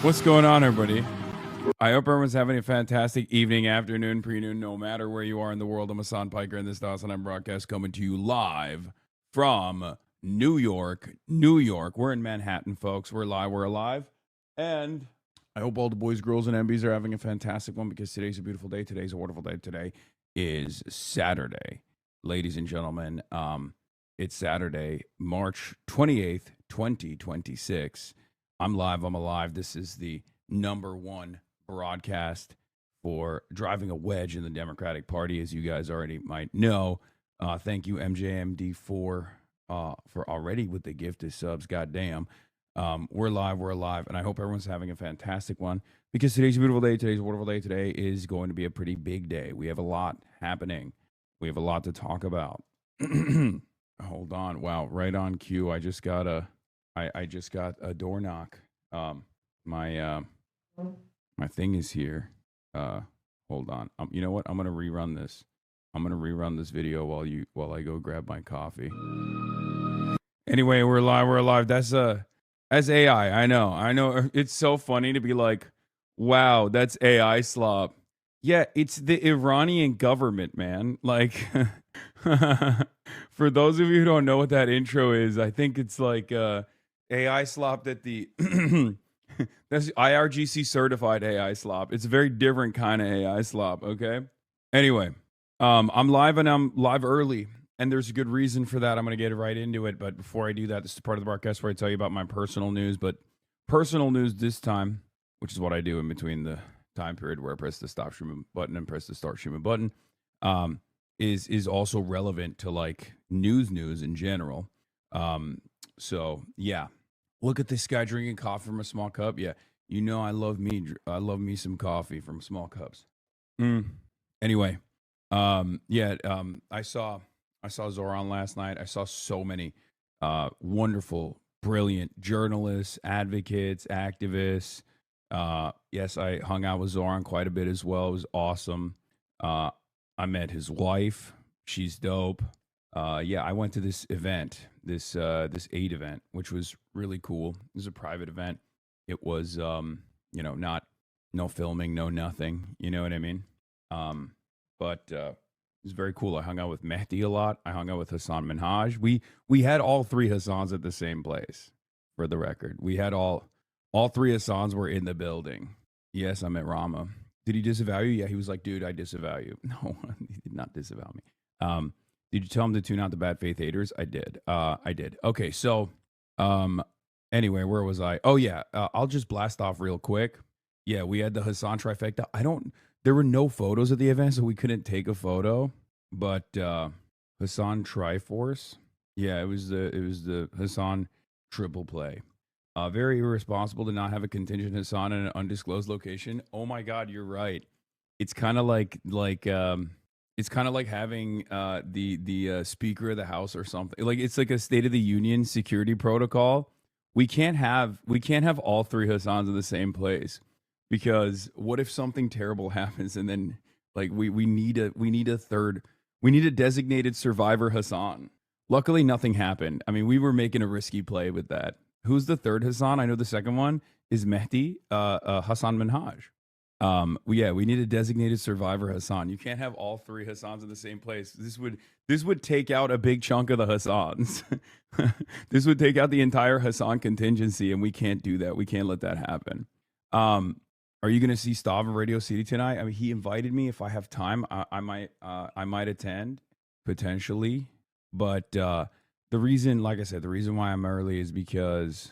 What's going on, everybody? I hope everyone's having a fantastic evening, afternoon, pre-noon, no matter where you are in the world. I'm Hasan Piker, and this is the HasanAbi broadcast coming to you live from New York. New York. We're in Manhattan, folks. We're live. We're alive. And I hope all the boys, girls, and MBs are having a fantastic one because today's a beautiful day. Today's a wonderful day. Today is Saturday. Ladies and gentlemen, it's Saturday, March 28th, 2026. I'm live. I'm alive. This is the number one broadcast for driving a wedge in the Democratic Party, as you guys already might know. Thank you, MJMD, for already with the gift of subs. Goddamn. We're live. We're alive. And I hope everyone's having a fantastic one because today's a beautiful day. Today's a wonderful day. Today is going to be a pretty big day. We have a lot happening. We have a lot to talk about. Hold on. Wow. Right on cue. I just got a door knock. My thing is here. Hold on. You know what? I'm gonna rerun this. I'm gonna rerun this video while I go grab my coffee. Anyway, we're live. We're alive. That's AI. I know. It's so funny to be like, wow, that's AI slop. Yeah, it's the Iranian government, man. Like, for those of you who don't know what that intro is, I think it's like AI slop that the that's IRGC certified AI slop. It's a very different kind of AI slop, okay? Anyway, I'm live and I'm live early, and there's a good reason for that. I'm going to get right into it, but before I do that, this is part of the broadcast where I tell you about my personal news, but personal news this time, which is what I do in between the time period where I press the stop streaming button and press the start streaming button, is also relevant to like news in general. So yeah, look at this guy drinking coffee from a small cup. Yeah, you know I love me some coffee from small cups. Anyway, I saw Zoran last night. I saw so many wonderful, brilliant journalists, advocates, activists. Yes, I hung out with Zoran quite a bit as well. It was awesome. I met his wife. She's dope. I went to this event, this aid event, which was really cool. It was a private event. It was no filming, no nothing. You know what I mean? But it was very cool. I hung out with Mehdi a lot. I hung out with Hasan Minhaj. We had all three Hasans at the same place. For the record, we had all three Hasans were in the building. Yes, I met Rama. Did he disavow you? Yeah, he was like, dude, I disavow you. No, he did not disavow me. Did you tell him to tune out the bad faith haters? I did. I did. Okay, so anyway, where was I? Oh yeah, I'll just blast off real quick. Yeah, we had the Hasan trifecta. There were no photos at the event, so we couldn't take a photo. But Hasan Triforce. Yeah, it was the Hasan triple play. Very irresponsible to not have a contingent Hasan in an undisclosed location. Oh my God, you're right. It's kind of like having the Speaker of the House or something. Like it's like a State of the Union security protocol. We can't have all three Hasans in the same place because what if something terrible happens and then like we need a designated survivor Hasan. Luckily, nothing happened. I mean, we were making a risky play with that. Who's the third Hasan? I know the second one is Mehdi, Hasan Minhaj. We need a designated survivor Hasan. You can't have all three Hasans in the same place. This would take out a big chunk of the Hasans. This would take out the entire Hasan contingency, and we can't do that. We can't let that happen. Are you going to see Stav in Radio City tonight? I mean, he invited me. If I have time, I might attend potentially, but the reason, like I said, the reason why I'm early is because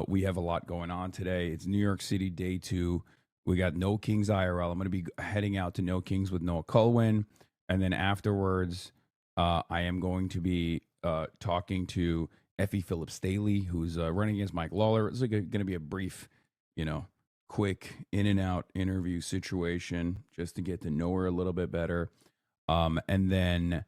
we have a lot going on today. It's New York City, day 2. We got NOKINGS IRL. I'm going to be heading out to NOKINGS with Noah Culwin. And then afterwards, I am going to be talking to Effie Phillips Staley, who's running against Mike Lawler. It's going to be a brief, quick in and out interview situation just to get to know her a little bit better. And then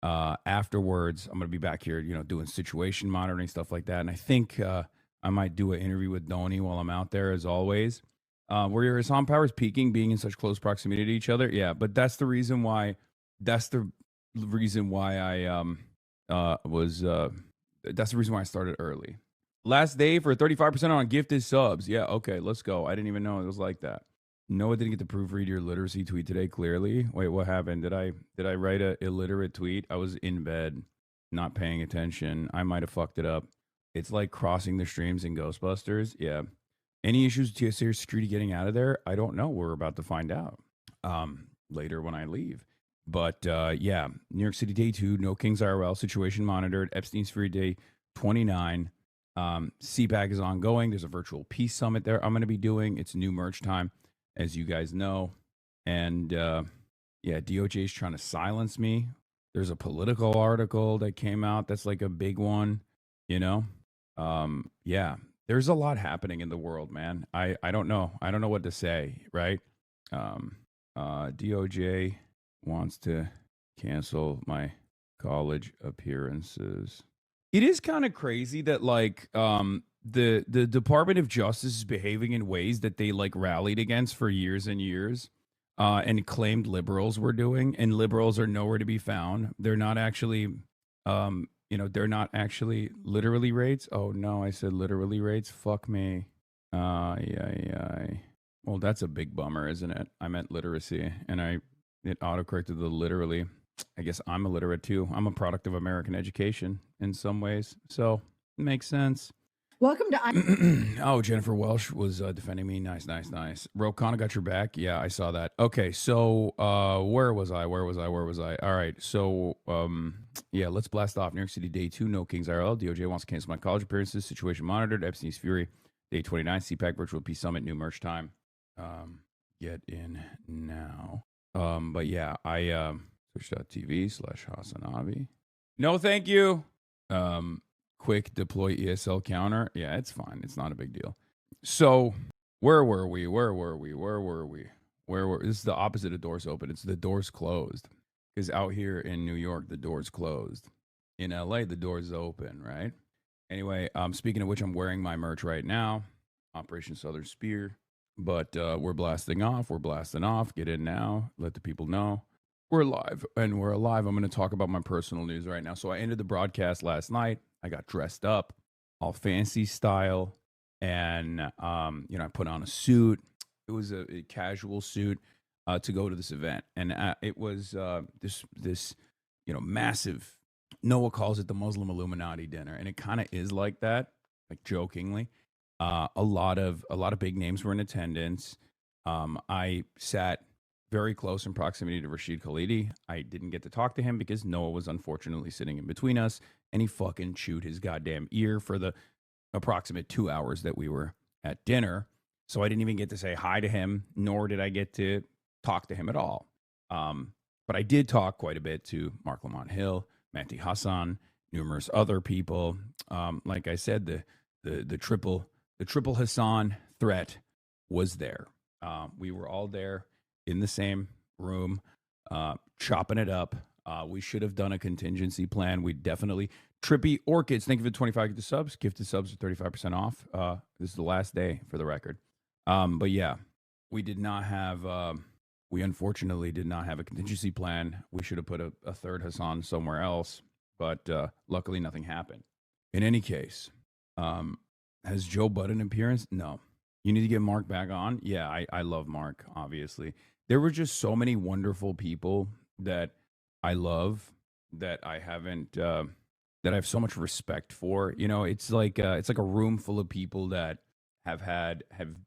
afterwards, I'm going to be back here, doing situation monitoring, stuff like that. And I think I might do an interview with Dhoni while I'm out there, as always. Were your Hassan powers peaking being in such close proximity to each other? Yeah, but that's the reason why. That's the reason why I was. That's the reason why I started early. Last day for 35% on gifted subs. Yeah, okay, let's go. I didn't even know it was like that. Noah didn't get to proofread your literacy tweet today, clearly. Wait, what happened? Did I write a illiterate tweet? I was in bed, not paying attention. I might have fucked it up. It's like crossing the streams in Ghostbusters. Yeah. Any issues with TSA security getting out of there? I don't know. We're about to find out later when I leave. But yeah, New York City Day 2, No Kings IRL, situation monitored, Epstein's Free Day 29. CPAC is ongoing. There's a virtual peace summit there I'm going to be doing. It's new merch time, as you guys know. And yeah, DOJ is trying to silence me. There's a political article that came out that's like a big one, you know? Yeah, there's a lot happening in the world, man. I don't know. I don't know what to say, right? DOJ wants to cancel my college appearances. It is kind of crazy that like the Department of Justice is behaving in ways that they like rallied against for years and years and claimed liberals were doing, and liberals are nowhere to be found. They're not actually they're not actually literally rates. Oh no, I said literally rates. Fuck me. Yeah. Well, that's a big bummer, isn't it? I meant literacy, and it autocorrected the literally. I guess I'm illiterate too. I'm a product of American education in some ways, so it makes sense. Welcome to Oh, Jennifer Welsh was defending me. Nice. Rokana got your back. Yeah, I saw that. Okay, so where was I? All right, so yeah, let's blast off. New York City Day 2, No Kings IRL. DOJ wants to cancel my college appearances. Situation monitored. Epstein's Fury. Day 29. CPAC Virtual Peace Summit. New merch time. Get in now. But yeah, I twitch.tv/HasanAbi. No, thank you. Quick deploy ESL counter. Yeah, it's fine. It's not a big deal. So where were we? This is the opposite of doors open. It's the doors closed. Because out here in New York, the door's closed. In LA, the door's open, right? Anyway, speaking of which, I'm wearing my merch right now. Operation Southern Spear. But we're blasting off. Get in now. Let the people know. We're live, and we're alive. I'm going to talk about my personal news right now. So I ended the broadcast last night. I got dressed up, all fancy style, and I put on a suit. It was a casual suit to go to this event, and it was this massive. Noah calls it the Muslim Illuminati dinner, and it kind of is like that, like jokingly. A lot of big names were in attendance. I sat very close in proximity to Rashid Khalidi. I didn't get to talk to him because Noah was unfortunately sitting in between us, and he fucking chewed his goddamn ear for the approximate 2 hours that we were at dinner. So I didn't even get to say hi to him, nor did I get to talk to him at all. But I did talk quite a bit to Mark Lamont Hill, Mehdi Hassan, numerous other people. Like I said, the triple Hassan threat was there. We were all there in the same room, chopping it up. We should have done a contingency plan. We definitely Trippy Orchids. Thank you for the 25 gifted subs. Gifted subs are 35% off. This is the last day for the record. But yeah, we did not have. We unfortunately did not have a contingency plan. We should have put a third Hassan somewhere else, but luckily nothing happened. In any case, has Joe Budd an appearance? No. You need to get Mark back on. Yeah, I love Mark. Obviously, there were just so many wonderful people that I love that I haven't that I have so much respect for. It's like a room full of people that have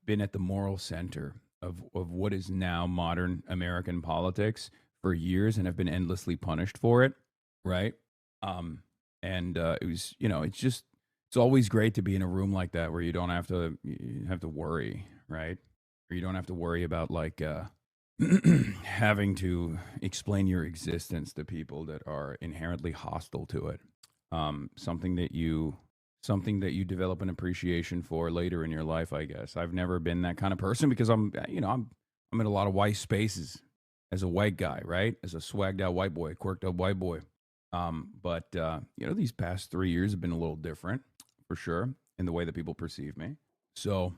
been at the moral center of what is now modern American politics for years and have been endlessly punished for it, right? And it was, it's always great to be in a room like that where you don't have to worry, right? Or you don't have to worry about like having to explain your existence to people that are inherently hostile to it. Something that you develop an appreciation for later in your life, I guess. I've never been that kind of person because I'm in a lot of white spaces as a white guy, right? As a swagged out white boy, quirked up white boy. But these past 3 years have been a little different for sure in the way that people perceive me. So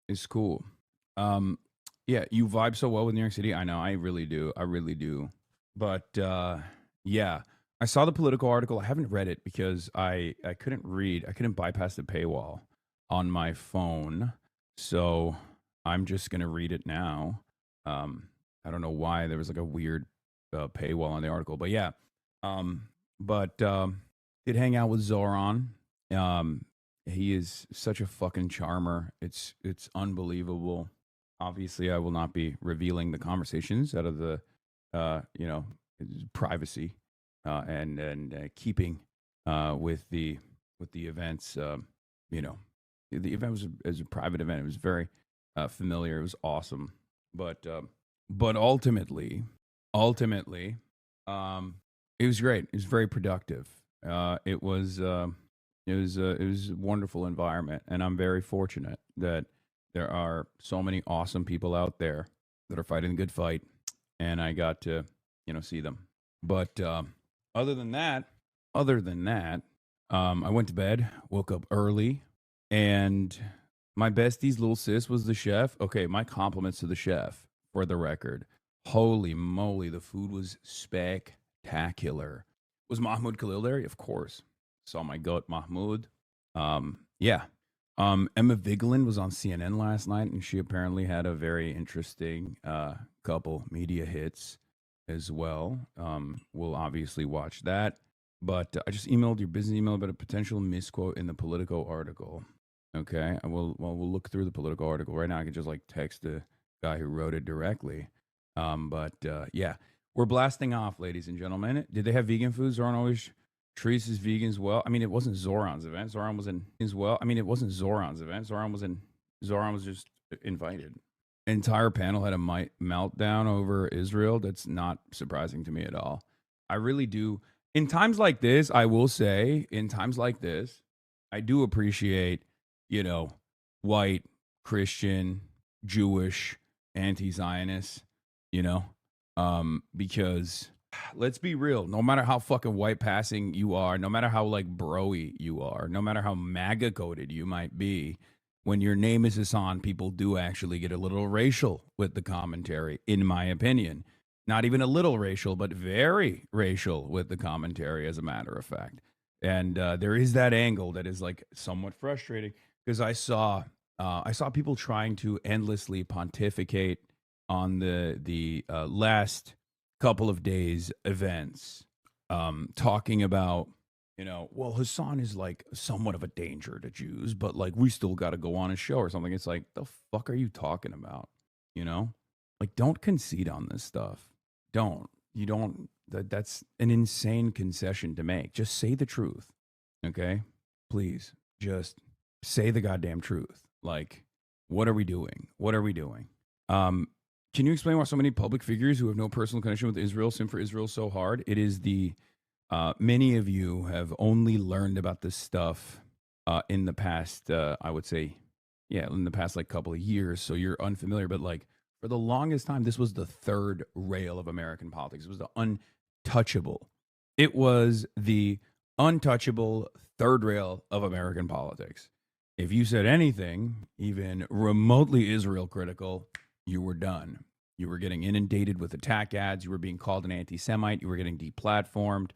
it's cool. Yeah, you vibe so well with New York City. I know, I really do. But yeah, I saw the political article. I haven't read it because I couldn't bypass the paywall. on my phone, so I'm just gonna read it now. I don't know why there was like a weird paywall on the article, but yeah. But did hang out with Zoran. Um, he is such a fucking charmer. It's unbelievable. Obviously, I will not be revealing the conversations out of the privacy and keeping with the events. You know, the event was as a private event. It was very familiar. It was awesome, but ultimately, it was great. It was very productive. It was a wonderful environment, and I'm very fortunate that there are so many awesome people out there that are fighting the good fight, and I got to see them. But other than that, other than that, I went to bed, woke up early, and my bestie's little sis was the chef. Okay, my compliments to the chef for the record. Holy moly, the food was spectacular. Was Mahmoud Khalil there? Of course. Saw my goat Mahmoud. Yeah. Emma Vigeland was on CNN last night, and she apparently had a very interesting couple media hits as well. We'll obviously watch that. But I just emailed your business email about a potential misquote in the Politico article. Okay, we'll look through the Politico article right now. I can just like text the guy who wrote it directly. Yeah, we're blasting off, ladies and gentlemen. Did they have vegan food? Zoran always treats his vegans well. I mean, it wasn't Zoran's event. Zoran was in as well. I mean, it wasn't Zoran's event. Zoran was just invited. Entire panel had a meltdown over Israel. That's not surprising to me at all. I really do. In times like this, I will say, in times like this, I do appreciate, white, Christian, Jewish, anti-Zionist, because let's be real, no matter how fucking white passing you are, no matter how like bro-y you are, no matter how MAGA coded you might be, when your name is Hasan, people do actually get a little racial with the commentary, in my opinion. Not even a little racial, but very racial with the commentary, as a matter of fact. And there is that angle that is like somewhat frustrating, because I saw people trying to endlessly pontificate on the last couple of days events, talking about, well, Hasan is like somewhat of a danger to Jews, but like we still got to go on a show or something. It's like, the fuck are you talking about? Like, don't concede on this stuff. That's an insane concession to make. Just say the truth. Okay? Please, just say the goddamn truth. Like, what are we doing? What are we doing? Can you explain why so many public figures who have no personal connection with Israel sin for Israel so hard? It is many of you have only learned about this stuff in the past, I would say, in the past like couple of years. So you're unfamiliar, but like for the longest time, this was the third rail of American politics. It was the untouchable. It was the untouchable third rail of American politics. If you said anything, even remotely Israel critical, you were done. You were getting inundated with attack ads. You were being called an anti-Semite. You were getting deplatformed.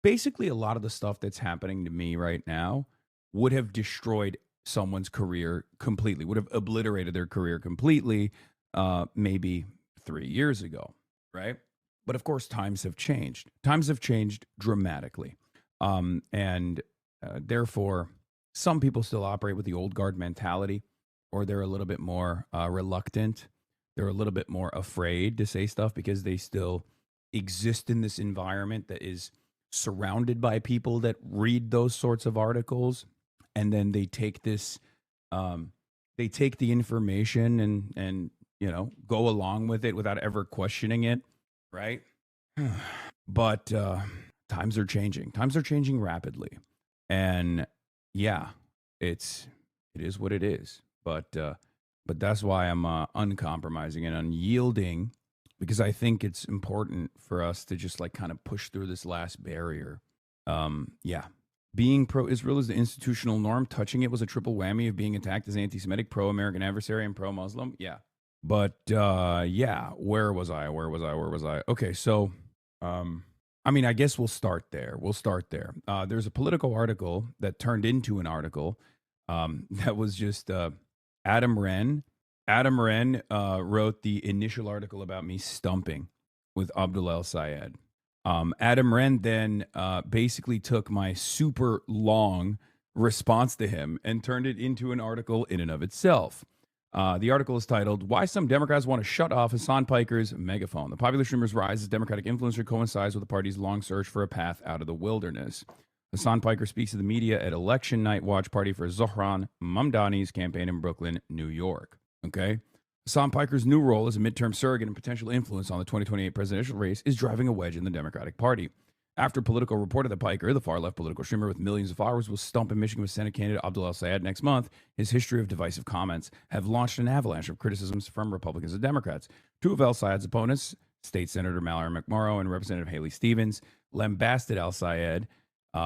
Basically, a lot of the stuff that's happening to me right now would have destroyed someone's career completely, would have obliterated their career completely, maybe 3 years ago, right? But of course, times have changed. Times have changed dramatically. And therefore, some people still operate with the old guard mentality, or they're a little bit more reluctant. They're a little bit more afraid to say stuff because they still exist in this environment that is surrounded by people that read those sorts of articles. And then they take this, they take the information and go along with it without ever questioning it, right? But times are changing. Times are changing rapidly, and yeah, it is what it is. But that's why I'm uncompromising and unyielding, because I think it's important for us to just like kind of push through this last barrier. Yeah. Being pro-Israel is the institutional norm. Touching it was a triple whammy of being attacked as anti-Semitic, pro-American adversary, and pro-Muslim. Yeah. But, yeah, where was I? Okay, so, I mean, I guess we'll start there. There's a Politico article that turned into an article That was just Adam Wren. Adam Wren wrote the initial article about me stumping with Abdul El Sayed. Adam Wren then basically took my super long response to him and turned it into an article in and of itself. The article is titled, Why Some Democrats Want to Shut Off Hasan Piker's Megaphone. The popular streamer's rise as Democratic influencer coincides with the party's long search for a path out of the wilderness. Hasan Piker speaks to the media at election night watch party for Zohran Mamdani's campaign in Brooklyn, New York. Okay? Hasan Piker's new role as a midterm surrogate and potential influence on the 2028 presidential race is driving a wedge in the Democratic Party. After Politico reported that Piker, the far-left political streamer with millions of followers, will stump in Michigan with Senate candidate Abdul El Sayed next month, his history of divisive comments have launched an avalanche of criticisms from Republicans and Democrats. Two of El Sayed's opponents, State Senator Mallory McMorrow and Representative Haley Stevens, lambasted El Sayed,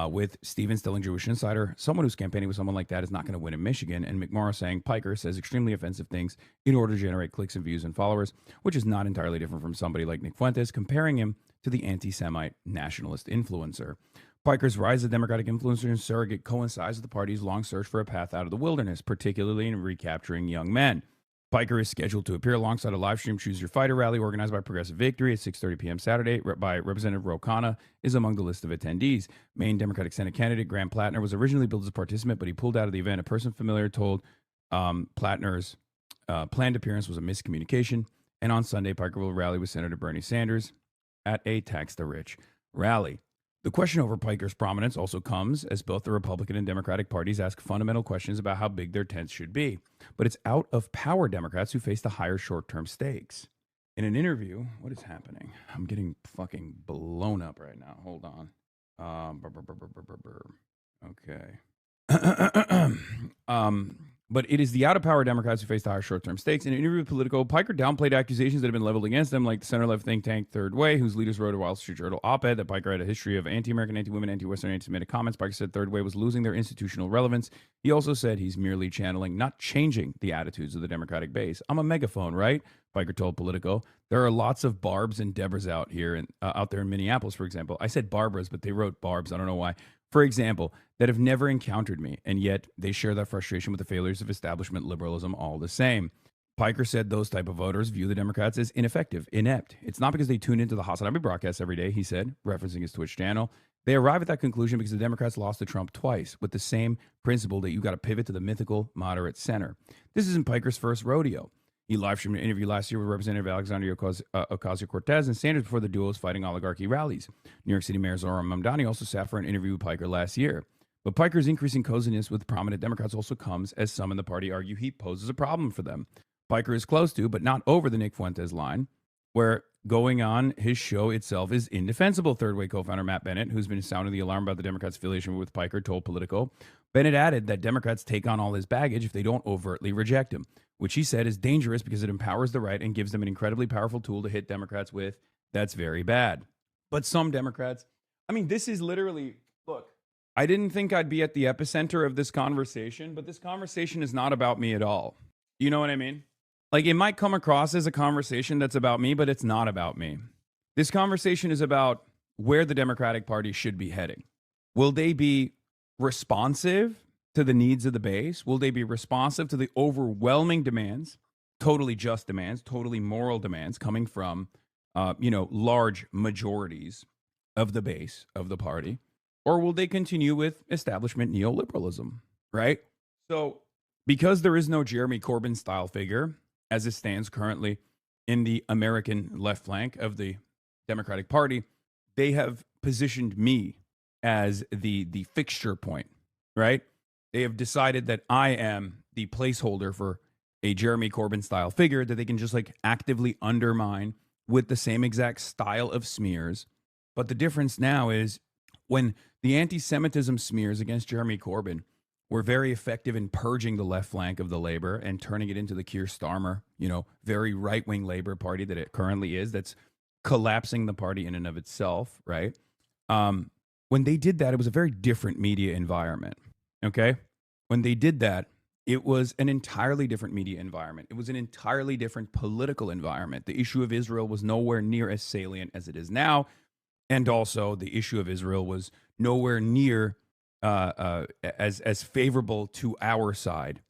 with Stevens telling Jewish Insider, someone who's campaigning with someone like that is not going to win in Michigan, and McMorrow saying Piker says extremely offensive things in order to generate clicks and views and followers, which is not entirely different from somebody like Nick Fuentes, comparing him to the anti-Semite nationalist influencer. Piker's rise as a Democratic influencer and surrogate coincides with the party's long search for a path out of the wilderness, particularly in recapturing young men. Piker is scheduled to appear alongside a live stream Choose Your Fighter rally organized by Progressive Victory at 6:30 p.m. Saturday by Representative Ro Khanna is among the list of attendees. Maine Democratic Senate candidate Graham Plattner was originally billed as a participant, but he pulled out of the event. A person familiar told Plattner's planned appearance was a miscommunication. And on Sunday, Piker will rally with Senator Bernie Sanders at a Tax the Rich rally. The question over Piker's prominence also comes as both the Republican and Democratic parties ask fundamental questions about how big their tents should be. But it's out of power Democrats who face the higher short-term stakes. In an interview, what is happening? I'm getting fucking blown up right now. Hold on. Okay. But it is the out-of-power Democrats who face the higher short-term stakes. In an interview with Politico, Piker downplayed accusations that have been leveled against them, like the center-left think tank Third Way, whose leaders wrote a Wall Street Journal op-ed that Piker had a history of anti-American, anti-women, anti-Western, anti-Semitic comments. Piker said Third Way was losing their institutional relevance. He also said he's merely channeling, not changing, the attitudes of the Democratic base. I'm a megaphone, right? Piker told Politico. There are lots of Barbs and Debras out here, and out there in Minneapolis, for example. I said Barbaras, but they wrote Barbs. I don't know why. For example, that have never encountered me, and yet they share that frustration with the failures of establishment liberalism all the same. Piker said those type of voters view the Democrats as ineffective, inept. It's not because they tune into the HasanAbi broadcast every day, he said, referencing his Twitch channel. They arrive at that conclusion because the Democrats lost to Trump twice, with the same principle that you got to pivot to the mythical moderate center. This isn't Piker's first rodeo. He live-streamed an interview last year with Representative Alexandria Ocasio-Cortez and Sanders before the duo was fighting oligarchy rallies. New York City Mayor Zohran Mamdani also sat for an interview with Piker last year. But Piker's increasing coziness with prominent Democrats also comes as some in the party argue he poses a problem for them. Piker is close to, but not over the Nick Fuentes line, where going on his show itself is indefensible. Third Way co-founder Matt Bennett, who's been sounding the alarm about the Democrats' affiliation with Piker, told Politico. Bennett added that Democrats take on all his baggage if they don't overtly reject him, which he said is dangerous because it empowers the right and gives them an incredibly powerful tool to hit Democrats with. That's very bad. But some Democrats, I mean, this is literally, look, I didn't think I'd be at the epicenter of this conversation, but this conversation is not about me at all. You know what I mean? Like, it might come across as a conversation that's about me, but it's not about me. This conversation is about where the Democratic Party should be heading. Will they be responsive to the needs of the base? Will they be responsive to the overwhelming demands, totally just demands, totally moral demands coming from, large majorities of the base of the party? Or will they continue with establishment neoliberalism, right? So because there is no Jeremy Corbyn style figure, as it stands currently in the American left flank of the Democratic Party, they have positioned me as the fixture point, right? They have decided that I am the placeholder for a Jeremy Corbyn style figure that they can just like actively undermine with the same exact style of smears. But the difference now is when the anti-Semitism smears against Jeremy Corbyn were very effective in purging the left flank of the Labor and turning it into the Keir Starmer, very right-wing Labor Party that it currently is, that's collapsing the party in and of itself, right? When they did that, it was a very different media environment, okay? When they did that, it was an entirely different media environment. It was an entirely different political environment. The issue of Israel was nowhere near as salient as it is now. And also, the issue of Israel was nowhere near as favorable to our side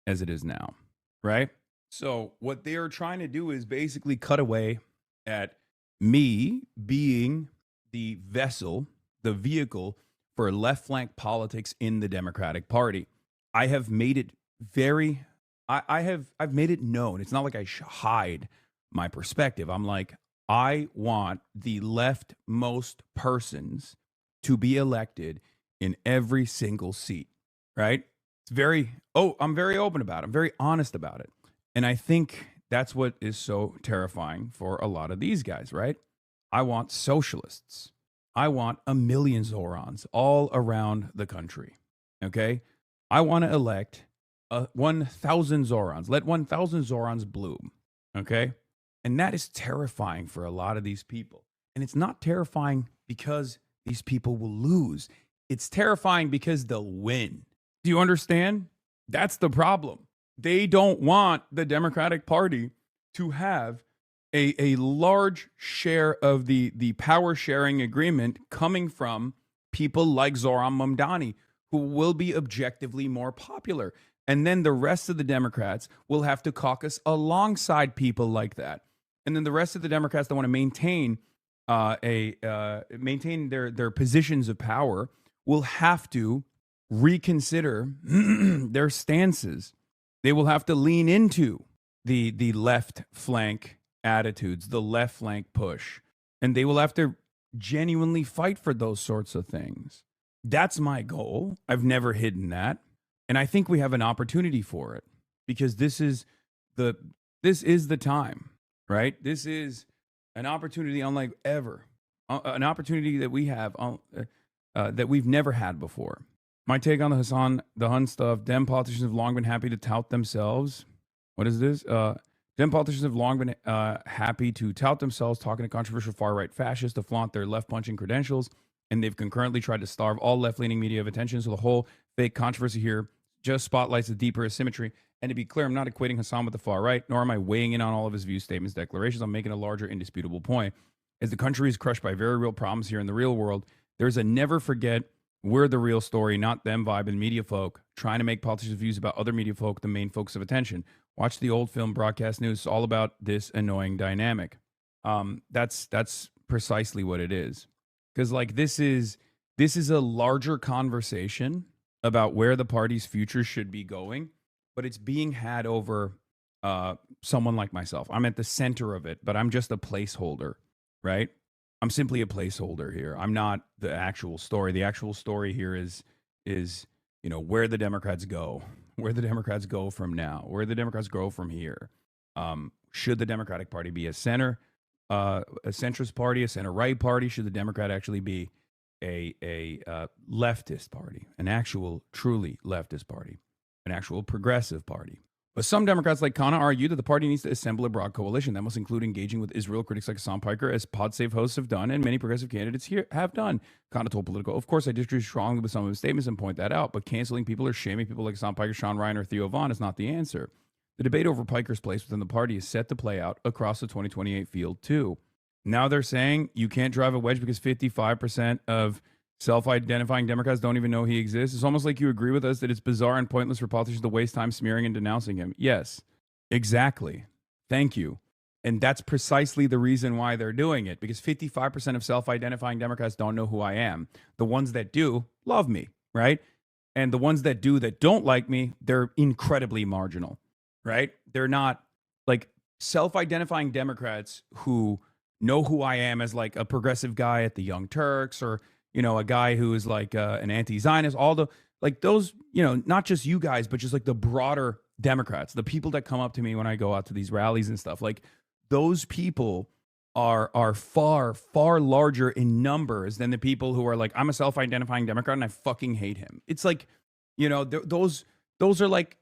as it is now, right? So what they are trying to do is basically cut away at me being the vessel, the vehicle for left flank politics in the Democratic Party. I have made it very I've made it known. It's not like I hide my perspective. I'm like, I want the leftmost persons to be elected in every single seat, right? I'm very open about it. I'm very honest about it. And I think that's what is so terrifying for a lot of these guys, right? I want socialists. I want a million Zorons all around the country, okay? I want to elect 1,000 Zorons. Let 1,000 Zorons bloom, okay? And that is terrifying for a lot of these people. And it's not terrifying because these people will lose. It's terrifying because they'll win. Do you understand? That's the problem. They don't want the Democratic Party to have a large share of the power sharing agreement coming from people like Zoran Mamdani, who will be objectively more popular. And then the rest of the Democrats will have to caucus alongside people like that. And then the rest of the Democrats that want to maintain maintain their positions of power will have to reconsider their stances. They will have to lean into the left flank attitudes, the left flank push, and they will have to genuinely fight for those sorts of things. That's my goal. I've never hidden that. And I think we have an opportunity for it because this is the time, right? This is an opportunity unlike ever, an opportunity that we have that we've never had before. My take on the Hun stuff: Dem politicians have long been happy to tout themselves. What is this? Dem politicians have long been happy to tout themselves, talking to controversial far-right fascists to flaunt their left-punching credentials, and they've concurrently tried to starve all left-leaning media of attention. So the whole fake controversy here just spotlights the deeper asymmetry. And to be clear, I'm not equating Hasan with the far right, nor am I weighing in on all of his views, statements, declarations. I'm making a larger, indisputable point. As the country is crushed by very real problems here in the real world, there's a never forget we're the real story, not them vibe and media folk trying to make politicians' views about other media folk the main focus of attention. Watch the old film Broadcast News. It's all about this annoying dynamic. That's precisely what it is. Because like this is a larger conversation about where the party's future should be going, but it's being had over someone like myself. I'm at the center of it, but I'm just a placeholder, right? I'm simply a placeholder here. I'm not the actual story. The actual story here is where the Democrats go, where the Democrats go from now, where the Democrats go from here. Should the Democratic Party be a centrist party, a center right party? Should the Democrat actually be a leftist party, an actual truly leftist party, an actual progressive party? But some Democrats like Khanna argue that the party needs to assemble a broad coalition that must include engaging with Israel critics like Hasan Piker, as PodSafe hosts have done and many progressive candidates here have done. Khanna told Politico, of course, I disagree strongly with some of his statements and point that out, but canceling people or shaming people like Hasan Piker, Sean Ryan, or Theo Vaughn is not the answer. The debate over Piker's place within the party is set to play out across the 2028 field, too. Now they're saying you can't drive a wedge because 55% of self-identifying Democrats don't even know he exists. It's almost like you agree with us that it's bizarre and pointless for politicians to waste time smearing and denouncing him. Yes, exactly. Thank you. And that's precisely the reason why they're doing it, because 55% of self-identifying Democrats don't know who I am. The ones that do love me, right? And the ones that do that don't like me, they're incredibly marginal, right? They're not like self-identifying Democrats who know who I am as like a progressive guy at the Young Turks, or a guy who is like an anti-Zionist, all the, like those, not just you guys, but just like the broader Democrats, the people that come up to me when I go out to these rallies and stuff, like those people are far, far larger in numbers than the people who are like, I'm a self-identifying Democrat and I fucking hate him. It's like, those are like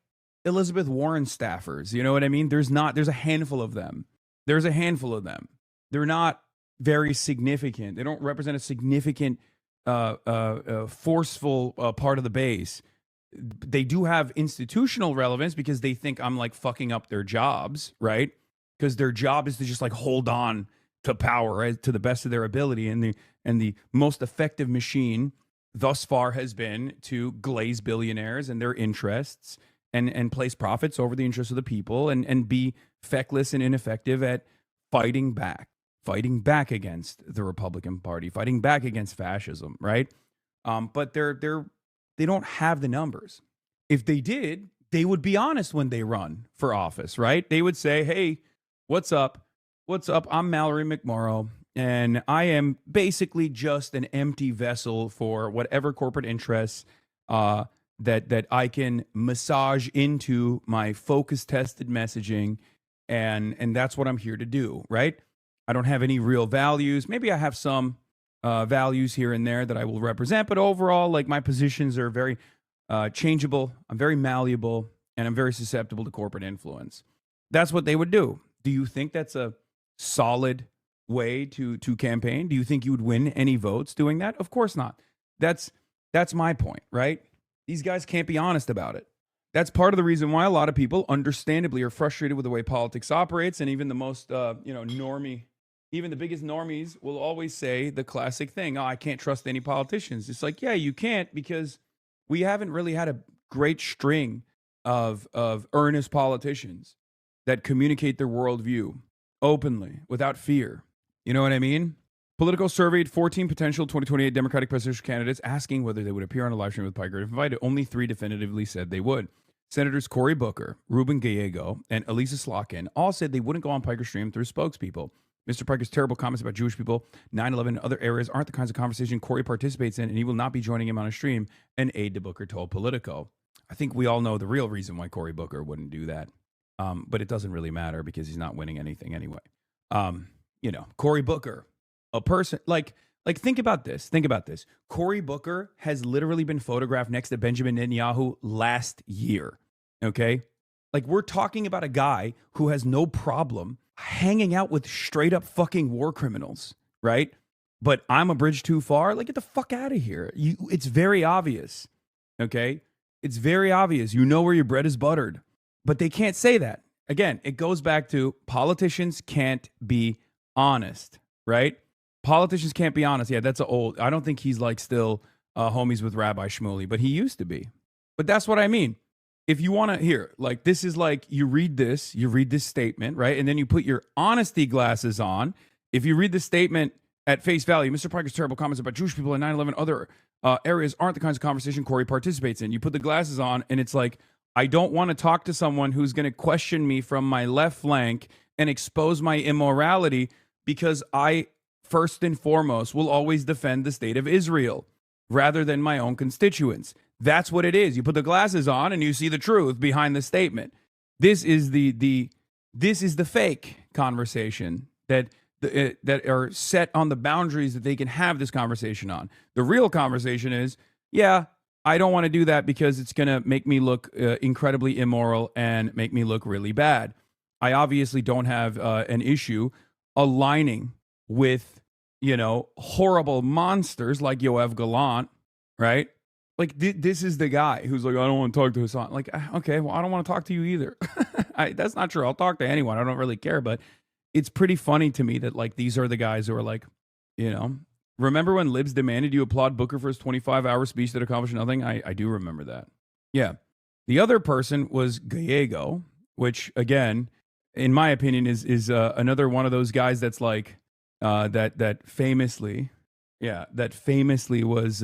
Elizabeth Warren staffers. You know what I mean? There's a handful of them. There's a handful of them. They're not very significant. They don't represent a significant forceful part of the base. They do have institutional relevance because they think I'm like fucking up their jobs, right? Because their job is to just like hold on to power, right, to the best of their ability, and the most effective machine thus far has been to glaze billionaires and their interests and place profits over the interests of the people and be feckless and ineffective at fighting back against the Republican Party, fighting back against fascism, right? But they don't have the numbers. If they did, they would be honest when they run for office, right? They would say, "Hey, what's up? What's up? I'm Mallory McMorrow, and I am basically just an empty vessel for whatever corporate interests that I can massage into my focus-tested messaging, and that's what I'm here to do, right? I don't have any real values. Maybe I have some values here and there that I will represent, but overall, like my positions are very changeable. I'm very malleable, and I'm very susceptible to corporate influence." That's what they would do. Do you think that's a solid way to campaign? Do you think you would win any votes doing that? Of course not. That's my point, right? These guys can't be honest about it. That's part of the reason why a lot of people, understandably, are frustrated with the way politics operates, and even the most normie. Even the biggest normies will always say the classic thing, "Oh, I can't trust any politicians." It's like, yeah, you can't, because we haven't really had a great string of earnest politicians that communicate their worldview openly, without fear. You know what I mean? Politico surveyed 14 potential 2028 Democratic presidential candidates, asking whether they would appear on a live stream with Piker if invited. Only 3 definitively said they would. Senators Cory Booker, Ruben Gallego, and Elisa Slotkin all said they wouldn't go on Piker's stream through spokespeople. Mr. Piker's terrible comments about Jewish people, 9/11, and other areas aren't the kinds of conversation Cory participates in, and he will not be joining him on a stream, an aide to Booker told Politico. I think we all know the real reason why Cory Booker wouldn't do that, but it doesn't really matter because he's not winning anything anyway. Cory Booker, a person like think about this. Cory Booker has literally been photographed next to Benjamin Netanyahu last year. Okay? Like, we're talking about a guy who has no problem hanging out with straight up fucking war criminals, right? But I'm a bridge too far. Like, get the fuck out of here. It's very obvious. Okay? It's very obvious. You know where your bread is buttered. But they can't say that. Again, it goes back to politicians can't be honest, right? Politicians can't be honest. Yeah, that's old. I don't think he's like still homies with Rabbi Shmuley, but he used to be. But that's what I mean. If you want to hear, like, this is like, you read this statement, right? And then you put your honesty glasses on. If you read the statement at face value, Mr. Piker's terrible comments about Jewish people and 9/11 other areas aren't the kinds of conversation Cory participates in. You put the glasses on and it's like, I don't want to talk to someone who's going to question me from my left flank and expose my immorality, because I, first and foremost, will always defend the state of Israel rather than my own constituents. That's what it is. You put the glasses on and you see the truth behind the statement. This is the fake conversation that are set on the boundaries that they can have this conversation on. The real conversation is, yeah, I don't want to do that because it's going to make me look incredibly immoral and make me look really bad. I obviously don't have an issue aligning with, horrible monsters like Yoav Gallant, right? Like, this is the guy who's like, I don't want to talk to Hasan. Like, okay, well, I don't want to talk to you either. That's not true. I'll talk to anyone. I don't really care. But it's pretty funny to me that, like, these are the guys who are like, remember when libs demanded you applaud Booker for his 25-hour speech that accomplished nothing? I do remember that. Yeah. The other person was Gallego, which, again, in my opinion, is another one of those guys that's like, that famously was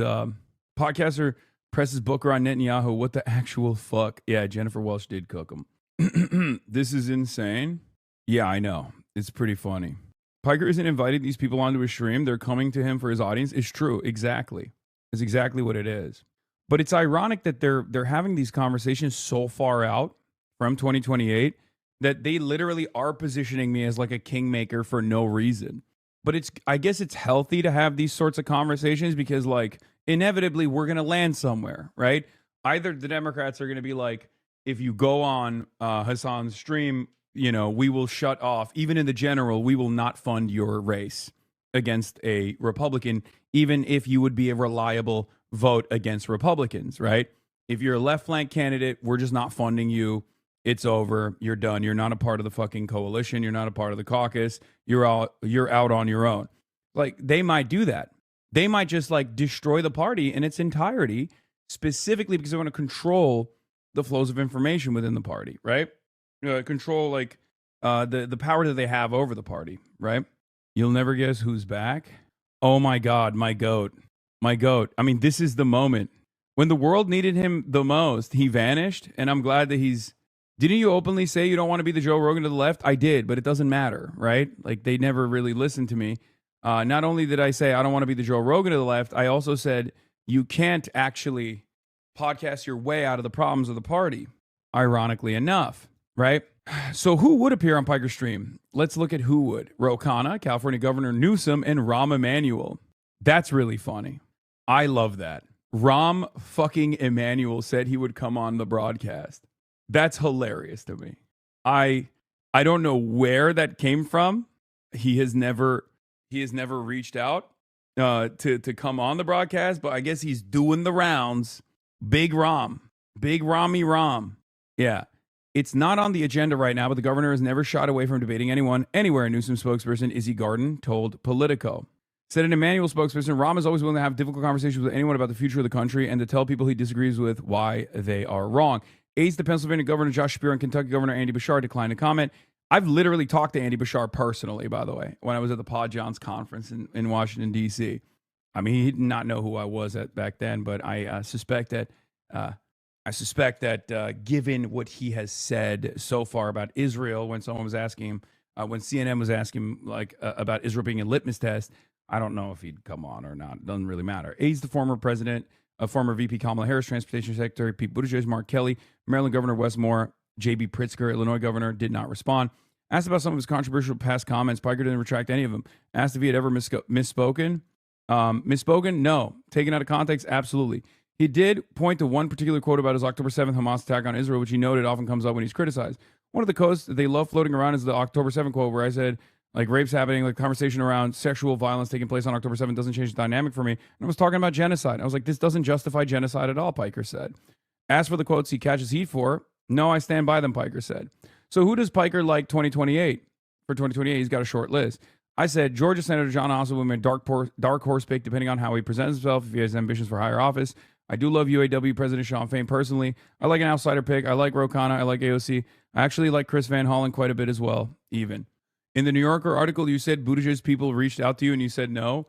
podcaster presses Booker on Netanyahu. What the actual fuck? Yeah, Jennifer Welsh did cook him. This is insane. Yeah, I know. It's pretty funny. Piker isn't inviting these people onto his stream. They're coming to him for his audience. It's true. Exactly. It's exactly what it is. But it's ironic that they're having these conversations so far out from 2028 that they literally are positioning me as like a kingmaker for no reason. But I guess it's healthy to have these sorts of conversations because, like, inevitably we're going to land somewhere, right? Either the Democrats are going to be like, if you go on Hasan's stream, we will shut off, even in the general, we will not fund your race against a Republican, even if you would be a reliable vote against Republicans, right? If you're a left flank candidate, we're just not funding you. It's over. You're done. You're not a part of the fucking coalition. You're not a part of the caucus. You're out on your own. Like, they might do that. They might just like destroy the party in its entirety, specifically because they want to control the flows of information within the party, right? Control like the power that they have over the party, right? You'll never guess who's back. Oh my God, my goat. My goat. I mean, this is the moment. When the world needed him the most, he vanished, and I'm glad that he's... Didn't you openly say you don't want to be the Joe Rogan to the left? I did, but it doesn't matter, right? Like, they never really listened to me. Not only did I say I don't want to be the Joe Rogan to the left, I also said you can't actually podcast your way out of the problems of the party, ironically enough, right? So who would appear on Piker's stream? Let's look at who would. Ro Khanna, California Governor Newsom, and Rahm Emanuel. That's really funny. I love that. Rahm fucking Emanuel said he would come on the broadcast. That's hilarious to me. I don't know where that came from. He has never reached out to come on the broadcast, but I guess he's doing the rounds. Big Rahm. Big Rammy Rahm. Yeah. It's not on the agenda right now, but the governor has never shied away from debating anyone anywhere. Newsom spokesperson Izzy Garden told Politico. Said an Emanuel spokesperson, Rahm is always willing to have difficult conversations with anyone about the future of the country and to tell people he disagrees with why they are wrong. Aides to Pennsylvania Governor Josh Shapiro and Kentucky Governor Andy Bashar declined to comment. I've literally talked to Andy Bashar personally, by the way, when I was at the Pod Johns conference in Washington, D.C. I mean, he did not know who I was back then, but I suspect that given what he has said so far about Israel, when someone was asking him, when CNN was asking like about Israel being a litmus test, I don't know if he'd come on or not. It doesn't really matter. Aides to former president, former VP Kamala Harris, Transportation Secretary Pete Buttigieg, Mark Kelly, Maryland Governor Wes Moore, J.B. Pritzker, Illinois Governor, did not respond. Asked about some of his controversial past comments, Piker didn't retract any of them. Asked if he had ever misspoken. Misspoken? No. Taken out of context? Absolutely. He did point to one particular quote about his October 7th Hamas attack on Israel, which he noted often comes up when he's criticized. One of the quotes that they love floating around is the October 7th quote where I said, like, rape's happening, like, conversation around sexual violence taking place on October 7th doesn't change the dynamic for me. And I was talking about genocide. I was like, this doesn't justify genocide at all, Piker said. As for the quotes he catches heat for, no, I stand by them, Piker said. So who does Piker like 2028? For 2028, he's got a short list. I said, Georgia Senator John Ossoff would be a dark horse pick depending on how he presents himself, if he has ambitions for higher office. I do love UAW President Sean Fain personally. I like an outsider pick. I like Ro Khanna. I like AOC. I actually like Chris Van Hollen quite a bit as well, even. In the New Yorker article, you said Buttigieg's people reached out to you and you said no.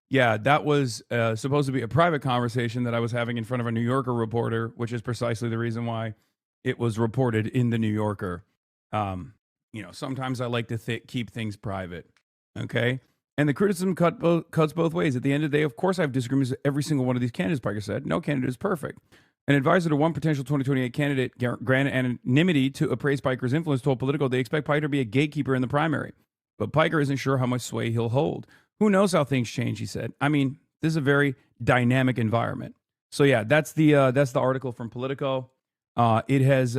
Yeah, that was supposed to be a private conversation that I was having in front of a New Yorker reporter, which is precisely the reason why it was reported in the New Yorker. Sometimes I like to keep things private. Okay? And the criticism cuts both ways. At the end of the day, of course, I have disagreements with every single one of these candidates, Piker said. No candidate is perfect. An advisor to one potential 2028 candidate granted anonymity to appraise Piker's influence told Politico they expect Piker to be a gatekeeper in the primary. But Piker isn't sure how much sway he'll hold. Who knows how things change, he said. I mean, this is a very dynamic environment. So yeah, that's the article from Politico. It has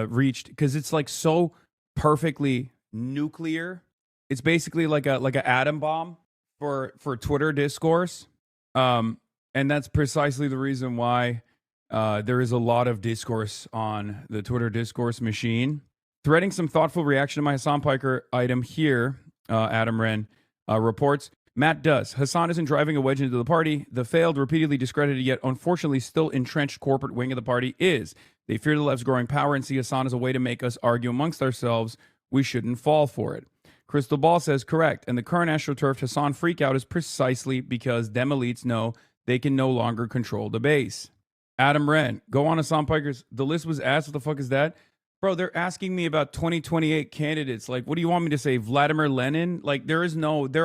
reached, because it's like so perfectly nuclear. It's basically like an atom bomb for Twitter discourse. And that's precisely the reason why there is a lot of discourse on the Twitter discourse machine. Threading some thoughtful reaction to my Hasan Piker item here, Adam Wren reports, Matt Duss, Hasan isn't driving a wedge into the party. The failed, repeatedly discredited, yet unfortunately still entrenched corporate wing of the party is. They fear the left's growing power and see Hasan as a way to make us argue amongst ourselves. We shouldn't fall for it. Crystal Ball says, correct. And the current AstroTurf Hasan freakout is precisely because them elites know they can no longer control the base. Adam Wren, go on Hasan Piker's. The list was asked. What the fuck is that? Bro, they're asking me about 2028 candidates. Like, what do you want me to say? Vladimir Lenin? Like, there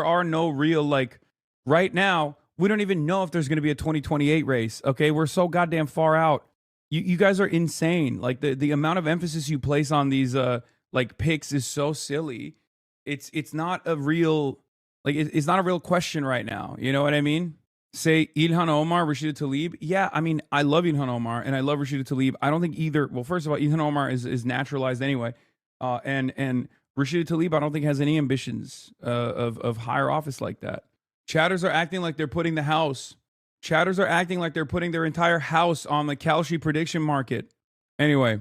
are no real, like, right now, we don't even know if there's going to be a 2028 race. Okay, we're so goddamn far out. You guys are insane. Like, the amount of emphasis you place on these, like, picks is so silly. It's not a real, like, it's not a real question right now. You know what I mean? Say Ilhan Omar, Rashida Tlaib. Yeah, I mean, I love Ilhan Omar and I love Rashida Tlaib. I don't think either. Well, first of all, Ilhan Omar is naturalized anyway, and Rashida Tlaib I don't think has any ambitions of higher office like that. Chatters are acting like they're putting the house. Chatters are acting like they're putting their entire house on the Kalshi prediction market. Anyway,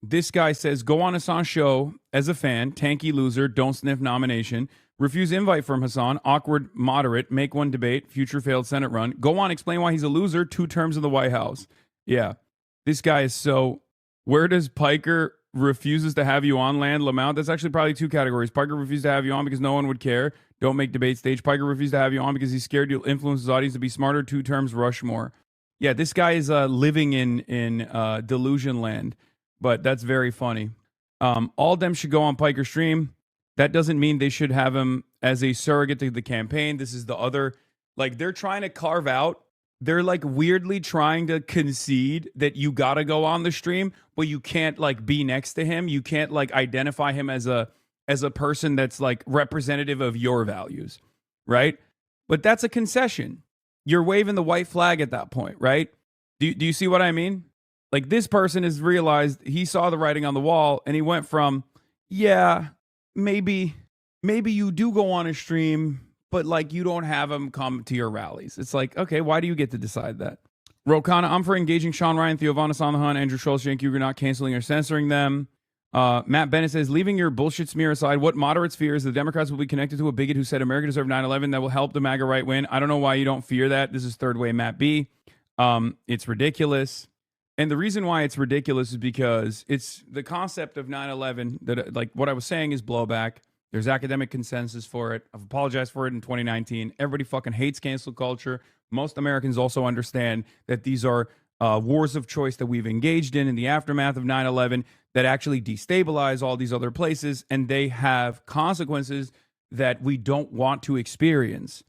this guy says, go on Hasan's show as a fan, tanky loser, don't sniff nomination. Refuse invite from Hasan. Awkward moderate. Make one debate. Future failed Senate run. Go on, explain why he's a loser. 2 terms in the White House. Yeah. This guy is so... Where does Piker refuses to have you on land, Lamount? That's actually probably 2 categories. Piker refused to have you on because no one would care. Don't make debate stage. Piker refused to have you on because he's scared you'll influence his audience to be smarter. 2 terms, Rushmore. Yeah, this guy is living in delusion land, but that's very funny. All them should go on Piker stream. That doesn't mean they should have him as a surrogate to the campaign. This is the other, like, they're trying to carve out. They're like weirdly trying to concede that you got to go on the stream, but you can't like be next to him. You can't like identify him as a person that's like representative of your values, right? But that's a concession. You're waving the white flag at that point, right? Do you see what I mean? Like, this person has realized he saw the writing on the wall and he went from, yeah, maybe you do go on a stream, but like you don't have them come to your rallies. It's like, okay, why do you get to decide that? Rokana, I'm for engaging Sean Ryan, Theo Von on the Hunt, Andrew Schultz, Cenk Uygur, not canceling or censoring them. Matt Bennett says, leaving your bullshit smear aside, what moderates fear is the Democrats will be connected to a bigot who said America deserved 9/11 that will help the MAGA right win. I don't know why you don't fear that. This is Third Way Matt B. It's ridiculous. And the reason why it's ridiculous is because it's the concept of 9/11 that, like, what I was saying is blowback. There's academic consensus for it. I've apologized for it in 2019. Everybody fucking hates cancel culture. Most Americans also understand that these are wars of choice that we've engaged in the aftermath of 9/11 that actually destabilize all these other places, and they have consequences that we don't want to experience.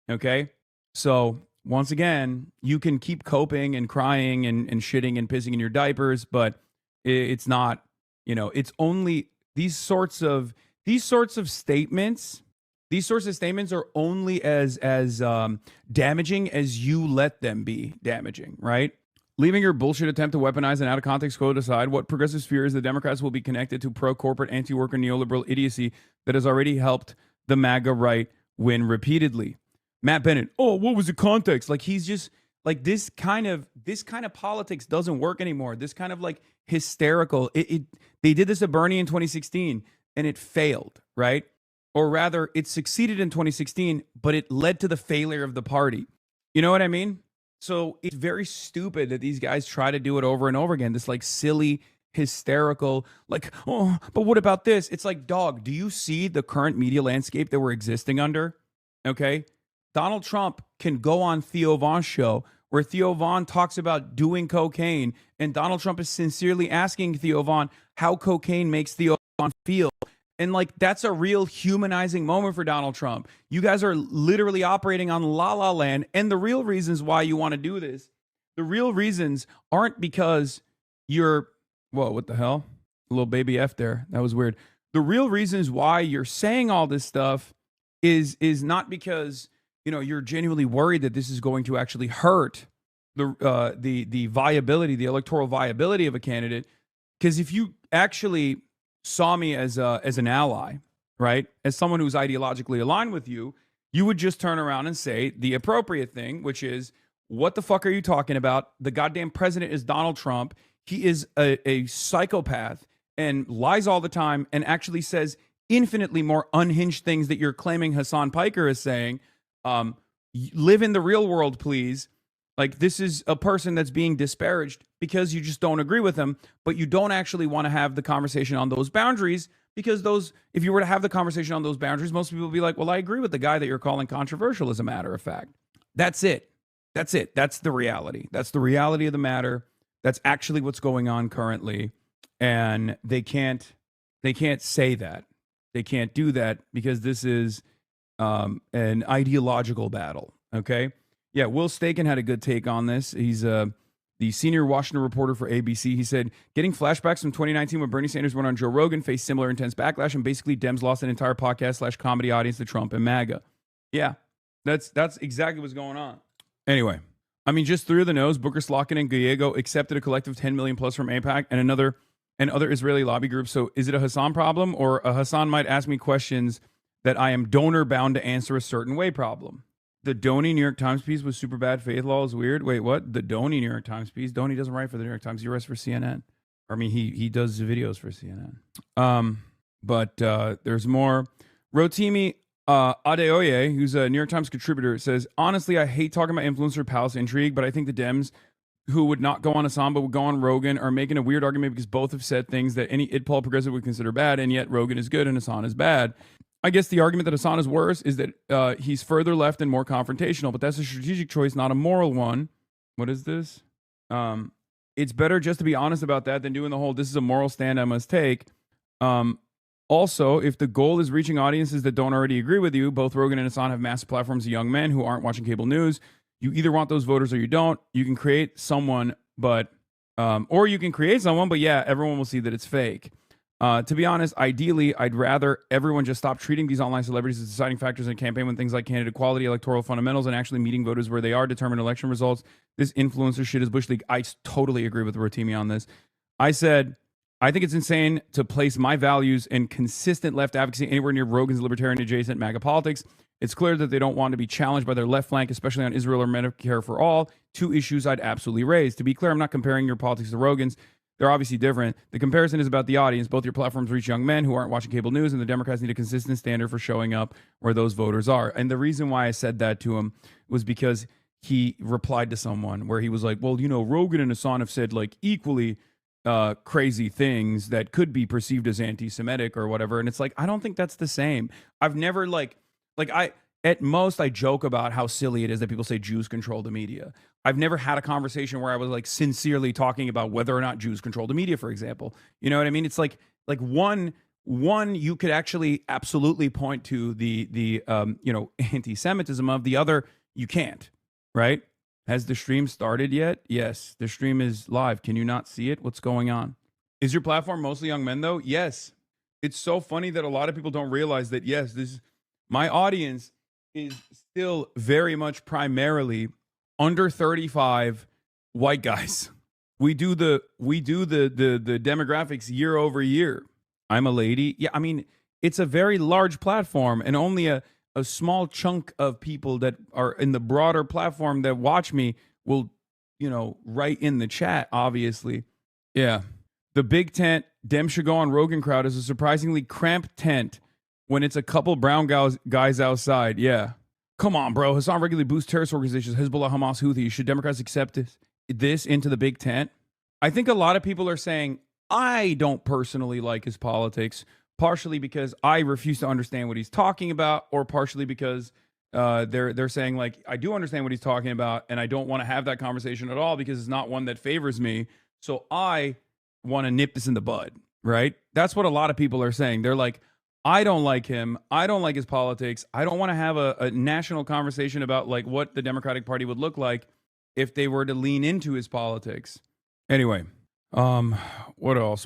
Okay? So, once again, you can keep coping and crying and shitting and pissing in your diapers, but it's not, it's only these sorts of statements. These sorts of statements are only as damaging as you let them be damaging, right? Leaving your bullshit attempt to weaponize an out-of-context quote aside, what progressives fear is the Democrats will be connected to pro-corporate, anti-worker, neoliberal idiocy that has already helped the MAGA right win repeatedly. Matt Bennett, oh, what was the context? Like, he's just like, this kind of politics doesn't work anymore. This kind of like hysterical. They did this to Bernie in 2016 and it failed, right? Or rather, it succeeded in 2016, but it led to the failure of the party. You know what I mean? So it's very stupid that these guys try to do it over and over again. This like silly, hysterical, like, oh, but what about this? It's like, dog, do you see the current media landscape that we're existing under? Okay. Donald Trump can go on Theo Von's show where Theo Von talks about doing cocaine, and Donald Trump is sincerely asking Theo Von how cocaine makes Theo Von feel. And like, that's a real humanizing moment for Donald Trump. You guys are literally operating on la la land. And the real reasons why you want to do this, the real reasons aren't because you're, whoa, what the hell? A little baby F there. That was weird. The real reasons why you're saying all this stuff is not because, you're genuinely worried that this is going to actually hurt the viability, the electoral viability of a candidate. Because if you actually saw me as an ally, right? As someone who's ideologically aligned with you, you would just turn around and say the appropriate thing, which is, what the fuck are you talking about? The goddamn president is Donald Trump. He is a psychopath and lies all the time and actually says infinitely more unhinged things that you're claiming Hasan Piker is saying. Live in the real world, please. Like, this is a person that's being disparaged because you just don't agree with him, but you don't actually want to have the conversation on those boundaries, because if you were to have the conversation on those boundaries, most people would be like, well, I agree with the guy that you're calling controversial, as a matter of fact. That's it. That's the reality. That's the reality of the matter. That's actually what's going on currently. And they can't say that. They can't do that because this is an ideological battle. Okay. Yeah, Will Staken had a good take on this. He's the senior Washington reporter for ABC. He said, getting flashbacks from 2019 when Bernie Sanders went on Joe Rogan, faced similar intense backlash, and basically Dems lost an entire podcast/comedy audience to Trump and MAGA. Yeah, that's exactly what's going on. Anyway, I mean, just through the nose, Booker, Slotkin, and Gallego accepted a collective 10 million plus from AIPAC and other Israeli lobby groups. So is it a Hasan problem, or a Hasan might ask me questions that I am donor bound to answer a certain way problem? The Doney New York Times piece was super bad. Faith law is weird. Wait, what? The Doney New York Times piece? Doney doesn't write for the New York Times. He writes for CNN. I mean, he does videos for CNN. But there's more. Rotimi, Adeoye, who's a New York Times contributor, says, honestly, I hate talking about influencer palace intrigue, but I think the Dems who would not go on Hasan but would go on Rogan are making a weird argument because both have said things that any id-pol progressive would consider bad, and yet Rogan is good and Hasan is bad. I guess the argument that Hasan is worse is that he's further left and more confrontational, but that's a strategic choice, not a moral one. What is this? It's better just to be honest about that than doing the whole, this is a moral stand I must take. Also, if the goal is reaching audiences that don't already agree with you, both Rogan and Hasan have massive platforms of young men who aren't watching cable news. You either want those voters or you don't. You can create someone, but yeah, everyone will see that it's fake. To be honest, ideally, I'd rather everyone just stop treating these online celebrities as deciding factors in a campaign when things like candidate quality, electoral fundamentals, and actually meeting voters where they are, determine election results. This influencer shit is Bush League. I totally agree with Rotimi on this. I said, I think it's insane to place my values and consistent left advocacy anywhere near Rogan's libertarian adjacent MAGA politics. It's clear that they don't want to be challenged by their left flank, especially on Israel or Medicare for all, two issues I'd absolutely raise. To be clear, I'm not comparing your politics to Rogan's. They're obviously different. The comparison is about the audience. Both your platforms reach young men who aren't watching cable news, and the Democrats need a consistent standard for showing up where those voters are. And the reason why I said that to him was because he replied to someone where he was like, well, you know, Rogan and Hasan have said like equally crazy things that could be perceived as anti-Semitic or whatever. And it's like, I don't think that's the same. I've never at most I joke about how silly it is that people say Jews control the media. I've never had a conversation where I was like sincerely talking about whether or not Jews control the media, for example. You know what I mean? It's like one you could actually absolutely point to the anti-Semitism of, the other you can't, right? Has the stream started yet? Yes, the stream is live. Can you not see it? What's going on? Is your platform mostly young men though? Yes. It's so funny that a lot of people don't realize that, yes, my audience is still very much primarily under 35 white guys. We do the demographics year over year. I'm a lady. Yeah, I mean, it's a very large platform, and only a small chunk of people that are in the broader platform that watch me will, write in the chat, obviously. Yeah. The big tent, Dem should go on Rogan crowd, is a surprisingly cramped tent when it's a couple brown guys outside. Yeah. Come on, bro. Hasan regularly boosts terrorist organizations, Hezbollah, Hamas, Houthi. Should Democrats accept this into the big tent? I think a lot of people are saying, I don't personally like his politics, partially because I refuse to understand what he's talking about, or partially because they're saying, like, I do understand what he's talking about, and I don't want to have that conversation at all because it's not one that favors me. So I want to nip this in the bud, right? That's what a lot of people are saying. They're like, I don't like him. I don't like his politics. I don't want to have a national conversation about like what the Democratic Party would look like if they were to lean into his politics. Anyway, what else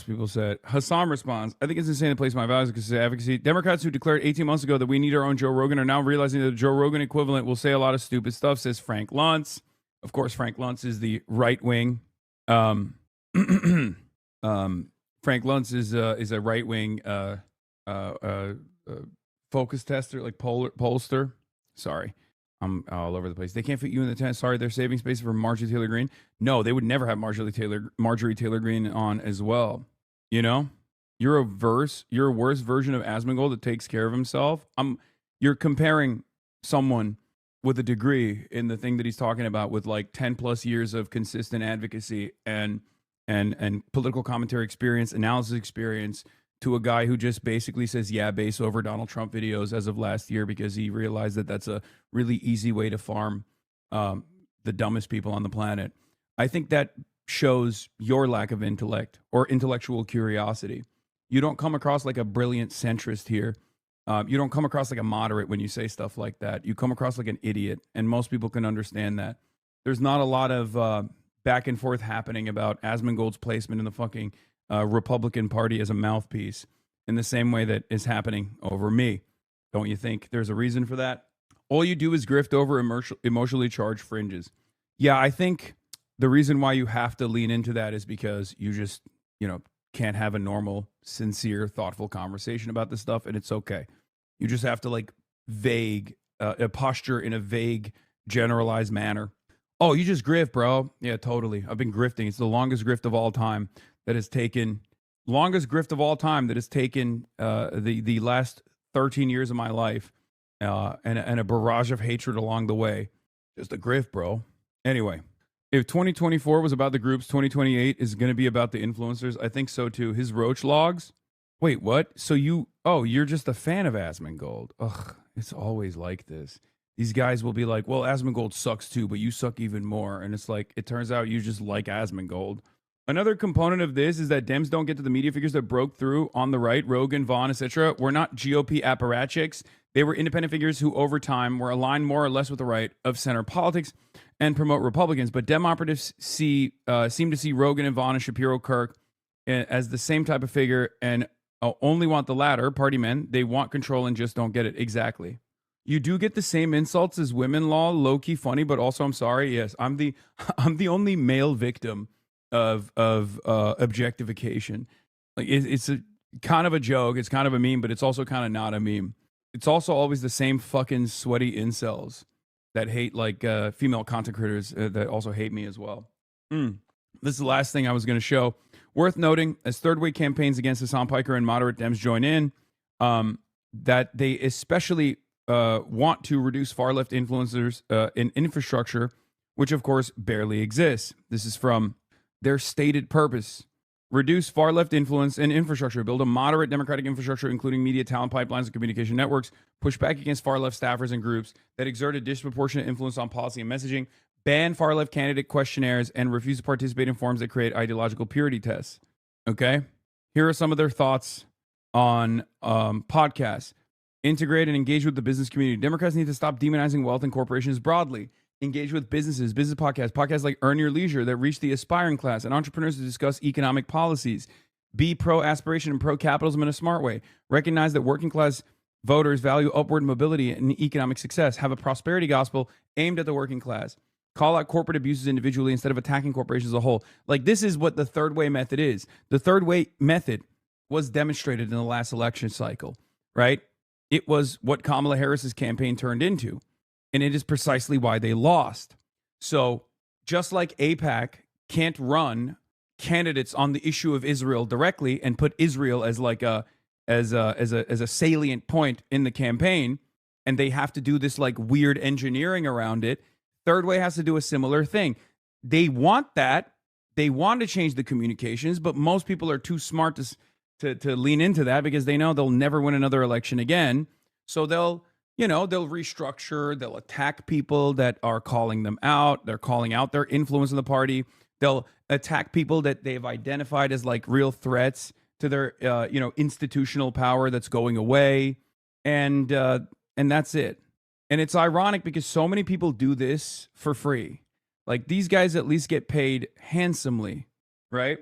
people said? Hasan responds, I think it's insane to place my values because of advocacy. Democrats who declared 18 months ago that we need our own Joe Rogan are now realizing that the Joe Rogan equivalent will say a lot of stupid stuff, says Frank Luntz. Of course, Frank Luntz is the right wing. Frank Luntz is a right wing focus tester, like pollster. Sorry, I'm all over the place. They can't fit you in the tent. Sorry, they're saving space for Marjorie Taylor Greene. No, they would never have Marjorie Taylor Greene on as well. You're a worse version of Asmongold that takes care of himself. You're comparing someone with a degree in the thing that he's talking about with like 10 plus years of consistent advocacy and political commentary experience, analysis experience, to a guy who just basically says yeah base over Donald Trump videos as of last year because he realized that that's a really easy way to farm the dumbest people on the planet. I think that shows your lack of intellect or intellectual curiosity. You don't come across like a brilliant centrist here. You don't come across like a moderate when you say stuff like that. You come across like an idiot, and most people can understand that. There's not a lot of back and forth happening about Asmongold's placement in the fucking Republican Party as a mouthpiece in the same way that is happening over me. Don't you think there's a reason for that? All you do is grift over emotionally charged fringes. Yeah, I think the reason why you have to lean into that is because you just, can't have a normal, sincere, thoughtful conversation about this stuff, and it's okay. You just have to like posture in a vague, generalized manner. Oh, you just grift, bro. Yeah, totally. I've been grifting. It's the longest grift of all time that has taken the last 13 years of my life, and a barrage of hatred along the way. Just a grift, bro. Anyway, if 2024 was about the groups, 2028 is going to be about the influencers. I think so too. His roach logs. Wait, what? So you're just a fan of Asmongold. Ugh, it's always like this. These guys will be like, well, Asmongold sucks too, but you suck even more. And it's like, it turns out you just like Asmongold. Another component of this is that Dems don't get to the media figures that broke through on the right, Rogan, Vaughn, etc. Were not GOP apparatchiks. They were independent figures who, over time, were aligned more or less with the right of center politics and promote Republicans. But Dem operatives seem to see Rogan and Vaughn and Shapiro Kirk as the same type of figure and only want the latter, party men. They want control and just don't get it. Exactly. You do get the same insults as women law, low-key funny, but also I'm sorry. Yes, I'm the only male victim of objectification. Like it's a kind of a joke, it's kind of a meme, but it's also kind of not a meme. It's also always the same fucking sweaty incels that hate like female content creators that also hate me as well. This is the last thing I was going to show. Worth noting, as third way campaigns against Hasan Piker and moderate Dems join in, that they especially want to reduce far left influencers in infrastructure, which of course barely exists. This is from their stated purpose: reduce far left influence in infrastructure, build a moderate democratic infrastructure, including media, talent pipelines, and communication networks, push back against far left staffers and groups that exert a disproportionate influence on policy and messaging, ban far left candidate questionnaires, and refuse to participate in forums that create ideological purity tests. Okay? Here are some of their thoughts on podcasts. Integrate and engage with the business community. Democrats need to stop demonizing wealth and corporations broadly. Engage with businesses, business podcasts like Earn Your Leisure that reach the aspiring class, and entrepreneurs to discuss economic policies. Be pro-aspiration and pro-capitalism in a smart way. Recognize that working class voters value upward mobility and economic success. Have a prosperity gospel aimed at the working class. Call out corporate abuses individually instead of attacking corporations as a whole. Like, this is what the third way method is. The third way method was demonstrated in the last election cycle, right? It was what Kamala Harris's campaign turned into. And it is precisely why they lost. So just like AIPAC can't run candidates on the issue of Israel directly and put Israel as like a salient point in the campaign, and they have to do this like weird engineering around it, third way has to do a similar thing. They want that. They want to change the communications, but most people are too smart to lean into that because they know they'll never win another election again. So they'll restructure, they'll attack people that are calling them out. They're calling out their influence in the party. They'll attack people that they've identified as like real threats to their, institutional power that's going away. And that's it. And it's ironic because so many people do this for free. Like, these guys at least get paid handsomely, right?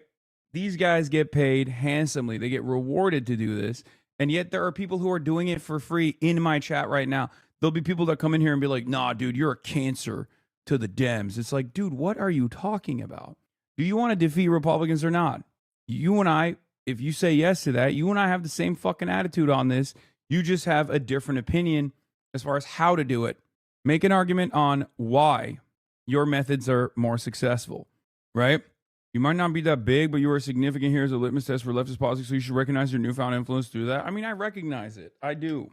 These guys get paid handsomely. They get rewarded to do this. And yet there are people who are doing it for free in my chat right now. There'll be people that come in here and be like, nah, dude, you're a cancer to the Dems. It's like, dude, what are you talking about? Do you want to defeat Republicans or not? You and I, if you say yes to that, you and I have the same fucking attitude on this. You just have a different opinion as far as how to do it. Make an argument on why your methods are more successful, right? You might not be that big, but you are significant here as a litmus test for leftist politics, so you should recognize your newfound influence through that. I mean, I recognize it. I do.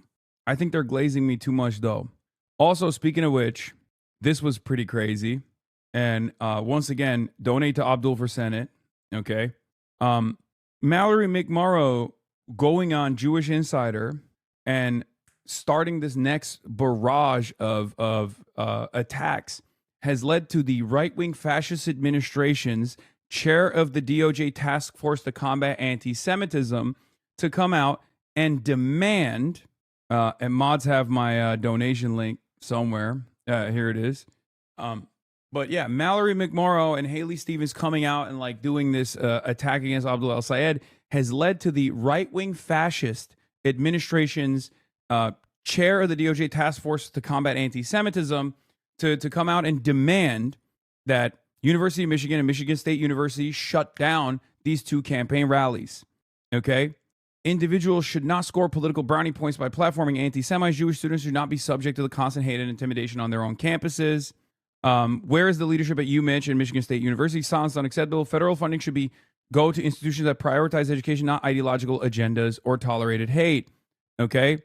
I think they're glazing me too much, though. Also, speaking of which, this was pretty crazy. And once again, donate to Abdul for Senate, okay? Mallory McMorrow going on Jewish Insider and starting this next barrage of attacks has led to the right-wing fascist administration's chair of the DOJ task force to combat anti-Semitism to come out and demand, and mods have my donation link somewhere. Here it is. But yeah, Mallory McMorrow and Haley Stevens coming out and like doing this attack against Abdul El-Sayed has led to the right-wing fascist administration's chair of the DOJ task force to combat anti-Semitism to come out and demand that University of Michigan and Michigan State University shut down these two campaign rallies. Okay? Individuals should not score political brownie points by platforming anti-Semites. Jewish students should not be subject to the constant hate and intimidation on their own campuses. Where is the leadership at UMich and Michigan State University? Silence unacceptable. Federal funding should go to institutions that prioritize education, not ideological agendas or tolerated hate. Okay?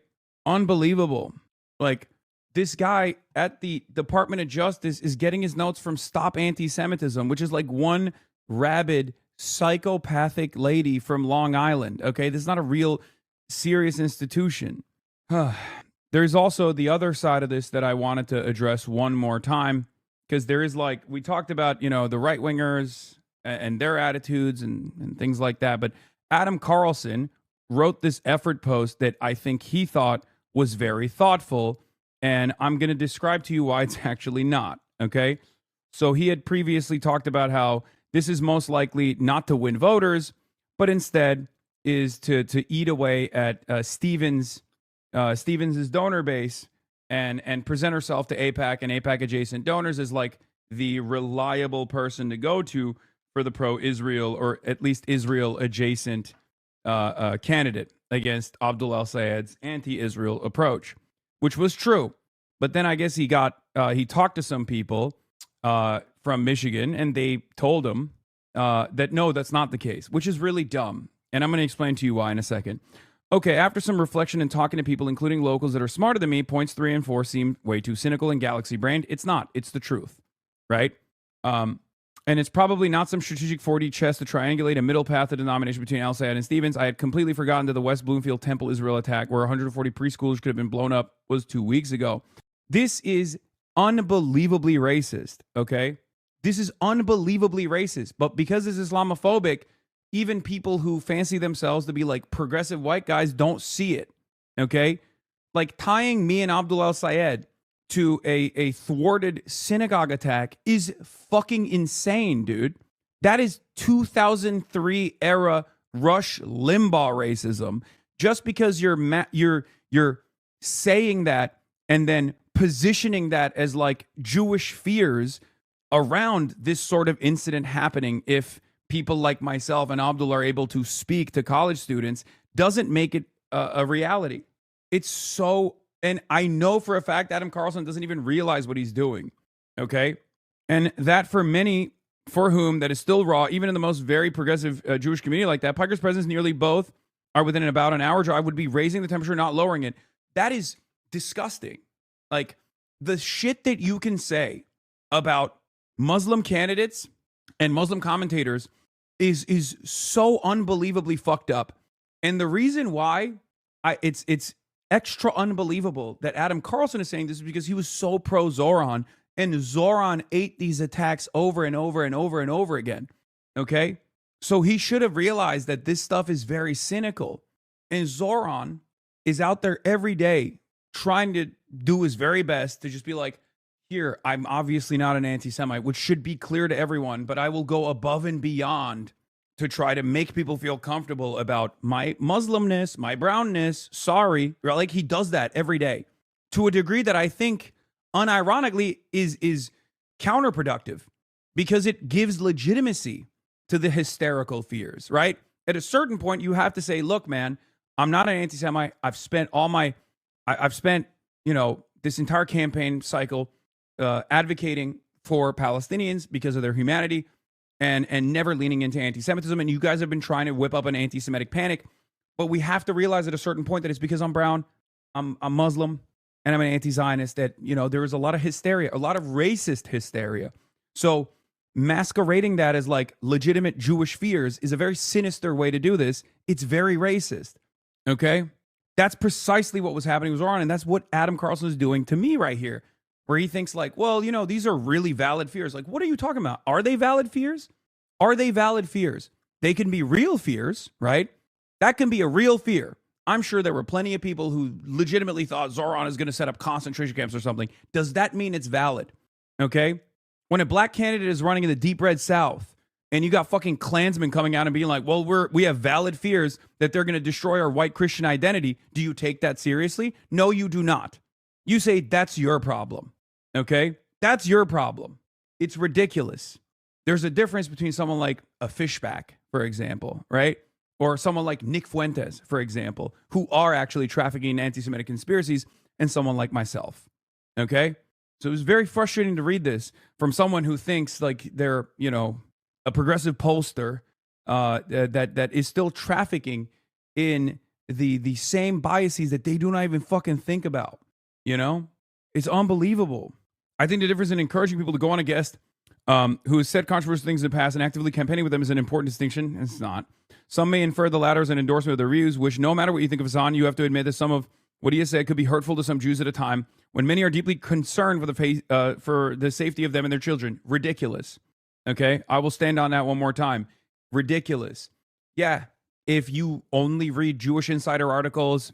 Unbelievable. Like, this guy at the Department of Justice is getting his notes from Stop Anti-Semitism, which is like one rabid, psychopathic lady from Long Island. Okay, this is not a real serious institution. There's also the other side of this that I wanted to address one more time, because there is, like, we talked about, the right wingers and their attitudes and things like that. But Adam Carlson wrote this effort post that I think he thought was very thoughtful. And I'm going to describe to you why it's actually not. Okay. So he had previously talked about how this is most likely not to win voters, but instead is to eat away at Stevens's donor base and present herself to APAC and APAC adjacent donors as like the reliable person to go to for the pro-Israel, or at least Israel adjacent candidate against Abdul el-Sayed's anti-Israel approach, which was true. But then I guess he talked to some people from Michigan, and they told him that no, that's not the case, which is really dumb. And I'm going to explain to you why in a second. Okay, after some reflection and talking to people, including locals that are smarter than me, points 3 and 4 seem way too cynical and galaxy-brained. It's not. It's the truth, right? And it's probably not some strategic 4D chess to triangulate a middle path of denomination between el-Sayed and Stevens. I had completely forgotten that the West Bloomfield Temple Israel attack, where 140 preschoolers could have been blown up, was 2 weeks ago. This is unbelievably racist, okay? This is unbelievably racist. But because it's Islamophobic, even people who fancy themselves to be like progressive white guys don't see it, okay? Like, tying me and Abdul el-Sayed to a thwarted synagogue attack is fucking insane, dude. That is 2003 era Rush Limbaugh racism. Just because you're saying that and then positioning that as like Jewish fears around this sort of incident happening, if people like myself and Abdul are able to speak to college students, doesn't make it a reality. It's so, and I know for a fact Adam Carlson doesn't even realize what he's doing, okay? And that for many for whom that is still raw, even in the most very progressive Jewish community like that, Piker's presence nearly both are within about an hour drive would be raising the temperature, not lowering it. That is disgusting. Like, the shit that you can say about Muslim candidates and Muslim commentators is so unbelievably fucked up. And the reason why it's extra unbelievable that Adam Carlson is saying this is because he was so pro Zoran, and Zoran ate these attacks over and over and over and over again. Okay? So he should have realized that this stuff is very cynical. And Zoran is out there every day trying to do his very best to just be like, here, I'm obviously not an anti-Semite, which should be clear to everyone, but I will go above and beyond to try to make people feel comfortable about my Muslimness, my brownness. Sorry. Like, he does that every day to a degree that I think unironically is counterproductive, because it gives legitimacy to the hysterical fears, right? At a certain point, you have to say, look, man, I'm not an anti-Semite. I've spent this entire campaign cycle advocating for Palestinians because of their humanity and never leaning into anti-Semitism. And you guys have been trying to whip up an anti-Semitic panic. But we have to realize at a certain point that it's because I'm brown, I'm Muslim, and I'm an anti-Zionist, that, there is a lot of hysteria, a lot of racist hysteria. So masquerading that as like legitimate Jewish fears is a very sinister way to do this. It's very racist. Okay? That's precisely what was happening with Zoran, and that's what Adam Carlson is doing to me right here, where he thinks like, well, these are really valid fears. Like, what are you talking about? Are they valid fears? Are they valid fears? They can be real fears, right? That can be a real fear. I'm sure there were plenty of people who legitimately thought Zoran is going to set up concentration camps or something. Does that mean it's valid? Okay? When a black candidate is running in the deep red South, and you got fucking Klansmen coming out and being like, well, we have valid fears that they're going to destroy our white Christian identity. Do you take that seriously? No, you do not. You say that's your problem. Okay? That's your problem. It's ridiculous. There's a difference between someone like a Fishback, for example, right? Or someone like Nick Fuentes, for example, who are actually trafficking in anti-Semitic conspiracies, and someone like myself. Okay? So it was very frustrating to read this from someone who thinks like they're, a progressive pollster that is still trafficking in the same biases that they do not even fucking think about. You know, it's unbelievable. I think the difference in encouraging people to go on a guest who has said controversial things in the past and actively campaigning with them is an important distinction. It's not. Some may infer the latter as an endorsement of their views, which no matter what you think of Hasan, you have to admit that some of what he has said could be hurtful to some Jews at a time when many are deeply concerned for the safety of them and their children. Ridiculous. Okay? I will stand on that one more time. Ridiculous. Yeah, if you only read Jewish Insider articles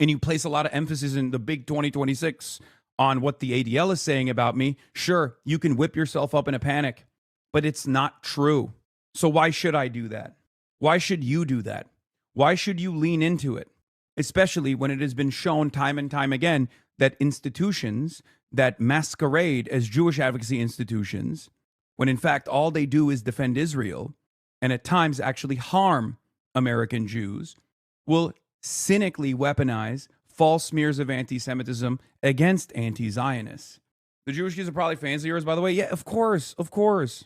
and you place a lot of emphasis in the big 2026 on what the ADL is saying about me, sure, you can whip yourself up in a panic, but it's not true. So why should I do that? Why should you do that? Why should you lean into it? Especially when it has been shown time and time again that institutions that masquerade as Jewish advocacy institutions, when in fact all they do is defend Israel and at times actually harm American Jews, will cynically weaponize false smears of anti-Semitism against anti-Zionists. The Jewish Jews are probably fans of yours, by the way. Yeah, of course, of course.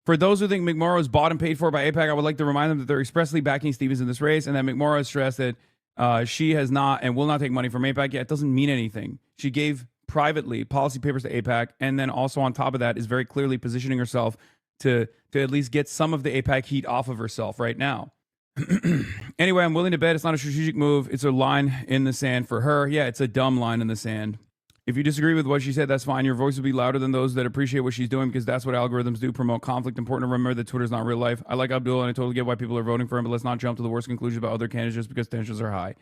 For those who think McMorrow is bought and paid for by APAC, I would like to remind them that they're expressly backing Stevens in this race and that McMorrow has stressed that she has not and will not take money from APAC. Yeah, it doesn't mean anything. She gave privately policy papers to APAC, and then also on top of that is very clearly positioning herself to at least get some of the APAC heat off of herself right now. Anyway, I'm willing to bet it's not a strategic move. It's a line in the sand for her. Yeah, it's a dumb line in the sand. If you disagree with what she said, that's fine. Your voice will be louder than those that appreciate what she's doing because that's what algorithms do, promote conflict. Important to remember that Twitter's not real life. I like Abdul and I totally get why people are voting for him, but let's not jump to the worst conclusion about other candidates just because tensions are high.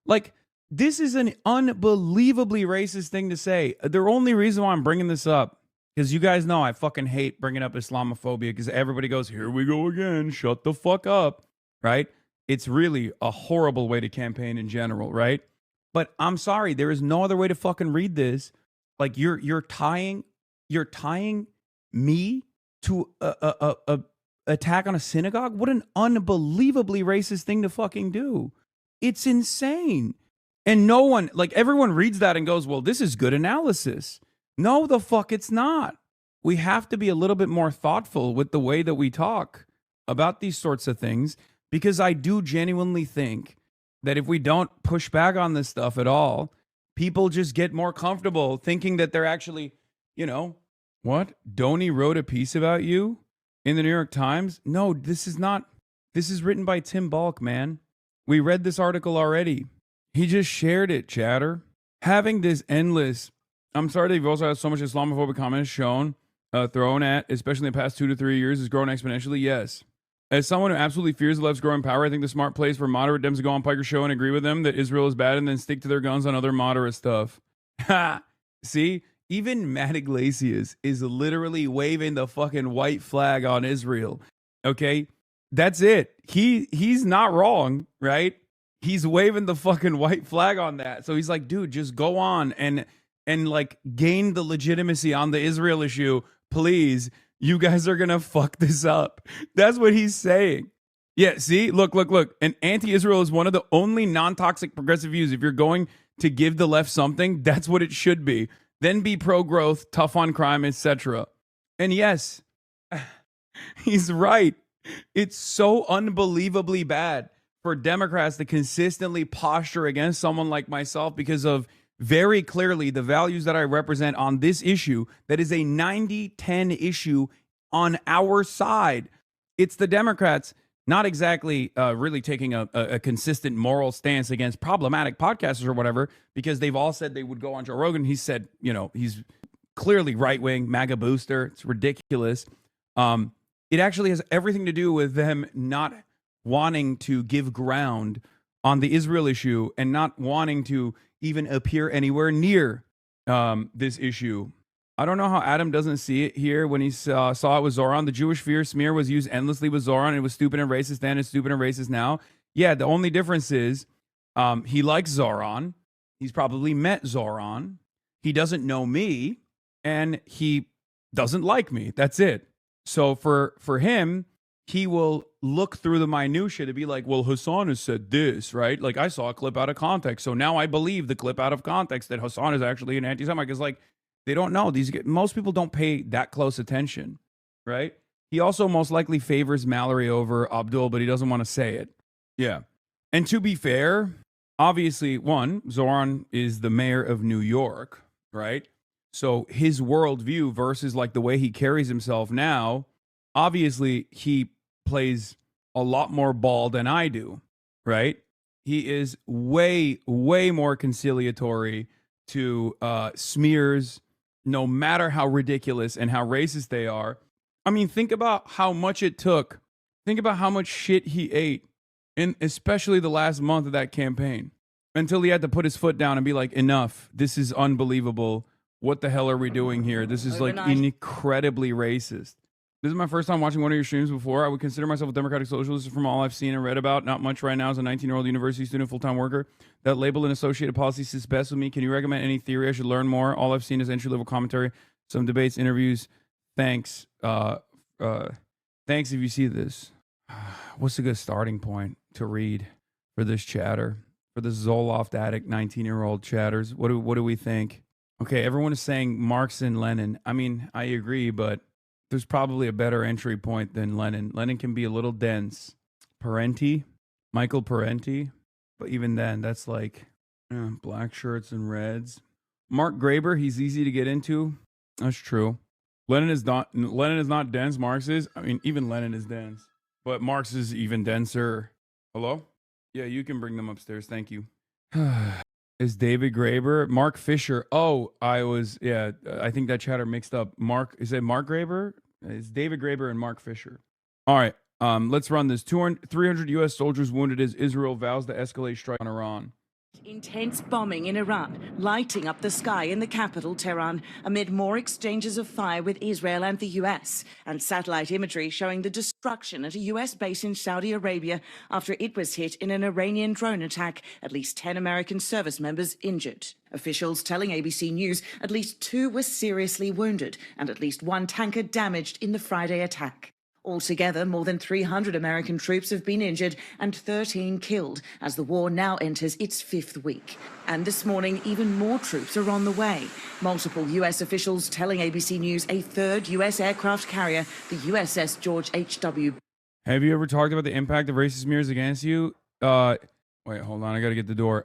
Like, this is an unbelievably racist thing to say. The only reason why I'm bringing this up, because you guys know I fucking hate bringing up Islamophobia because everybody goes, here we go again, shut the fuck up, right? It's really a horrible way to campaign in general, right? But I'm sorry, there is no other way to fucking read this. Like you're tying me to a attack on a synagogue. What an unbelievably racist thing to fucking do. It's insane. And no one, like everyone reads that and goes, well, this is good analysis. No, the fuck it's not. We have to be a little bit more thoughtful with the way that we talk about these sorts of things, because I do genuinely think that if we don't push back on this stuff at all, people just get more comfortable thinking that they're actually, you know, what? Donnie wrote a piece about you in the New York Times? No, this is not. This is written by Tim Balk, man. We read this article already. He just shared it, chatter. Having this endless, I'm sorry that you've also had so much Islamophobic comments thrown at, especially in the past 2 to 3 years, has grown exponentially. Yes. As someone who absolutely fears the left's growing power, I think the smart place for moderate Dems to go on Piker's show and agree with them that Israel is bad and then stick to their guns on other moderate stuff. Ha! See? Even Matt Iglesias is literally waving the fucking white flag on Israel. Okay? That's it. He's not wrong, right? He's waving the fucking white flag on that. So he's like, dude, just go on and like gain the legitimacy on the Israel issue, please. You guys are going to fuck this up. That's what he's saying. Yeah, see? Look. And anti-Israel is one of the only non-toxic progressive views. If you're going to give the left something, that's what it should be. Then be pro-growth, tough on crime, etc. And yes, he's right. It's so unbelievably bad for Democrats to consistently posture against someone like myself because of very clearly the values that I represent on this issue that is a 90-10 issue on our side. It's the Democrats not exactly really taking a consistent moral stance against problematic podcasters or whatever, because they've all said they would go on Joe Rogan. He said, you know, he's clearly right-wing, MAGA booster. It's ridiculous. It actually has everything to do with them not wanting to give ground on the Israel issue and not wanting to even appear anywhere near this issue. I don't know how Adam doesn't see it here when he saw it with Zoran. The Jewish fear smear was used endlessly with Zoran. It was stupid and racist then. It's stupid and racist now. Yeah, the only difference is he likes Zoran. He's probably met Zoran. He doesn't know me, and he doesn't like me. That's it. So for him, he will look through the minutia to be like, well, Hasan has said this, right? Like, I saw a clip out of context, so now I believe the clip out of context that Hasan is actually an anti-Semite. Because, like, they don't know. Most people don't pay that close attention, right? He also most likely favors Mallory over Abdul, but he doesn't want to say it. Yeah. And to be fair, obviously, one, Zoran is the mayor of New York, right? So his worldview versus like the way he carries himself now, obviously he plays a lot more ball than I do, right? He is way, way more conciliatory to smears, no matter how ridiculous and how racist they are. I mean, think about how much it took. Think about how much shit he ate, in especially the last month of that campaign, until he had to put his foot down and be like, enough. This is unbelievable. What the hell are we doing here? This is like incredibly racist. This is my first time watching one of your streams before. I would consider myself a democratic socialist from all I've seen and read about. Not much right now as a 19-year-old university student, full-time worker. That label and associated policy sits best with me. Can you recommend any theory I should learn more? All I've seen is entry-level commentary, some debates, interviews. Thanks. Thanks if you see this. What's a good starting point to read for this chatter? For the Zoloft addict 19-year-old chatters? What do we think? Okay, everyone is saying Marx and Lenin. I mean, I agree, but there's probably a better entry point than Lenin. Lenin can be a little dense. Michael Parenti. But even then, that's like black shirts and reds. Mark Graeber, he's easy to get into. That's true. Lenin is not dense. Marx is. I mean, even Lenin is dense. But Marx is even denser. Hello? Yeah, you can bring them upstairs. Thank you. Is David Graeber? Mark Fisher. Oh, I think that chatter mixed up. Is it Mark Graeber? It's David Graeber and Mark Fisher. All right, let's run this. 300 U.S. soldiers wounded as Israel vows to escalate strike on Iran. Intense bombing in Iran, lighting up the sky in the capital, Tehran, amid more exchanges of fire with Israel and the U.S., and satellite imagery showing the destruction at a U.S. base in Saudi Arabia after it was hit in an Iranian drone attack, at least 10 American service members injured. Officials telling ABC News at least 2 were seriously wounded and at least 1 tanker damaged in the Friday attack. Altogether, more than 300 American troops have been injured and 13 killed as the war now enters its 5th week. And this morning, even more troops are on the way. Multiple U.S. officials telling ABC News a 3rd U.S. aircraft carrier, the USS George H.W. Have you ever talked about the impact of racist smears against you? Wait, hold on. I got to get the door.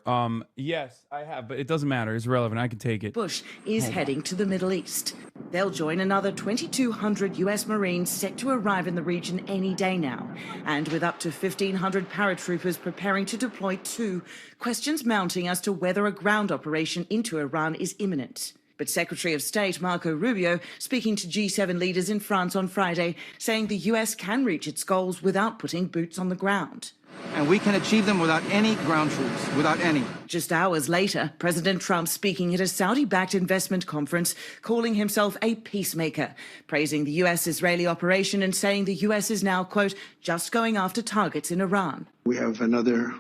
Yes, I have, but it doesn't matter. It's irrelevant. I can take it. Bush is heading to the Middle East. They'll join another 2,200 U.S. Marines set to arrive in the region any day now. And with up to 1,500 paratroopers preparing to deploy too, questions mounting as to whether a ground operation into Iran is imminent. But Secretary of State Marco Rubio speaking to G7 leaders in France on Friday, saying the U.S. can reach its goals without putting boots on the ground. And we can achieve them without any ground troops, without any. Just hours later, President Trump speaking at a Saudi-backed investment conference, calling himself a peacemaker, praising the U.S.-Israeli operation and saying the U.S. is now, quote, just going after targets in Iran. We have another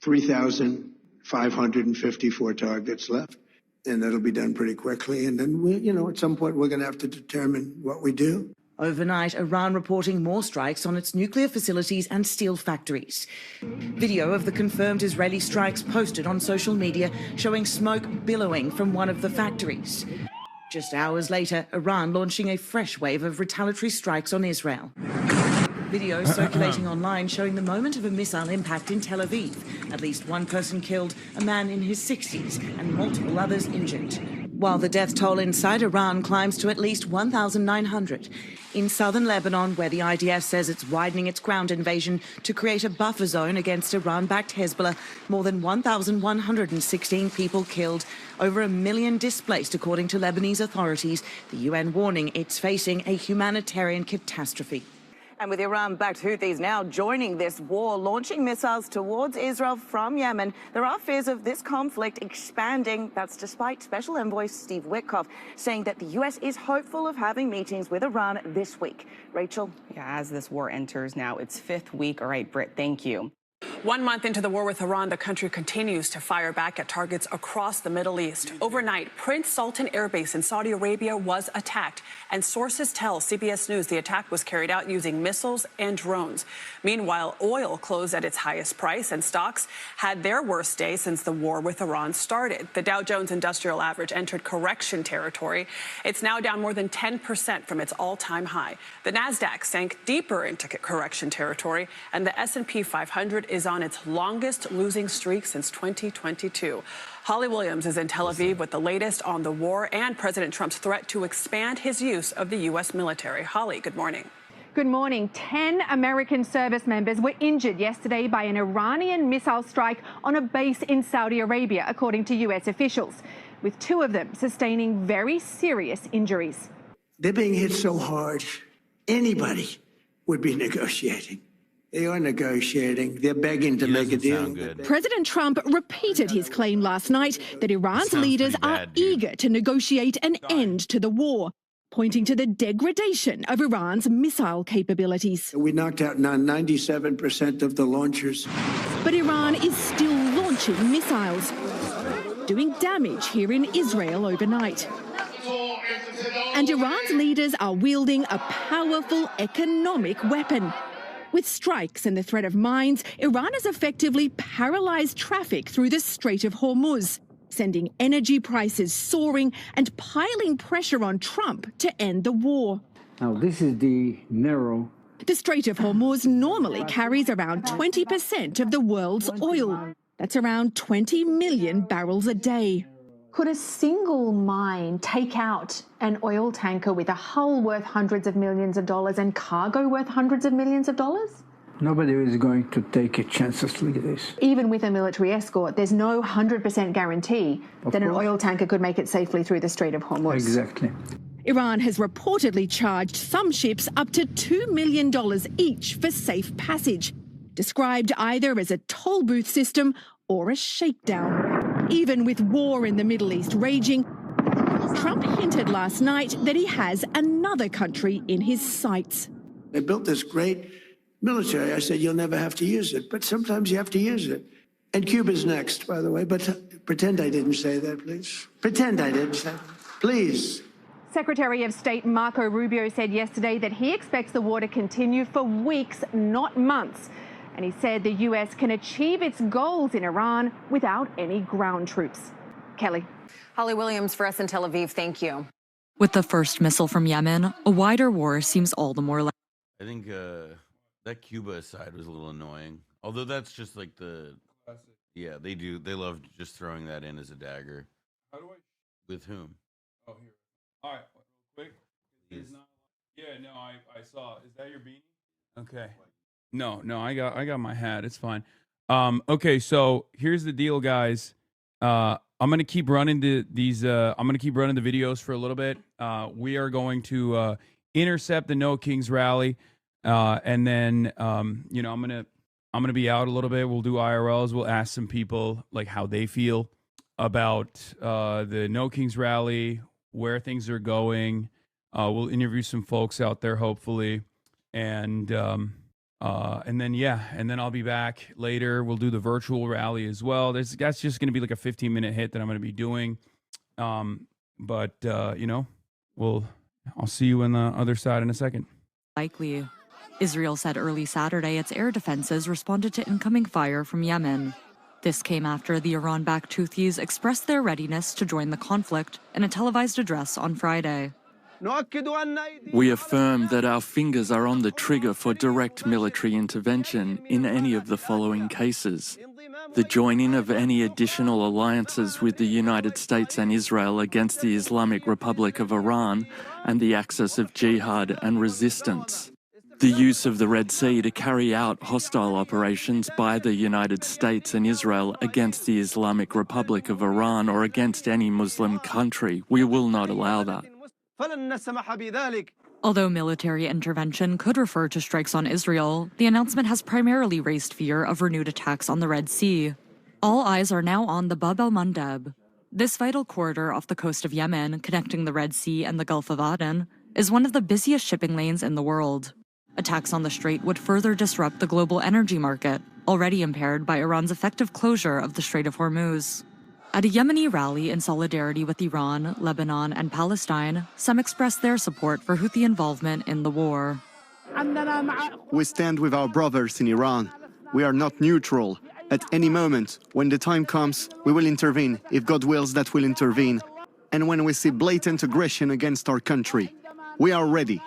3,554 targets left, and that'll be done pretty quickly. And then, at some point, we're going to have to determine what we do. Overnight, Iran reporting more strikes on its nuclear facilities and steel factories. Video of the confirmed Israeli strikes posted on social media showing smoke billowing from one of the factories. Just hours later, Iran launching a fresh wave of retaliatory strikes on Israel. Video circulating online showing the moment of a missile impact in Tel Aviv. At least 1 person killed, a man in his 60s, and multiple others injured. While the death toll inside Iran climbs to at least 1,900. In southern Lebanon, where the IDF says it's widening its ground invasion to create a buffer zone against Iran-backed Hezbollah, more than 1,116 people killed, over 1 million displaced, according to Lebanese authorities, the UN warning it's facing a humanitarian catastrophe. And with Iran-backed Houthis now joining this war, launching missiles towards Israel from Yemen, there are fears of this conflict expanding. That's despite Special Envoy Steve Witkoff saying that the U.S. is hopeful of having meetings with Iran this week. Rachel? Yeah, as this war enters now its 5th week. All right, Britt, thank you. 1 month into the war with Iran, the country continues to fire back at targets across the Middle East. Overnight, Prince Sultan Air Base in Saudi Arabia was attacked, and sources tell CBS News the attack was carried out using missiles and drones. Meanwhile, oil closed at its highest price, and stocks had their worst day since the war with Iran started. The Dow Jones Industrial Average entered correction territory. It's now down more than 10% from its all-time high. The Nasdaq sank deeper into correction territory, and the S&P 500 is on its longest losing streak since 2022. Holly Williams is in Tel Aviv with the latest on the war and President Trump's threat to expand his use of the U.S. military. Holly, good morning. Good morning. 10 American service members were injured yesterday by an Iranian missile strike on a base in Saudi Arabia, according to U.S. officials, with 2 of them sustaining very serious injuries. They're being hit so hard, anybody would be negotiating. They are negotiating. They're begging to make a deal. President Trump repeated his claim last night that Iran's leaders are eager to negotiate an end to the war, pointing to the degradation of Iran's missile capabilities. We knocked out 97% of the launchers. But Iran is still launching missiles, doing damage here in Israel overnight. And Iran's leaders are wielding a powerful economic weapon. With strikes and the threat of mines, Iran has effectively paralyzed traffic through the Strait of Hormuz, sending energy prices soaring and piling pressure on Trump to end the war. Now, this is the narrow. The Strait of Hormuz normally carries around 20% of the world's oil. That's around 20 million barrels a day. Could a single mine take out an oil tanker with a hull worth hundreds of millions of dollars and cargo worth hundreds of millions of dollars? Nobody is going to take a chances like this. Even with a military escort, there's no 100% guarantee that an oil tanker could make it safely through the Strait of Hormuz. Exactly. Iran has reportedly charged some ships up to $2 million each for safe passage, described either as a toll booth system or a shakedown. Even with war in the Middle East raging, Trump hinted last night that he has another country in his sights. They built this great military. I said, you'll never have to use it, but sometimes you have to use it. And Cuba's next, by the way, but pretend I didn't say that, please. Pretend I didn't say that, please. Secretary of State Marco Rubio said yesterday that he expects the war to continue for weeks, not months. And he said the U.S. can achieve its goals in Iran without any ground troops. Kelly. Holly Williams for us in Tel Aviv, thank you. With the first missile from Yemen, a wider war seems all the more likely. I think that Cuba aside was a little annoying. Although that's just like yeah, they love just throwing that in as a dagger. How do I? With whom? Oh, here. All right, quick. Yeah, no, I saw. Is that your beanie? Okay. No, I got my hat. It's fine. Okay, so here's the deal, guys. I'm gonna keep running these. I'm gonna keep running the videos for a little bit. We are going to intercept the No Kings rally, and then I'm gonna be out a little bit. We'll do IRLs. We'll ask some people like how they feel about the No Kings rally, where things are going. We'll interview some folks out there, hopefully, and then I'll be back later. We'll do the virtual rally as well. That's just going to be like a 15-minute hit that I'm going to be doing. I'll see you on the other side in a second. Likely. Israel said early Saturday its air defenses responded to incoming fire from Yemen. This came after the Iran-backed Houthis expressed their readiness to join the conflict in a televised address on Friday. We affirm that our fingers are on the trigger for direct military intervention in any of the following cases: the joining of any additional alliances with the United States and Israel against the Islamic Republic of Iran, and the access of jihad and resistance; the use of the Red Sea to carry out hostile operations by the United States and Israel against the Islamic Republic of Iran or against any Muslim country. We will not allow that. Although military intervention could refer to strikes on Israel, the announcement has primarily raised fear of renewed attacks on the Red Sea. All eyes are now on the Bab el-Mandeb. This vital corridor off the coast of Yemen, connecting the Red Sea and the Gulf of Aden, is one of the busiest shipping lanes in the world. Attacks on the strait would further disrupt the global energy market, already impaired by Iran's effective closure of the Strait of Hormuz. At a Yemeni rally in solidarity with Iran, Lebanon, and Palestine, some expressed their support for Houthi involvement in the war. We stand with our brothers in Iran. We are not neutral. At any moment, when the time comes, we will intervene, if God wills that we'll intervene. And when we see blatant aggression against our country, we are ready.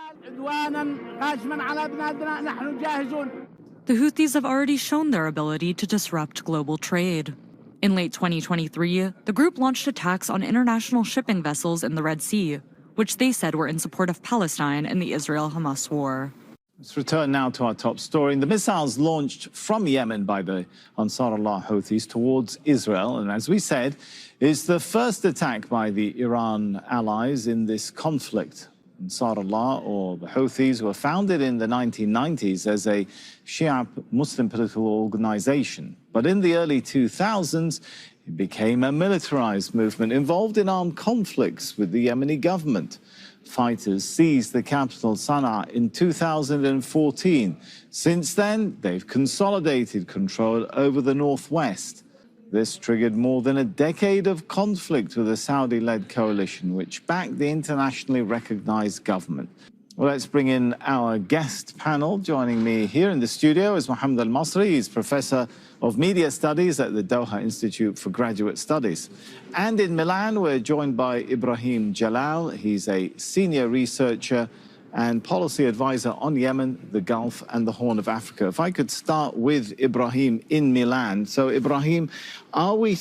the Houthis have already shown their ability to disrupt global trade. In late 2023, the group launched attacks on international shipping vessels in the Red Sea, which they said were in support of Palestine in the Israel-Hamas war. Let's return now to our top story. The missiles launched from Yemen by the Ansarullah Houthis towards Israel, and as we said, is the first attack by the Iran allies in this conflict. Ansarullah, or the Houthis, were founded in the 1990s as a Shia Muslim political organization. But in the early 2000s, it became a militarized movement involved in armed conflicts with the Yemeni government. Fighters seized the capital Sana'a in 2014. Since then, they've consolidated control over the northwest. This triggered more than a decade of conflict with a Saudi-led coalition, which backed the internationally recognized government. Well, let's bring in our guest panel. Joining me here in the studio is Mohammed Al-Masri. He's Professor of Media Studies at the Doha Institute for Graduate Studies. And in Milan, we're joined by Ibrahim Jalal. He's a senior researcher and policy advisor on Yemen, the Gulf, and the Horn of Africa. If I could start with Ibrahim in Milan. So, Ibrahim, are we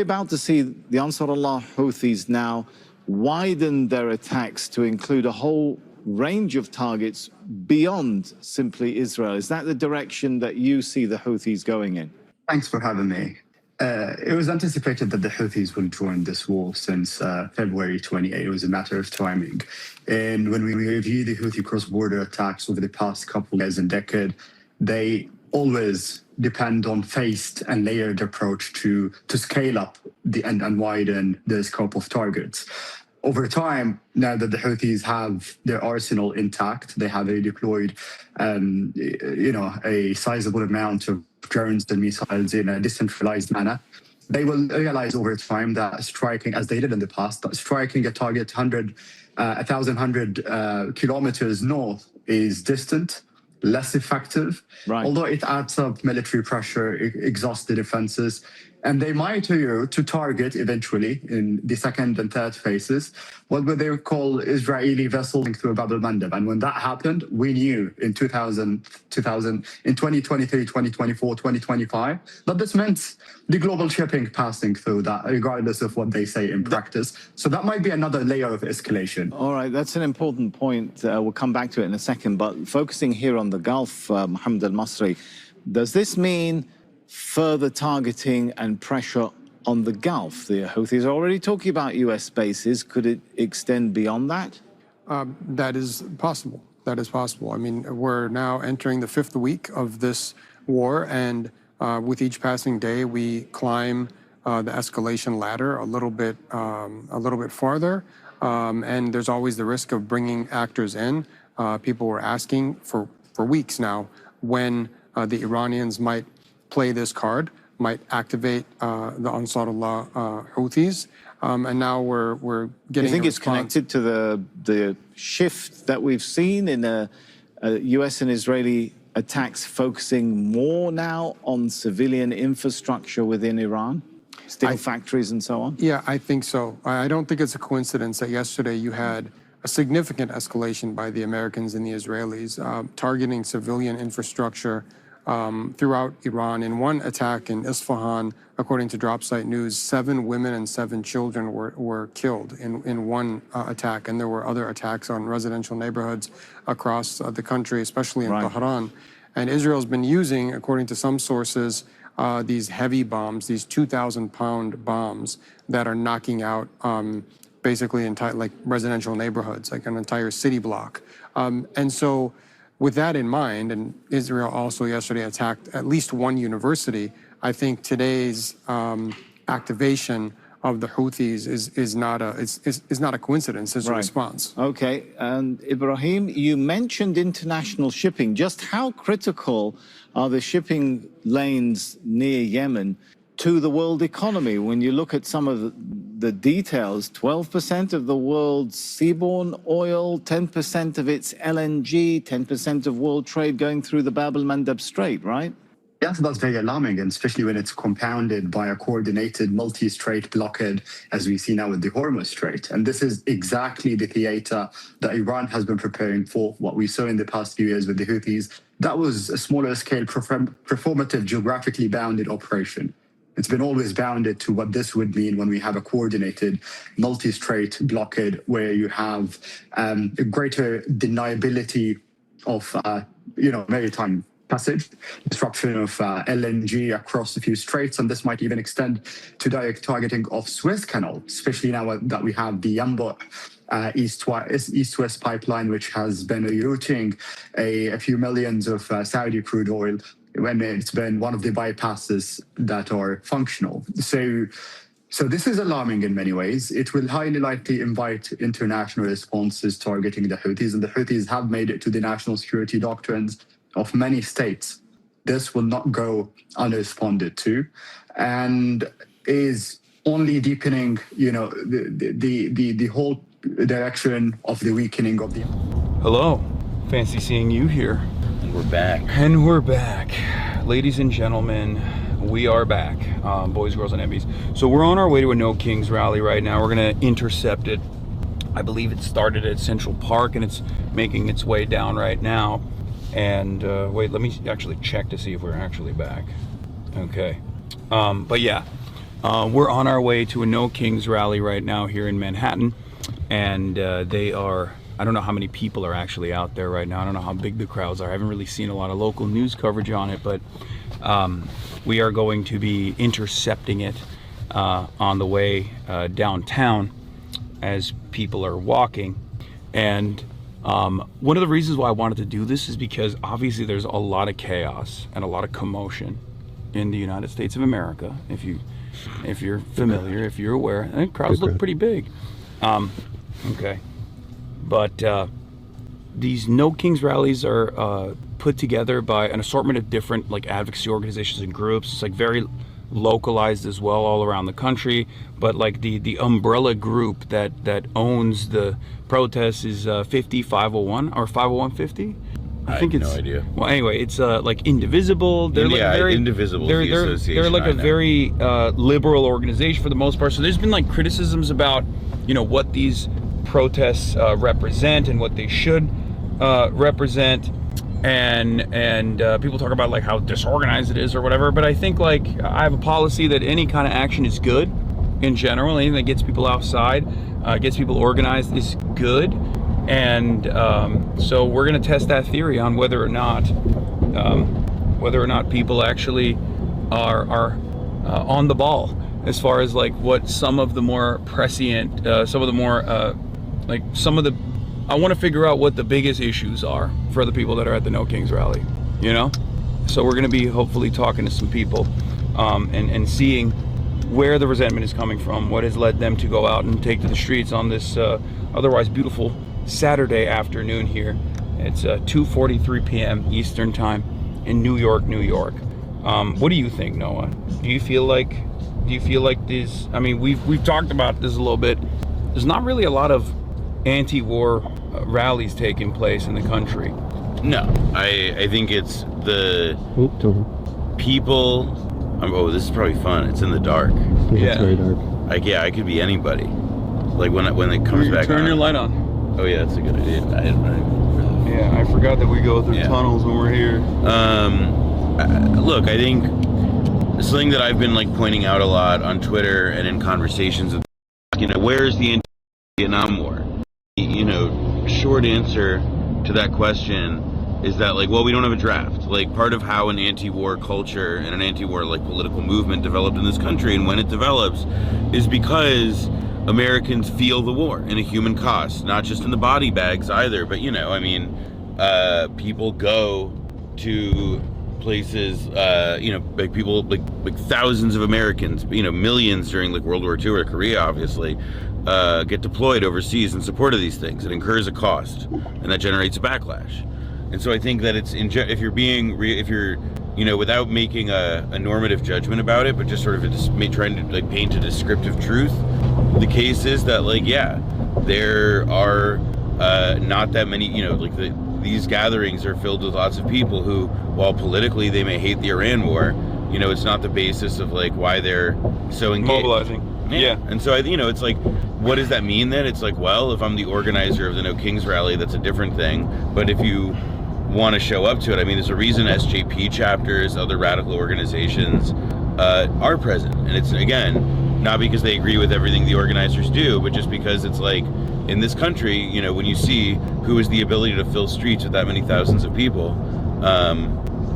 about to see the Ansarullah Houthis now widen their attacks to include a whole range of targets beyond simply Israel? Is that the direction that you see the Houthis going in? Thanks for having me. It was anticipated that the Houthis will join this war since February 28. It was a matter of timing. And when we review the Houthi cross-border attacks over the past couple of years and decade, they always depend on phased and layered approach to scale up and widen the scope of targets. Over time, now that the Houthis have their arsenal intact, they have deployed, a sizable amount of drones and missiles in a decentralized manner. They will realize over time that striking, as they did in the past, that striking a target 1,100 kilometers north is distant, less effective, right, although it adds up military pressure, exhausts the defenses. And they might to target eventually in the second and third phases what they would call Israeli vessels through Bab al-Mandab. And when that happened, we knew in 2023, 2024, 2025, that this meant the global shipping passing through that, regardless of what they say in practice. So that might be another layer of escalation. All right, that's an important point. We'll come back to it in a second. But focusing here on the Gulf, Mohammed Al-Masri, does this mean further targeting and pressure on the Gulf? The Houthis are already talking about U.S. bases. Could it extend beyond that? That is possible. That is possible. I mean, we're now entering the 5th week of this war, and with each passing day, we climb the escalation ladder a little bit farther, and there's always the risk of bringing actors in. People were asking for weeks now when the Iranians might play this card, might activate the Ansarullah Houthis, and now we're getting. Do you think it's connected to the shift that we've seen in U.S. and Israeli attacks focusing more now on civilian infrastructure within Iran, steel factories and so on? Yeah, I think so. I don't think it's a coincidence that yesterday you had a significant escalation by the Americans and the Israelis targeting civilian infrastructure throughout Iran. In one attack in Isfahan, according to Dropsite News, 7 women and 7 children were killed in one attack, and there were other attacks on residential neighborhoods across the country, especially in Tehran. And Israel's been using, according to some sources, these heavy bombs, these 2,000-pound bombs that are knocking out basically like residential neighborhoods, like an entire city block. And so with that in mind, and Israel also yesterday attacked at least one university, I think today's activation of the Houthis is not a coincidence, it's a response. Okay, and Ibrahim, you mentioned international shipping. Just how critical are the shipping lanes near Yemen to the world economy? When you look at some of the details, 12% of the world's seaborne oil, 10% of its LNG, 10% of world trade going through the Bab el-Mandab Strait, right? Yes, that's very alarming, and especially when it's compounded by a coordinated multi-strait blockade, as we see now with the Hormuz Strait. And this is exactly the theater that Iran has been preparing for. What we saw in the past few years with the Houthis, that was a smaller scale, performative, geographically bounded operation. It's been always bounded to what this would mean when we have a coordinated multi-strait blockade where you have a greater deniability of, maritime passage, disruption of LNG across a few straits, and this might even extend to direct targeting of Suez Canal, especially now that we have the Yanbu East-West pipeline, which has been rerouting a few millions of Saudi crude oil when it's been one of the bypasses that are functional. So this is alarming in many ways. It will highly likely invite international responses targeting the Houthis, and the Houthis have made it to the national security doctrines of many states. This will not go unresponded to, and is only deepening, the whole direction of the weakening of the. Hello, fancy seeing you here. And we're back. And we're back, ladies and gentlemen. We are back, boys, girls, and Emmys. So we're on our way to a No Kings rally right now. We're gonna intercept it. I believe it started at Central Park, and it's making its way down right now. And wait, let me actually check to see if we're actually back. Okay, but yeah, we're on our way to a No Kings rally right now here in Manhattan, and they are, I don't know how many people are actually out there right now. I don't know how big the crowds are. I haven't really seen a lot of local news coverage on it, but we are going to be intercepting it on the way downtown as people are walking. And one of the reasons why I wanted to do this is because obviously there's a lot of chaos and a lot of commotion in the United States of America. If you're familiar, if you're aware, and crowds look pretty big. Okay, but these No Kings rallies are put together by an assortment of different like advocacy organizations and groups. It's like very localized as well all around the country, but like the umbrella group that owns the protests is 501 or 50150. I think it's no idea. Well, anyway, it's like Indivisible. They're like very Indivisible. They're like a very liberal organization for the most part. So there's been like criticisms about what these protests represent and what they should represent. And people talk about like how disorganized it is or whatever, but I think like I have a policy that any kind of action is good in general. Anything that gets people outside, gets people organized is good. And so we're gonna test that theory on whether or not people actually are on the ball as far as like what some of the more prescient, I want to figure out what the biggest issues are for the people that are at the No Kings rally, So we're going to be hopefully talking to some people and seeing where the resentment is coming from, what has led them to go out and take to the streets on this otherwise beautiful Saturday afternoon here. It's 2:43 p.m. Eastern time in New York, New York. What do you think, Noah? Do you feel like this? I mean, we've talked about this a little bit. There's not really a lot of anti-war rallies taking place in the country. No, I think it's the people. Oh, this is probably fun. It's in the dark. Yeah, it's very dark. I could be anybody. Like when it comes back. Turn your light on. Oh yeah, that's a good idea. I forgot that we go through tunnels when we're here. Look, I think something that I've been like pointing out a lot on Twitter and in conversations with, where's the anti-Vietnam War? Short answer to that question is that we don't have a draft. Like, part of how an anti-war culture and an anti-war political movement developed in this country, and when it develops, is because Americans feel the war in a human cost, not just in the body bags either, but people go to places, people like thousands of Americans, millions during World War II or Korea, obviously, get deployed overseas in support of these things. It incurs a cost, and that generates a backlash. And so I think that it's if you're without making a normative judgment about it, but just sort of trying to paint a descriptive truth, the case is that there are not that many, these gatherings are filled with lots of people who, while politically they may hate the Iran war, you know, it's not the basis of like why they're so engaged. Mobilizing. Yeah. And so, you know, it's like, what does that mean then? It's like, well, if I'm the organizer of the No Kings rally, that's a different thing. But if you want to show up to it, I mean, there's a reason SJP chapters, other radical organizations are present. And it's, again, not because they agree with everything the organizers do, but just because it's like, in this country, you know, when you see who has the ability to fill streets with that many thousands of people,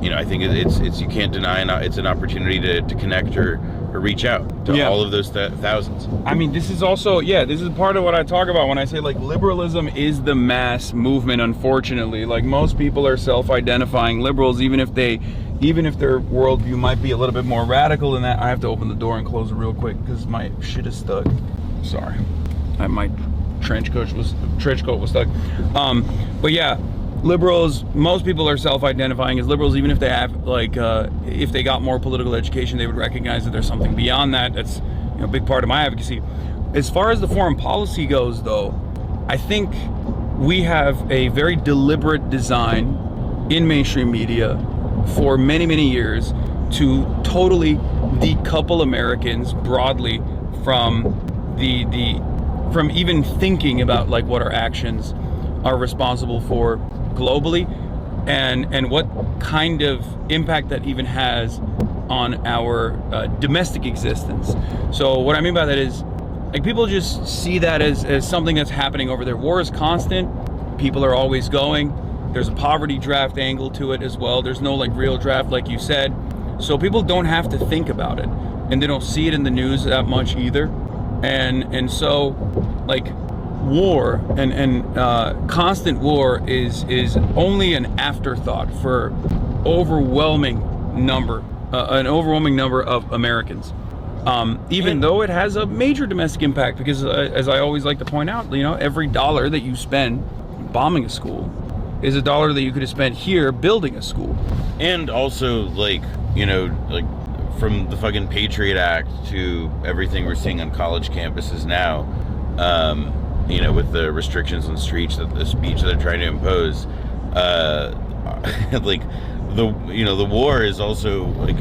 you know, I think it's you can't deny it's an opportunity to connect or reach out to all of those thousands. I mean, this is also, this is part of what I talk about when I say like liberalism is the mass movement, unfortunately. Like most people are self-identifying liberals, even if their worldview might be a little bit more radical than that. I have to open the door and close it real quick because my shit is stuck. Sorry. My trench coat was stuck. But yeah, liberals, most people are self-identifying as liberals, even if they have like if they got more political education, they would recognize that there's something beyond that. That's, you know, a big part of my advocacy. As far as the foreign policy goes, though, I think we have a very deliberate design in mainstream media for many, many years to totally decouple Americans broadly from from even thinking about like what our actions are responsible for globally and what kind of impact that even has on our domestic existence. So what I mean by that is like people just see that as something that's happening over there. War is constant. People are always going. There's a poverty draft angle to it as well. There's no like real draft like you said. So people don't have to think about it and they don't see it in the news that much either. And so like war and constant war is only an afterthought for an overwhelming number of Americans, even though it has a major domestic impact because as I always like to point out, you know, every dollar that you spend bombing a school is a dollar that you could have spent here building a school. And also, like, you know, like from the fucking Patriot Act to everything we're seeing on college campuses now, you know, with the restrictions on speech that they're trying to impose, like the war is also like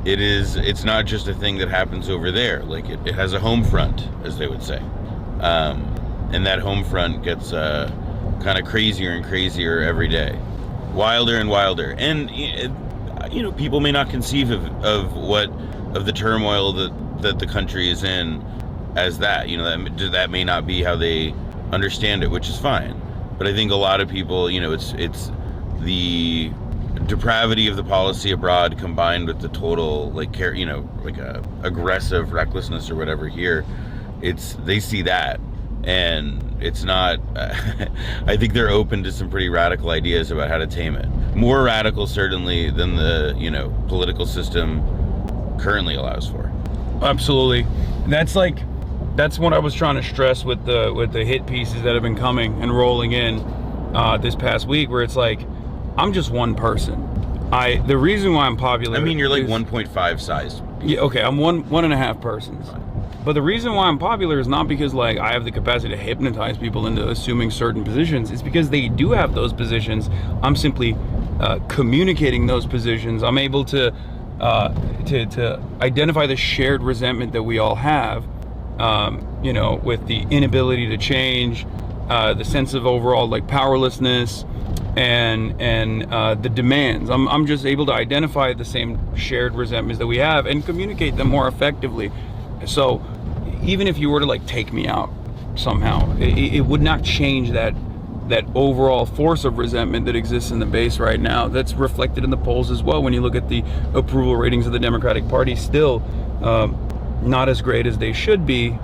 it's not just a thing that happens over there. Like it has a home front, as they would say, and that home front gets kind of crazier and crazier every day, wilder and wilder. And you know, people may not conceive of the turmoil that the country is in as that, you know, that may not be how they understand it, which is fine. But I think a lot of people, you know, it's the depravity of the policy abroad combined with the total, like, you know, like aggressive recklessness or whatever here. They see that, and it's not. I think they're open to some pretty radical ideas about how to tame it. More radical, certainly, than the, you know, political system currently allows for. Absolutely. That's what I was trying to stress with the hit pieces that have been coming and rolling in this past week, where it's like, I'm just one person. The reason why I'm popular. I mean, you're like 1.5 sized. Yeah, okay, I'm one and a half persons. But the reason why I'm popular is not because like I have the capacity to hypnotize people into assuming certain positions. It's because they do have those positions. I'm simply communicating those positions. I'm able to identify the shared resentment that we all have, you know, with the inability to change, the sense of overall like powerlessness, and the demands. I'm just able to identify the same shared resentments that we have and communicate them more effectively. So even if you were to like take me out somehow, it would not change that overall force of resentment that exists in the base right now. That's reflected in the polls as well. When you look at the approval ratings of the Democratic Party, still not as great as they should be,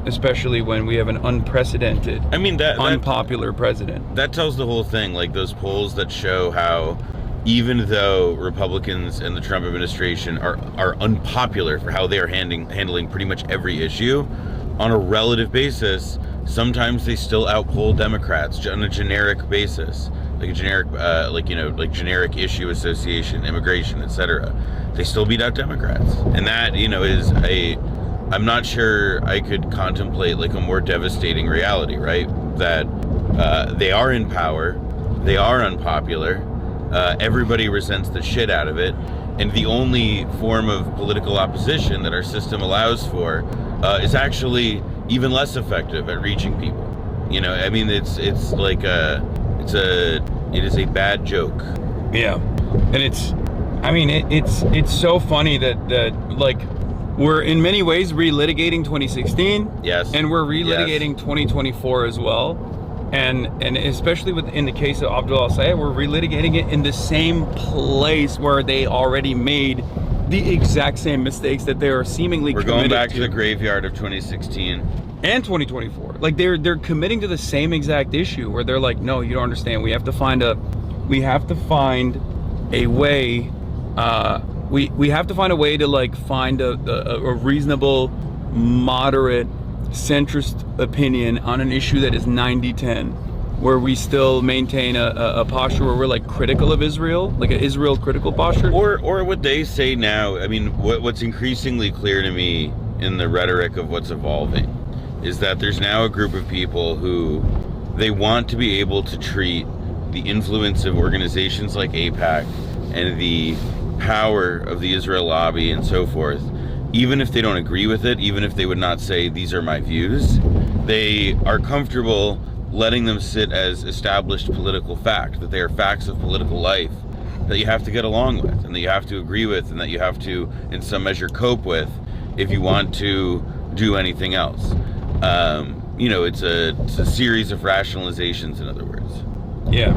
especially when we have an unprecedented, unpopular president. That tells the whole thing. Like those polls that show how even though Republicans and the Trump administration are unpopular for how they are handling pretty much every issue, on a relative basis, sometimes they still outpoll Democrats on a generic basis, like a generic, like generic issue association, immigration, etc. They still beat out Democrats, and that, you know, is I'm not sure I could contemplate like a more devastating reality, right? That they are in power, They are unpopular. Everybody resents the shit out of it. And the only form of political opposition that our system allows for is actually even less effective at reaching people. You know, I mean, it is a bad joke. Yeah, and it's so funny that like we're in many ways relitigating 2016. Yes. And we're relitigating 2024 as well. And especially in the case of Abdul al-Sayed, we're relitigating it in the same place where they already made the exact same mistakes that they are seemingly We're committed going back to the graveyard of 2016 and 2024. Like they're committing to the same exact issue where they're like, no, you don't understand. We have to find a way. We have to find a way to like find a reasonable, moderate, centrist opinion on an issue that is 90-10, where we still maintain a posture where we're like critical of Israel, like an Israel critical posture. Or what they say now. I mean, what's increasingly clear to me in the rhetoric of what's evolving is that there's now a group of people who they want to be able to treat the influence of organizations like AIPAC and the power of the Israel lobby and so forth, even if they don't agree with it, even if they would not say these are my views, they are comfortable letting them sit as established political fact, that they are facts of political life that you have to get along with and that you have to agree with and that you have to in some measure cope with if you want to do anything else. You know, it's a series of rationalizations, in other words. Yeah.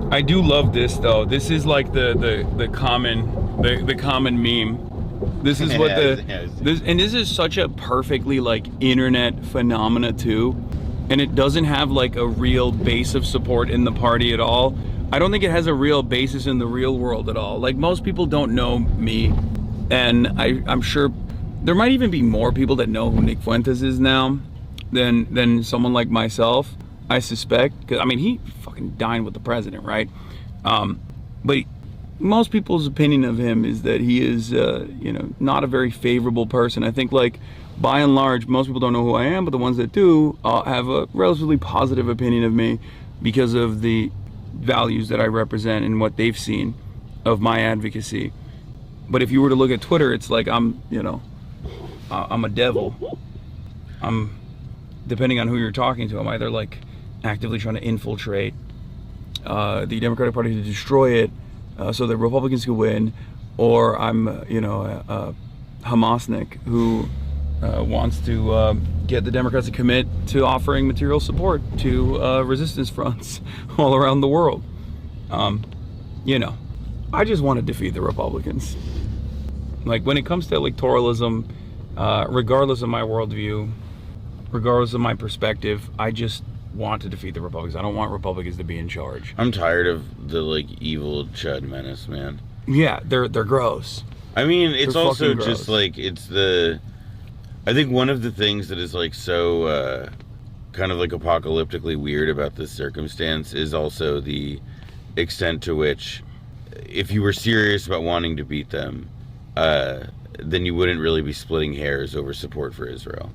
I do love this though. This is like the common meme. This is what this is such a perfectly like internet phenomena too, and it doesn't have like a real base of support in the party at all. I don't think it has a real basis in the real world at all. Like most people don't know me, and I'm sure there might even be more people that know who Nick Fuentes is now than someone like myself. I suspect, because I mean he fucking dined with the president, right? But most people's opinion of him is that he is, you know, not a very favorable person. I think, like, by and large, most people don't know who I am, but the ones that do have a relatively positive opinion of me because of the values that I represent and what they've seen of my advocacy. But if you were to look at Twitter, it's like I'm, you know, I'm a devil. I'm, depending on who you're talking to, I'm either, like, actively trying to infiltrate the Democratic Party to destroy it, so that Republicans could win, or I'm, you know, a Hamasnik who wants to get the Democrats to commit to offering material support to resistance fronts all around the world. You know, I just want to defeat the Republicans. Like when it comes to electoralism, regardless of my worldview, regardless of my perspective, I just want to defeat the Republicans. I don't want Republicans to be in charge. I'm tired of the like evil chud menace, man. Yeah, they're gross. I mean, it's They're also fucking just gross. like I think one of the things that is like so kind of like apocalyptically weird about this circumstance is also the extent to which if you were serious about wanting to beat them, then you wouldn't really be splitting hairs over support for Israel.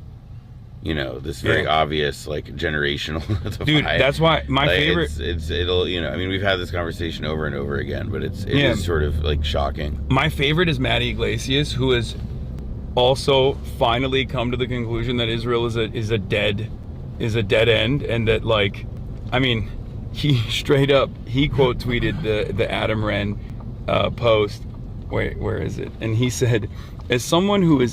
You know, this very obvious, like, generational divide. Dude, that's why my favorite... It'll, you know, I mean, we've had this conversation over and over again, but it is sort of, like, shocking. My favorite is Matty Iglesias, who has also finally come to the conclusion that Israel is a dead end, and that, like, I mean, he straight up, he quote tweeted the Adam Wren post. Wait, where is it? And he said, As someone who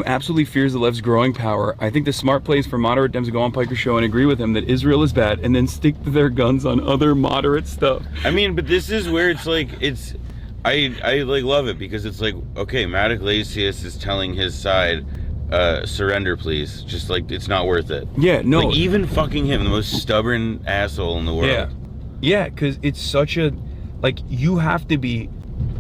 absolutely fears the left's growing power, I think the smart play is for moderate Dems to go on Piker's show and agree with him that Israel is bad and then stick to their guns on other moderate stuff. I mean, but this is where it's like, I like love it because it's like, okay, Matt Iglesias is telling his side, surrender please. Just like, it's not worth it. Yeah, no. Like, even fucking him, the most stubborn asshole in the world. Yeah, because it's such a, like, you have to be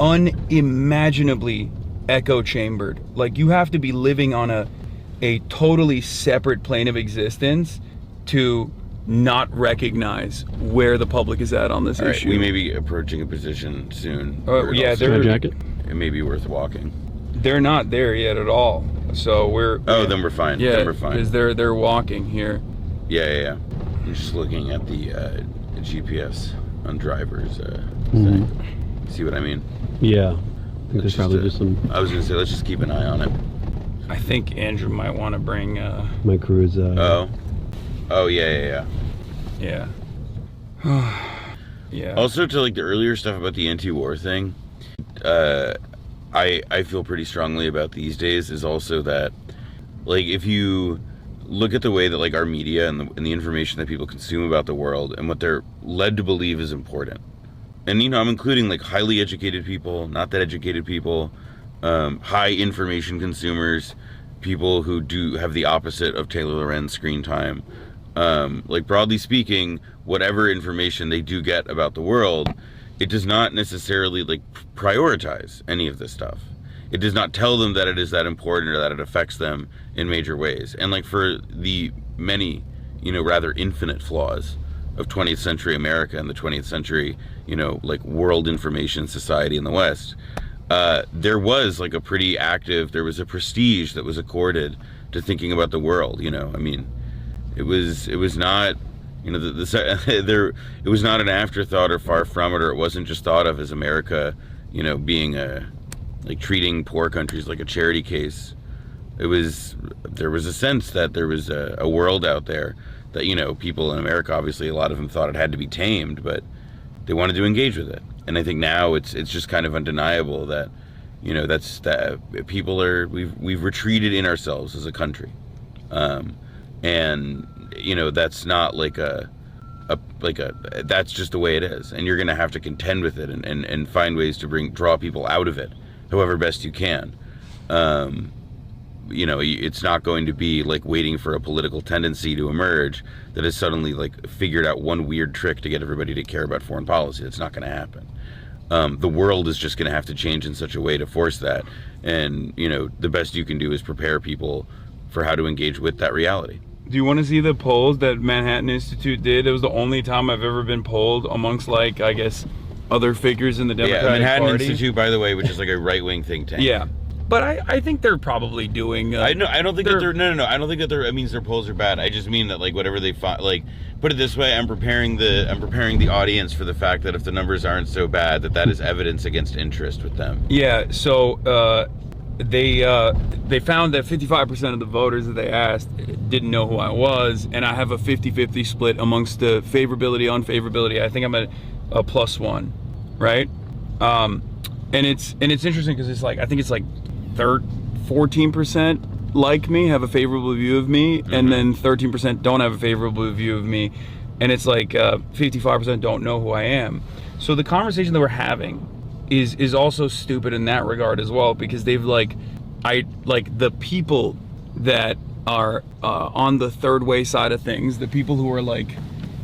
unimaginably echo chambered. Like, you have to be living on a totally separate plane of existence to not recognize where the public is at on this issue. We may be approaching a position soon. Yeah, it may be worth walking. They're not there yet at all. So then we're fine. Yeah, then we're fine. because they're walking here. Yeah. I'm just looking at the. It GPS on drivers thing. See what I mean? Yeah. I think there's probably just some... I was going to say, let's just keep an eye on it. I think Andrew might want to bring... my crew's... Oh, yeah. Yeah. Yeah. Also, to like the earlier stuff about the anti-war thing, I feel pretty strongly about these days is also that, like, if you look at the way that like our media and the information that people consume about the world and what they're led to believe is important, and you know, I'm including like highly educated people, not that educated people, high information consumers, people who do have the opposite of Taylor Lorenz screen time. Like broadly speaking, whatever information they do get about the world, it does not necessarily like prioritize any of this stuff. It does not tell them that it is that important or that it affects them in major ways. And like for the many, you know, rather infinite flaws of 20th century America and the 20th century, you know, like world information society in the West, there was like a pretty active, there was a prestige that was accorded to thinking about the world, you know. I mean, it was not, you know, it was not an afterthought or far from it, or it wasn't just thought of as America, you know, being like treating poor countries like a charity case. There was a sense that there was a world out there that, you know, people in America, obviously a lot of them thought it had to be tamed, but they wanted to engage with it. And I think now it's just kind of undeniable that, you know, that people are, we've retreated in ourselves as a country. And you know, that's not like that's just the way it is, and you're gonna have to contend with it and find ways to draw people out of it however best you can. You know, it's not going to be like waiting for a political tendency to emerge that has suddenly like figured out one weird trick to get everybody to care about foreign policy. That's not going to happen. The world is just going to have to change in such a way to force that, and you know, the best you can do is prepare people for how to engage with that reality. Do you want to see the polls that Manhattan Institute did? It was the only time I've ever been polled amongst, like, I guess, other figures in the Democratic Manhattan Party. Institute, by the way, which is like a right-wing think tank. Yeah, but I think they're probably doing. I don't think that they're. No. I don't think that it means their polls are bad. I just mean that like whatever they find, like, put it this way, I'm preparing the audience for the fact that if the numbers aren't so bad, that is evidence against interest with them. Yeah. So. They found that 55% of the voters that they asked didn't know who I was, and I have a 50-50 split amongst the favorability, unfavorability. I think I'm at a +1, right? And it's interesting because it's like, I think it's like 14% like me, have a favorable view of me, and then 13% don't have a favorable view of me, and it's like 55% don't know who I am. So the conversation that we're having is also stupid in that regard as well, because they've the people that are on the third way side of things, the people who are like,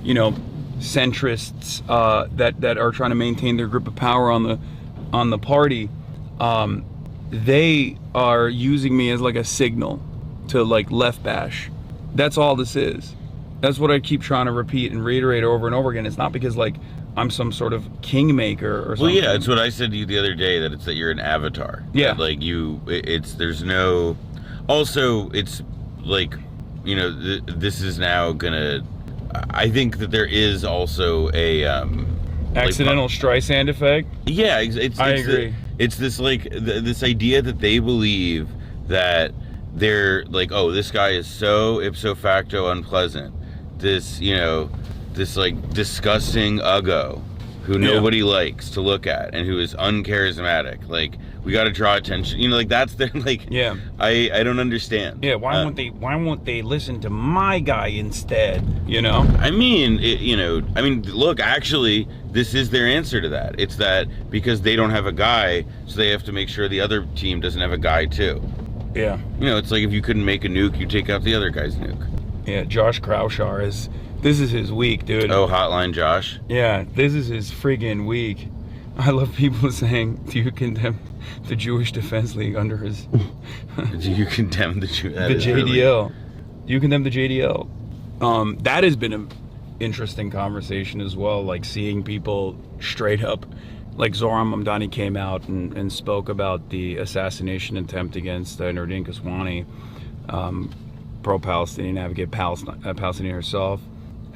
you know, centrists that are trying to maintain their grip of power on the party, they are using me as like a signal to like left bash. That's all this is. That's what I keep trying to repeat and reiterate over and over again. It's not because like I'm some sort of kingmaker or something. Well, yeah, it's what I said to you the other day, that it's that you're an avatar. Yeah. That, like there's no, also it's like, you know, this is now gonna, I think that there is also a, accidental Streisand effect. Yeah, I agree. It's this like, this idea that they believe that they're like, oh, this guy is so ipso facto unpleasant. This, you know, this like disgusting uggo who nobody likes to look at and who is uncharismatic. Like, we got to draw attention, you know, like that's their like. Yeah. I don't understand. Yeah. Why won't they listen to my guy instead? You know. I mean, look, actually, this is their answer to that. It's that because they don't have a guy, so they have to make sure the other team doesn't have a guy too. Yeah. You know, it's like if you couldn't make a nuke, you take out the other guy's nuke. Yeah. Josh Kraushaar is. This is his week, dude. Oh, Hotline Josh? Yeah, this is his friggin' week. I love people saying, do you condemn the Jewish Defense League under his... Do you condemn the JDL? Really... Do you condemn the JDL? That has been an interesting conversation as well, like seeing people straight up, like Zoran Mamdani came out and spoke about the assassination attempt against Nordin Kaswani, pro-Palestinian advocate, Palestinian herself.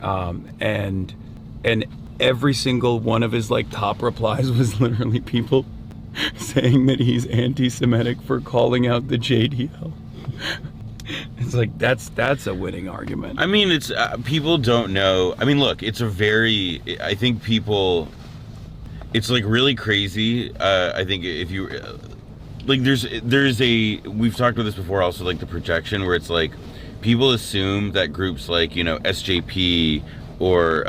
And and every single one of his like top replies was literally people saying that he's anti-Semitic for calling out the JDL. It's like that's a winning argument. I mean, it's people don't know. I mean, look, it's a very. I think people. It's like really crazy. I think if you like, there's a. We've talked about this before. Also, like the projection where it's like people assume that groups like SJP or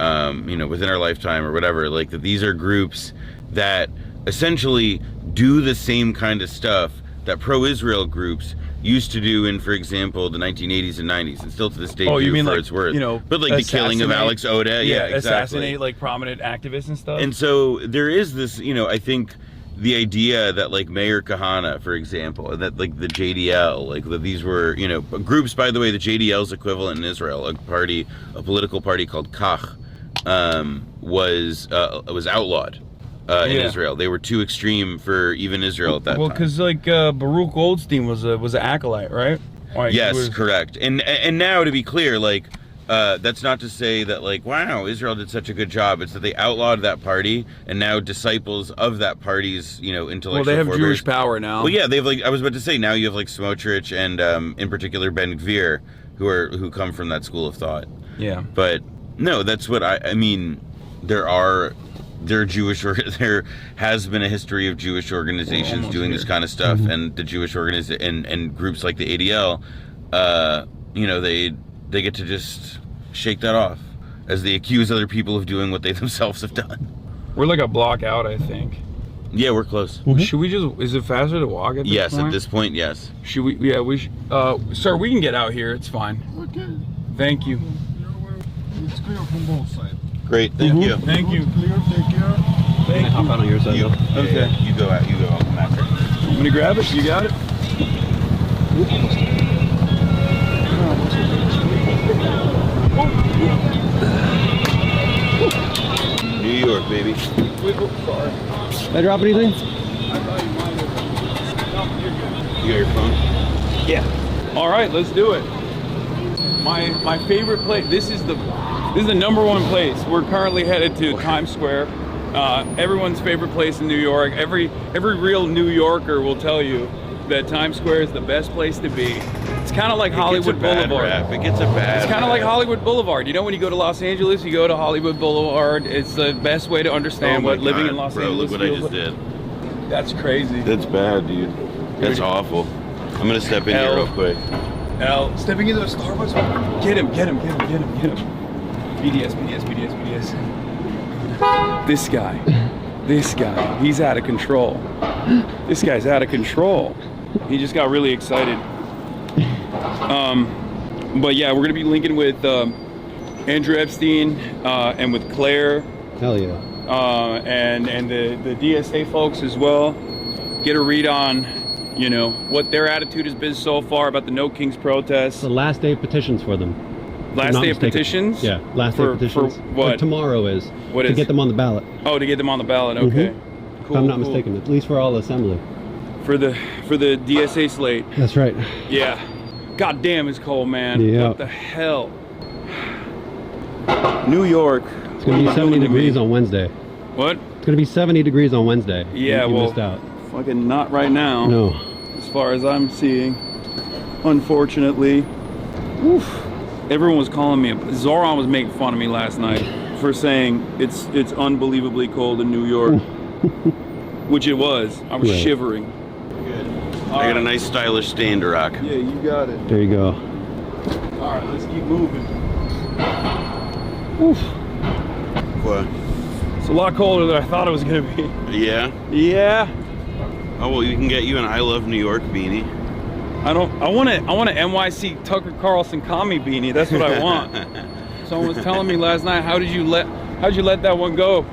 Within Our Lifetime or whatever, like that these are groups that essentially do the same kind of stuff that pro-Israel groups used to do in, for example, the 1980s and 90s, and still to this day you mean for like, its worth. But like the killing of Alex Oda, exactly. Assassinate like prominent activists and stuff. And so there is this, I think the idea that like Meir Kahane, for example, that like the JDL, like that these were, groups, by the way, the JDL's equivalent in Israel, a political party called Kach, was outlawed. In Israel, they were too extreme for even Israel at that time. Well, because like Baruch Goldstein was an acolyte, right? Like, yes, correct. And now, to be clear, like that's not to say that like, wow, Israel did such a good job. It's that they outlawed that party, and now disciples of that party's intellectual. Well, they have forebears. Jewish power now. Well, yeah, they have like I was about to say. Now you have like Smotrich and in particular Ben Gvir, who come from that school of thought. Yeah. But no, that's what I mean. There has been a history of Jewish organizations doing this kind of stuff, and the Jewish and groups like the ADL, they get to just shake that off as they accuse other people of doing what they themselves have done. We're like a block out, I think. Yeah, we're close. Should we is it faster to walk at this point? Yes, at this point, yes. Should we? Yeah, we should. Sir, we can get out here. It's fine. Okay. Thank you. It's clear from both sides. Great, thank you. Thank you. Clear, take care. Thank you. Hop out on your side, though. Okay. You go out. I'll come after. I'm gonna grab it. You got it. New York, baby. Sorry. Did I drop anything? You got your phone? Yeah. All right, let's do it. My favorite place. This is the number one place. We're currently headed to Times Square. Everyone's favorite place in New York. Every real New Yorker will tell you that Times Square is the best place to be. It's kind of like Hollywood Boulevard. It gets a bad It's kind of like Hollywood Boulevard. You know, when you go to Los Angeles, you go to Hollywood Boulevard. It's the best way to understand what living in Los Angeles look what feels I just like. did. That's crazy. That's bad, dude. That's awful. I'm gonna step in here real quick. Stepping into the Starbucks. Get him. BDS. This guy, he's out of control. This guy's out of control. He just got really excited. But yeah, we're gonna be linking with Andrew Epstein and with Claire. Hell yeah. And the DSA folks as well. Get a read on, what their attitude has been so far about the No Kings protests. It's the last day of petitions for them. Last day of petitions? Yeah, last day of petitions. For what? Tomorrow is. What to is? get them on the ballot. Oh, to get them on the ballot. Okay. Cool, if I'm not mistaken, at least for all assembly. For the DSA slate. That's right. Yeah. God damn, it's cold, man. Yeah. What the hell? New York. It's gonna be 70 degrees on Wednesday. What? It's gonna be 70 degrees on Wednesday. Yeah, you well, missed out. Fucking not right now. No. As far as I'm seeing, unfortunately. Oof. Everyone was calling me. Zoran was making fun of me last night for saying it's unbelievably cold in New York, which it was. I was shivering. Good. I got a nice stylish stand to rock. Yeah, you got it. There you go. All right, let's keep moving. Oof. What? It's a lot colder than I thought it was gonna be. Yeah? Yeah. Oh well, you can get you an I Love New York beanie. I want an NYC Tucker Carlson commie beanie. That's what I want. Someone was telling me last night, how'd you let that one go?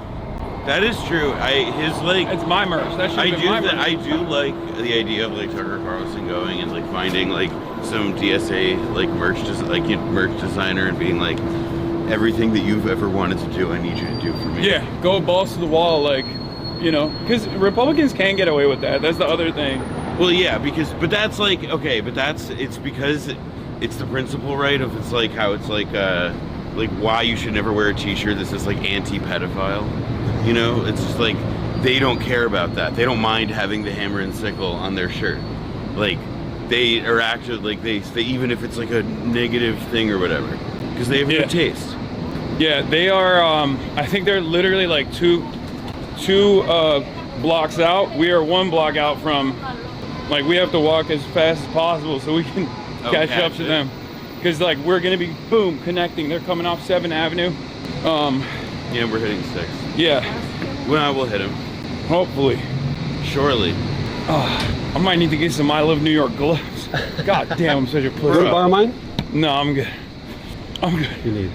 That is true. It's my merch. That should be my merch. I do like the idea of like Tucker Carlson going and like finding like some DSA like merch designer and being like, everything that you've ever wanted to do, I need you to do for me. Yeah, go balls to the wall, because Republicans can get away with that. That's the other thing. Well, yeah, because it's because it's the principle, right? Of it's like how it's like like why you should never wear a t-shirt that says like anti-pedophile. You know, it's just like they don't care about that. They don't mind having the hammer and sickle on their shirt. Like they are actually like they even if it's like a negative thing or whatever, because they have good taste. Yeah, they are. I think they're literally like two blocks out. We are one block out from. Like we have to walk as fast as possible so we can catch up to them. Because like we're gonna be connecting. They're coming off 7th Avenue. Yeah, we're hitting 6. Yeah. Well, we'll hit them. Hopefully. Surely. I might need to get some I Love New York gloves. God damn, I'm such a pussy. You want to borrow mine? No, I'm good. I'm good. You need.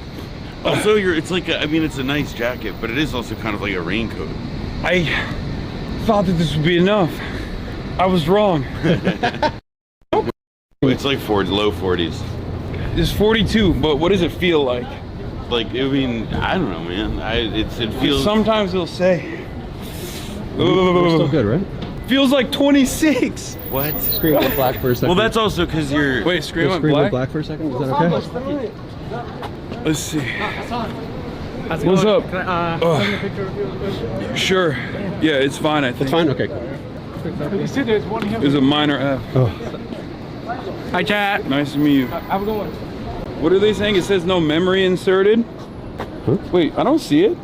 Also, it's like I mean, it's a nice jacket, but it is also kind of like a raincoat. I thought that this would be enough. I was wrong. It's like low 40s. It's 42, but what does it feel like? Like, I mean, I don't know, man. It feels. Sometimes it'll say. We're still good, right? Feels like 26. What? Scream went black for a second. Well, that's also because you're. Wait, scream went black for a second. Is that okay? Let's see. What's up? Can I send a picture of you real quick? Sure. Yeah, it's fine. I think. It's fine. Okay. You see, there's one here. There's a minor F. Oh. Hi, chat. Nice to meet you. Have a good one. What are they saying? It says no memory inserted. Huh? Wait, I don't see it.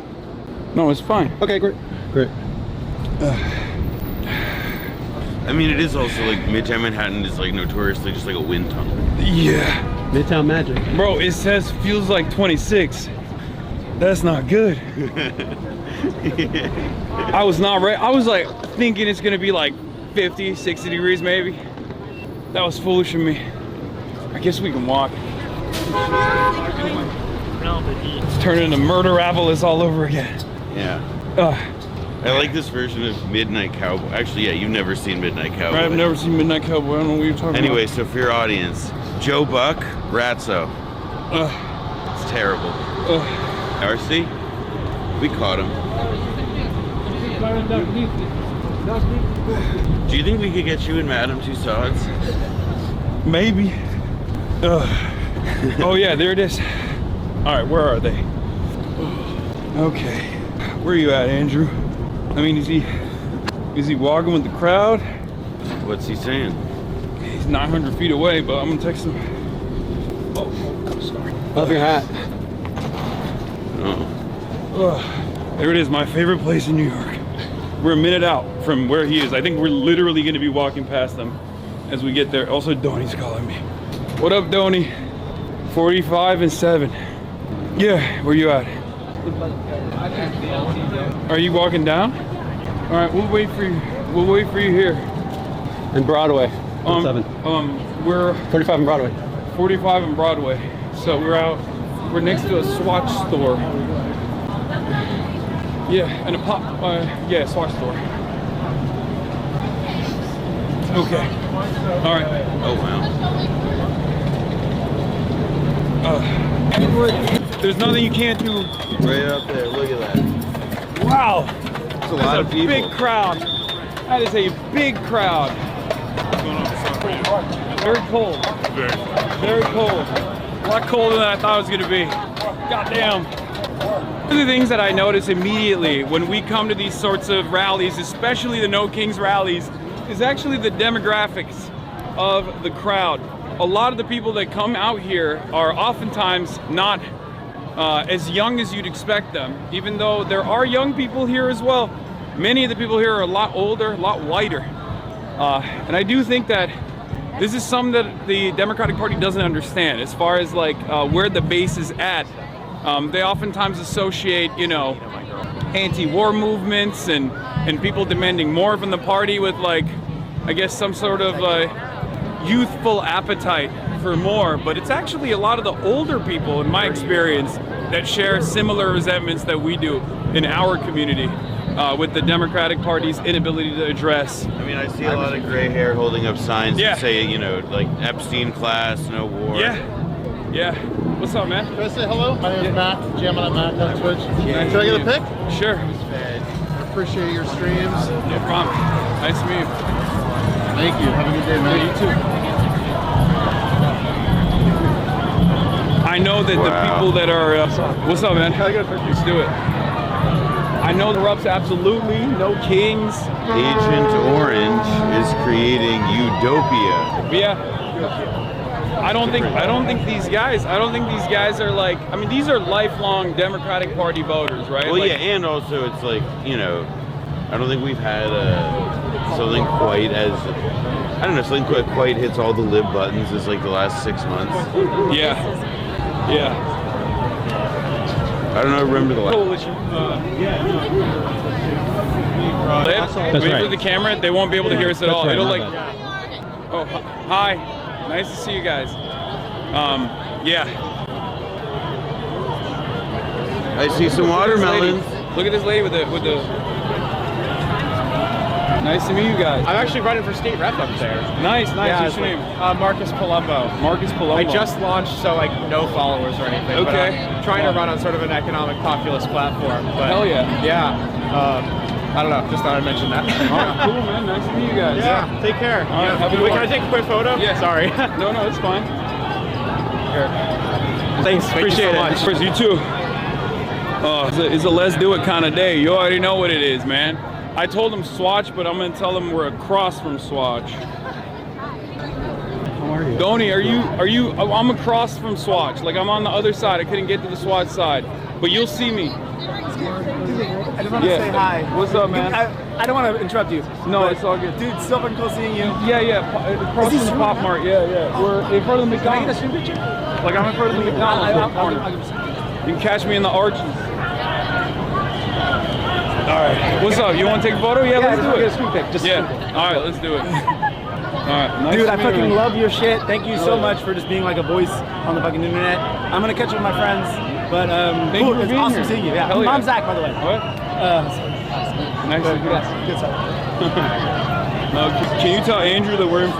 No, it's fine. Okay, great. Great. I mean, it is also like Midtown Manhattan is like notoriously just like a wind tunnel. Yeah. Midtown magic. Bro, it says feels like 26. That's not good. I was not ready. I was like thinking it's gonna be like 50, 60 degrees maybe. That was foolish of me. I guess we can walk. It's turning into murder ravelis all over again. Yeah. I like this version of Midnight Cowboy. Actually, yeah, you've never seen Midnight Cowboy. I've never seen Midnight Cowboy. I don't know what you're talking about. Anyway, so for your audience, Joe Buck, Ratso. It's terrible. RC, we caught him. Do you think we could get you and Madam Tussauds? Maybe. Oh yeah, there it is. All right, where are they? Okay, where are you at, Andrew? I mean, is he walking with the crowd? What's he saying? He's 900 feet away, but I'm gonna text him. Oh, sorry. Love your hat. Oh. There it is, my favorite place in New York. We're a minute out from where he is. I think we're literally gonna be walking past them as we get there. Also, Donnie's calling me. What up, Donnie? 45 and 7. Yeah, where you at? Are you walking down? All right, we'll wait for you. We'll wait for you here. And Broadway. 7. We're 45 and Broadway. 45 and Broadway. So we're out. We're next to a Swatch store. Yeah, and a Swatch store. Okay. All right. Oh wow. There's nothing you can't do. Right up there. Look at that. Wow. That's a lot of people. Big crowd. That is a big crowd. Very cold. Very cold. A lot colder than I thought it was going to be. Goddamn. One of the things that I notice immediately when we come to these sorts of rallies, especially the No Kings rallies, is actually the demographics of the crowd. A lot of the people that come out here are oftentimes not as young as you'd expect them, even though there are young people here as well. Many of the people here are a lot older, a lot whiter. And I do think that this is something that the Democratic Party doesn't understand as far as like where the base is at. They oftentimes associate, you know, anti-war movements and people demanding more from the party with like, I guess some sort of youthful appetite for more, but it's actually a lot of the older people, in my experience, that share similar resentments that we do in our community with the Democratic Party's inability to address. I mean, I see a lot of gray hair holding up signs that say, you know, like Epstein class, no war. Yeah. Yeah. What's up, man? Can I say hello? My name is Matt. Jamming Matt on Twitch. Can I get a pic? Sure. I appreciate your streams. No problem. Nice to meet you. Thank you. Have a good day, man. You too. I I know that the people that are, what's up, man? Let's do it. I know the Rups absolutely, no kings. Agent Orange is creating utopia. Yeah. I don't think these guys are like, I mean, these are lifelong Democratic Party voters, right? Well, like, yeah, and also it's like, you know, I don't think we've had something quite as, I don't know, something quite hits all the lib buttons as like the last 6 months. Yeah. Yeah. I don't know, remember the last. Coalition. Wait for the camera, they won't be able to hear us at all. It'll like, oh, hi. Nice to see you guys. Yeah. I see some watermelons. Look at this lady with the. Nice to meet you guys. I'm actually running for state rep up there. Nice. Yeah, What's your name? Marcus Palumbo. Marcus Palumbo. I just launched, so like no followers or anything. Okay. But I'm trying to run on sort of an economic populist platform. But hell yeah. Yeah. I don't know. Just thought I'd mention that. All right, cool, man. Nice to meet you guys. Yeah. Take care. All right. Have a good one. Can I take a quick photo? Yeah. Sorry. No, it's fine. Here. Thanks. Appreciate it. Of course, you too. It's a let's do it kind of day. You already know what it is, man. I told him Swatch, but I'm gonna tell him we're across from Swatch. How are you? Donnie, are you? I'm across from Swatch. Like I'm on the other side. I couldn't get to the Swatch side, but you'll see me. I just want to say hi. What's up, man? I don't want to interrupt you. No, it's all good. Dude, so fucking cool seeing you. Yeah. Across from the Pop Mart. Yeah. We're in front of the McDonald's. Can I get a shoe picture? Like I'm in front of the McDonald's. You can catch me in the arches. All right. What's up? You want to take a photo? Yeah, let's do it. Get a screen pic. Just All right, let's do it. All right. Nice Dude, to I meet you, fucking man. love your shit. Thank you so much for just being like a voice on the fucking internet. I'm gonna catch up with my friends, but Thank you for it's being awesome here. seeing you. Yeah. Hell yeah. I'm Zach, by the way. What? Nice to meet you. Good stuff. Can you tell Andrew that we're in?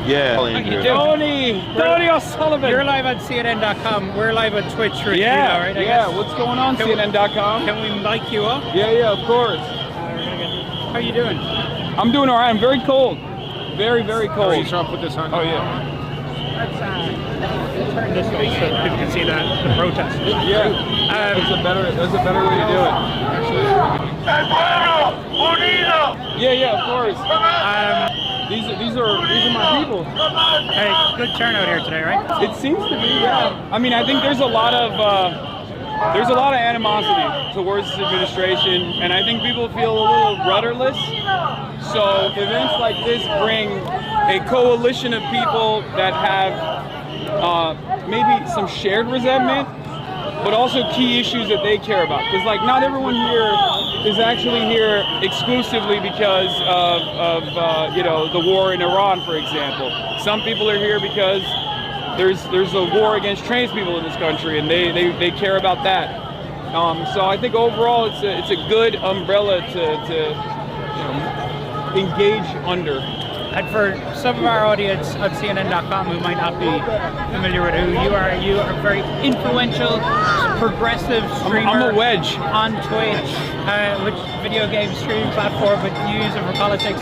Yeah, Andrew. Tony O'Sullivan. You're live on CNN.com. We're live on Twitch right now, right? Yeah. What's going on? CNN.com. Can we mic you up? Yeah, of course. How you doing? I'm doing all right. I'm very cold. Very, very cold. Are you sure I'll put this on? Oh yeah. Let's turn this way so people can see the protest. Yeah. That's a better way to do it. Yeah, of course. These are my people. Hey, good turnout here today, right? It seems to be, yeah. I mean, I think there's a lot of animosity towards this administration, and I think people feel a little rudderless. So events like this bring a coalition of people that have maybe some shared resentment, but also key issues that they care about. Because like not everyone here is actually here exclusively because of the war in Iran, for example. Some people are here because there's a war against trans people in this country, and they care about that. So I think overall it's a good umbrella to engage under. And for some of our audience on CNN.com who might not be familiar with who you are a very influential, progressive streamer. I'm a wedge. On Twitch, which video game streaming platform, but you use it for politics.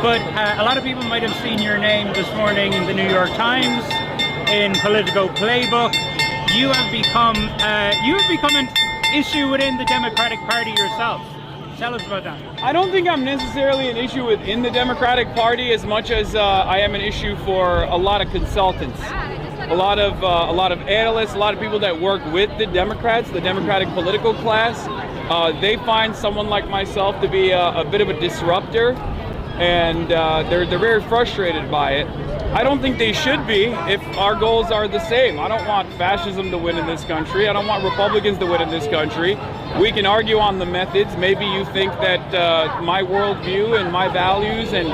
But a lot of people might have seen your name this morning in the New York Times, in Politico Playbook. You have become an issue within the Democratic Party yourself. Tell us about that. I don't think I'm necessarily an issue within the Democratic Party as much as I am an issue for a lot of consultants, a lot of analysts, a lot of people that work with the Democrats, the Democratic political class. They find someone like myself to be a bit of a disruptor, and they're very frustrated by it. I don't think they should be if our goals are the same. I don't want fascism to win in this country. I don't want Republicans to win in this country. We can argue on the methods. Maybe you think that my worldview and my values and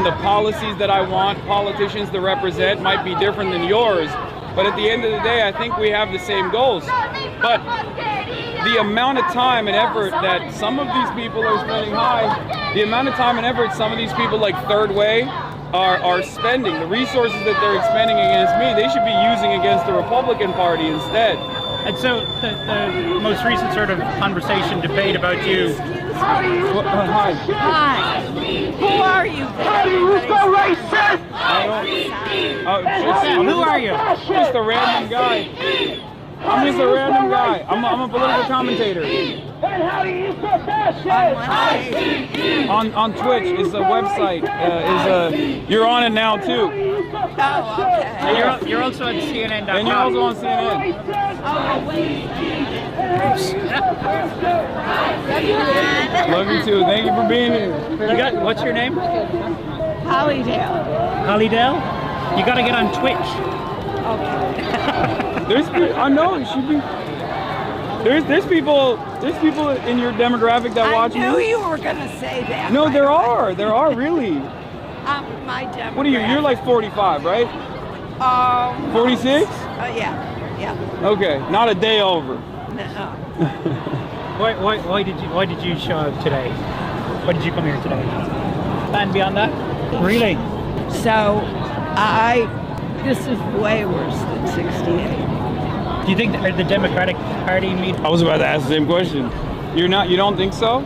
the policies that I want politicians to represent might be different than yours. But at the end of the day, I think we have the same goals. But the amount of time and effort that some of these people are spending, the amount of time and effort some of these people like Third Way are spending, the resources that they're expending against me, they should be using against the Republican Party instead. And so the most recent sort of conversation, debate about you. Hi. Hi. Who are you? Hey, you're so racist! Who are you? Just a random guy. I'm just a random guy. I'm a political commentator. On Twitch is a website. You're on it now too. Oh, okay. You're also on CNN.com. And you're also on CNN. Love you too. Thank you for being here. What's your name? Hollydale. Hollydale? You got to get on Twitch. Okay. I know it should be. There's people in your demographic that watch me. I knew you were gonna say that. No, there are really. My demographic. What are you? You're like 45, right? 46? Yeah. Okay, not a day over. No. Why did you show up today? Why did you come here today? And beyond that? Really? So, this is way worse than 68. Do you think that the Democratic Party meet? I was about to ask the same question. You don't think so?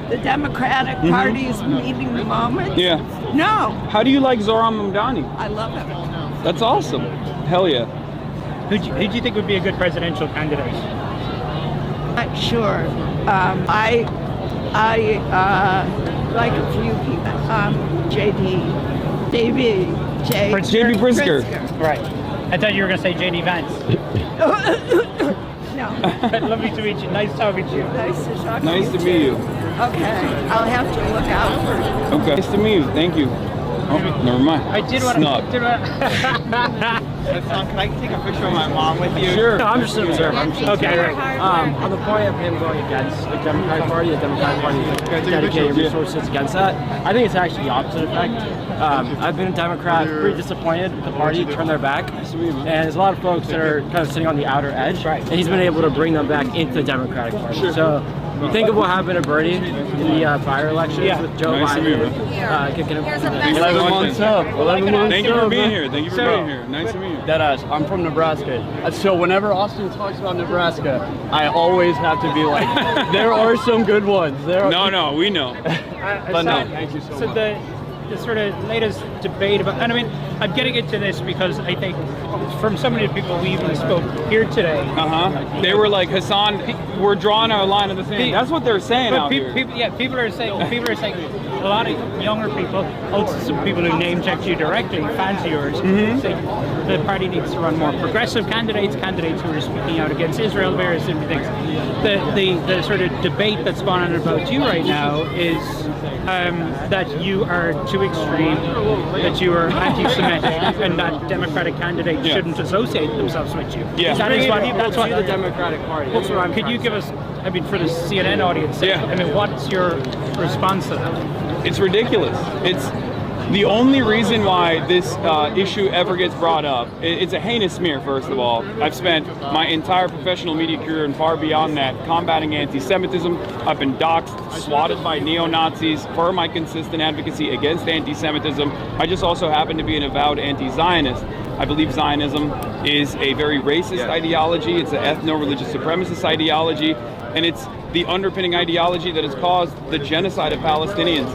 The Democratic Party is meeting the moment? Yeah. No. How do you like Zohran Mamdani? I love him. That's awesome. Hell yeah. Who do you think would be a good presidential candidate? Not sure. I like a few people. JB Pritzker. Right. I thought you were going to say J.D. Vance. No. Lovely to meet you. Nice talking to you. Nice to talk to you. Nice to meet you. Okay. I'll have to look out for you. Okay. Nice to meet you. Thank you. Oh, never mind. I did want Snub. to. Can I take a picture of my mom with you? Sure. No, I'm just an observer. Okay. On the point of him going against the Democratic Party dedicating resources against that, I think it's actually the opposite effect. I've been a Democrat, pretty disappointed with the party turn their back, and there's a lot of folks that are kind of sitting on the outer edge, and he's been able to bring them back into the Democratic Party. Sure. So you think of what happened to Bernie in the prior elections with Joe Biden kicking him. 11 months up. 11 months. Thank you for being here. Thank you for being here. Nice to meet you. Deadass, I'm from Nebraska. So whenever Austin talks about Nebraska, I always have to be like, there are some good ones. No, we know. But no, thank you so much. The sort of latest debate about, and I mean, I'm getting into this because I think from so many people we even spoke here today. They were like, Hasan, we're drawing our line in the sand. That's what they're saying out here. People are saying a lot of younger people, also some people who name checked you directly, fans of yours, say the party needs to run more progressive candidates who are speaking out against Israel, various different things. The sort of debate that's gone on about you right now is that you are too extreme, that you are anti-Semitic, and that Democratic candidates shouldn't associate themselves with you. Yeah. That's what the Democratic Party. That's what I'm. Could you give us? I mean, for the CNN audience, I mean, what's your response to that? It's ridiculous. It's the only reason why this issue ever gets brought up. It's a heinous smear, first of all. I've spent my entire professional media career and far beyond that combating anti-Semitism. I've been doxxed, swatted by neo-Nazis for my consistent advocacy against anti-Semitism. I just also happen to be an avowed anti-Zionist. I believe Zionism is a very racist ideology. It's an ethno-religious supremacist ideology, and it's the underpinning ideology that has caused the genocide of Palestinians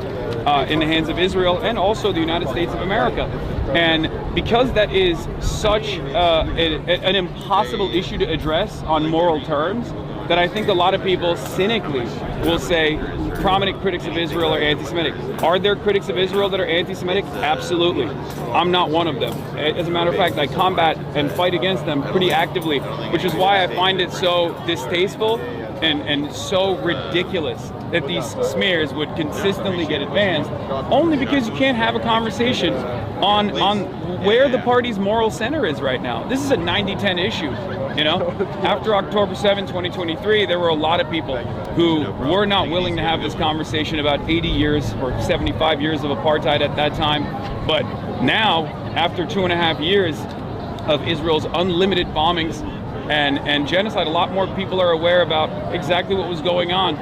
in the hands of Israel and also the United States of America. And because that is such an impossible issue to address on moral terms, that I think a lot of people cynically will say prominent critics of Israel are anti-Semitic. Are there critics of Israel that are anti-Semitic? Absolutely. I'm not one of them. As a matter of fact, I combat and fight against them pretty actively, which is why I find it so distasteful and so ridiculous that these smears would consistently get advanced, only because you can't have a conversation on where the party's moral center is right now. This is a 90-10 issue. You know, after October 7, 2023, there were a lot of people who were not willing to have this conversation about 80 years or 75 years of apartheid at that time. But now, after 2.5 years of Israel's unlimited bombings and genocide, a lot more people are aware about exactly what was going on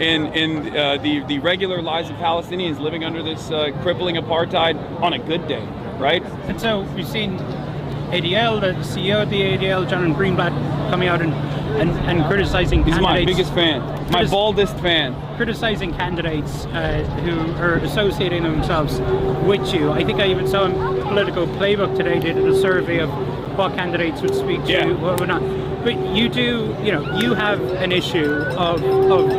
in the regular lives of Palestinians living under this crippling apartheid on a good day, right? And so we've seen ADL, the CEO of the ADL, John Greenblatt, coming out and and criticizing He's candidates. my biggest fan, my boldest fan. Criticizing candidates who are associating themselves with you. I think I even saw in Political Playbook today did a survey of what candidates would speak to, what would not. But you do, you have an issue of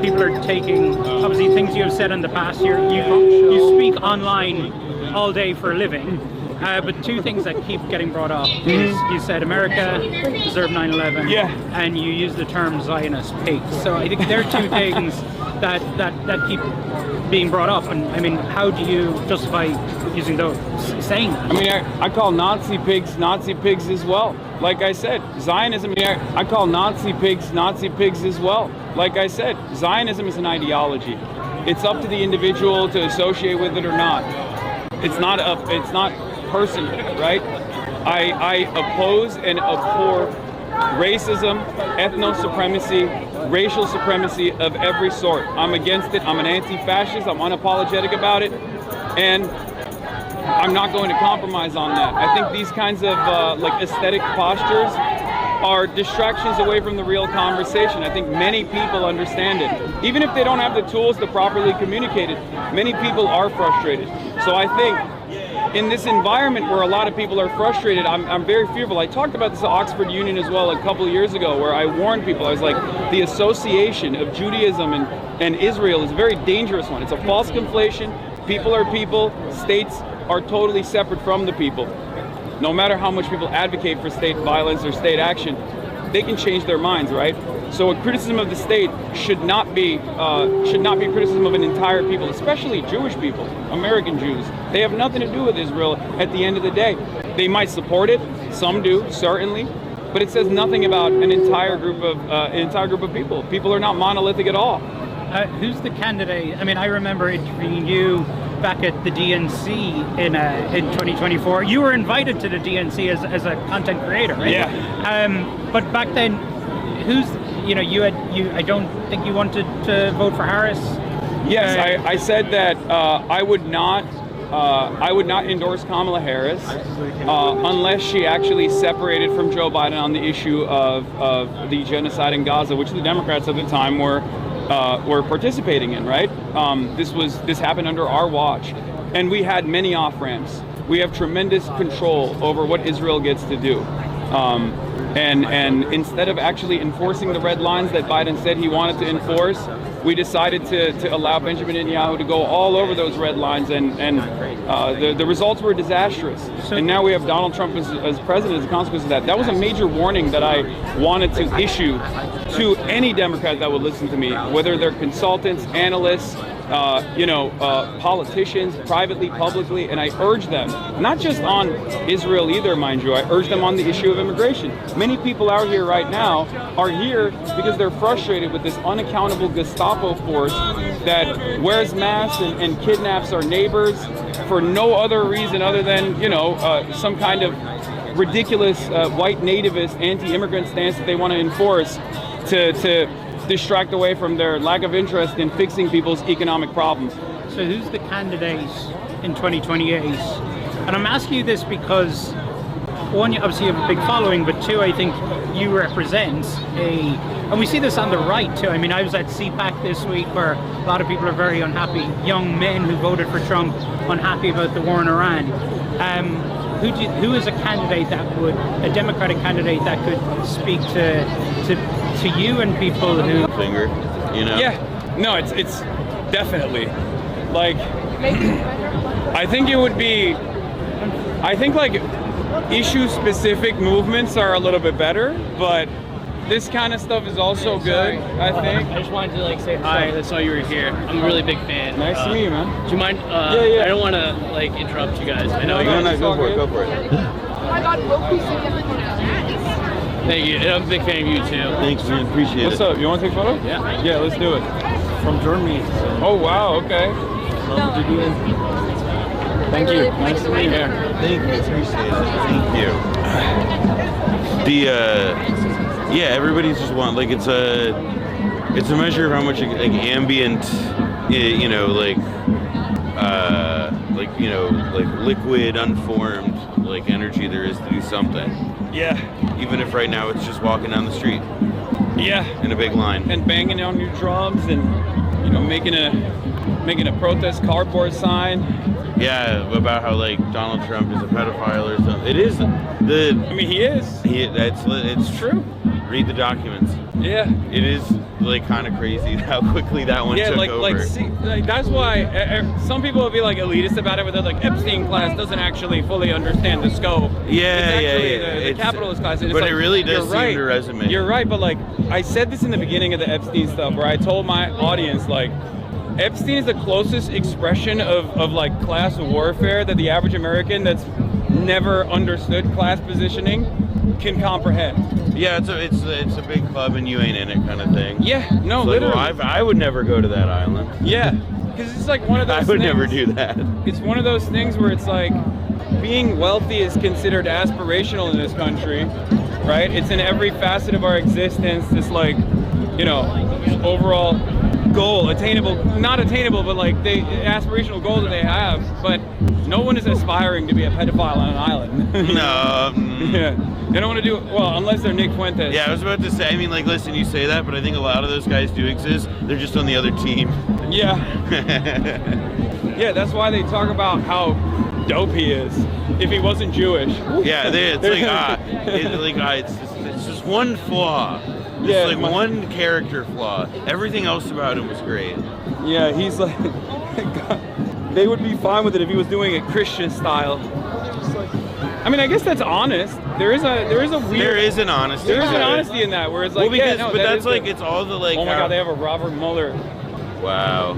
people are taking, obviously things you have said in the past year, you speak online all day for a living. But two things that keep getting brought up is you said America deserved 9/11, and you use the term Zionist pigs. So I think there are two things that keep being brought up. And I mean, how do you justify using those, saying that? I mean, I call Nazi pigs as well. Like I said, Zionism, I call Nazi pigs as well. Like I said, Zionism is an ideology. It's up to the individual to associate with it or not. It's not personal, right? I oppose and abhor racism, ethno-supremacy, racial supremacy of every sort. I'm against it. I'm an anti-fascist. I'm unapologetic about it. And I'm not going to compromise on that. I think these kinds of aesthetic postures are distractions away from the real conversation. I think many people understand it. Even if they don't have the tools to properly communicate it, many people are frustrated. So I think in this environment where a lot of people are frustrated, I'm very fearful. I talked about this at Oxford Union as well a couple of years ago, where I warned people. I was like, the association of Judaism and Israel is a very dangerous one. It's a false conflation. People are people. States are totally separate from the people. No matter how much people advocate for state violence or state action, they can change their minds, right? So a criticism of the state should not be criticism of an entire people, especially Jewish people, American Jews. They have nothing to do with Israel at the end of the day. They might support it, some do, certainly, but it says nothing about an entire group of people. People are not monolithic at all. Who's the candidate? I mean, I remember interviewing you back at the DNC in 2024. You were invited to the DNC as a content creator, right? Yeah. But back then, I don't think you wanted to vote for Harris. Yes, I said that I would not endorse Kamala Harris unless she actually separated from Joe Biden on the issue of the genocide in Gaza, which the Democrats at the time were participating in, right? This happened under our watch, and we had many off-ramps. We have tremendous control over what Israel gets to do. And instead of actually enforcing the red lines that Biden said he wanted to enforce, we decided to allow Benjamin Netanyahu to go all over those red lines, and the results were disastrous. And now we have Donald Trump as president as a consequence of that. That was a major warning that I wanted to issue to any Democrat that would listen to me, whether they're consultants, analysts, politicians, privately, publicly, and I urge them, not just on Israel either, mind you, I urge them on the issue of immigration. Many people out here right now are here because they're frustrated with this unaccountable Gestapo force that wears masks and kidnaps our neighbors for no other reason other than, some kind of ridiculous white nativist anti-immigrant stance that they want to enforce to distract away from their lack of interest in fixing people's economic problems. So who's the candidate in 2028? And I'm asking you this because, one, you obviously have a big following, but two, I think you represent and we see this on the right too. I mean, I was at CPAC this week where a lot of people are very unhappy, young men who voted for Trump, unhappy about the war in Iran. Who is a candidate a Democratic candidate that could speak to you and people who Yeah, no, it's definitely like I think it would be. I think like issue-specific movements are a little bit better, but this kind of stuff is also good. I think. I just wanted to say hi. I saw you were here. I'm a really big fan. Nice to meet you, man. Do you mind? Yeah. I don't want to interrupt you guys. I know you guys. Go for it. Oh my God, thank you. And I'm a big fan of you too. Thanks, man. Appreciate it. What's up? You want to take a photo? Yeah. Yeah, let's do it. From Germany. Oh wow. Okay. Love to be in. Thank you. Nice to meet you. Thank you. Appreciate it. Thank you. Everybody's just it's a measure of how much ambient, liquid, unformed energy there is to do something. Yeah. Even if right now it's just walking down the street. Yeah. In a big line. And banging on your drums and, you know, making a protest cardboard sign. Yeah, about how like Donald Trump is a pedophile or something. It is I mean, he is. It's true. Read the documents. Yeah. It is like kind of crazy how quickly that one took over. Like that's why some people will be like elitist about it, but they're like Epstein class doesn't actually fully understand the scope. Yeah, it's the capitalist class. But it really does seem to resonate. You're right, but like I said this in the beginning of the Epstein stuff, where I told my audience like, Epstein is the closest expression of like class warfare that the average American that's never understood class positioning can comprehend. Yeah, it's a big club and you ain't in it kind of thing. Yeah, no, it's literally. Like, well, I would never go to that island. Yeah, because it's like one of those I would never do that. It's one of those things where it's like being wealthy is considered aspirational in this country, right? It's in every facet of our existence, this like, you know, overall goal, attainable, not attainable, but like the aspirational goal that they have, but no one is aspiring to be a pedophile on an island. No. Yeah. They don't want to do it, well, unless they're Nick Fuentes. Yeah, I was about to say, I mean, like, listen, you say that, but I think a lot of those guys do exist. They're just on the other team. Yeah. Yeah, that's why they talk about how dope he is if he wasn't Jewish. Yeah, it's just one flaw. Just like one character flaw. Everything else about him was great. Yeah, he's like, they would be fine with it if he was doing it Christian style. I mean, I guess that's honest. There is an honesty. There is an honesty in that, where it's like, but that's like, it's all the like. Oh my God, they have a Robert Mueller. Wow.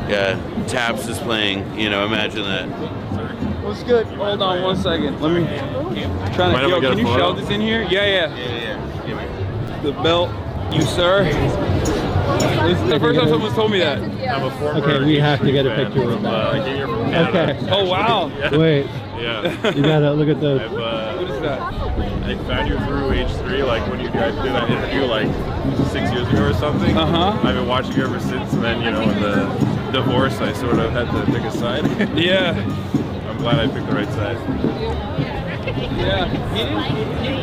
Yeah, Taps is playing. You know, imagine that. What's good? Hold on 1 second. Let me try to. Yo, can you shove this in here? Yeah. Give me. The belt, you sir. This is the first time someone's told me that. I'm a former. Okay, we have to get a picture with that. Okay. Oh wow. Wait. Yeah. You gotta look at the. What is that? I found you through H3, like when you guys did that interview like 6 years ago or something. Uh-huh. I've been watching you ever since, and then, you know, in the divorce, I sort of had to pick a side. Yeah. I'm glad I picked the right side. Yeah.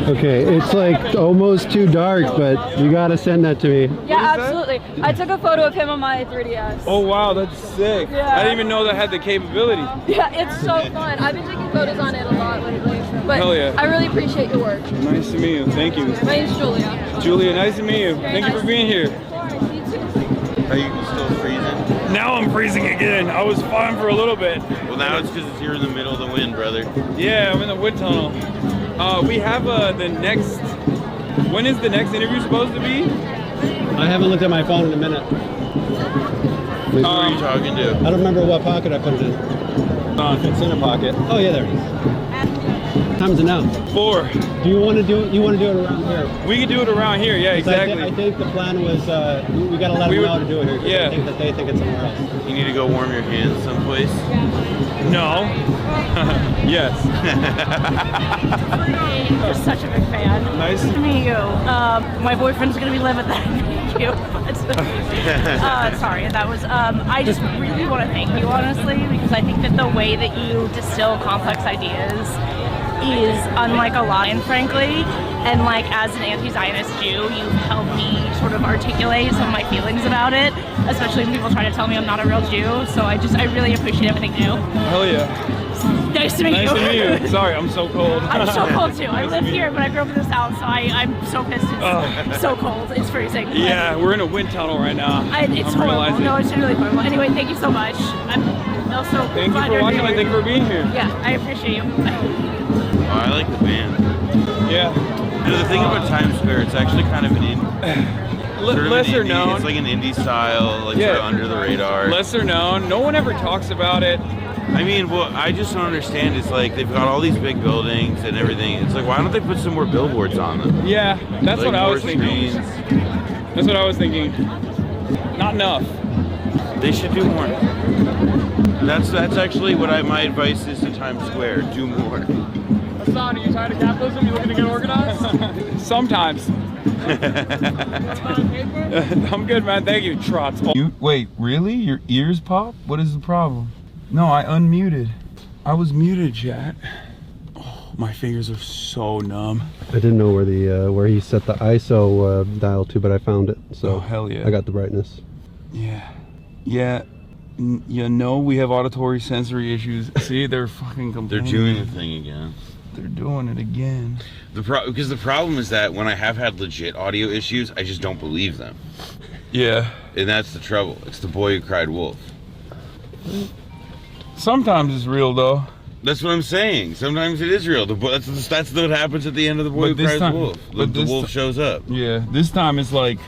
Okay, it's like almost too dark, but you gotta send that to me. Yeah, absolutely. I took a photo of him on my 3DS. Oh wow, that's sick. Yeah. I didn't even know that had the capability. Yeah, it's so fun. I've been taking photos on it a lot lately. But Hell yeah. I really appreciate your work. Nice to meet you. Thank you. My name's Julia. Julia, nice to meet you. Thank you for being here. Are you still freezing? Now I'm freezing again. I was fine for a little bit. Well, now it's because you're in the middle of the wind, brother. Yeah, I'm in the wind tunnel. We have the next. When is the next interview supposed to be? I haven't looked at my phone in a minute. Who are you talking to? I don't remember what pocket I put it in. It's in a pocket. Oh yeah, there it is. What time is it now? 4. Do you want to do it? You want to do it around here? We can do it around here. Yeah, exactly. I think the plan was we got to let them know to do it here. Yeah. I think that they think it's somewhere else. You need to go warm your hands someplace. No. Yes. You're such a big fan. Nice to meet you. My boyfriend's gonna be living that. Thank you. Sorry, that was. I just really want to thank you, honestly, because I think that the way that you distill complex ideas is unlike a lot, and frankly, and like as an anti-Zionist Jew, you've helped me sort of articulate some of my feelings about it, especially when people try to tell me I'm not a real Jew. So I really appreciate everything you do. Hell yeah. Nice to meet you. Nice to meet you. Sorry, I'm so cold. I'm so cold too. I live here, but I grew up in the South, so I'm so pissed. It's so cold. It's freezing. Yeah, we're in a wind tunnel right now. It's horrible. No, it's really horrible. Anyway, thank you so much. I'm also Thank you for watching and thank you for being here. Yeah, I appreciate you. Oh, I like the band. Yeah. You know, the thing about Times Square, it's actually kind of an lesser known. It's like an indie style, like sort of under the radar. Lesser known. No one ever talks about it. I mean, well, I just don't understand. It's like they've got all these big buildings and everything. It's like, why don't they put some more billboards on them? Yeah, that's like what I was thinking. That's what I was thinking. Not enough. They should do more. That's actually what my advice is to Times Square. Do more. Hasan, are you tired of capitalism? You looking to get organized? Sometimes. I'm good, man. Thank you, Trots. Wait, really? Your ears pop? What is the problem? No, I unmuted. I was muted, chat. Oh, my fingers are so numb. I didn't know where the where he set the ISO dial to, but I found it. So oh, hell yeah. I got the brightness. Yeah. Yeah. You know we have auditory sensory issues. See, they're fucking complaining. They're doing the thing again. They're doing it again. Because the problem is that when I have had legit audio issues, I just don't believe them. Yeah. And that's the trouble. It's the boy who cried wolf. Sometimes it's real though. That's what I'm saying. Sometimes it is real. That's what happens at the end of the boy who cries wolf. The wolf shows up. Yeah. This time it's like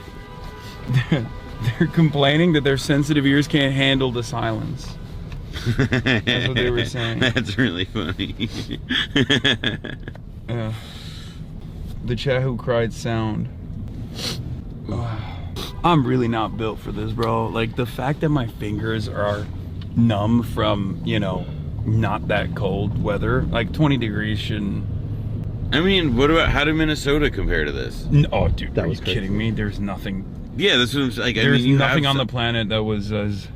they're complaining that their sensitive ears can't handle the silence. That's what they were saying. That's really funny. Yeah. The chat who cried sound. I'm really not built for this, bro. Like the fact that my fingers are numb from, you know, not that cold weather, like 20 degrees shouldn't. I mean, what about, how did Minnesota compare to this? Oh, dude, are you kidding me? There's nothing. Yeah, that's what I'm saying. Like, there's nothing on the planet that was as.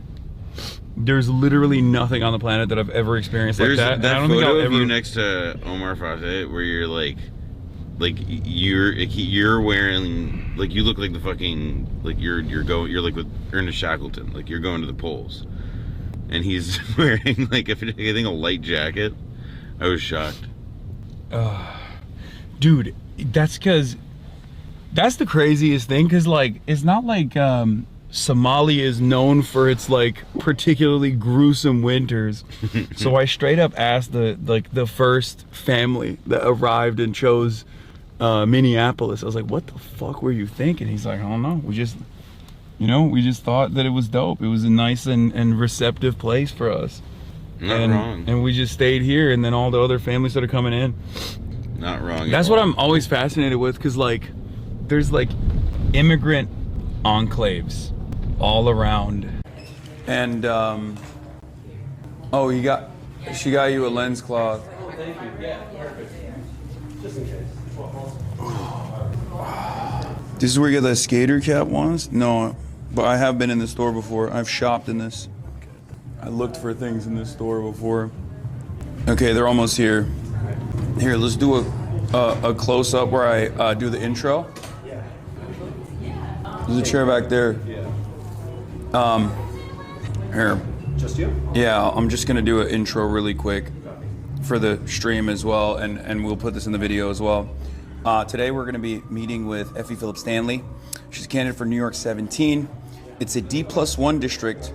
There's literally nothing on the planet that I've ever experienced like that. That I don't photo think I'll of ever... you next to Omar Fateh, where you're like you're wearing, like, you look like the fucking, like you're like with Ernest Shackleton, like you're going to the polls, and he's wearing like I think a light jacket. I was shocked. Dude, that's because that's the craziest thing, because like it's not like Somalia is known for its like particularly gruesome winters. So I straight up asked the first family that arrived and chose Minneapolis. I was like, what the fuck were you thinking? He's like, I don't know. We just thought that it was dope. It was a nice and receptive place for us. Not wrong. And we just stayed here, and then all the other families started coming in. Not wrong. That's what I'm always fascinated with, because like there's like immigrant enclaves all around. And oh, she got you a lens cloth. Oh, thank you. Yeah, perfect. Just in case. This is where you get the skater cap ones? No, but I have been in this store before. I've shopped in this. I looked for things in this store before. Okay, they're almost here. Here, let's do a close up where I do the intro. There's a chair back there. Here. Just you? Yeah, I'm just gonna do an intro really quick for the stream as well, and we'll put this in the video as well. Today we're gonna be meeting with Effie Phillips Stanley. She's a candidate for New York 17. It's a D+1 district,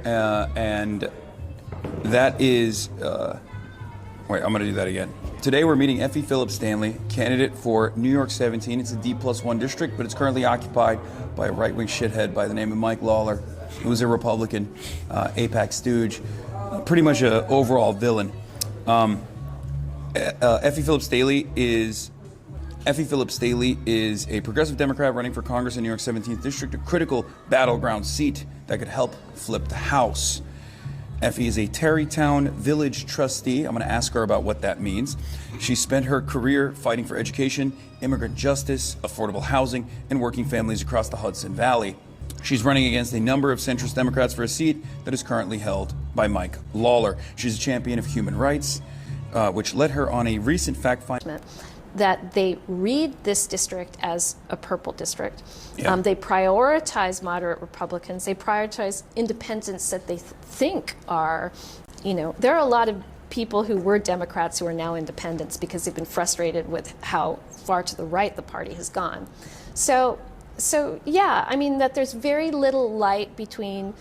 and that is, wait, I'm gonna do that again. Today we're meeting Effie Phillips Stanley, candidate for New York 17. It's a D+1 district, but it's currently occupied by a right-wing shithead by the name of Mike Lawler, who's a Republican, APAC stooge, pretty much an overall villain. Effie Phillips Stanley is a progressive Democrat running for Congress in New York 17th District, a critical battleground seat that could help flip the House. Effie is a Tarrytown Village trustee. I'm going to ask her about what that means. She spent her career fighting for education, immigrant justice, affordable housing, and working families across the Hudson Valley. She's running against a number of centrist Democrats for a seat that is currently held by Mike Lawler. She's a champion of human rights, which led her on a recent fact-finding. That they read this district as a purple district. Yeah. They prioritize moderate Republicans. They prioritize independents that they think are, there are a lot of people who were Democrats who are now independents because they've been frustrated with how far to the right the party has gone. So yeah, I mean that there's very little light between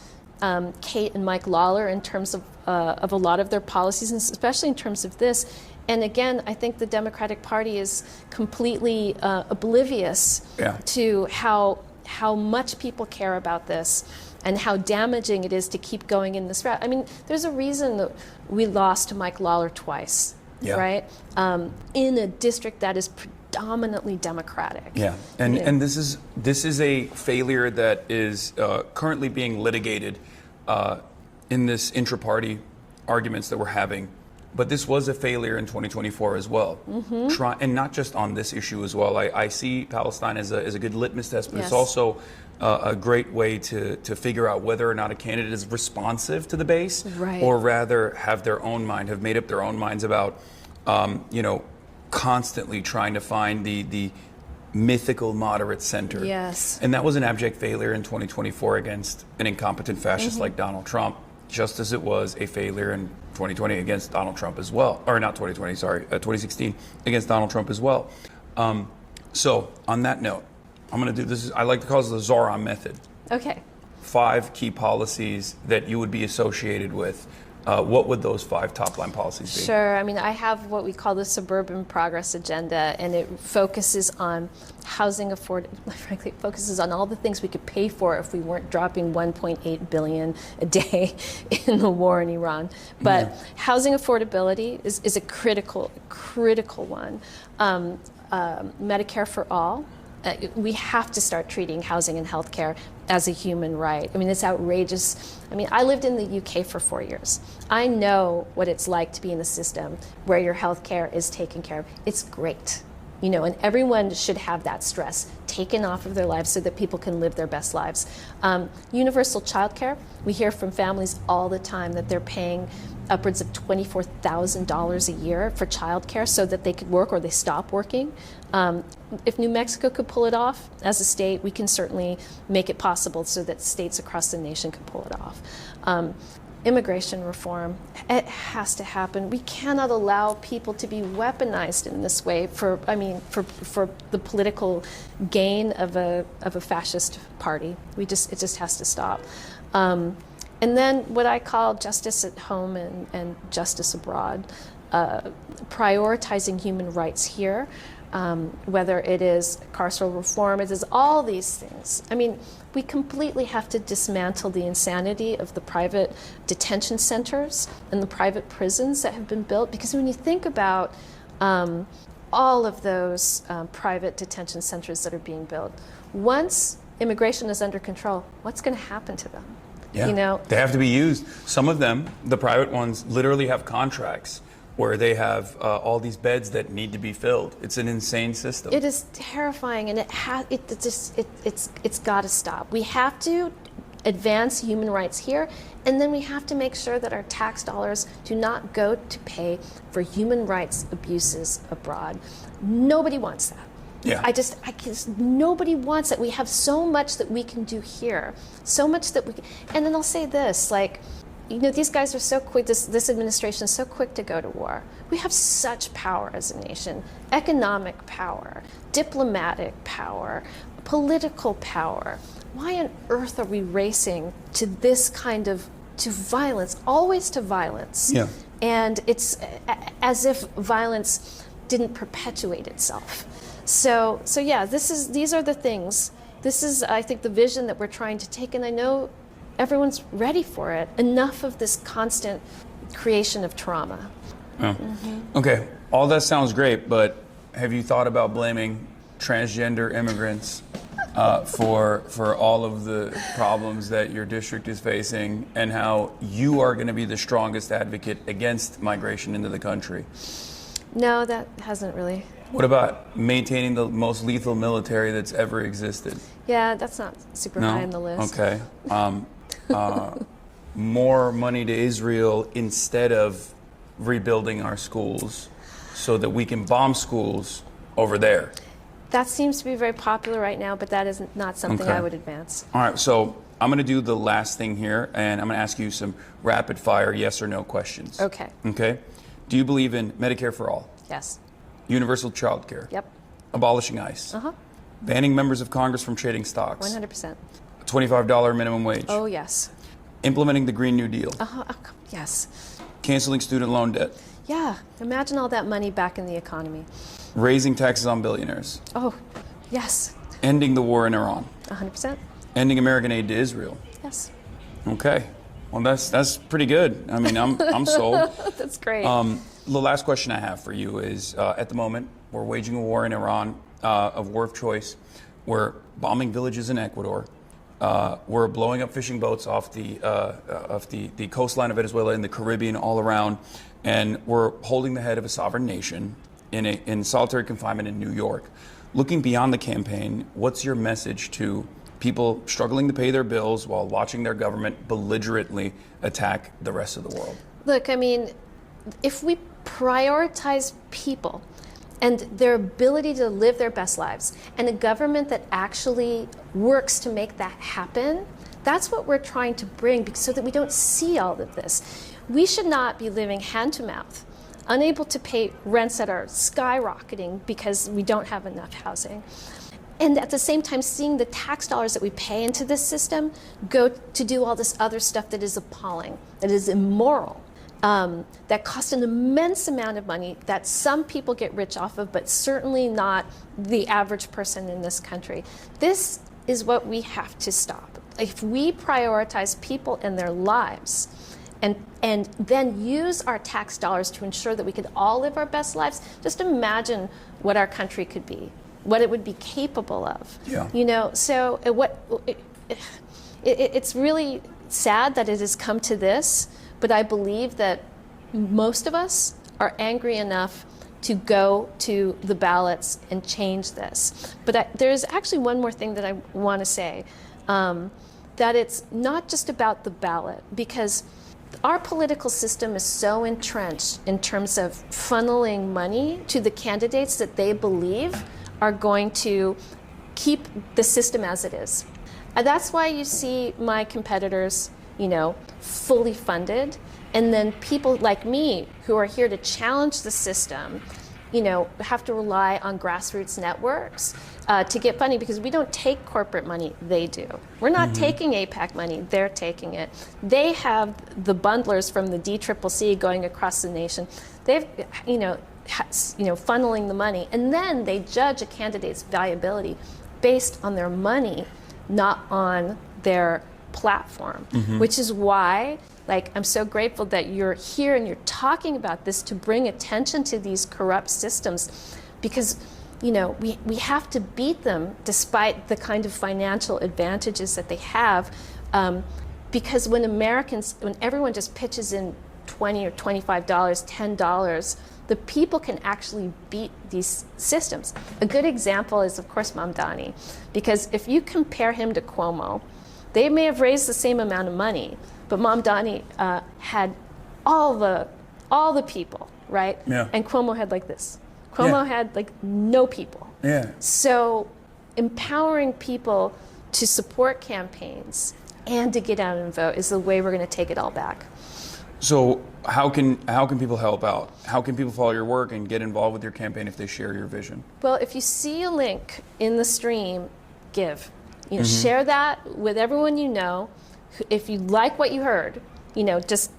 Kate and Mike Lawler in terms of a lot of their policies, and especially in terms of this. And again, I think the Democratic Party is completely oblivious to how much people care about this and how damaging it is to keep going in this route. I mean, there's a reason that we lost to Mike Lawler twice, right? In a district that is predominantly Democratic. Yeah, and this is a failure that is currently being litigated in this intra-party arguments that we're having. But this was a failure in 2024 as well. Mm-hmm. And not just on this issue as well. I see Palestine as a good litmus test, but it's also a great way to figure out whether or not a candidate is responsive to the base, or rather have made up their own minds about, constantly trying to find the mythical moderate center. Yes. And that was an abject failure in 2024 against an incompetent fascist like Donald Trump, just as it was a failure in 2020 against Donald Trump as well. Or not 2020, sorry, 2016 against Donald Trump as well. So on that note, I'm going to do this. I like to call this the Zoran method. Okay. 5 key policies that you would be associated with. What would those 5 top-line policies be? Sure. I mean, I have what we call the Suburban Progress Agenda, and it focuses on housing affordability. Frankly, it focuses on all the things we could pay for if we weren't dropping $1.8 billion a day in the war in Iran. But housing affordability is a critical one. Medicare for all. We have to start treating housing and healthcare as a human right. I mean, it's outrageous. I mean, I lived in the UK for 4 years. I know what it's like to be in a system where your healthcare is taken care of. It's great, you know, and everyone should have that stress taken off of their lives so that people can live their best lives. Universal childcare. We hear from families all the time that they're paying upwards of $24,000 a year for childcare so that they could work or they stop working. If New Mexico could pull it off as a state, we can certainly make it possible so that states across the nation can pull it off. Immigration reform, it has to happen. We cannot allow people to be weaponized in this way for the political gain of a fascist party. It just has to stop. And then what I call justice at home and justice abroad, prioritizing human rights here, whether it is carceral reform, it is all these things. I mean, we completely have to dismantle the insanity of the private detention centers and the private prisons that have been built, because when you think about all of those private detention centers that are being built, once immigration is under control, what's going to happen to them? Yeah, you know, they have to be used. Some of them, the private ones, literally have contracts where they have all these beds that need to be filled. It's an insane system. It is terrifying, and it's got to stop. We have to advance human rights here, and then we have to make sure that our tax dollars do not go to pay for human rights abuses abroad. Nobody wants that. Yeah. I just nobody wants it. We have so much that we can do here, so much that we can, and then I'll say this, like, you know, these guys are so quick, this administration is so quick to go to war. We have such power as a nation, economic power, diplomatic power, political power. Why on earth are we racing to this kind of, to violence, always to violence? Yeah. And it's as if violence didn't perpetuate itself. So yeah, these are the things. This is, I think, the vision that we're trying to take, and I know everyone's ready for it. Enough of this constant creation of trauma. Oh. Okay, all that sounds great, but have you thought about blaming transgender immigrants for all of the problems that your district is facing, and how you are going to be the strongest advocate against migration into the country? No, that hasn't really. What about maintaining the most lethal military that's ever existed? Yeah, that's not super high on the list. Okay. More money to Israel instead of rebuilding our schools so that we can bomb schools over there. That seems to be very popular right now, but that is not something I would advance. All right, so I'm going to do the last thing here, and I'm going to ask you some rapid fire yes or no questions. Okay. Okay. Do you believe in Medicare for all? Yes. Universal child care? Yep. Abolishing ICE? Banning members of Congress from trading stocks? 100%. A $25 minimum wage? Oh, yes. Implementing the Green New Deal? Yes. Canceling student loan debt? Yeah. Imagine all that money back in the economy. Raising taxes on billionaires? Oh, yes. Ending the war in Iran? 100%. Ending American aid to Israel? Yes. Okay. Well, that's pretty good. I mean, I'm sold. That's great. The last question I have for you is, at the moment, we're waging a war in Iran, a war of choice. We're bombing villages in Ecuador. We're blowing up fishing boats off the coastline of Venezuela in the Caribbean all around, and we're holding the head of a sovereign nation in solitary confinement in New York. Looking beyond the campaign, what's your message to people struggling to pay their bills while watching their government belligerently attack the rest of the world? Look, I mean, if we prioritize people and their ability to live their best lives, and a government that actually works to make that happen. That's what we're trying to bring, so that we don't see all of this. We should not be living hand to mouth, unable to pay rents that are skyrocketing because we don't have enough housing. And at the same time, seeing the tax dollars that we pay into this system go to do all this other stuff that is appalling, that is immoral, that costs an immense amount of money that some people get rich off of, but certainly not the average person in this country. This is what we have to stop. If we prioritize people and their lives, and then use our tax dollars to ensure that we could all live our best lives, just imagine what our country could be, what it would be capable of. Yeah. You know, so it's really sad that it has come to this, but I believe that most of us are angry enough to go to the ballots and change this. But there's actually one more thing that I want to say, that it's not just about the ballot, because our political system is so entrenched in terms of funneling money to the candidates that they believe are going to keep the system as it is. And that's why you see my competitors, you know, fully funded, and then people like me who are here to challenge the system, you know, have to rely on grassroots networks to get funding, because we don't take corporate money, they do. We're not taking APAC money, they're taking it. They have the bundlers from the DCCC going across the nation. They've, funneling the money, and then they judge a candidate's viability based on their money, not on their platform, which is why, like, I'm so grateful that you're here and you're talking about this to bring attention to these corrupt systems, because, you know, we have to beat them despite the kind of financial advantages that they have, because when everyone just pitches in $20 or $25, $10, the people can actually beat these systems. A good example is, of course, Mamdani, because if you compare him to Cuomo, they may have raised the same amount of money, but Mamdani had all the people, right? Yeah. And Cuomo had like this. Cuomo had like no people. Yeah. So empowering people to support campaigns and to get out and vote is the way we're going to take it all back. So how can people help out? How can people follow your work and get involved with your campaign if they share your vision? Well, if you see a link in the stream, give. You know, share that with everyone you know. If you like what you heard, you know, just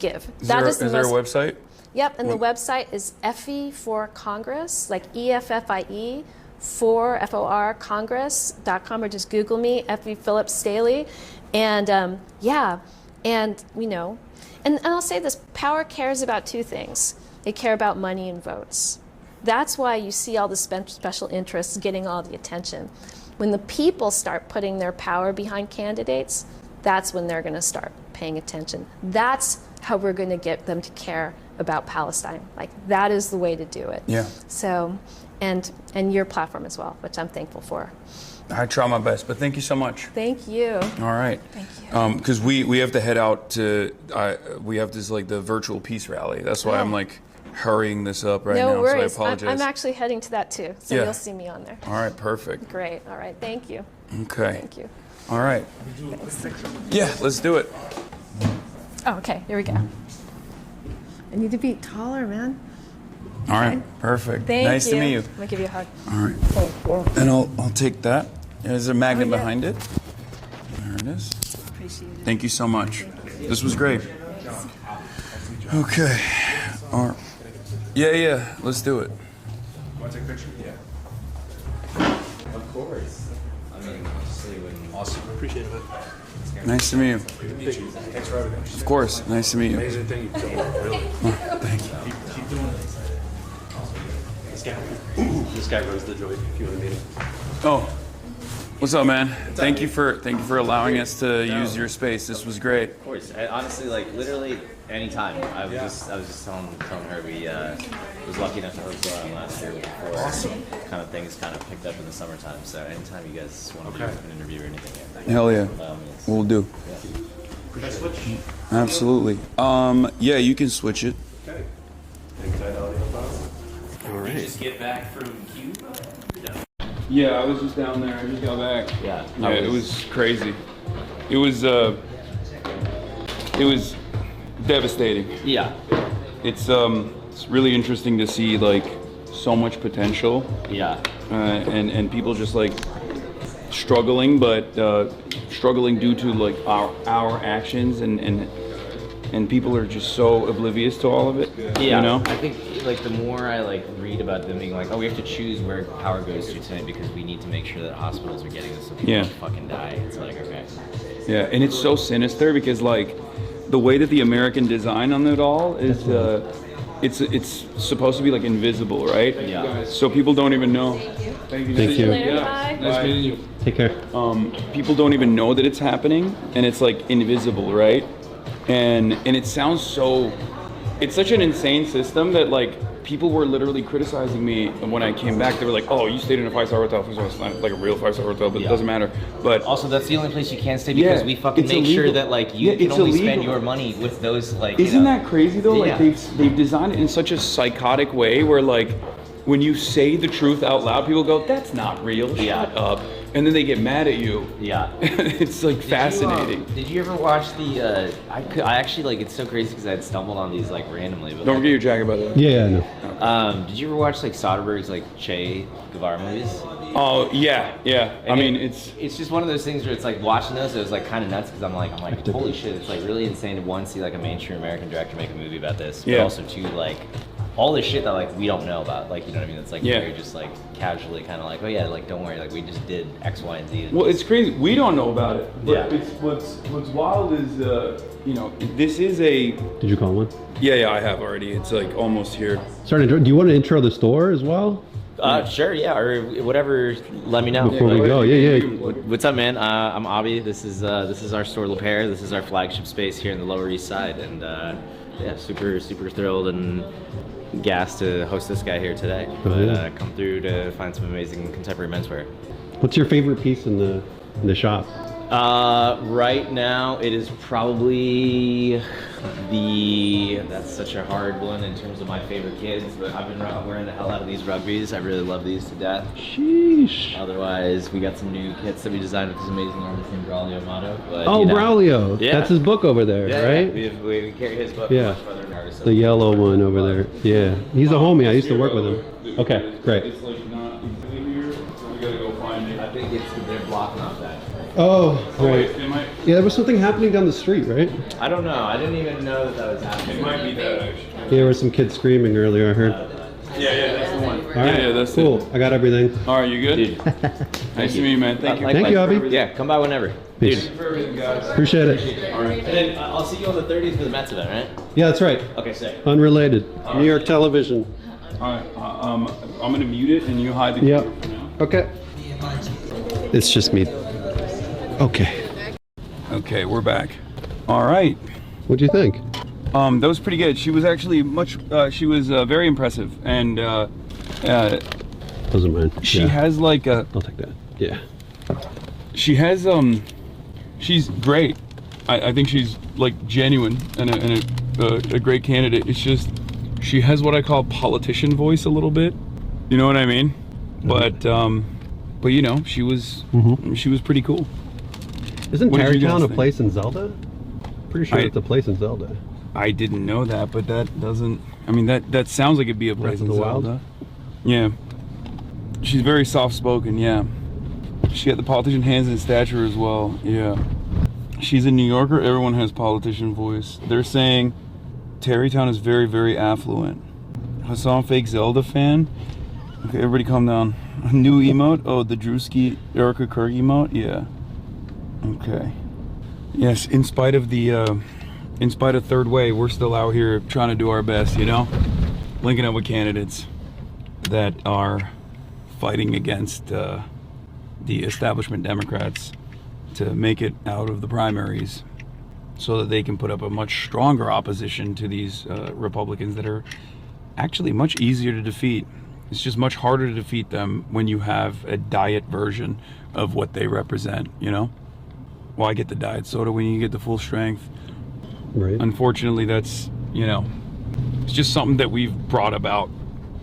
give. Is there a website? Yep, and the website is FE for Congress, like EFFIE for FOR Congress.com, or just Google me, FE Phillips Staley, and and you know, and I'll say this: power cares about two things. They care about money and votes. That's why you see all the special interests getting all the attention. When the people start putting their power behind candidates, that's when they're going to start paying attention. That's how we're going to get them to care about Palestine. Like, that is the way to do it. Yeah. So, and your platform as well, which I'm thankful for. I try my best, but thank you so much. Thank you. All right. Thank you. Because we have to head out to we have this like the virtual peace rally. That's why I'm like hurrying this up right now. No worries. So I apologize. I'm actually heading to that too, so Yeah. you'll see me on there. All right. Perfect. Great. All right. Thank you. Okay. Thank you. All right. Yeah. Let's do it. Oh, okay. Here we go. I need to be taller, man. All right. Perfect. Thank nice you. to meet you. I'm gonna give you a hug. All right. And I'll take that. There's a magnet behind it. There it is. Appreciate it. Thank you so much. This was great. Okay. All right. Yeah. Let's do it. Want to take a picture? Yeah. Of course. I mean, obviously, when Awesome. Appreciate it. Nice to meet you. Good to meet you. Thanks for having me. Of course. Nice to meet you. Amazing thing you've done. Really. Thank you. Keep doing it. This guy runs the joint if you want to meet him. Oh. What's up, man? Thank you for allowing us to use your space. This was great. Of course. Honestly, like literally anytime. I was just telling her we was lucky enough to host last year before kind of things kind of picked up in the summertime. So anytime you guys want to do an interview or anything, Hell yeah. We'll do. Can I switch? Absolutely. Yeah, you can switch it. Okay. All right. you just get back from Cuba? Yeah, I was just down there. I just got back. Yeah. Yeah, it was crazy. It was devastating. Yeah. It's really interesting to see like so much potential. Yeah. And people just like struggling, but struggling due to like our actions, and people are just so oblivious to all of it. Yeah. You know? I think like the more I like read about them being like, oh, we have to choose where power goes to tonight because we need to make sure that hospitals are getting this so people don't fucking die. It's like, okay. Yeah, and it's so sinister because like the way that the American design on it all is it's supposed to be like invisible, right? Yeah. So people don't even know. Thank you. Yeah. Nice meeting you. Take care. People don't even know that it's happening, and it's like invisible, right? And it sounds so. It's such an insane system that like people were literally criticizing me when I came back. They were like, "Oh, you stayed in a 5-star hotel." First of all, it's not like a real 5-star hotel, but it doesn't matter. But also, that's the only place you can stay because we fucking make sure that like you can only spend your money with those like. Isn't that crazy though? Like Yeah. they've designed it in such a psychotic way where like when you say the truth out loud, people go, "That's not real. Shut up," and then they get mad at you. Yeah. It's like fascinating. Did you ever watch the? I actually like it's so crazy because I had stumbled on these like randomly. But, Don't forget your jacket, by the way. Yeah, I know. Did you ever watch like Soderbergh's like Che Guevara movies? Oh yeah. I mean, it's just one of those things where it's like watching those. It was like kind of nuts because I'm like holy shit! It's like really insane to one see like a mainstream American director make a movie about this, but also two like all this shit that like we don't know about, like you know what I mean? It's like very just like casually kind of like, oh yeah, like don't worry, like we just did X, Y, and Z. Well, it's crazy. We don't know about it. But it's what's wild is you know, this is a. Did you call one? Yeah, I have already. It's like almost here. Sorry, do you want to intro the store as well? Sure, yeah, or whatever. Let me know. Before we go, yeah. What's up, man? I'm Abi. This is our store, Le Pair. This is our flagship space here in the Lower East Side, and yeah, super thrilled and gassed to host this guy here today. Come through to find some amazing contemporary menswear. What's your favorite piece in the shop? Right now, it is probably that's such a hard one in terms of my favorite kids, but I've been wearing the hell out of these rugbies. I really love these to death. Sheesh. Otherwise, we got some new kits that we designed with this amazing artist named Braulio Amato. But, Braulio. Yeah. That's his book over there, right? Yeah, we carry his book Yeah. much further than ours. The yellow one over there. Yeah. He's a homie. I used to work with him. Okay, great. It's like not exactly here, so we gotta go find it. I think they're blocking off that. Oh, right. Yeah, there was something happening down the street, right? I don't know. I didn't even know that was happening. It might be that actually. Yeah, there were some kids screaming earlier, I heard. Yeah, that's the one. All right, Yeah, that's cool. it. I got everything. All right, you good? Dude. Nice to meet you, man. Thank you. Thank you, Abby. Yeah, come by whenever. Peace. Thank you for everything, guys. Appreciate it. All right. And then I'll see you on the 30th for the Mets event, right? Yeah, that's right. Okay, sick. Unrelated. New York television. All right. I'm gonna mute it and you hide the Yep. camera for now. Okay. It's just me. Okay. Okay, we're back. All right. What do you think? That was pretty good. She was actually very impressive, and Doesn't mind. she Yeah. has like a. I'll take that. Yeah. She has she's great. I think she's like genuine and a great candidate. It's just she has what I call politician voice a little bit. You know what I mean? Mm-hmm. But you know, she was pretty cool. Isn't What did you Tarrytown guys a think? place in Zelda? Pretty sure it's a place in Zelda. I didn't know that, but that doesn't. I mean, that sounds like it'd be a place in Breath of the Wild? Zelda. Yeah. She's very soft-spoken. Yeah. She got the politician hands and stature as well. Yeah. She's a New Yorker. Everyone has politician voice. They're saying Tarrytown is very, very affluent. Hassan, fake Zelda fan. Okay, everybody calm down. New emote. Oh, the Drewski Erica Kirk emote. Yeah. Okay. Yes, in spite of Third Way, we're still out here trying to do our best, you know? Linking up with candidates that are fighting against the establishment Democrats to make it out of the primaries so that they can put up a much stronger opposition to these Republicans that are actually much easier to defeat. It's just much harder to defeat them when you have a diet version of what they represent, you know? Why get the diet soda when you get the full strength? Right. Unfortunately, that's, you know, it's just something that we've brought about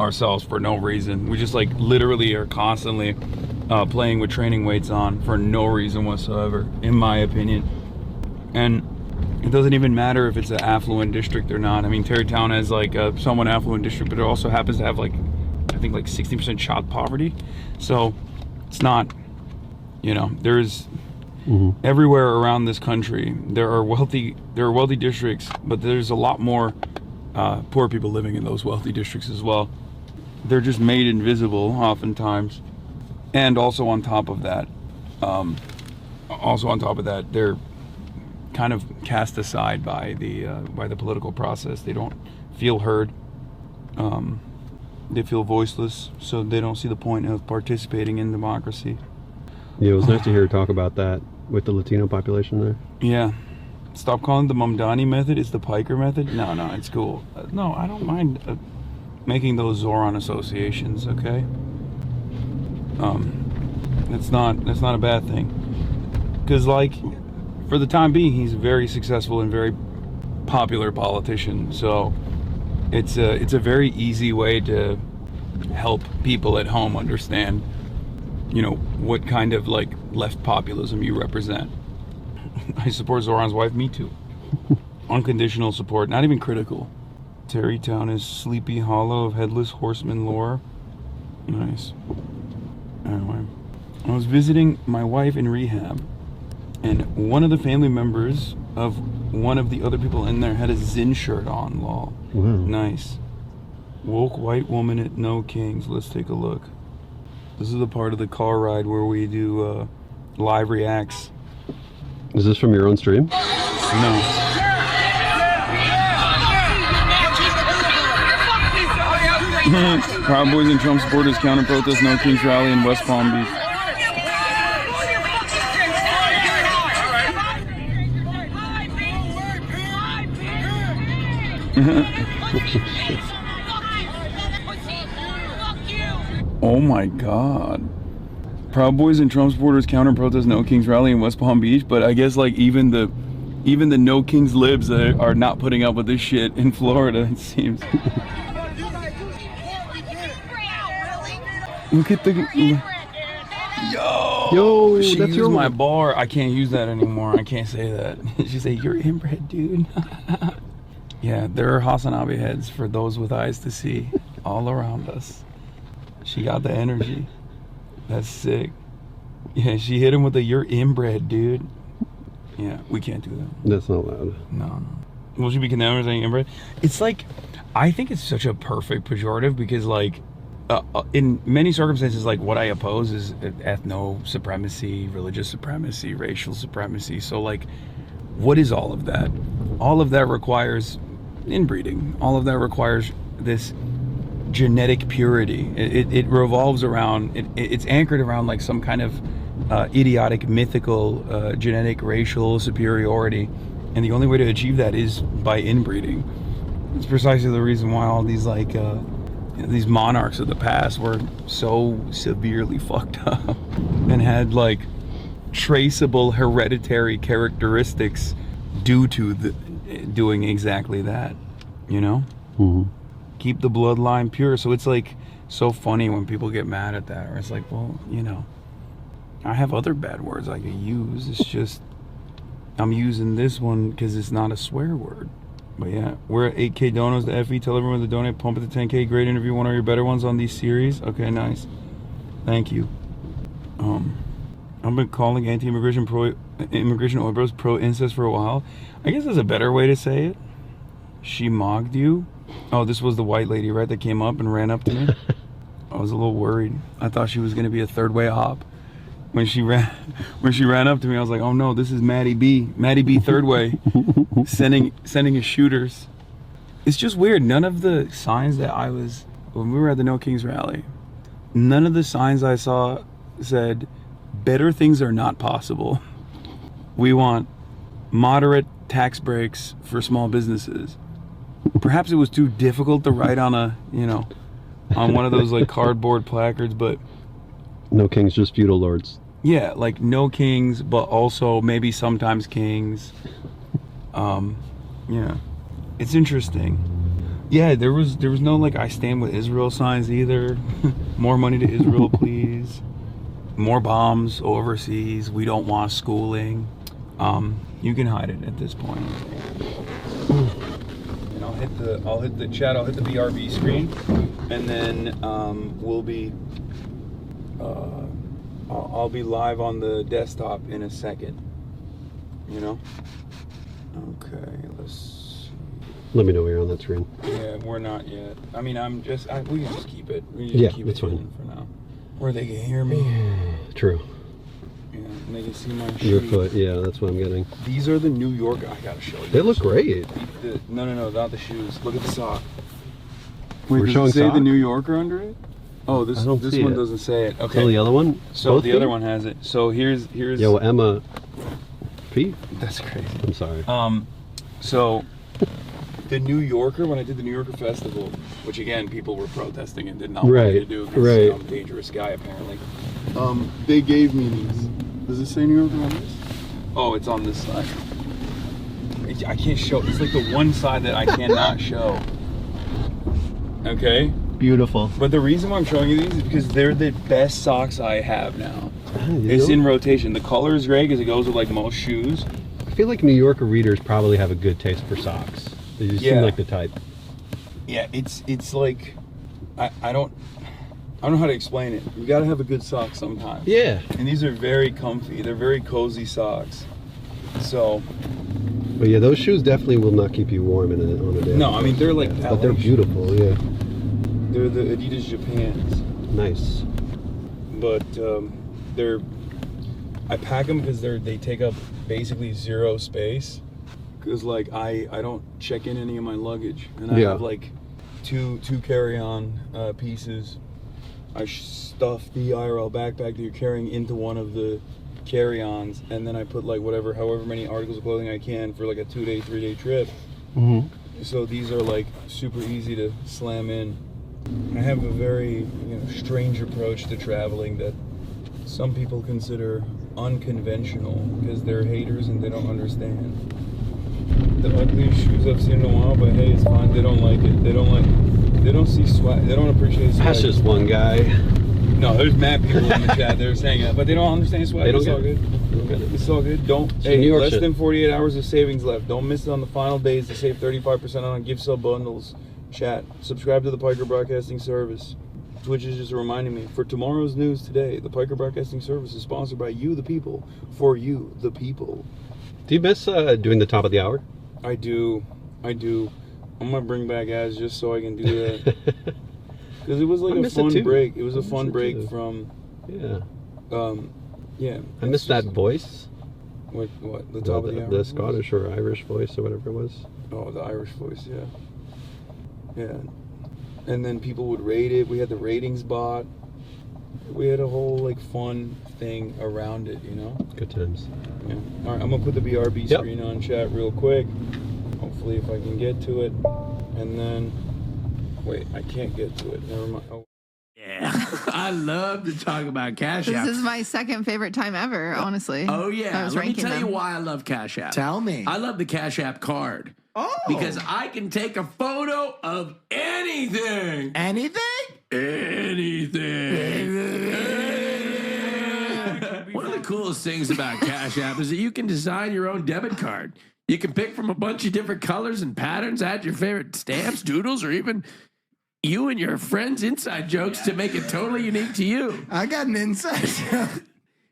ourselves for no reason. We just like literally are constantly playing with training weights on for no reason whatsoever, in my opinion. And it doesn't even matter if it's an affluent district or not. I mean, Tarrytown has like a somewhat affluent district, but it also happens to have like, I think like 60% child poverty. So it's not, you know, there's everywhere around this country, there are wealthy districts, but there's a lot more poor people living in those wealthy districts as well. They're just made invisible oftentimes. And also on top of that, they're kind of cast aside by the political process. They don't feel heard. They feel voiceless, so they don't see the point of participating in democracy. Yeah, it was nice to hear you talk about that with the Latino population there. Yeah. Stop calling the Mamdani method. It's the Piker method. No, it's cool. No, I don't mind making those Zoran associations, okay? That's not a bad thing. Because, like, for the time being, he's a very successful and very popular politician. So it's a very easy way to help people at home understand, you know, what kind of like left populism you represent. I support Zoran's wife. Me too. Unconditional support, not even critical. Tarrytown is Sleepy Hollow of Headless Horseman lore. Nice. Anyway, I was visiting my wife in rehab, and one of the family members of one of the other people in there had a Zin shirt on. Lol. Wow. Nice. Woke white woman at No Kings. Let's take a look. This is the part of the car ride where we do live reacts. Is this from your own stream? No. Proud Boys and Trump supporters counter-protest No Kings rally in West Palm Beach. Oh my God. Proud Boys and Trump supporters counter-protest No Kings rally in West Palm Beach, but I guess like even the No Kings libs are not putting up with this shit in Florida, it seems. Look at the yo, she that's used my bar. I can't use that anymore. I can't say that. She said, "You're inbred, dude." Yeah, there are HasanAbi heads for those with eyes to see all around us. She got the energy. That's sick. Yeah, she hit him with a "You're inbred, dude." Yeah, we can't do that. That's not loud. No. Will she be condemned for saying inbred? It's like, I think it's such a perfect pejorative because like, in many circumstances, like what I oppose is ethno supremacy, religious supremacy, racial supremacy. So like, what is all of that? All of that requires inbreeding. All of that requires this genetic purity. It revolves around, it's anchored around like some kind of idiotic, mythical, genetic, racial superiority. And the only way to achieve that is by inbreeding. It's precisely the reason why all these like, these monarchs of the past were so severely fucked up and had like traceable hereditary characteristics due to doing exactly that, you know? Mm-hmm. Keep the bloodline pure. So it's like so funny when people get mad at that, or it's like, well, you know, I have other bad words I can use. It's just I'm using this one because it's not a swear word. But yeah, we're at 8K donos to FE. Tell everyone to donate. Pump it to 10K. Great interview. One of your better ones on these series. Okay, nice. Thank you. I've been calling anti-immigration oil bros pro-incest for a while. I guess there's a better way to say it. She mogged you. Oh, this was the white lady, right, that came up and ran up to me? I was a little worried. I thought she was going to be a third-way hop. When she ran up to me, I was like, oh no, this is Maddie B. Maddie B third way, sending his shooters. It's just weird. None of the signs that when we were at the No Kings rally, none of the signs I saw said, better things are not possible. We want moderate tax breaks for small businesses. Perhaps it was too difficult to write on on one of those like cardboard placards, but No kings, just feudal lords. Yeah, like no kings, but also maybe sometimes kings. Yeah, it's interesting. Yeah, there was no like I stand with Israel signs either. More money to Israel, please. More bombs overseas. We don't want schooling. You can hide it at this point. And I'll hit the chat. I'll hit the BRB screen, and then we'll be. I'll be live on the desktop in a second. You know. Okay, let's. Let me know when you're on that screen. Yeah, we're not yet. I mean, we can just keep it. We just Yeah, keep that's it fine. For now. Where they can hear me. True. Yeah, and they can see my Your shoe. foot, yeah, that's what I'm getting. These are the New York. I gotta show you. They look great. No, not the shoes. Look at the sock. We're does showing it say sock? the New Yorker under it? Oh, this I don't this see one it. doesn't say it. Okay. So the other one? So Both the other feet? one has it. So here's. Yo, Emma. Pete? That's crazy. I'm sorry. So the New Yorker, when I did the New Yorker Festival, which again people were protesting and did not want me to do because I'm a dangerous guy apparently. They gave me these. Does it say New Yorker on this? Oh, it's on this side. I can't show. It's like the one side that I cannot show. Okay. Beautiful. But the reason why I'm showing you these is because they're the best socks I have now. It's in rotation. The color is great because it goes with like most shoes. I feel like New Yorker readers probably have a good taste for socks. They just seem like the type. Yeah, it's like I don't know how to explain it. You gotta have a good sock sometimes. Yeah. And these are very comfy. They're very cozy socks. So. But yeah, those shoes definitely will not keep you warm on a day. No, I mean they're like. But they're beautiful. Yeah. They're the Adidas Japans. Nice. But I pack them because they take up basically zero space. Because like I don't check in any of my luggage, and I have like two carry-on pieces. I stuff the IRL backpack that you're carrying into one of the carry-ons, and then I put like however many articles of clothing I can for like a 2-day, 3-day trip. So these are like super easy to slam in. I have a very strange approach to traveling that some people consider unconventional because they're haters and they don't understand. The ugliest shoes I've seen in a while, but hey, it's fine. They don't like it. They don't see swag. They don't appreciate swag. That's just one guy. No, there's mad people in the chat. They're saying that, but they don't understand swag. They don't It's all get good. It's all good. Don't. Hey, less than 48 hours of savings left. Don't miss it on the final days to save 35% on gift sub bundles. Chat. Subscribe to the Piker Broadcasting Service. Twitch is just reminding me, for tomorrow's news today, the Piker Broadcasting Service is sponsored by you, the people, for you, the people. Do you miss doing the top of the hour? I do. I'm gonna bring back ads just so I can do that. Because it was like a fun break. It was a fun break from. Yeah. Yeah. I miss that voice. What? The top of the hour? The Scottish or Irish voice or whatever it was. Oh, the Irish voice, yeah. Yeah. And then people would rate it. We had the ratings bot. We had a whole like fun thing around it, Good times. Yeah. All right, I'm gonna put the BRB screen on chat real quick. Hopefully, if I can get to it, and then wait, I can't get to it. Never mind. Oh. Yeah, I love to talk about Cash App. This is my second favorite time ever, honestly. Oh yeah, I was let me ranking tell you them. why I love Cash App. Tell me. I love the Cash App card. Oh. Because I can take a photo of anything. Anything? One of the coolest things about Cash App is that you can design your own debit card. You can pick from a bunch of different colors and patterns, add your favorite stamps, doodles, or even you and your friends' inside jokes to make it totally unique to you. I got an inside joke.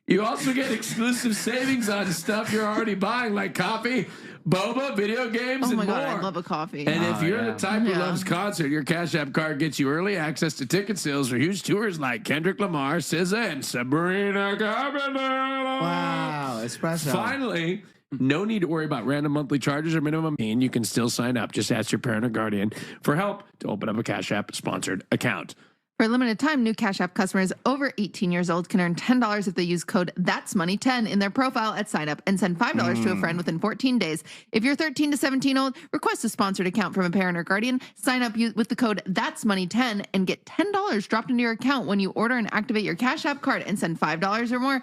You also get exclusive savings on stuff you're already buying, like coffee, boba, video games, Oh and my more. God, I love a coffee. And if you're the type who loves concert, your Cash App card gets you early access to ticket sales for huge tours like Kendrick Lamar, SZA, and Sabrina Carpenter. Wow, espresso. Finally, no need to worry about random monthly charges or minimum. And you can still sign up. Just ask your parent or guardian for help to open up a Cash App sponsored account. For a limited time, new Cash App customers over 18 years old can earn $10 if they use code That'sMoney10 in their profile at sign up and send $5 to a friend within 14 days. If you're 13 to 17 old, request a sponsored account from a parent or guardian. Sign up with the code That'sMoney10 and get $10 dropped into your account when you order and activate your Cash App card and send $5 or more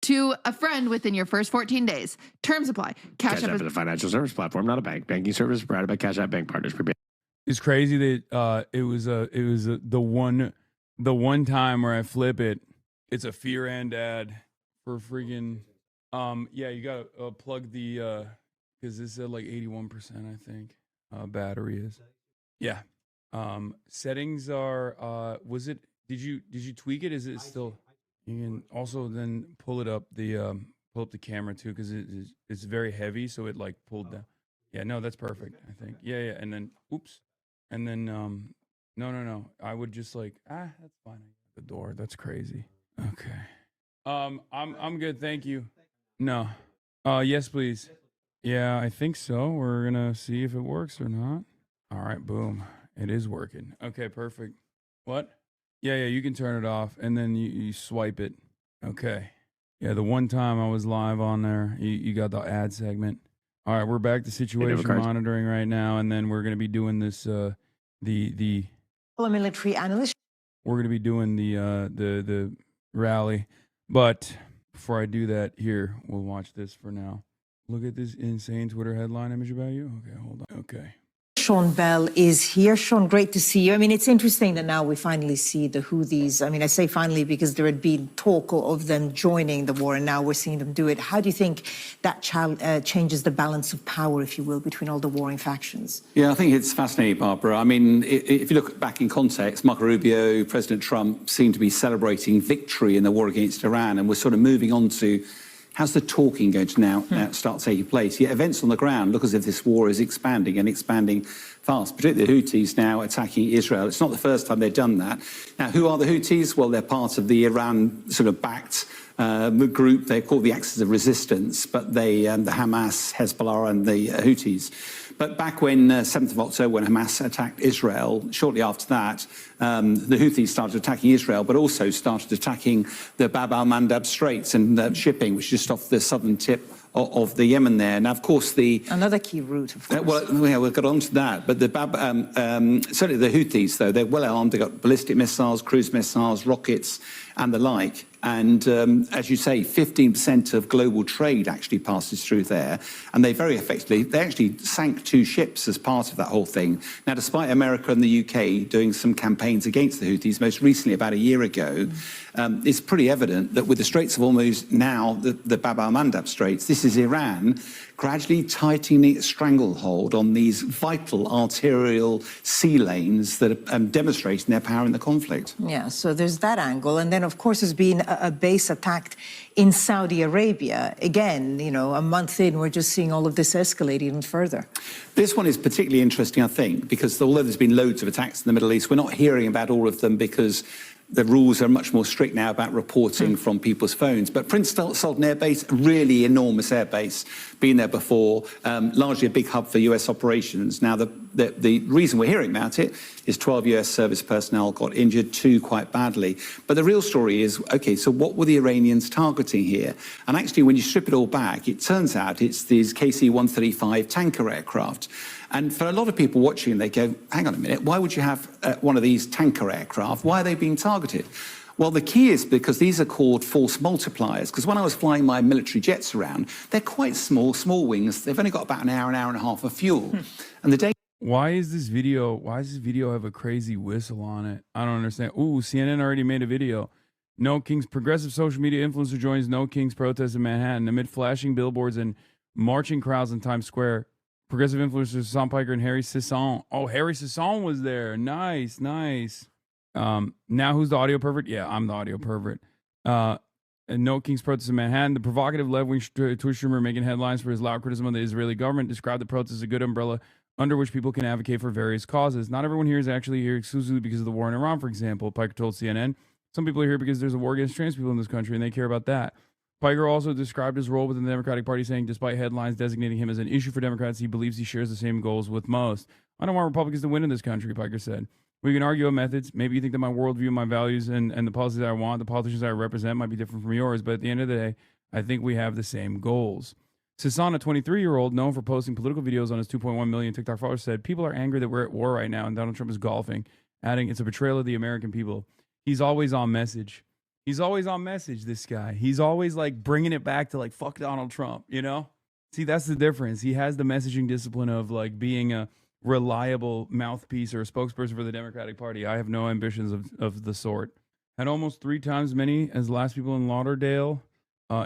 to a friend within your first 14 days. Terms apply. Cash App is a financial service platform, not a bank. Banking service provided by Cash App Bank Partners. It's crazy that it was the one time where I flip it. It's a fear and ad for freaking yeah. You gotta plug the because this is at like 81%, I think. Battery is. Yeah. Settings are was it did you tweak it? Is it still you can also then pull up the camera too because it's very heavy, so it like pulled down. Yeah, no, that's perfect, I think. Yeah, yeah, and then oops. And then no. I would just like that's fine. The door. That's crazy. Okay. I'm good, thank you. No. Yes, please. Yeah, I think so. We're gonna see if it works or not. All right, boom. It is working. Okay, perfect. What? Yeah, you can turn it off and then you swipe it. Okay. Yeah, the one time I was live on there, you got the ad segment. All right, we're back to situation monitoring right now, and then we're gonna be doing this the military analyst. We're gonna be doing the rally. But before I do that, here, we'll watch this for now. Look at this insane Twitter headline image about you. Okay, hold on. Okay. Sean Bell is here. Sean, great to see you. I mean, it's interesting that now we finally see the Houthis. I mean, I say finally because there had been talk of them joining the war, and now we're seeing them do it. How do you think that changes the balance of power, if you will, between all the warring factions? Yeah, I think it's fascinating, Barbara. I mean, if you look back in context, Marco Rubio, President Trump seemed to be celebrating victory in the war against Iran, and we're sort of moving on to how's the talking going to now start taking place? Yet events on the ground look as if this war is expanding and expanding fast, particularly the Houthis now attacking Israel. It's not the first time they've done that. Now, who are the Houthis? Well, they're part of the Iran sort of backed group. They're called the Axis of Resistance, but they, the Hamas, Hezbollah and the Houthis. But back when 7th of October, when Hamas attacked Israel, shortly after that, the Houthis started attacking Israel, but also started attacking the Bab al-Mandab Straits and shipping, which is just off the southern tip of the Yemen there. Now, of course, another key route, of course. Well, yeah, we'll get on to that. But certainly the Houthis, though, they're well armed. They've got ballistic missiles, cruise missiles, rockets, and the like. And as you say, 15% of global trade actually passes through there. And they very effectively, they actually sank 2 ships as part of that whole thing. Now, despite America and the UK doing some campaigns against the Houthis, most recently about a year ago, it's pretty evident that with the Straits of Hormuz now, the Bab al-Mandab Straits, this is Iran gradually tightening its stranglehold on these vital arterial sea lanes that are demonstrating their power in the conflict. Yeah, so there's that angle. And then, of course, there's been a base attacked in Saudi Arabia. Again, you know, a month in, we're just seeing all of this escalate even further. This one is particularly interesting, I think, because although there's been loads of attacks in the Middle East, we're not hearing about all of them because the rules are much more strict now about reporting from people's phones. But Prince Sultan Air Base, a really enormous air base, been there before, largely a big hub for US operations. Now, the reason we're hearing about it is 12 US service personnel got injured, 2 quite badly. But the real story is, okay, so what were the Iranians targeting here? And actually, when you strip it all back, it turns out it's these KC-135 tanker aircraft. And for a lot of people watching, they go, hang on a minute, why would you have one of these tanker aircraft? Why are they being targeted? Well, the key is because these are called force multipliers. Because when I was flying my military jets around, they're quite small wings. They've only got about an hour and a half of fuel. And the day... Why does this video have a crazy whistle on it? I don't understand. Ooh, CNN already made a video. No Kings, progressive social media influencer joins No Kings protest in Manhattan amid flashing billboards and marching crowds in Times Square. Progressive influencers Hasan Piker and Harry Sisson. Oh, Harry Sisson was there. Nice. Now who's the audio pervert? Yeah, I'm the audio pervert. And No Kings protest in Manhattan. The provocative left-wing Twitch streamer making headlines for his loud criticism of the Israeli government described the protest as a good umbrella under which people can advocate for various causes. Not everyone here is actually here exclusively because of the war in Iran, for example, Piker told CNN. Some people are here because there's a war against trans people in this country and they care about that. Piker also described his role within the Democratic Party, saying despite headlines designating him as an issue for Democrats, he believes he shares the same goals with most. I don't want Republicans to win in this country, Piker said. We can argue about methods. Maybe you think that my worldview, my values, and the policies that I want, the politicians that I represent might be different from yours, but at the end of the day, I think we have the same goals. Sisson, a 23-year-old known for posting political videos on his 2.1 million TikTok followers, said, people are angry that we're at war right now and Donald Trump is golfing, adding, it's a betrayal of the American people. He's always on message. He's always on message, this guy. He's always like bringing it back to like, fuck Donald Trump, you know? See, that's the difference. He has the messaging discipline of like being a reliable mouthpiece or a spokesperson for the Democratic Party. I have no ambitions of the sort. Had almost 3 times many as the last people in Lauderdale,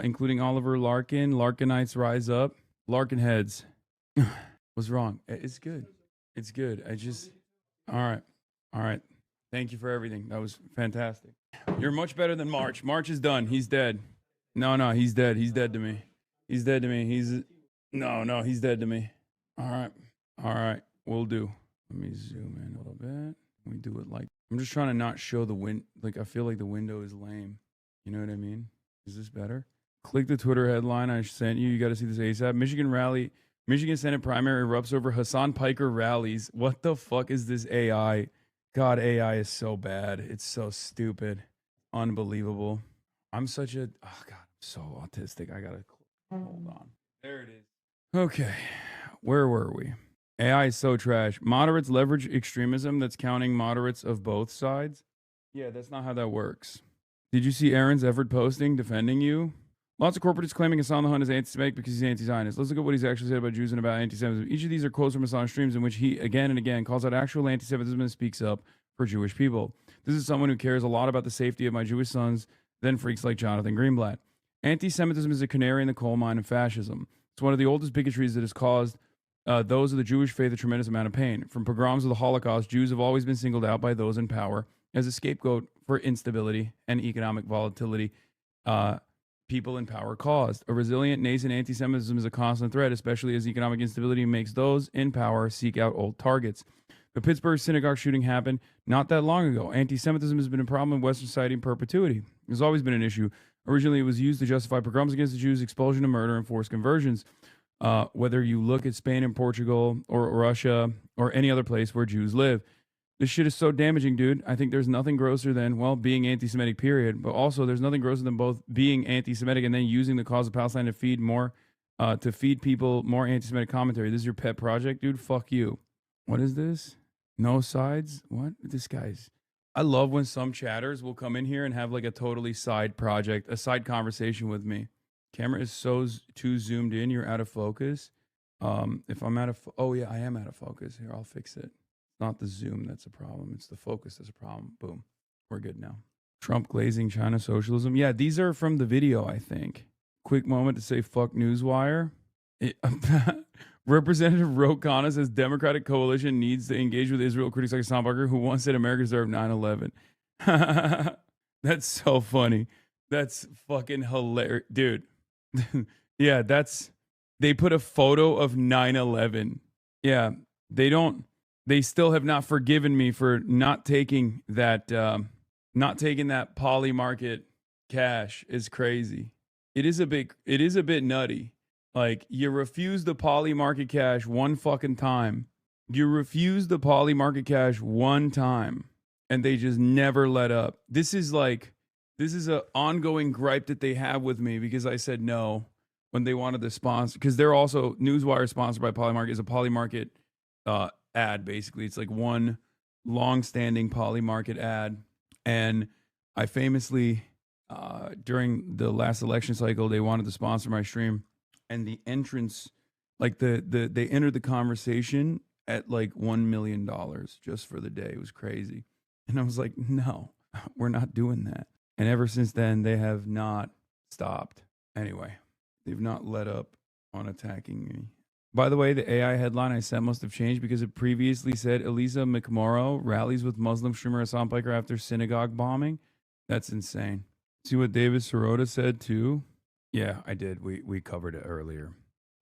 including Oliver Larkin. Larkinites rise up. Larkin heads. Was wrong. It's good. It's good. All right. Thank you for everything. That was fantastic. You're much better than March. March is done. He's dead. No, he's dead. He's dead to me. He's dead to me. He's dead to me. All right. We'll do. Let me zoom in a little bit. Let me do it like, I'm just trying to not show the like I feel like the window is lame. You know what I mean? Is this better? Click the Twitter headline I sent you. You got to see this ASAP. Michigan Senate primary erupts over Hasan Piker rallies. What the fuck is this AI? God, AI is so bad. It's so stupid. Unbelievable. I'm so autistic. I gotta hold on. There it is. Okay. Where were we? AI is so trash. Moderates leverage extremism that's counting moderates of both sides. Yeah, that's not how that works. Did you see Aaron's effort posting defending you? Lots of corporates claiming Hassan the Hun is anti-Semitic because he's anti-Zionist. Let's look at what he's actually said about Jews and about anti-Semitism. Each of these are quotes from Hassan's streams in which he again and again calls out actual anti-Semitism and speaks up for Jewish people. This is someone who cares a lot about the safety of my Jewish sons, then freaks like Jonathan Greenblatt. Anti-Semitism is a canary in the coal mine of fascism. It's one of the oldest bigotries that has caused those of the Jewish faith a tremendous amount of pain. From pogroms of the Holocaust, Jews have always been singled out by those in power as a scapegoat for instability and economic volatility people in power caused. A resilient, nascent anti-Semitism is a constant threat, especially as economic instability makes those in power seek out old targets. The Pittsburgh synagogue shooting happened not that long ago. Anti-Semitism has been a problem in Western society in perpetuity. It's always been an issue. Originally, it was used to justify pogroms against the Jews, expulsion of murder, and forced conversions. Whether you look at Spain and Portugal or Russia or any other place where Jews live. This shit is so damaging, dude. I think there's nothing grosser than, well, being anti-Semitic, period. But also, there's nothing grosser than both being anti-Semitic and then using the cause of Palestine to feed people more anti-Semitic commentary. This is your pet project, dude? Fuck you. What is this? No sides? What? This guy's... I love when some chatters will come in here and have like a totally side project, a side conversation with me. Camera is so too zoomed in, you're out of focus. If I'm out of... Oh, yeah, I am out of focus. Here, I'll fix it. Not the zoom that's a problem. It's the focus that's a problem. Boom. We're good now. Trump glazing China socialism. Yeah, these are from the video, I think. Quick moment to say fuck Newswire. Representative Ro Khanna says Democratic coalition needs to engage with Israel critics like Hassan Piker, who once said America deserved 9/11. That's so funny. That's fucking hilarious. Dude. Yeah, they put a photo of 9/11. Yeah, they still have not forgiven me for not taking that poly market cash. Is crazy. It is a bit nutty. Like, you refuse the poly market cash one fucking time. You refuse the poly market cash one time and they just never let up. This is an ongoing gripe that they have with me because I said no when they wanted to sponsor, because they're also Newswire sponsored by Polymarket. Is a Polymarket ad, basically. It's like one long-standing Polymarket ad. And I famously, during the last election cycle, they wanted to sponsor my stream. And the entrance, like they entered the conversation at like $1 million just for the day. It was crazy. And I was like, no, we're not doing that. And ever since then, they have not stopped. Anyway, they've not let up on attacking me. By the way, the AI headline I sent must have changed because it previously said Elisa McMorrow rallies with Muslim streamer Hassan Piker after synagogue bombing. That's insane. See what David Sirota said too? Yeah, I did. We covered it earlier.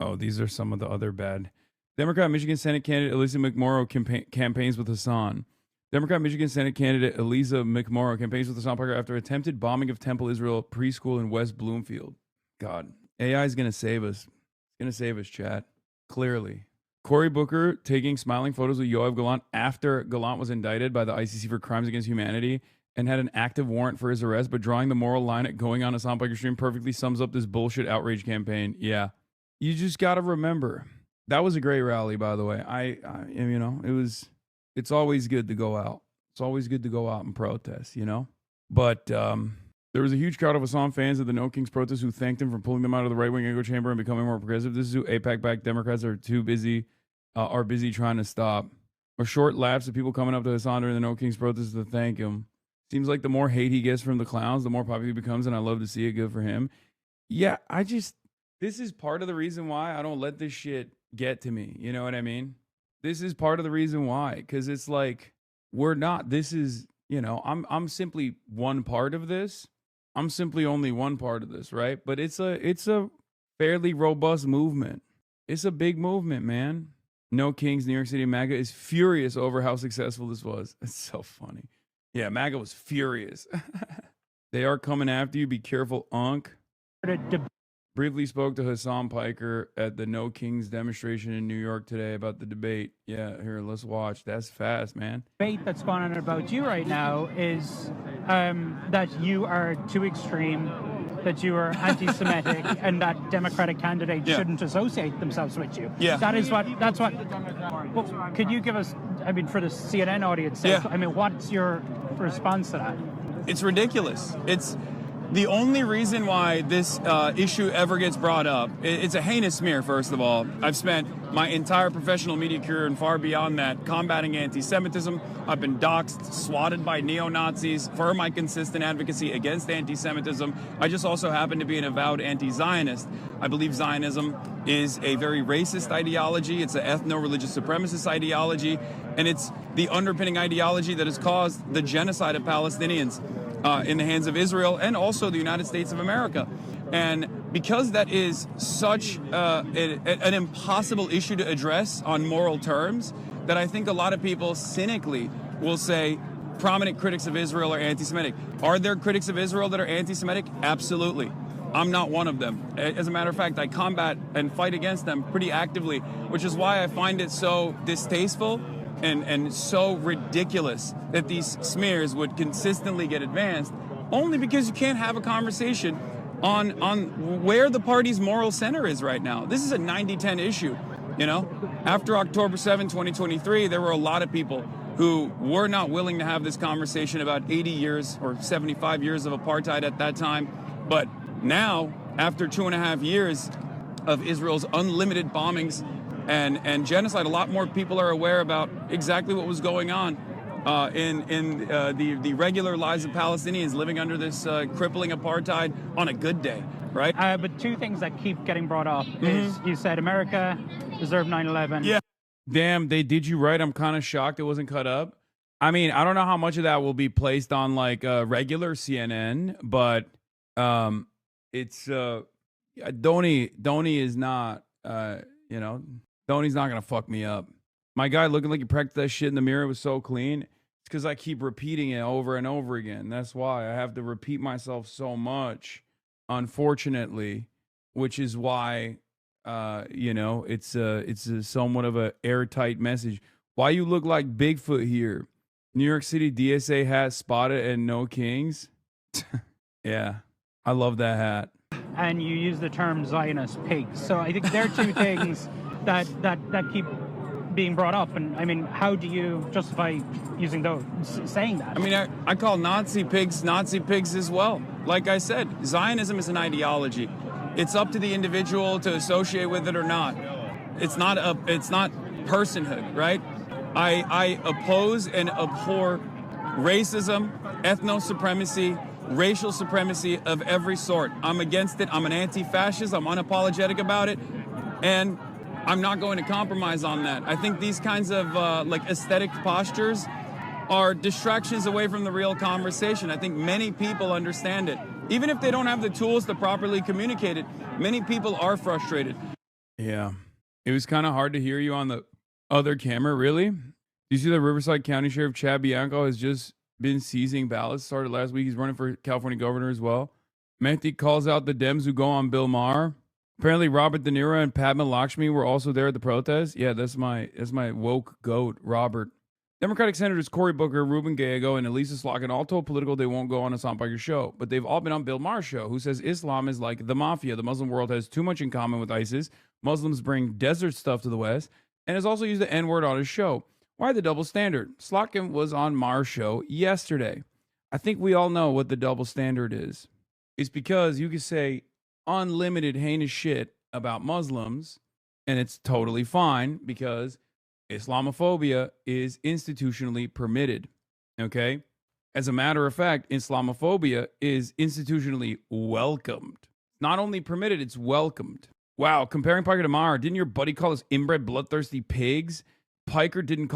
Oh, these are some of the other bad. Democrat Michigan Senate candidate Elisa McMorrow campaigns with Hassan. Democrat Michigan Senate candidate Elisa McMorrow campaigns with Hassan Piker after attempted bombing of Temple Israel preschool in West Bloomfield. God, AI is going to save us. It's going to save us, chat. Clearly. Cory Booker taking smiling photos of Yoav Gallant after Gallant was indicted by the ICC for crimes against humanity and had an active warrant for his arrest, but drawing the moral line at going on a Hassan Piker stream perfectly sums up this bullshit outrage campaign. Yeah. You just got to remember. That was a great rally, by the way. It's always good to go out. It's always good to go out and protest, you know? But there was a huge crowd of Hassan fans at the NOKINGS protest who thanked him for pulling them out of the right-wing echo chamber and becoming more progressive. This is who APAC-backed Democrats are too busy are busy trying to stop. A short lapse of people coming up to Hasan during the No Kings protest to thank him. Seems like the more hate he gets from the clowns, the more popular he becomes, and I love to see it. Good for him. Yeah, this is part of the reason why I don't let this shit get to me. You know what I mean? This is part of the reason why, because it's like, this is, I'm simply one part of this. I'm simply only one part of this, right? But it's a fairly robust movement. It's a big movement, man. No Kings, New York City MAGA is furious over how successful this was. It's so funny. Yeah, MAGA was furious. They are coming after you. Be careful, Unc. Briefly spoke to Hasan Piker at the No Kings demonstration in New York today about the debate. Yeah, here, let's watch. That's fast, man. Debate that's going on about you right now is that you are too extreme, that you are anti-Semitic, and that Democratic candidates shouldn't associate themselves with you. Yeah. That's what. Well, could you give us, for the CNN audience, what's your response to that? It's ridiculous. It's the only reason why this issue ever gets brought up. It's a heinous smear, first of all. I've spent my entire professional media career and far beyond that combating anti-Semitism. I've been doxxed, swatted by neo-Nazis for my consistent advocacy against anti-Semitism. I just also happen to be an avowed anti-Zionist. I believe Zionism is a very racist ideology. It's an ethno-religious supremacist ideology, and it's the underpinning ideology that has caused the genocide of Palestinians in the hands of Israel and also the United States of America. And because that is such an impossible issue to address on moral terms, that I think a lot of people cynically will say prominent critics of Israel are anti-Semitic. Are there critics of Israel that are anti-Semitic? Absolutely. I'm not one of them. As a matter of fact, I combat and fight against them pretty actively, which is why I find it so distasteful and so ridiculous that these smears would consistently get advanced, only because you can't have a conversation on where the party's moral center is right now. This is a 90-10 issue, After October 7, 2023, there were a lot of people who were not willing to have this conversation about 80 years or 75 years of apartheid at that time. But now, after 2.5 years of Israel's unlimited bombings and genocide, a lot more people are aware about exactly what was going on in the regular lives of Palestinians living under this crippling apartheid on a good day, right? But two things that keep getting brought up is you said America deserved 9/11. Yeah. Damn, they did you right. I'm kind of shocked it wasn't cut up. I mean, I don't know how much of that will be placed on like regular CNN, but it's Donnie is not Donnie's not gonna fuck me up. My guy looking like he practiced that shit in the mirror was so clean. It's because I keep repeating it over and over again. That's why I have to repeat myself so much, unfortunately, which is why it's a somewhat of a airtight message. Why you look like Bigfoot here? New York City DSA hat spotted at No Kings. Yeah, I love that hat. And you use the term Zionist pigs. So I think there are two things that keep being brought up. And I mean, how do you justify using those, saying that? I mean, I call Nazi pigs as well. Like I said, Zionism is an ideology. It's up to the individual to associate with it or not. It's not personhood, right? I oppose and abhor racism, ethno-supremacy, racial supremacy of every sort. I'm against it. I'm an anti-fascist. I'm unapologetic about it. And I'm not going to compromise on that. I think these kinds of aesthetic postures are distractions away from the real conversation. I think many people understand it. Even if they don't have the tools to properly communicate it, many people are frustrated. Yeah. It was kind of hard to hear you on the other camera, really? Do you see that Riverside County Sheriff Chad Bianco has just been seizing ballots? Started last week. He's running for California governor as well. Mehdi calls out the Dems who go on Bill Maher. Apparently Robert De Niro and Padma Lakshmi were also there at the protest. Yeah, that's my woke goat, Robert. Democratic Senators Cory Booker, Ruben Gallego, and Elisa Slotkin all told Political they won't go on a Hasan Piker show, but they've all been on Bill Maher's show, who says Islam is like the mafia. The Muslim world has too much in common with ISIS. Muslims bring desert stuff to the West, and has also used the N-word on his show. Why the double standard? Slotkin was on Maher's show yesterday. I think we all know what the double standard is. It's because you can say unlimited heinous shit about Muslims, And it's totally fine because Islamophobia is institutionally permitted. Okay? As a matter of fact, Islamophobia is institutionally welcomed. Not only permitted, it's welcomed. Wow, comparing Piker to Maher, didn't your buddy call us inbred bloodthirsty pigs? Piker didn't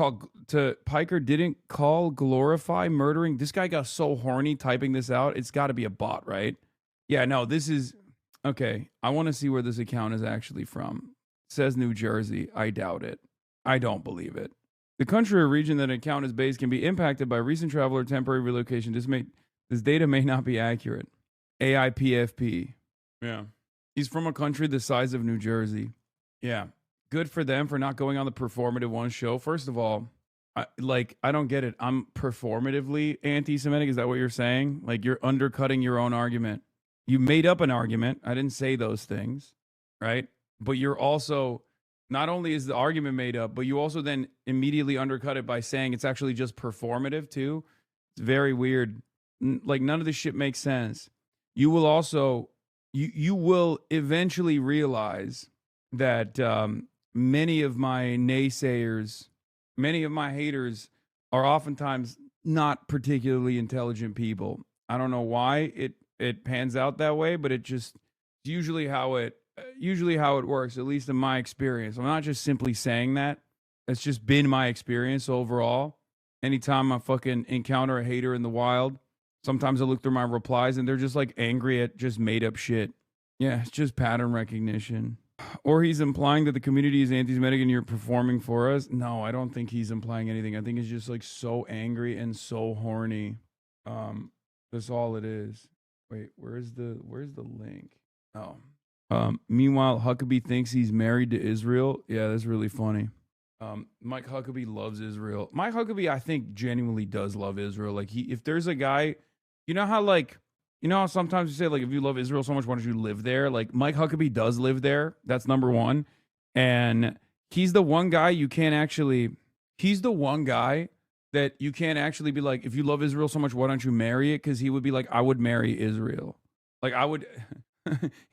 call glorify murdering. This guy got so horny typing this out. It's got to be a bot, right? Yeah, no, this is okay. I want to see where this account is actually from. It says New Jersey. I doubt it. I don't believe it. The country or region that an account is based can be impacted by recent travel or temporary relocation. This data may not be accurate. AIPFP. Yeah. He's from a country the size of New Jersey. Yeah. Good for them for not going on the Performative One show. First of all, I don't get it. I'm performatively anti-Semitic. Is that what you're saying? Like, you're undercutting your own argument. You made up an argument. I didn't say those things, right? But you're also, not only is the argument made up, but you also then immediately undercut it by saying it's actually just performative too. It's very weird. Like, none of this shit makes sense. You will also, you will eventually realize that many of my naysayers, many of my haters are oftentimes not particularly intelligent people. I don't know why it pans out that way, but it's usually how it works, at least in my experience. I'm not just simply saying that. It's just been my experience overall. Anytime I fucking encounter a hater in the wild, sometimes I look through my replies and they're just like angry at just made up shit. Yeah, it's just pattern recognition. Or he's implying that the community is anti-Semitic and you're performing for us. No, I don't think he's implying anything. I think he's just like so angry and so horny. That's all it is. Wait, where's the link? Oh. Meanwhile, Huckabee thinks he's married to Israel. Yeah, that's really funny. Mike Huckabee loves Israel. Mike Huckabee, I think, genuinely does love Israel. Like, if there's a guy, you know how sometimes you say, like, if you love Israel so much, why don't you live there? Like, Mike Huckabee does live there. That's number one. And he's the one guy that you can't actually be like, if you love Israel so much, why don't you marry it? Because he would be like, I would marry Israel. Like, I would,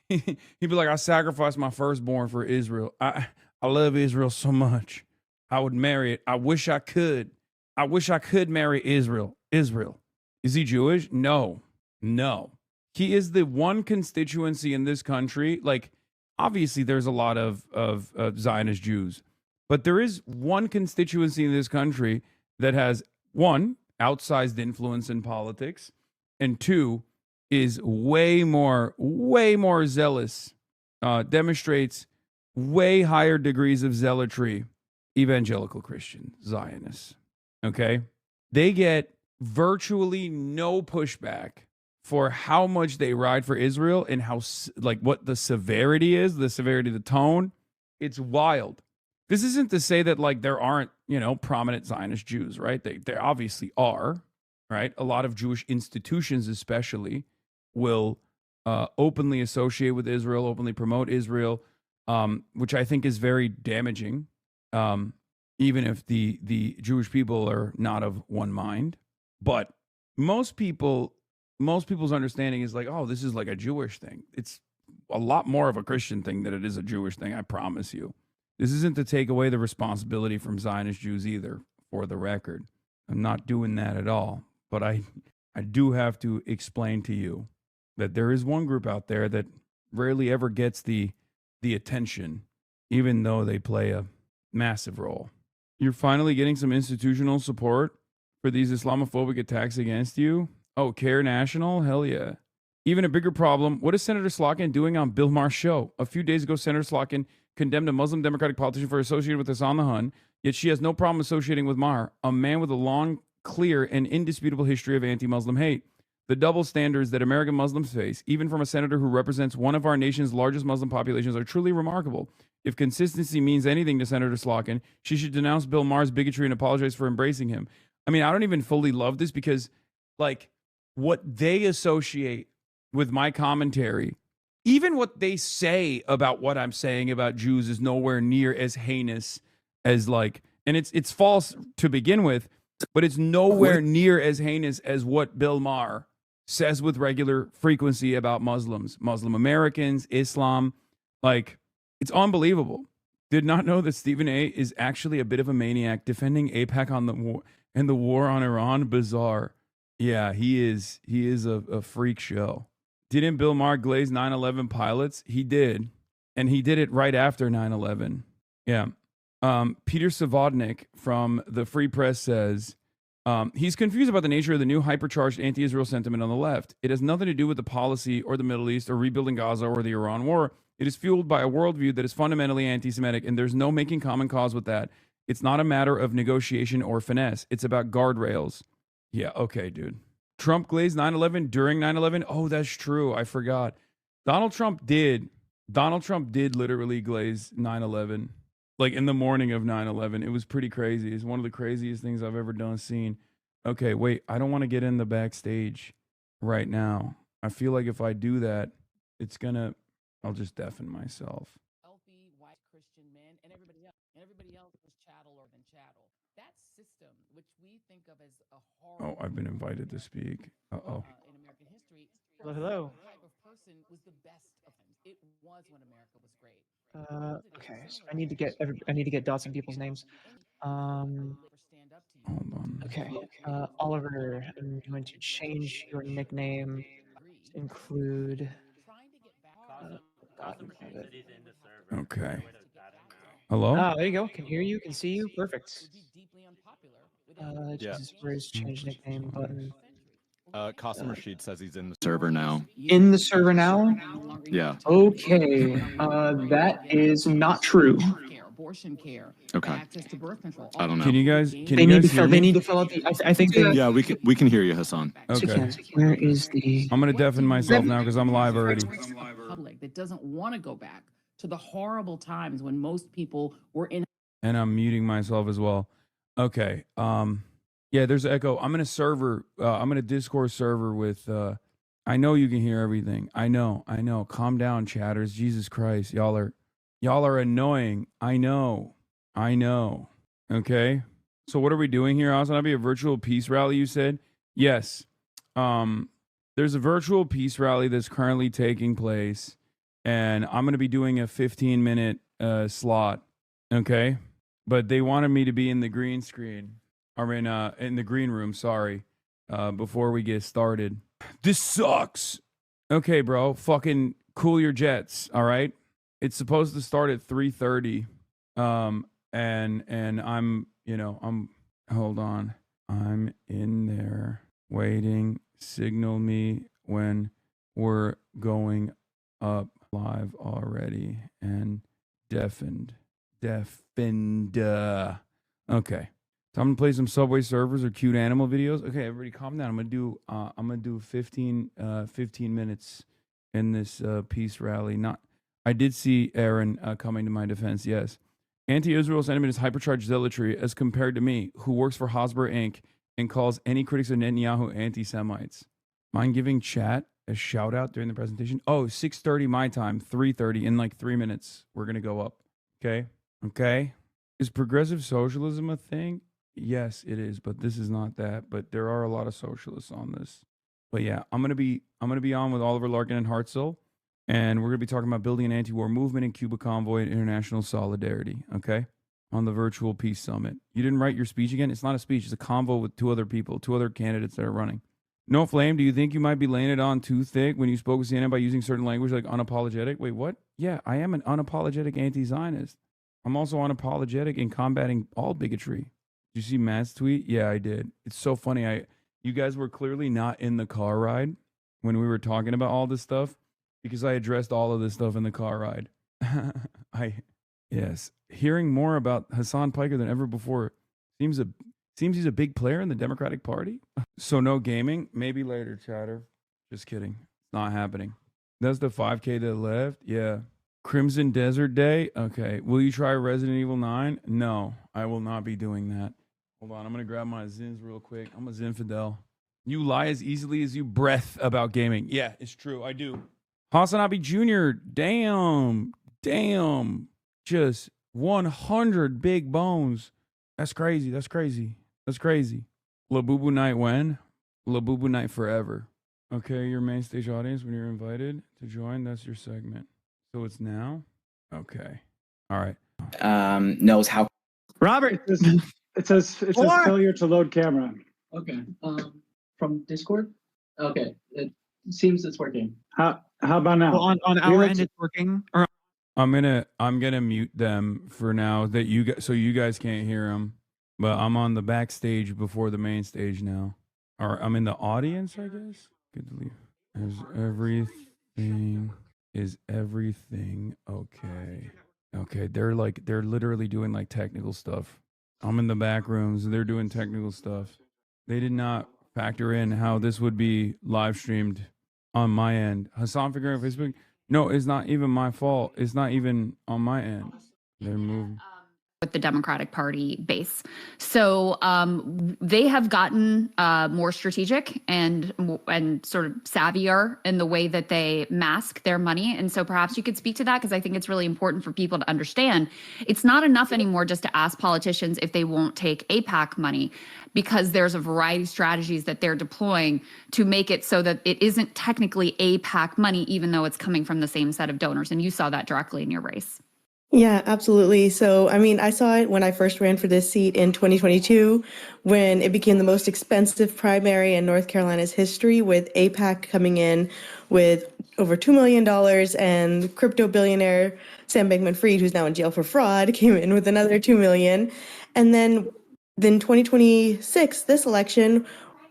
he'd be like, I sacrificed my firstborn for Israel. I love Israel so much. I would marry it. I wish I could marry Israel. Israel. Is he Jewish? No. He is the one constituency in this country. Like, obviously there's a lot of Zionist Jews, but there is one constituency in this country that has, one, outsized influence in politics, and two, is way more zealous, demonstrates way higher degrees of zealotry. Evangelical Christian Zionists. Okay? They get virtually no pushback for how much they ride for Israel and how, like, what the severity is, the severity of the tone. It's wild. This isn't to say that, like, there aren't, prominent Zionist Jews, right? They obviously are, right? A lot of Jewish institutions especially will openly associate with Israel, openly promote Israel, which I think is very damaging, even if the Jewish people are not of one mind. But most people's understanding is like, oh, this is like a Jewish thing. It's a lot more of a Christian thing than it is a Jewish thing, I promise you. This isn't to take away the responsibility from Zionist Jews either, for the record. I'm not doing that at all. But I do have to explain to you that there is one group out there that rarely ever gets the attention, even though they play a massive role. You're finally getting some institutional support for these Islamophobic attacks against you? Oh, Care National? Hell yeah. Even a bigger problem, what is Senator Slotkin doing on Bill Maher's show? A few days ago, Senator Slotkin condemned a Muslim Democratic politician for associating with Hassan the Hun, yet she has no problem associating with Maher, a man with a long, clear, and indisputable history of anti-Muslim hate. The double standards that American Muslims face, even from a senator who represents one of our nation's largest Muslim populations, are truly remarkable. If consistency means anything to Senator Slotkin, she should denounce Bill Maher's bigotry and apologize for embracing him. I mean, I don't even fully love this because, like, what they associate with my commentary, even what they say about what I'm saying about Jews, is nowhere near as heinous as, like, and it's false to begin with, but it's nowhere near as heinous as what Bill Maher says with regular frequency about Muslims, Muslim Americans, Islam. Like, it's unbelievable. Did not know that Stephen A is actually a bit of a maniac defending APAC on the war and the war on Iran. Bizarre. Yeah, he is. He is a freak show. Didn't Bill Maher glaze 9/11 pilots? He did. And he did it right after 9/11. Yeah. Peter Savodnik from the Free Press says, he's confused about the nature of the new hypercharged anti-Israel sentiment on the left. It has nothing to do with the policy or the Middle East or rebuilding Gaza or the Iran war. It is fueled by a worldview that is fundamentally anti-Semitic, and there's no making common cause with that. It's not a matter of negotiation or finesse. It's about guardrails. Yeah, okay, dude. Trump glazed 9/11 during 9/11? Oh, that's true. I forgot. Donald Trump did literally glaze 9/11. Like in the morning of 9/11. It was pretty crazy. It's one of the craziest things I've ever seen. Okay, wait. I don't want to get in the backstage right now. I feel like if I do that, I'll just deafen myself. Healthy, white Christian men, and everybody else was chattel or than chattel. That system, which we think of as a horrible. Oh, I've been invited to speak. Uh-oh. In American history, hello. type of person was the best of them. It was when America was great. Okay, so I need to get dots on people's names. Hold on. Okay, Oliver, I'm going to change your nickname to include. Okay. Hello? There you go. Can hear you, can see you. Perfect. Jesus, where's change nickname button? Customer sheet says he's in the server now. In the server now? Yeah. Okay, that is not true. Abortion care, Okay. access to birth control. I don't know. Can you guys They hear need me? to fill out the. I think they. Yeah, we can hear you, Hasan. Okay. Where is the? I'm going to deafen myself now because I'm live already. Public that doesn't want to go back to the horrible times when most people were in. And I'm muting myself as well. Okay. Yeah, there's echo. I'm in a server. I'm in a Discord server with. I know you can hear everything. I know. Calm down, chatters. Jesus Christ, y'all are annoying. I know. Okay. So what are we doing here, HasanAbi? A virtual peace rally? You said yes. There's a virtual peace rally that's currently taking place, and I'm going to be doing a 15-minute slot. Okay, but they wanted me to be in the green screen. In the green room, sorry, before we get started. This sucks. Okay, bro, fucking cool your jets, all right? It's supposed to start at 3:30. And I'm, hold on. I'm in there waiting. Signal me when we're going up live already and deafened. Okay. So I'm gonna play some Subway Surfers or cute animal videos. Okay, everybody, calm down. I'm gonna do 15 minutes in this peace rally. I did see Aaron coming to my defense. Yes, anti-Israel sentiment is hypercharged zealotry as compared to me, who works for Hasbro Inc. and calls any critics of Netanyahu anti-Semites. Mind giving chat a shout out during the presentation? Oh, 6:30 my time, 3:30 in like 3 minutes. We're gonna go up. Okay. Is progressive socialism a thing? Yes, it is, but this is not that. But there are a lot of socialists on this. But yeah, I'm gonna be on with Oliver Larkin and Hartzell, and we're gonna be talking about building an anti-war movement in Cuba convoy and international solidarity. Okay, on the virtual peace summit. You didn't write your speech again. It's not a speech. It's a convo with two other candidates that are running. No Flame, do you think you might be laying it on too thick when you spoke with CNN by using certain language like unapologetic? Wait, what? Yeah, I am an unapologetic anti-Zionist. I'm also unapologetic in combating all bigotry. Did you see Matt's tweet? Yeah, I did. It's so funny. You guys were clearly not in the car ride when we were talking about all this stuff because I addressed all of this stuff in the car ride. Yes. Hearing more about Hasan Piker than ever before. Seems he's a big player in the Democratic Party. So no gaming? Maybe later, chatter. Just kidding. It's not happening. That's the 5K to the left? Yeah. Crimson Desert Day? Okay. Will you try Resident Evil 9? No, I will not be doing that. Hold on. I'm going to grab my Zins real quick. I'm a Zinfidel. You lie as easily as you breath about gaming. Yeah, it's true. I do. HasanAbi Jr. Damn. Just 100 big bones. That's crazy. Labubu night when? Labubu night forever. Okay, your main stage audience, when you're invited to join, that's your segment. So it's now? Okay. All right. knows how. Robert, it says failure to load camera. Okay. From Discord. Okay. It seems it's working. How about now? Well, on our end, it's working. Or I'm gonna mute them for now that so you guys can't hear them. But I'm on the backstage before the main stage now. Or I'm in the audience, I guess. Good to leave. Is everything okay? Okay, they're literally doing like technical stuff. I'm in the back rooms, they're doing technical stuff. They did not factor in how this would be live streamed on my end. Hasan figuring out Facebook. No, it's not even my fault. It's not even on my end. They're moving. With the Democratic Party base. So they have gotten more strategic and sort of savvier in the way that they mask their money. And so perhaps you could speak to that, because I think it's really important for people to understand. It's not enough anymore just to ask politicians if they won't take APAC money, because there's a variety of strategies that they're deploying to make it so that it isn't technically APAC money, even though it's coming from the same set of donors. And you saw that directly in your race. Yeah, absolutely. So, I mean, I saw it when I first ran for this seat in 2022, when it became the most expensive primary in North Carolina's history, with APAC coming in with over $2 million, and crypto billionaire Sam Bankman-Fried, who's now in jail for fraud, came in with another $2 million. And then 2026, this election,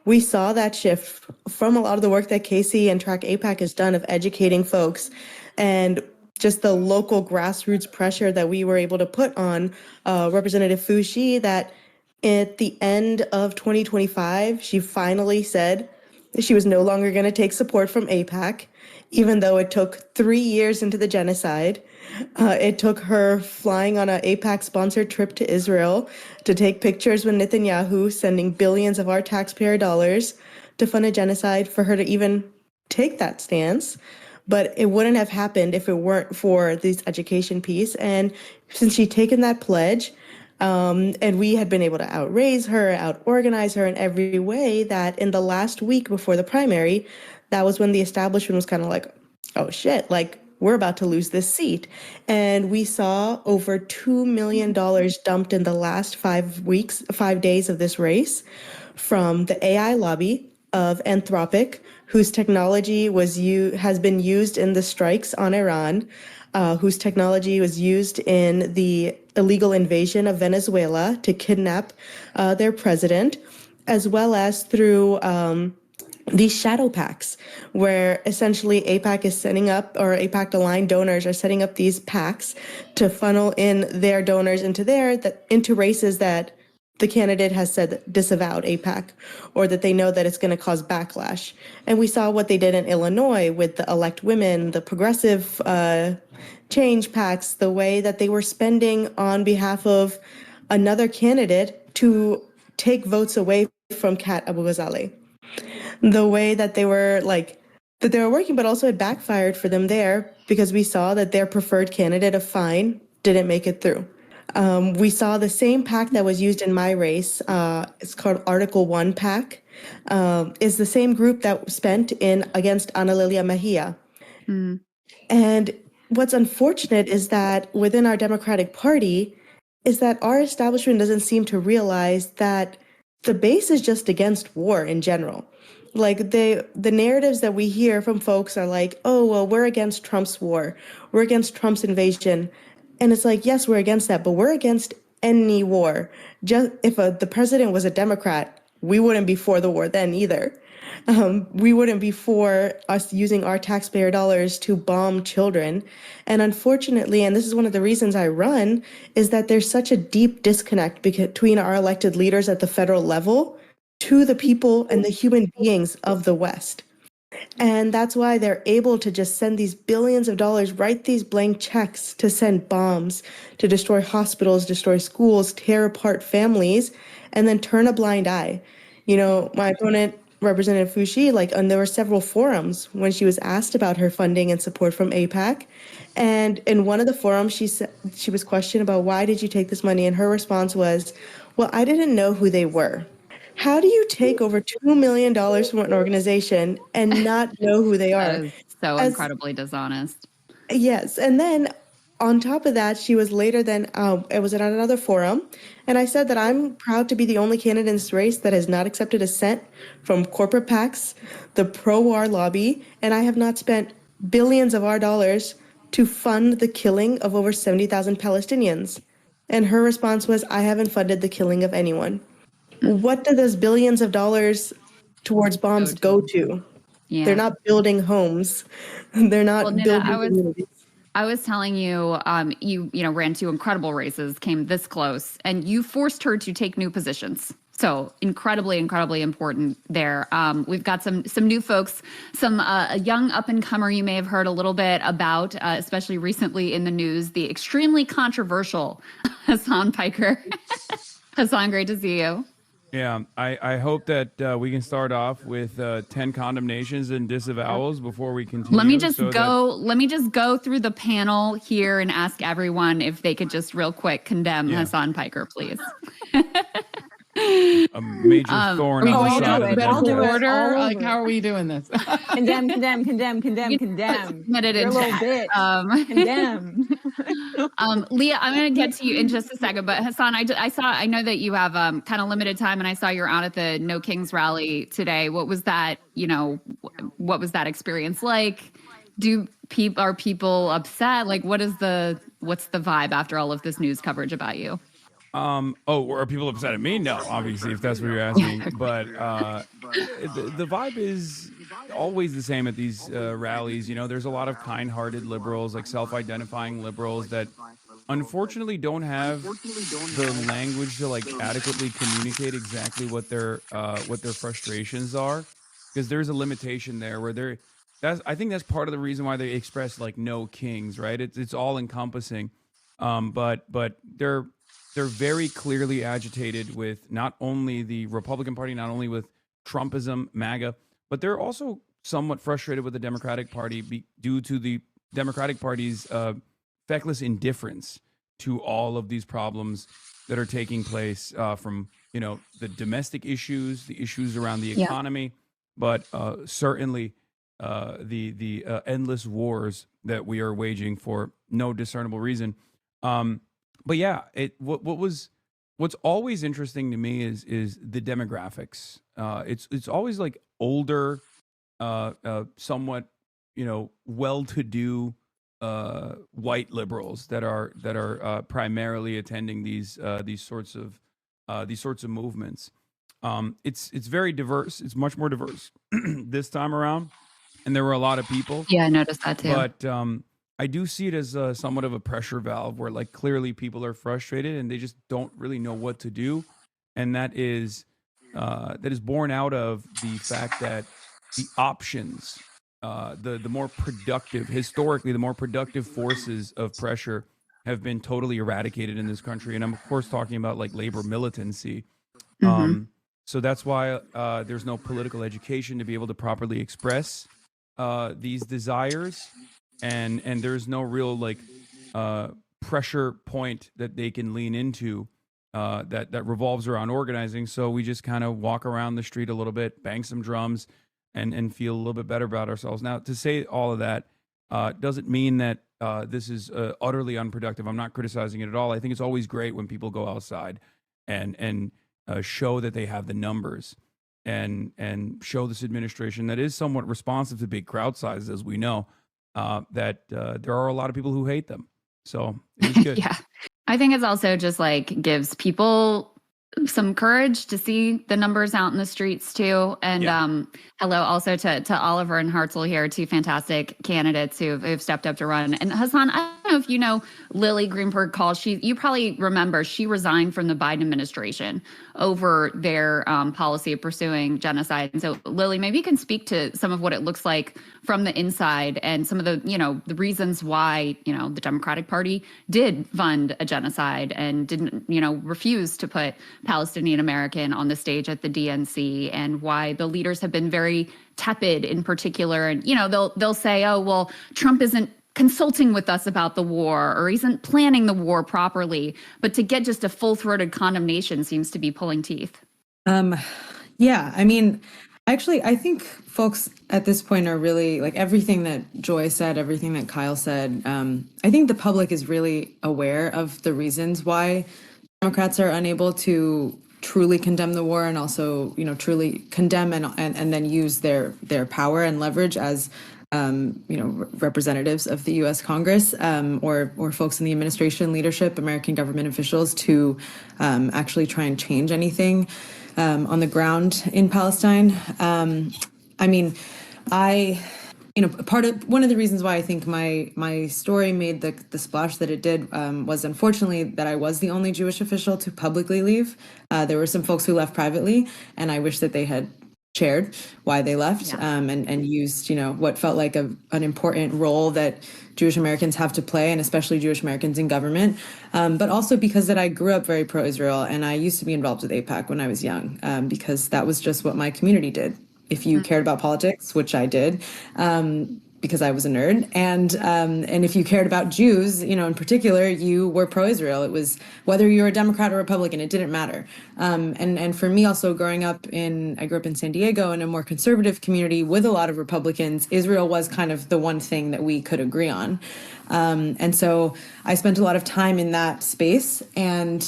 we saw that shift from a lot of the work that Casey and Track APAC has done of educating folks, and just the local grassroots pressure that we were able to put on Representative Fushi, that at the end of 2025, she finally said that she was no longer going to take support from APAC, even though it took 3 years into the genocide. It took her flying on an APAC-sponsored trip to Israel to take pictures with Netanyahu, sending billions of our taxpayer dollars to fund a genocide, for her to even take that stance. But it wouldn't have happened if it weren't for this education piece. And since she'd taken that pledge, and we had been able to outraise her, out-organize her in every way, that in the last week before the primary, that was when the establishment was kind of like, oh shit, like, we're about to lose this seat. And we saw over $2 million dumped in the last 5 days of this race from the AI lobby of Anthropic, whose technology has been used in the strikes on Iran, whose technology was used in the illegal invasion of Venezuela to kidnap their president, as well as through these shadow PACs, where essentially APAC is setting up, or APAC-aligned donors are setting up these PACs to funnel in their donors into races that the candidate has said disavowed APAC, or that they know that it's going to cause backlash. And we saw what they did in Illinois with the Elect Women, the progressive change PACs, the way that they were spending on behalf of another candidate to take votes away from Kat Abu Ghazali. The way that they were working, but also it backfired for them there, because we saw that their preferred candidate of Fine didn't make it through. We saw the same PAC that was used in my race. It's called Article 1 PAC. Is the same group that spent in against Ana Lilia Mejia. And what's unfortunate is that within our Democratic Party is that our establishment doesn't seem to realize that the base is just against war in general. Like the narratives that we hear from folks are like, oh, well, we're against Trump's war. We're against Trump's invasion. And it's like, yes, we're against that, but we're against any war. Just if the president was a Democrat, we wouldn't be for the war then either. We wouldn't be for us using our taxpayer dollars to bomb children. And unfortunately, and this is one of the reasons I run, is that there's such a deep disconnect between our elected leaders at the federal level to the people and the human beings of the West. And that's why they're able to just send these billions of dollars, write these blank checks to send bombs, to destroy hospitals, destroy schools, tear apart families, and then turn a blind eye. You know, my opponent, Representative Fushi, and there were several forums when she was asked about her funding and support from APAC. And in one of the forums, she was questioned about, why did you take this money? And her response was, well, I didn't know who they were. How do you take over $2 million from an organization and not know who they are? That is so incredibly dishonest. Yes. And then on top of that, she was later then, it was at another forum, and I said that I'm proud to be the only candidate in this race that has not accepted a cent from corporate PACs, the pro-war lobby, and I have not spent billions of our dollars to fund the killing of over 70,000 Palestinians. And her response was, I haven't funded the killing of anyone. What do those billions of dollars towards bombs go to? Yeah. They're not building homes. They're not Well, Nina, building communities. I was telling you, you ran 2 incredible races, came this close, and you forced her to take new positions. So incredibly, incredibly important there. We've got some new folks, some a young up and comer you may have heard a little bit about, especially recently in the news, the extremely controversial Hasan Piker. Hasan, great to see you. Yeah, I hope that we can start off with 10 condemnations and disavowals before we continue. Let me just go through the panel here and ask everyone if they could just real quick condemn Hasan Piker, please. A major thorn on the side of the I'll do Democrats. order. Like, how are we doing this? Condemn. Submit it in You're a little chat. bitch. Condemn. Leah, I'm going to get to you in just a second, but Hasan, I know that you have kind of limited time, and I saw you're out at the No Kings rally today. What was that? What was that experience like? Are people upset? Like, what's the vibe after all of this news coverage about you? Are people upset at me? No, obviously, if that's what you're asking. But the vibe is always the same at these rallies. There's a lot of kind-hearted liberals, like self-identifying liberals, that unfortunately don't have the language to like adequately communicate exactly what their frustrations are, because there's a limitation there where I think that's part of the reason why they express like no kings, right? It's all encompassing, but they're very clearly agitated with not only the Republican Party, not only with Trumpism, MAGA, but they're also somewhat frustrated with the Democratic Party due to the Democratic Party's feckless indifference to all of these problems that are taking place, from the domestic issues, the issues around the economy, but certainly the endless wars that we are waging for no discernible reason. But yeah, what's always interesting to me is the demographics. It's always like older, somewhat well-to-do white liberals that are primarily attending these sorts of movements. It's very diverse. It's much more diverse this time around, and there were a lot of people. Yeah, I noticed that too. But I do see it as somewhat of a pressure valve where like clearly people are frustrated and they just don't really know what to do. And that is born out of the fact that the options, the more productive, historically, the more productive forces of pressure have been totally eradicated in this country. And I'm of course talking about like labor militancy. So that's why there's no political education to be able to properly express these desires. And there's no real like pressure point that they can lean into that revolves around organizing. So we just kind of walk around the street a little bit, bang some drums, and feel a little bit better about ourselves. Now, to say all of that doesn't mean that this is utterly unproductive. I'm not criticizing it at all. I think it's always great when people go outside and show that they have the numbers and show this administration that is somewhat responsive to big crowd sizes, as we know. That there are a lot of people who hate them. So it was good. Yeah. I think it's also just like gives people some courage to see the numbers out in the streets too. And hello also to Oliver and Hartzell here, 2 fantastic candidates who've stepped up to run. And Hasan, I don't know if you know Lily Greenberg Call. You probably remember she resigned from the Biden administration over their policy of pursuing genocide. And so Lily, maybe you can speak to some of what it looks like from the inside and some of the, the reasons why, the Democratic Party did fund a genocide and didn't, refuse to put Palestinian American on the stage at the DNC, and why the leaders have been very tepid in particular. And, they'll say, oh, well, Trump isn't consulting with us about the war or isn't planning the war properly. But to get just a full-throated condemnation seems to be pulling teeth. Yeah, I mean, Actually, I think folks at this point are really like everything that Joy said, everything that Kyle said. I think the public is really aware of the reasons why Democrats are unable to truly condemn the war and also, truly condemn and then use their power and leverage as, representatives of the U.S. Congress or folks in the administration, leadership, American government officials to actually try and change anything on the ground in Palestine. One of the reasons why I think my story made the splash that it did was unfortunately that I was the only Jewish official to publicly leave. There were some folks who left privately, and I wish that they had shared why they left and used, what felt like an important role that Jewish Americans have to play, and especially Jewish Americans in government. But also because that I grew up very pro-Israel, and I used to be involved with APAC when I was young, because that was just what my community did. If you cared about politics, which I did, because I was a nerd, and if you cared about Jews, in particular, you were pro-Israel. It was whether you were a Democrat or Republican, it didn't matter. And for me, also I grew up in San Diego in a more conservative community with a lot of Republicans. Israel was kind of the one thing that we could agree on. And so I spent a lot of time in that space and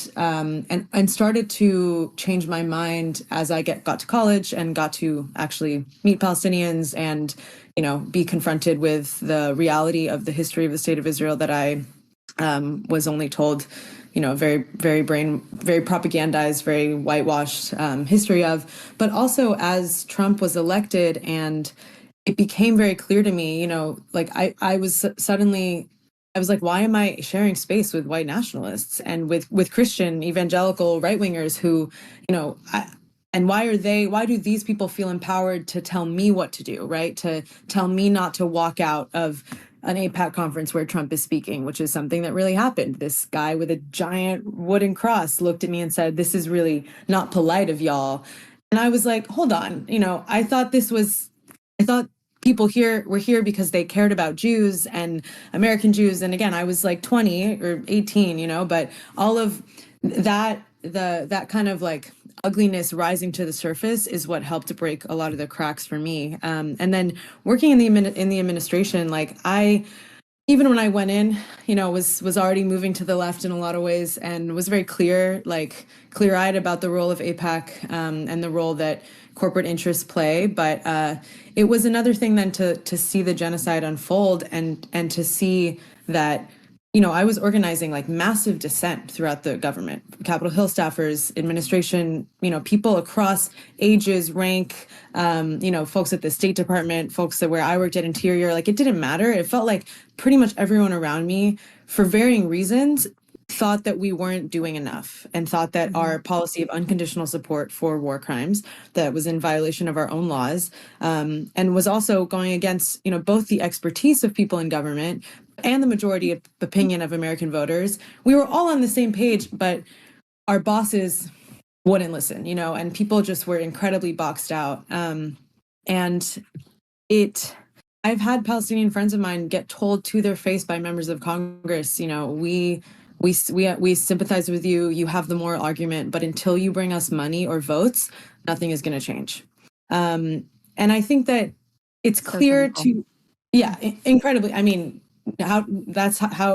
started to change my mind as I got to college and got to actually meet Palestinians and, be confronted with the reality of the history of the state of Israel that I was only told, very propagandized, very whitewashed history of. But also as Trump was elected and it became very clear to me, I was like, why am I sharing space with white nationalists and with Christian evangelical right-wingers who, and why do these people feel empowered to tell me what to do, right? To tell me not to walk out of an APAC conference where Trump is speaking, which is something that really happened. This guy with a giant wooden cross looked at me and said, "This is really not polite of y'all." And I was like, hold on, I thought people here were here because they cared about Jews and American Jews. And again, I was like 20 or 18, but all of that, that kind of like ugliness rising to the surface is what helped to break a lot of the cracks for me. And then working in the administration, even when I went in, was already moving to the left in a lot of ways and was very clear-eyed about the role of APAC and the role that corporate interests play. But it was another thing then to see the genocide unfold and to see that, I was organizing massive dissent throughout the government, Capitol Hill staffers, administration, people across ages, rank, folks at the State Department, folks where I worked at Interior, it didn't matter. It felt like pretty much everyone around me, for varying reasons, thought that we weren't doing enough and thought that our policy of unconditional support for war crimes that was in violation of our own laws and was also going against, both the expertise of people in government and the majority of opinion of American voters. We were all on the same page, but our bosses wouldn't listen, and people just were incredibly boxed out. I've had Palestinian friends of mine get told to their face by members of Congress, we sympathize with you. You have the moral argument, but until you bring us money or votes, nothing is going to change. And I think that it's clear incredibly. How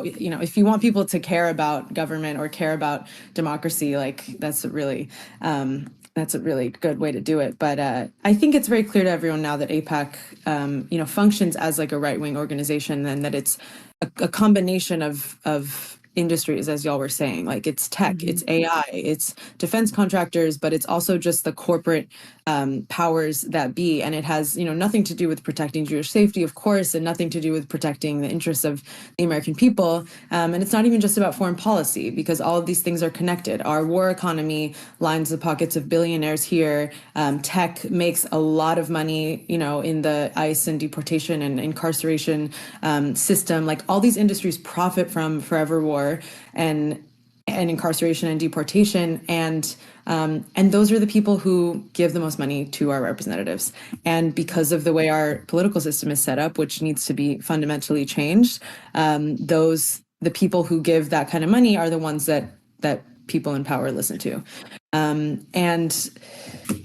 if you want people to care about government or care about democracy, that's a really good way to do it. But I think it's very clear to everyone now that APAC, functions as a right-wing organization, and that it's a combination of industries, as y'all were saying. It's tech, it's AI, it's defense contractors, but it's also just the corporate powers that be. And it has, nothing to do with protecting Jewish safety, of course, and nothing to do with protecting the interests of the American people. And it's not even just about foreign policy, because all of these things are connected. Our war economy lines the pockets of billionaires here. Tech makes a lot of money, in the ICE and deportation and incarceration system. All these industries profit from forever war and incarceration and deportation, and those are the people who give the most money to our representatives. And because of the way our political system is set up, which needs to be fundamentally changed, the people who give that kind of money are the ones that people in power listen to. And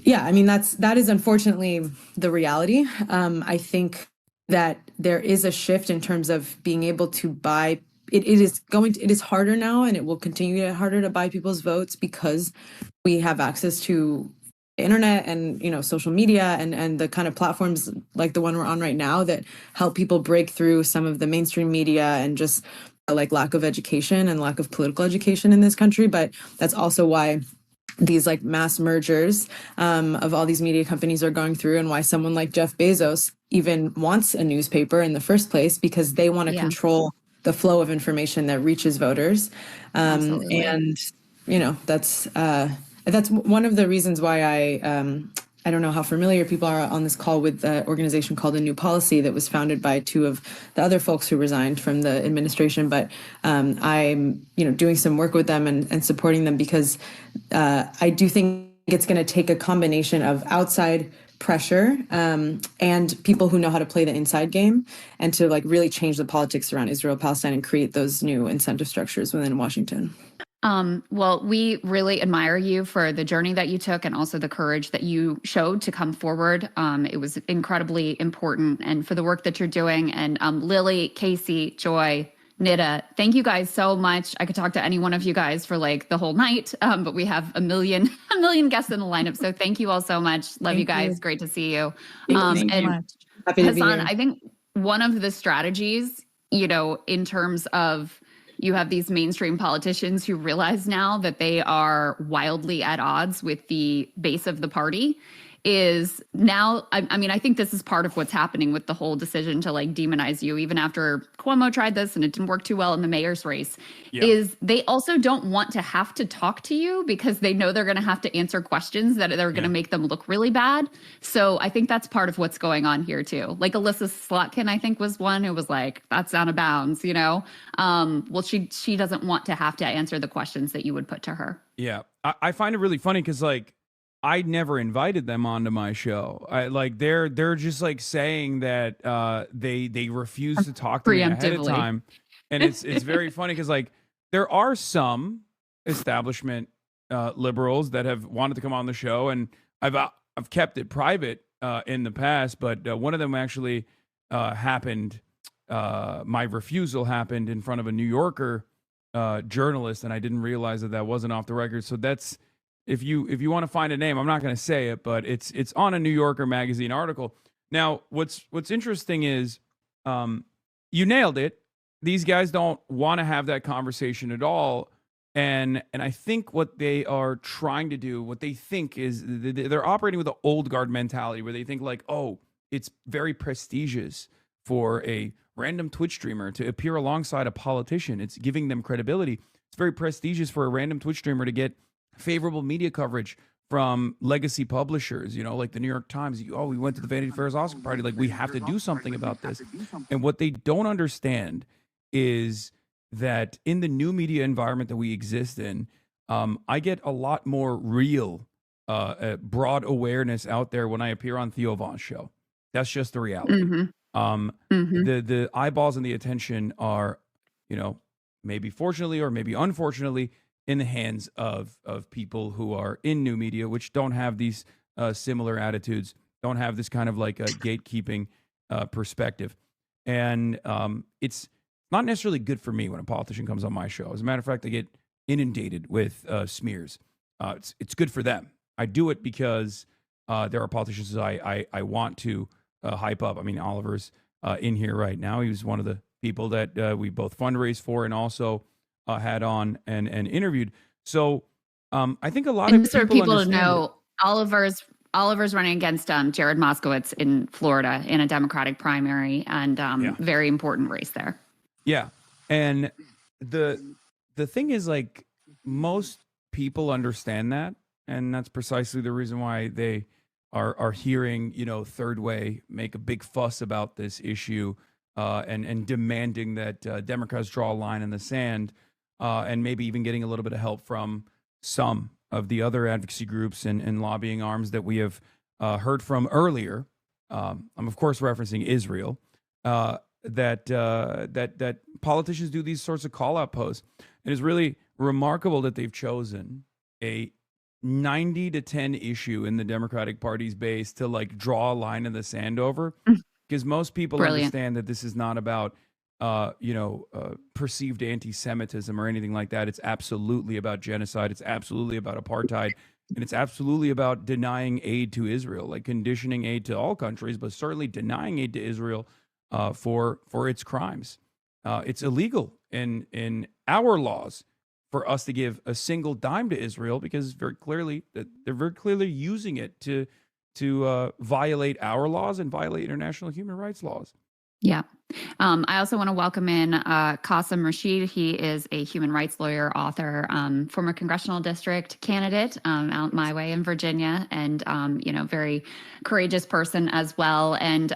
Yeah, I mean that is unfortunately the reality. I think that there is a shift in terms of being able to buy. It is harder now, and it will continue to get harder to buy people's votes because we have access to internet and social media and the kind of platforms like the one we're on right now that help people break through some of the mainstream media and just like lack of education and lack of political education in this country. But that's also why these like mass mergers of all these media companies are going through, and why someone like Jeff Bezos even wants a newspaper in the first place, because they want to control the flow of information that reaches voters. And that's one of the reasons why I don't know how familiar people are on this call with the organization called A New Policy that was founded by two of the other folks who resigned from the administration. But I'm doing some work with them and supporting them because I do think it's going to take a combination of outside pressure and people who know how to play the inside game, and to like really change the politics around Israel, Palestine, and create those new incentive structures within Washington. Well, we really admire you for the journey that you took and also the courage that you showed to come forward. It was incredibly important, and for the work that you're doing. And Lily, Casey, Joy, Nida, thank you guys so much. I could talk to any one of you guys for like the whole night, but we have a million guests in the lineup. So thank you all so much. Love you guys. Great to see you. Thank you so much. Happy to be Hasan, here. I think one of the strategies, in terms of, you have these mainstream politicians who realize now that they are wildly at odds with the base of the party, is now, I mean, I think this is part of what's happening with the whole decision to like demonize you, even after Cuomo tried this and it didn't work too well in the mayor's race, is they also don't want to have to talk to you because they know they're going to have to answer questions that are going to make them look really bad. So I think that's part of what's going on here too. Like Alyssa Slotkin, I think, was one who was like, that's out of bounds, well, she doesn't want to have to answer the questions that you would put to her. Yeah. I find it really funny because like, I never invited them onto my show. They're just like saying that they refuse to talk to me ahead of time, and it's very funny because like there are some establishment liberals that have wanted to come on the show, and I've kept it private in the past, but one of them actually happened. My refusal happened in front of a New Yorker journalist, and I didn't realize that wasn't off the record. So that's. If you want to find a name, I'm not going to say it, but it's on a New Yorker magazine article. Now, what's interesting is you nailed it. These guys don't want to have that conversation at all. And I think what they are trying to do, what they think is they're operating with an old guard mentality where they think like, oh, it's very prestigious for a random Twitch streamer to appear alongside a politician. It's giving them credibility. It's very prestigious for a random Twitch streamer to get favorable media coverage from legacy publishers, like the New York Times. We went to the Vanity Fair's Oscar party. Like, we have to do something about this. And what they don't understand is that in the new media environment that we exist in, I get a lot more real, broad awareness out there when I appear on Theo Von's show. That's just the reality. The eyeballs and the attention are, maybe fortunately or maybe unfortunately, in the hands of people who are in new media, which don't have these similar attitudes, don't have this kind of like a gatekeeping perspective. And it's not necessarily good for me when a politician comes on my show. As a matter of fact, I get inundated with smears. It's good for them. I do it because there are politicians I want to hype up. I mean, Oliver's in here right now. He was one of the people that we both fundraised for and also had on and interviewed. So I think a lot of people to know, Oliver's running against Jared Moskowitz in Florida in a Democratic primary, and very important race there. Yeah, and the thing is, like, most people understand that, and that's precisely the reason why they are hearing Third Way make a big fuss about this issue and demanding that Democrats draw a line in the sand. And maybe even getting a little bit of help from some of the other advocacy groups and lobbying arms that we have heard from earlier. I'm of course referencing Israel. That politicians do these sorts of call-out posts. It is really remarkable that they've chosen a 90 to 10 issue in the Democratic Party's base to like draw a line in the sand over, because most people Brilliant. understand that this is not about perceived anti-Semitism or anything like that. It's absolutely about genocide. It's absolutely about apartheid. And it's absolutely about denying aid to Israel, like conditioning aid to all countries, but certainly denying aid to Israel for its crimes. It's illegal in our laws for us to give a single dime to Israel, because they're very clearly using it to violate our laws and violate international human rights laws. Yeah. I also want to welcome in Qasim Rashid. He is a human rights lawyer, author, former congressional district candidate out my way in Virginia, and very courageous person as well. And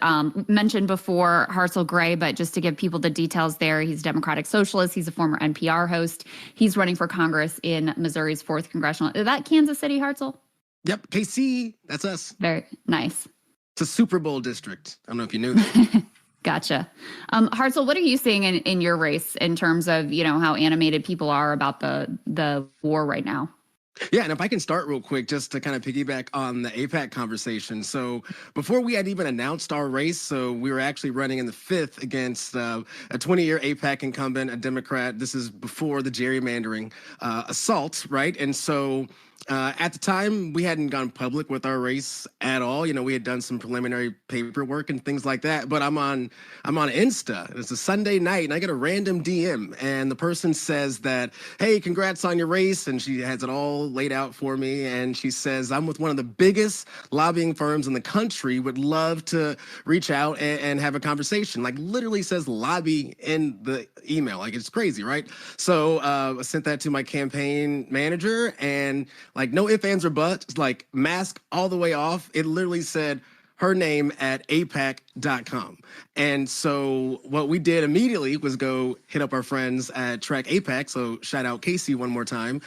mentioned before Hartzell Gray, but just to give people the details there, he's a Democratic Socialist. He's a former NPR host. He's running for Congress in Missouri's 4th Congressional. Is that Kansas City, Hartzell? Yep, KC. That's us. Very nice. It's a Super Bowl district. I don't know if you knew that. Gotcha. Hartzell, what are you seeing in your race in terms of, how animated people are about the war right now? Yeah, and if I can start real quick, just to kind of piggyback on the APAC conversation. So before we had even announced our race, so we were actually running in the 5th against a 20-year APAC incumbent, a Democrat. This is before the gerrymandering assault, right? And so at the time, we hadn't gone public with our race at all. We had done some preliminary paperwork and things like that. But I'm on Insta. It's a Sunday night, and I get a random DM, and the person says that, "Hey, congrats on your race," and she has it all laid out for me. And she says, "I'm with one of the biggest lobbying firms in the country. Would love to reach out and have a conversation." Like literally says lobby in the email. Like it's crazy, right? So I sent that to my campaign manager, and like no ifs, ands, or buts, like mask all the way off. It literally said her name at apac.com. And so what we did immediately was go hit up our friends at Track APAC. So shout out Casey one more time.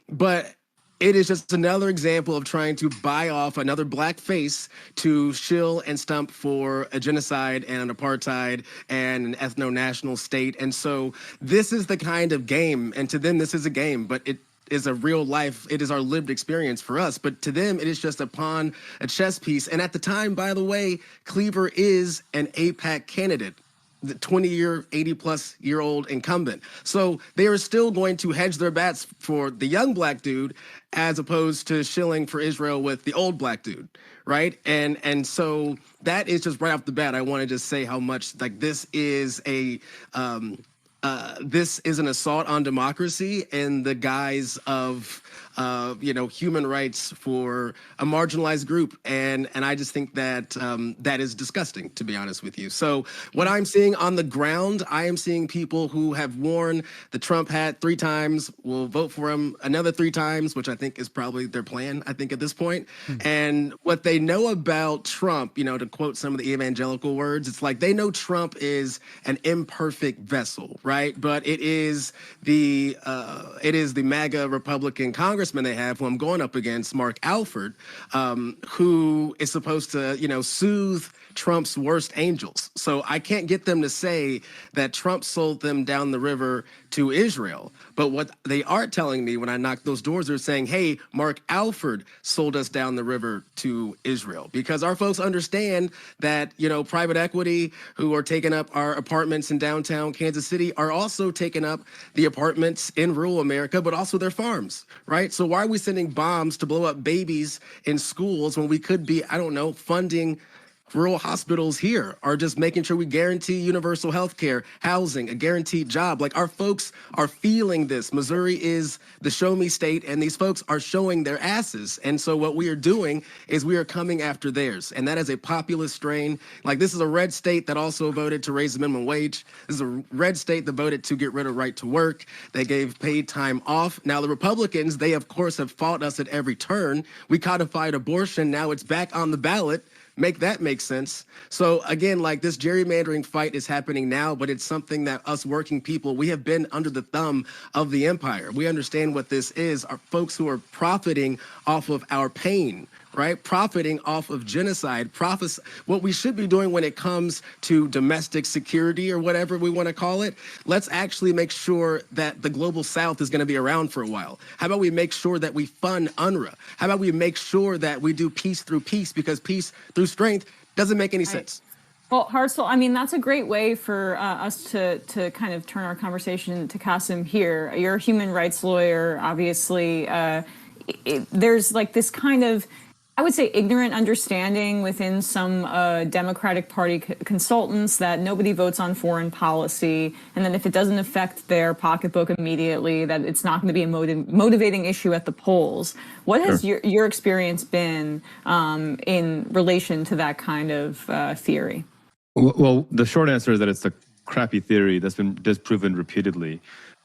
But it is just another example of trying to buy off another black face to shill and stump for a genocide and an apartheid and an ethno-national state. And so this is the kind of game, and to them this is a game, but it is a real life, it is our lived experience for us, but to them it is just a pawn, a chess piece. And at the time, by the way, Cleaver is an APAC candidate, the 20-year, 80-plus-year-old incumbent. So they are still going to hedge their bets for the young black dude as opposed to shilling for Israel with the old black dude, right? And so that is just right off the bat. I want to just say how much like this is an assault on democracy in the guise of human rights for a marginalized group, and I just think that that is disgusting, to be honest with you. So what I'm seeing on the ground, I am seeing people who have worn the Trump hat 3 times, will vote for him another 3 times, which I think is probably their plan, I think, at this point. And what they know about Trump, to quote some of the evangelical words, it's like they know Trump is an imperfect vessel, right? But it is the MAGA Republican congressman they have, who I'm going up against, Mark Alford, who is supposed to, soothe Trump's worst angels. So I can't get them to say that Trump sold them down the river to Israel. But what they are telling me when I knock those doors, they're saying, hey, Mark Alford sold us down the river to Israel. Because our folks understand that, private equity who are taking up our apartments in downtown Kansas City are also taking up the apartments in rural America, but also their farms, right? So why are we sending bombs to blow up babies in schools when we could be, funding rural hospitals here, or just making sure we guarantee universal health care, housing, a guaranteed job? Like, our folks are feeling this. Missouri is the show me state, and these folks are showing their asses. And so what we are doing is we are coming after theirs. And that is a populist strain. Like, this is a red state that also voted to raise the minimum wage. This is a red state that voted to get rid of right to work. They gave paid time off. Now, the Republicans, they, of course, have fought us at every turn. We codified abortion. Now it's back on the ballot. Make that make sense. So again, like, this gerrymandering fight is happening now, but it's something that us working people, we have been under the thumb of the empire. We understand what this is. Our folks who are profiting off of our pain, right? Profiting off of genocide. What we should be doing when it comes to domestic security or whatever we want to call it, let's actually make sure that the global south is going to be around for a while. How about we make sure that we fund UNRWA? How about we make sure that we do peace through peace, because peace through strength doesn't make any sense. Well, Hartzell, I mean, that's a great way for us to kind of turn our conversation to Qasim here. You're a human rights lawyer, obviously. There's like this kind of, I would say, ignorant understanding within some Democratic Party consultants that nobody votes on foreign policy, and then if it doesn't affect their pocketbook immediately, that it's not going to be a motivating issue at the polls. What has your experience been in relation to that kind of theory? Well, the short answer is that it's a crappy theory that's been disproven repeatedly.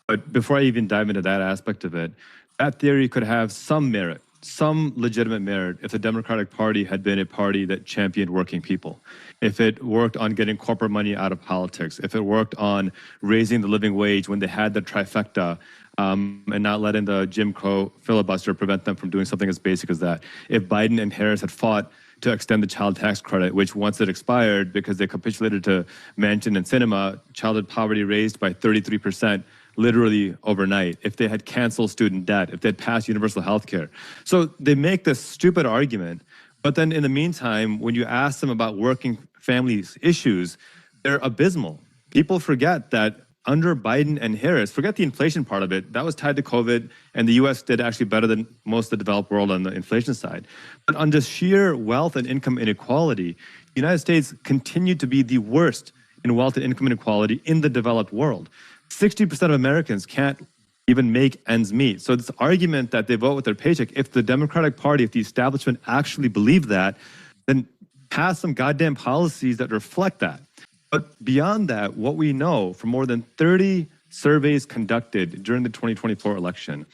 But before I even dive into that aspect of it, that theory could have some merit, some legitimate merit, if the Democratic Party had been a party that championed working people, if it worked on getting corporate money out of politics, if it worked on raising the living wage when they had the trifecta, and not letting the Jim Crow filibuster prevent them from doing something as basic as that. If Biden and Harris had fought to extend the child tax credit, which once it expired because they capitulated to Manchin and Sinema, childhood poverty raised by 33% literally overnight, if they had canceled student debt, if they had passed universal health care. So they make this stupid argument, but then in the meantime, when you ask them about working families issues, they're abysmal. People forget that under Biden and Harris, forget the inflation part of it, that was tied to COVID, and the US did actually better than most of the developed world on the inflation side. But on just sheer wealth and income inequality, the United States continued to be the worst in wealth and income inequality in the developed world. 60% of Americans can't even make ends meet. So this argument that they vote with their paycheck, if the Democratic Party, if the establishment actually believed that, then pass some goddamn policies that reflect that. But beyond that, what we know from more than 30 surveys conducted during the 2024 election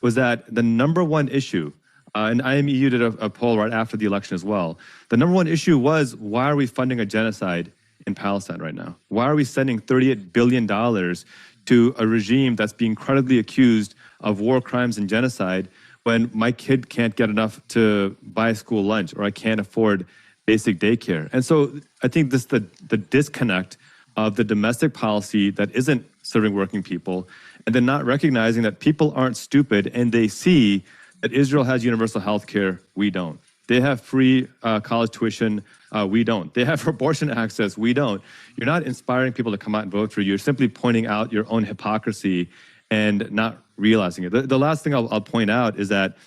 was that the number one issue, and IMEU did a poll right after the election as well, the number one issue was, why are we funding a genocide in Palestine right now? Why are we sending $38 billion to a regime that's being credibly accused of war crimes and genocide when my kid can't get enough to buy school lunch, or I can't afford basic daycare? And so I think this the disconnect of the domestic policy that isn't serving working people, and then not recognizing that people aren't stupid and they see that Israel has universal health care, we don't. They have free college tuition, we don't. They have abortion access, we don't. You're not inspiring people to come out and vote for you. You're simply pointing out your own hypocrisy and not realizing it. The last thing I'll point out is that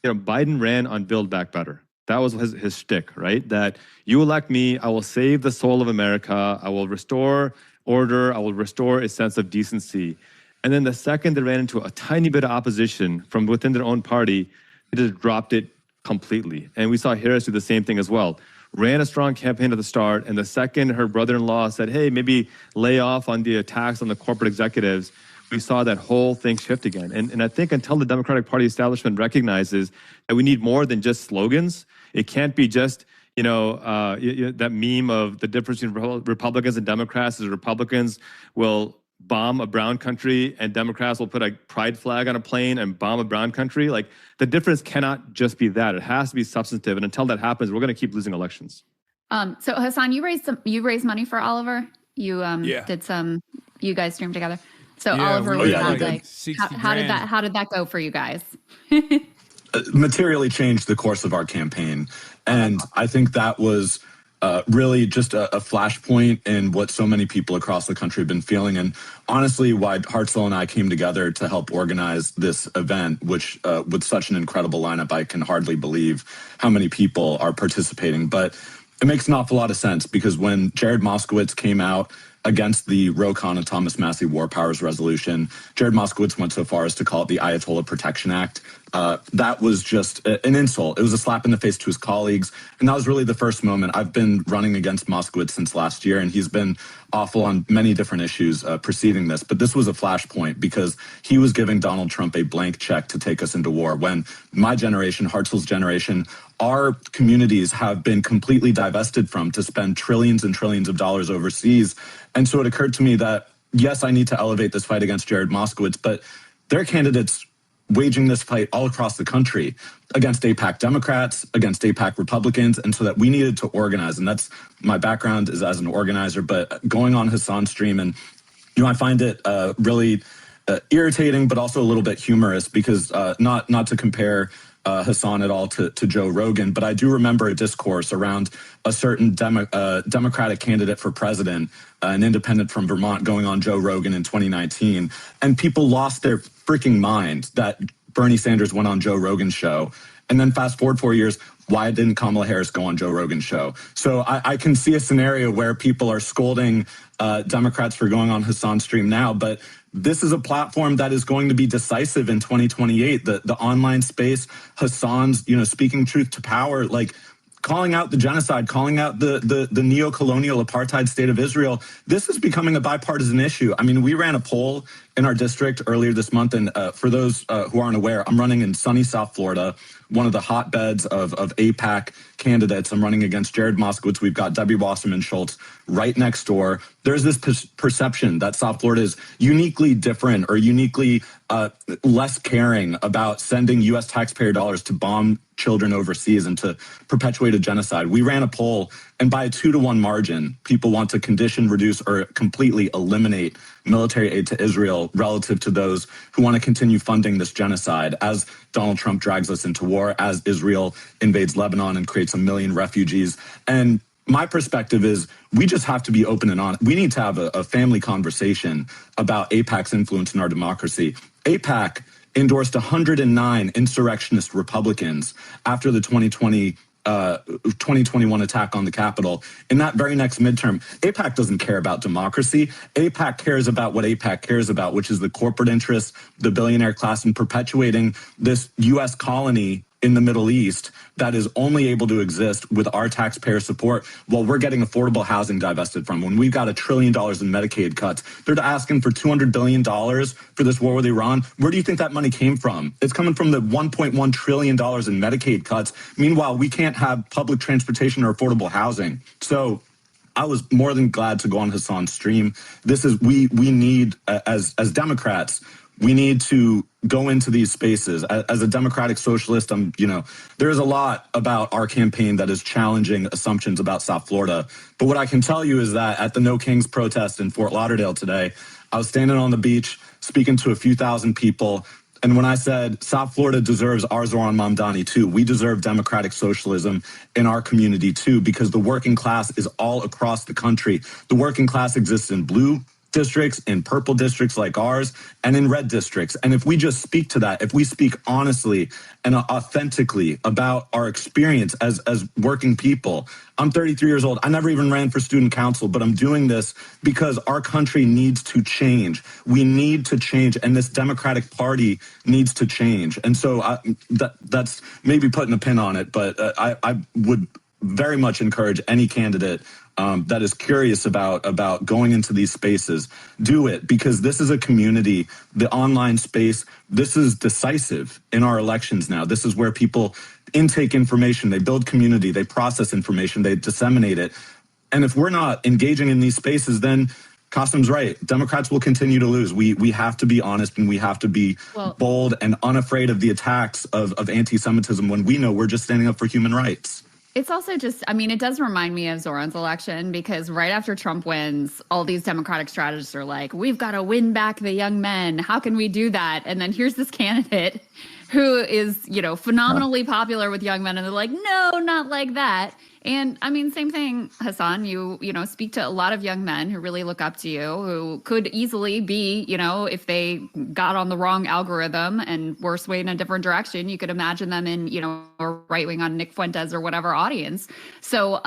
Biden ran on Build Back Better. That was his shtick, right? That you elect me, I will save the soul of America, I will restore order, I will restore a sense of decency. And then the second they ran into a tiny bit of opposition from within their own party, they just dropped it completely. And we saw Harris do the same thing as well. Ran a strong campaign at the start, and the second her brother-in-law said, hey, maybe lay off on the attacks on the corporate executives, we saw that whole thing shift again. And I think until the Democratic Party establishment recognizes that we need more than just slogans, it can't be just, that meme of the difference between Republicans and Democrats is Republicans will bomb a brown country and Democrats will put a pride flag on a plane and bomb a brown country. Like, the difference cannot just be that. It has to be substantive. And until that happens, we're going to keep losing elections. So Hasan, you raised money for Oliver. You did some. You guys streamed together. So Oliver, how did that go for you guys? Materially changed the course of our campaign, and I think that was really just a flashpoint in what so many people across the country have been feeling, and honestly why Hartzell and I came together to help organize this event, which with such an incredible lineup, I can hardly believe how many people are participating. But it makes an awful lot of sense, because when Jared Moskowitz came out against the Ro Khan and Thomas Massie War Powers Resolution, Jared Moskowitz went so far as to call it the Ayatollah Protection Act. That was just an insult. It was a slap in the face to his colleagues. And that was really the first moment. I've been running against Moskowitz since last year, and he's been awful on many different issues preceding this. But this was a flashpoint, because he was giving Donald Trump a blank check to take us into war, when my generation, Hartzell's generation, our communities have been completely divested from to spend trillions and trillions of dollars overseas. And so it occurred to me that, yes, I need to elevate this fight against Jared Moskowitz, but their candidates waging this fight all across the country against APAC Democrats, against APAC Republicans, and so that we needed to organize. And that's my background is as an organizer, but going on Hasan's stream, and I find it really irritating, but also a little bit humorous because not to compare Hasan at all to Joe Rogan, but I do remember a discourse around a certain Democratic candidate for president, an independent from Vermont, going on Joe Rogan in 2019, and people lost their freaking mind that Bernie Sanders went on Joe Rogan's show. And then fast forward 4 years, why didn't Kamala Harris go on Joe Rogan's show? So I can see a scenario where people are scolding Democrats for going on Hasan's stream now, but this is a platform that is going to be decisive in 2028. The online space, Hasan's, speaking truth to power, like calling out the genocide, calling out the neo-colonial apartheid state of Israel. This is becoming a bipartisan issue. I mean, we ran a poll in our district earlier this month, and for those who aren't aware, I'm running in sunny South Florida, one of the hotbeds of APAC candidates. I'm running against Jared Moskowitz. We've got Debbie Wasserman Schultz right next door. There's this perception that South Florida is uniquely different or uniquely less caring about sending U.S. taxpayer dollars to bomb children overseas and to perpetuate a genocide. We ran a poll, and by a 2-to-1 margin, people want to condition, reduce, or completely eliminate military aid to Israel relative to those who want to continue funding this genocide as Donald Trump drags us into war, as Israel invades Lebanon and creates 1 million refugees. And my perspective is we just have to be open and honest. We need to have a family conversation about AIPAC's influence in our democracy. AIPAC endorsed 109 insurrectionist Republicans after the 2021 attack on the Capitol. In that very next midterm, AIPAC doesn't care about democracy. AIPAC cares about what AIPAC cares about, which is the corporate interests, the billionaire class, and perpetuating this U.S. colony in the Middle East that is only able to exist with our taxpayer support while we're getting affordable housing divested from. When we've got $1 trillion in Medicaid cuts, they're asking for $200 billion for this war with Iran. Where do you think that money came from? It's coming from the $1.1 trillion in Medicaid cuts. Meanwhile, we can't have public transportation or affordable housing. So I was more than glad to go on Hasan's stream. This is, we need, as Democrats, we need to go into these spaces. As a democratic socialist, there's a lot about our campaign that is challenging assumptions about South Florida. But what I can tell you is that at the No Kings protest in Fort Lauderdale today, I was standing on the beach speaking to a few thousand people. And when I said South Florida deserves our Zoran Mamdani too, we deserve democratic socialism in our community too, because the working class is all across the country. The working class exists in blue districts, in purple districts like ours, and in red districts. And if we just speak to that, if we speak honestly and authentically about our experience as working people, I'm 33 years old. I never even ran for student council, but I'm doing this because our country needs to change. We need to change, and this Democratic Party needs to change. And so that's maybe putting a pin on it, but I would very much encourage any candidate that is curious about going into these spaces, do it, because this is a community, the online space, this is decisive in our elections now. This is where people intake information, they build community, they process information, they disseminate it. And if we're not engaging in these spaces, then Qasim's right. Democrats will continue to lose. We have to be honest, and we have to be bold and unafraid of the attacks of anti-Semitism when we know we're just standing up for human rights. It's also just, it does remind me of Zoran's election, because right after Trump wins, all these Democratic strategists are like, we've got to win back the young men. How can we do that? And then here's this candidate who is, phenomenally popular with young men. And they're like, no, not like that. And same thing, Hasan, you speak to a lot of young men who really look up to you, who could easily be, if they got on the wrong algorithm and were swayed in a different direction, you could imagine them in, a right wing on Nick Fuentes or whatever audience. So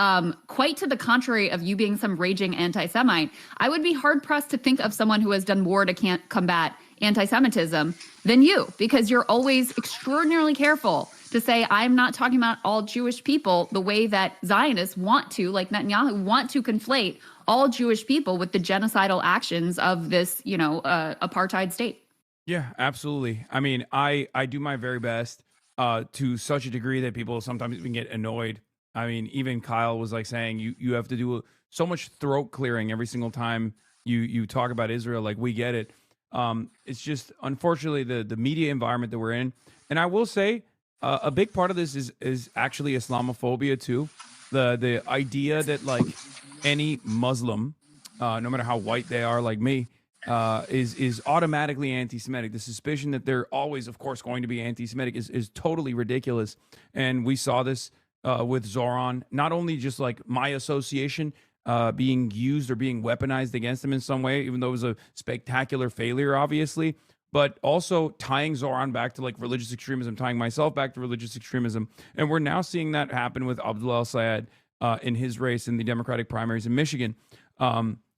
quite to the contrary of you being some raging anti-Semite, I would be hard pressed to think of someone who has done more to combat anti-Semitism than you, because you're always extraordinarily careful to say, I'm not talking about all Jewish people the way that Zionists want to, like Netanyahu, want to conflate all Jewish people with the genocidal actions of this, apartheid state. Yeah, absolutely. I do my very best to such a degree that people sometimes even get annoyed. Even Kyle was like saying, you have to do so much throat clearing every single time you talk about Israel. Like, we get it. It's just unfortunately the media environment that we're in. And I will say a big part of this is actually Islamophobia too. The idea that like any Muslim, no matter how white they are, like me, is automatically anti-Semitic. The suspicion that they're always, of course, going to be anti-Semitic is totally ridiculous. And we saw this with Zoran. Not only just like my association being used or being weaponized against him in some way, even though it was a spectacular failure, obviously, but also tying Zoran back to like religious extremism, tying myself back to religious extremism. And we're now seeing that happen with Abdullah al-Sayed in his race in the Democratic primaries in Michigan.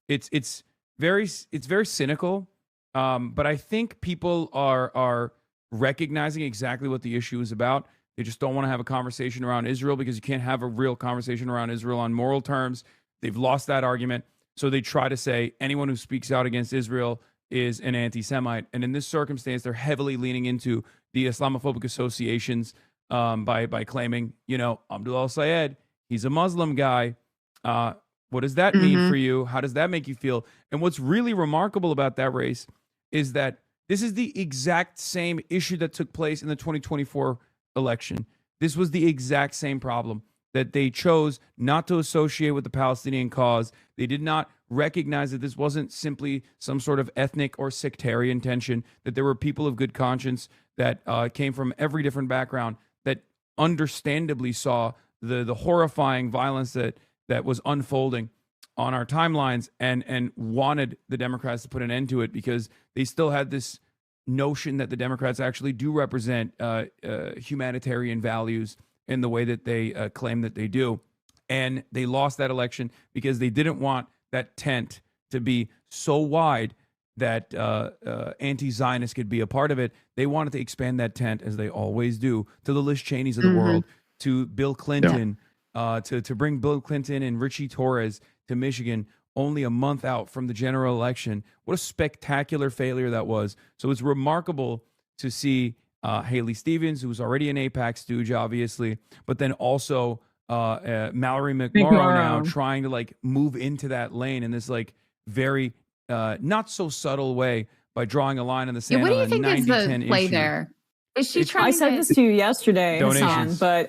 It's very cynical, but I think people are recognizing exactly what the issue is about. They just don't want to have a conversation around Israel because you can't have a real conversation around Israel on moral terms. They've lost that argument. So they try to say anyone who speaks out against Israel is an anti-Semite. And in this circumstance, they're heavily leaning into the Islamophobic associations by claiming, you know, Abdullah al-Sayed, he's a Muslim guy. What does that mean for you? How does that make you feel? And what's really remarkable about that race is that this is the exact same issue that took place in the 2024 election. This was the exact same problem, that they chose not to associate with the Palestinian cause. They did not recognize that this wasn't simply some sort of ethnic or sectarian tension, that there were people of good conscience that came from every different background that understandably saw the horrifying violence that was unfolding on our timelines and wanted the Democrats to put an end to it because they still had this notion that the Democrats actually do represent humanitarian values in the way that they claim that they do. And they lost that election because they didn't want that tent to be so wide that anti-Zionists could be a part of it. They wanted to expand that tent, as they always do, to the Liz Cheneys of the world, to Bill Clinton, to bring Bill Clinton and Richie Torres to Michigan only a month out from the general election. What a spectacular failure that was. So it's remarkable to see Haley Stevens, who was already an AIPAC stooge, obviously, but then also Mallory McMorrow now trying to like move into that lane in this like very not so subtle way by drawing a line in the sand. What do you on a think is 90-10 the play issue. there? Is she trying I said this to you yesterday, Hassan, Donations. but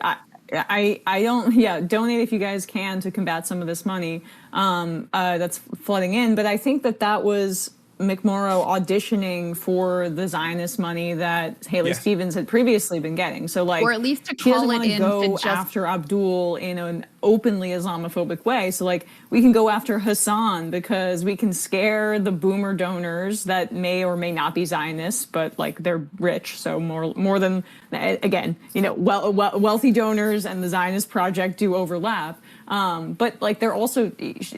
I don't, donate if you guys can to combat some of this money that's flooding in. But I think that was McMorrow auditioning for the Zionist money that Haley Stevens had previously been getting. So like, or at least to she doesn't call it want to in go to just after Abdul in an openly Islamophobic way. So like, we can go after Hassan because we can scare the boomer donors that may or may not be Zionists, but like they're rich. So more than, again, you know, wealthy donors and the Zionist project do overlap. But like, they're also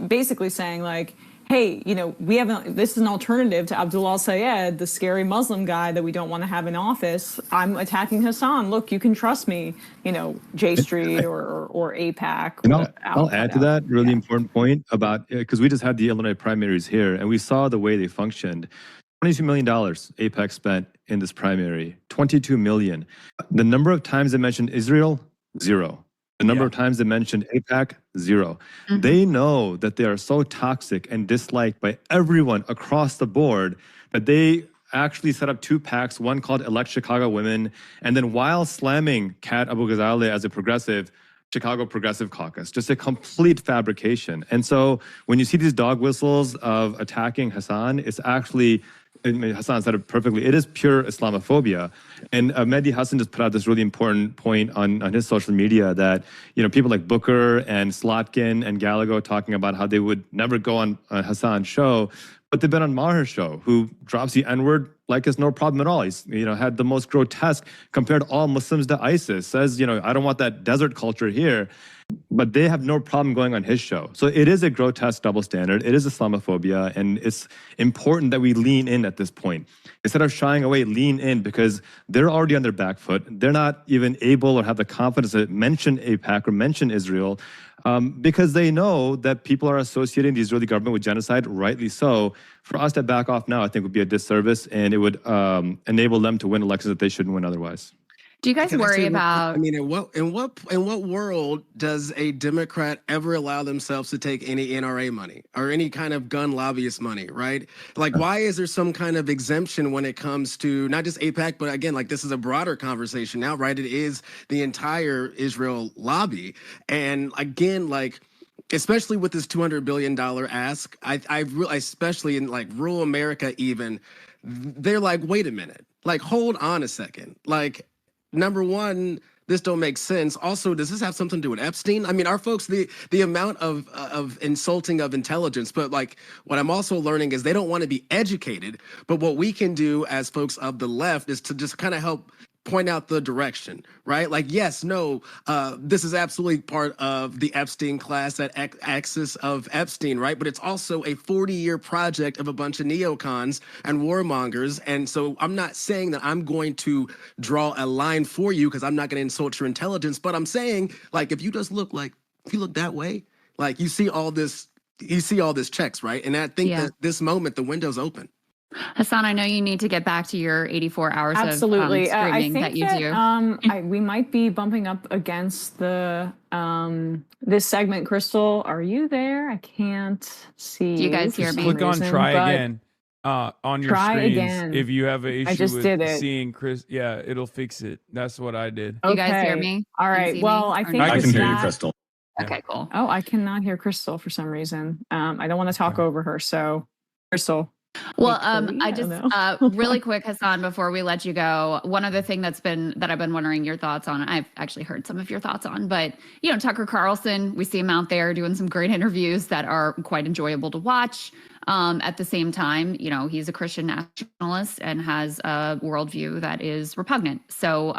basically saying like, hey, you know, this is an alternative to Abdullah al-Sayed, the scary Muslim guy that we don't want to have in office. I'm attacking Hassan. Look, you can trust me, you know, J Street or AIPAC. And I'll add to that really important point about, because we just had the Illinois primaries here and we saw the way they functioned. $22 million AIPAC spent in this primary, 22 million. The number of times they mentioned Israel, 0. The number of times they mentioned AIPAC, 0. They know that they are so toxic and disliked by everyone across the board that they actually set up 2 PACs, one called Elect Chicago Women, and then while slamming Kat Abu Ghazaleh as a progressive, Chicago Progressive Caucus, just a complete fabrication. And so when you see these dog whistles of attacking Hassan, it's actually, I mean, Hassan said it perfectly, it is pure Islamophobia. And Mehdi Hassan just put out this really important point on his social media that, you know, people like Booker and Slotkin and Gallagher talking about how they would never go on Hassan's show, but they've been on Maher's show, who drops the N-word like it's no problem at all. He's, you know, had the most grotesque, compared all Muslims to ISIS, says, you know, I don't want that desert culture here. But they have no problem going on his show. So it is a grotesque double standard. It is Islamophobia. And it's important that we lean in at this point. Instead of shying away, lean in, because they're already on their back foot. They're not even able or have the confidence to mention AIPAC or mention Israel because they know that people are associating the Israeli government with genocide, rightly so. For us to back off now, I think would be a disservice, and it would enable them to win elections that they shouldn't win otherwise. Do you guys Can I worry say one thing? I about? mean, in what world does a Democrat ever allow themselves to take any NRA money or any kind of gun lobbyist money, right? Like, why is there some kind of exemption when it comes to not just APAC, but again, like this is a broader conversation now, right? It is the entire Israel lobby, and again, like, especially with this $200 billion ask, especially in like rural America, even they're like, wait a minute, like, hold on a second, like. Number one, this don't make sense. Also, does this have something to do with Epstein? I mean, our folks, the amount of insulting of intelligence, but like what I'm also learning is they don't want to be educated. But what we can do as folks of the left is to just kind of help point out the direction, right? Like, yes, no, this is absolutely part of the Epstein class, that axis of Epstein, right? But it's also a 40-year project of a bunch of neocons and warmongers. And so I'm not saying that I'm going to draw a line for you because I'm not going to insult your intelligence, but I'm saying, like, if you look that way, like you see all this checks, right? And I think that this moment, the window's open. Hassan, I know you need to get back to your 84 hours Absolutely. of I streaming think that you do. we might be bumping up against the this segment. Crystal, are you there? I can't see. Do you guys hear for me? some Click on reason, try but again on your try screens. again. If you have an issue I just with did it. seeing Chris, yeah, it'll fix it. That's what I did. You guys hear Okay. me? All Can you right. see Well, me I or think no? I it's can hear you, not. Crystal. Okay, cool. Oh, I cannot hear Crystal for some reason. I don't want to talk over her. So, Crystal. Well, Hopefully, I don't just know. really quick, Hassan, before we let you go, one other thing that I've been wondering your thoughts on. I've actually heard some of your thoughts on, but Tucker Carlson, we see him out there doing some great interviews that are quite enjoyable to watch. At the same time, he's a Christian nationalist and has a worldview that is repugnant. So,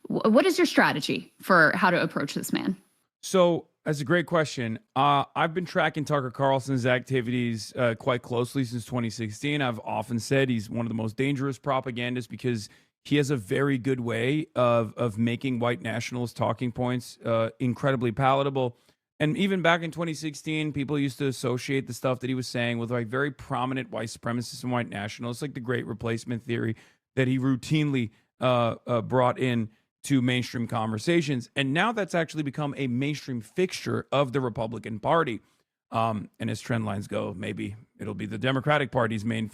what is your strategy for how to approach this man? So that's a great question. I've been tracking Tucker Carlson's activities quite closely since 2016. I've often said he's one of the most dangerous propagandists because he has a very good way of making white nationalist talking points incredibly palatable. And even back in 2016, people used to associate the stuff that he was saying with like very prominent white supremacists and white nationalists, like the Great Replacement theory that he routinely brought in to mainstream conversations. And now that's actually become a mainstream fixture of the Republican Party. And as trend lines go, maybe it'll be the Democratic Party's main,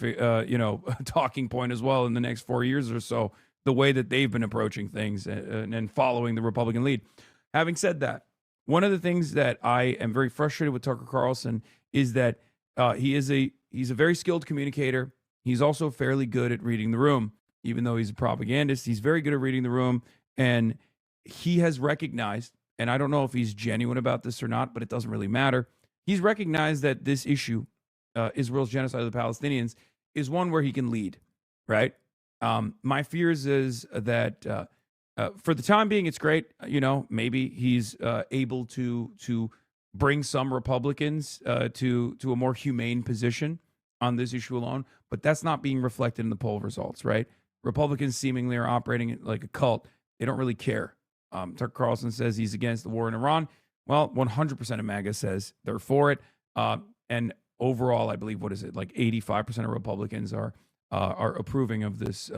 talking point as well in the next 4 years or so, the way that they've been approaching things and following the Republican lead. Having said that, one of the things that I am very frustrated with Tucker Carlson is that he's a very skilled communicator. He's also fairly good at reading the room. Even though he's a propagandist, he's very good at reading the room. And he has recognized, and I don't know if he's genuine about this or not, but it doesn't really matter. He's recognized that this issue, Israel's genocide of the Palestinians, is one where he can lead, right? My fears is that for the time being, it's great. Maybe he's able to bring some Republicans to a more humane position on this issue alone, but that's not being reflected in the poll results, right? Republicans seemingly are operating like a cult. They don't really care. Tucker Carlson says he's against the war in Iran. Well, 100% of MAGA says they're for it. And overall, I believe, what is it? Like 85% of Republicans are approving of this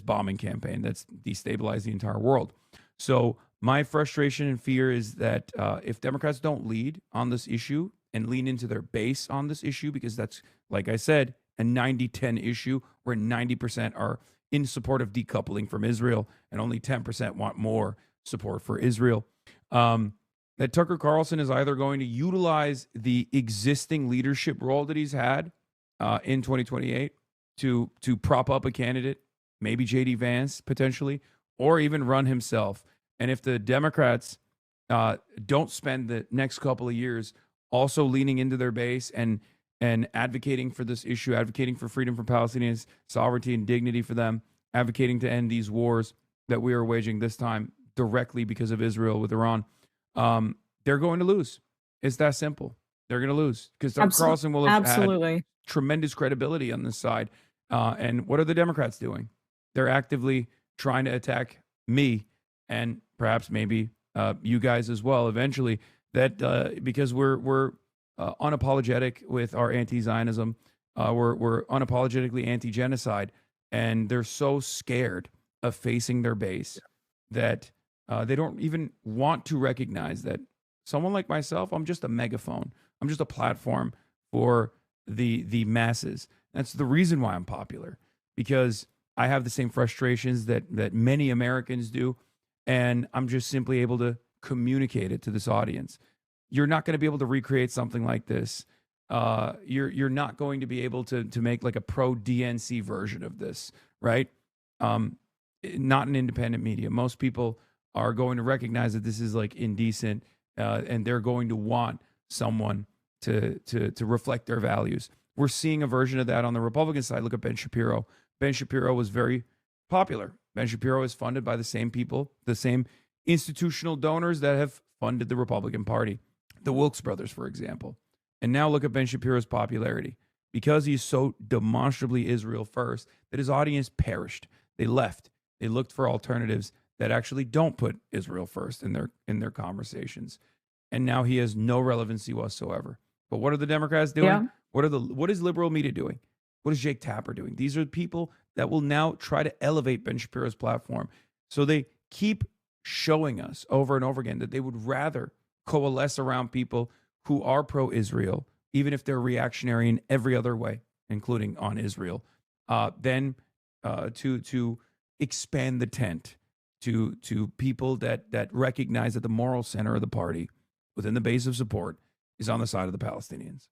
bombing campaign that's destabilized the entire world. So my frustration and fear is that if Democrats don't lead on this issue and lean into their base on this issue, because that's, like I said, a 90-10 issue where 90% are in support of decoupling from Israel, and only 10% want more support for Israel. That Tucker Carlson is either going to utilize the existing leadership role that he's had in 2028 to prop up a candidate, maybe J.D. Vance potentially, or even run himself. And if the Democrats don't spend the next couple of years also leaning into their base and advocating for this issue, advocating for freedom for Palestinians, sovereignty and dignity for them, advocating to end these wars that we are waging this time directly because of Israel with Iran, they're going to lose. It's that simple. They're going to lose because Tucker Carlson will have had tremendous credibility on this side. And what are the Democrats doing? They're actively trying to attack me and perhaps maybe you guys as well eventually, that because we're unapologetic with our anti-Zionism. We're unapologetically anti-genocide, and they're so scared effacing their base, that they don't even want to recognize that someone like myself, I'm just a megaphone. I'm just a platform for the masses. That's the reason why I'm popular, because I have the same frustrations that many Americans do, and I'm just simply able to communicate it to this audience. You're not going to be able to recreate something like this. You're not going to be able to make like a pro DNC version of this, right? Not an independent media. Most people are going to recognize that this is like indecent, and they're going to want someone to reflect their values. We're seeing a version of that on the Republican side. Look at Ben Shapiro. Ben Shapiro was very popular. Ben Shapiro is funded by the same people, the same institutional donors that have funded the Republican Party, the Wilkes brothers, for example. And now look at Ben Shapiro's popularity. Because he's so demonstrably Israel first, that his audience perished. They left. They looked for alternatives that actually don't put Israel first in their conversations. And now he has no relevancy whatsoever. But what are the Democrats doing? Yeah. What is liberal media doing? What is Jake Tapper doing? These are people that will now try to elevate Ben Shapiro's platform. So they keep showing us over and over again that they would rather coalesce around people who are pro-Israel, even if they're reactionary in every other way, including on Israel, than to expand the tent to people that recognize that the moral center of the party, within the base of support, is on the side of the Palestinians.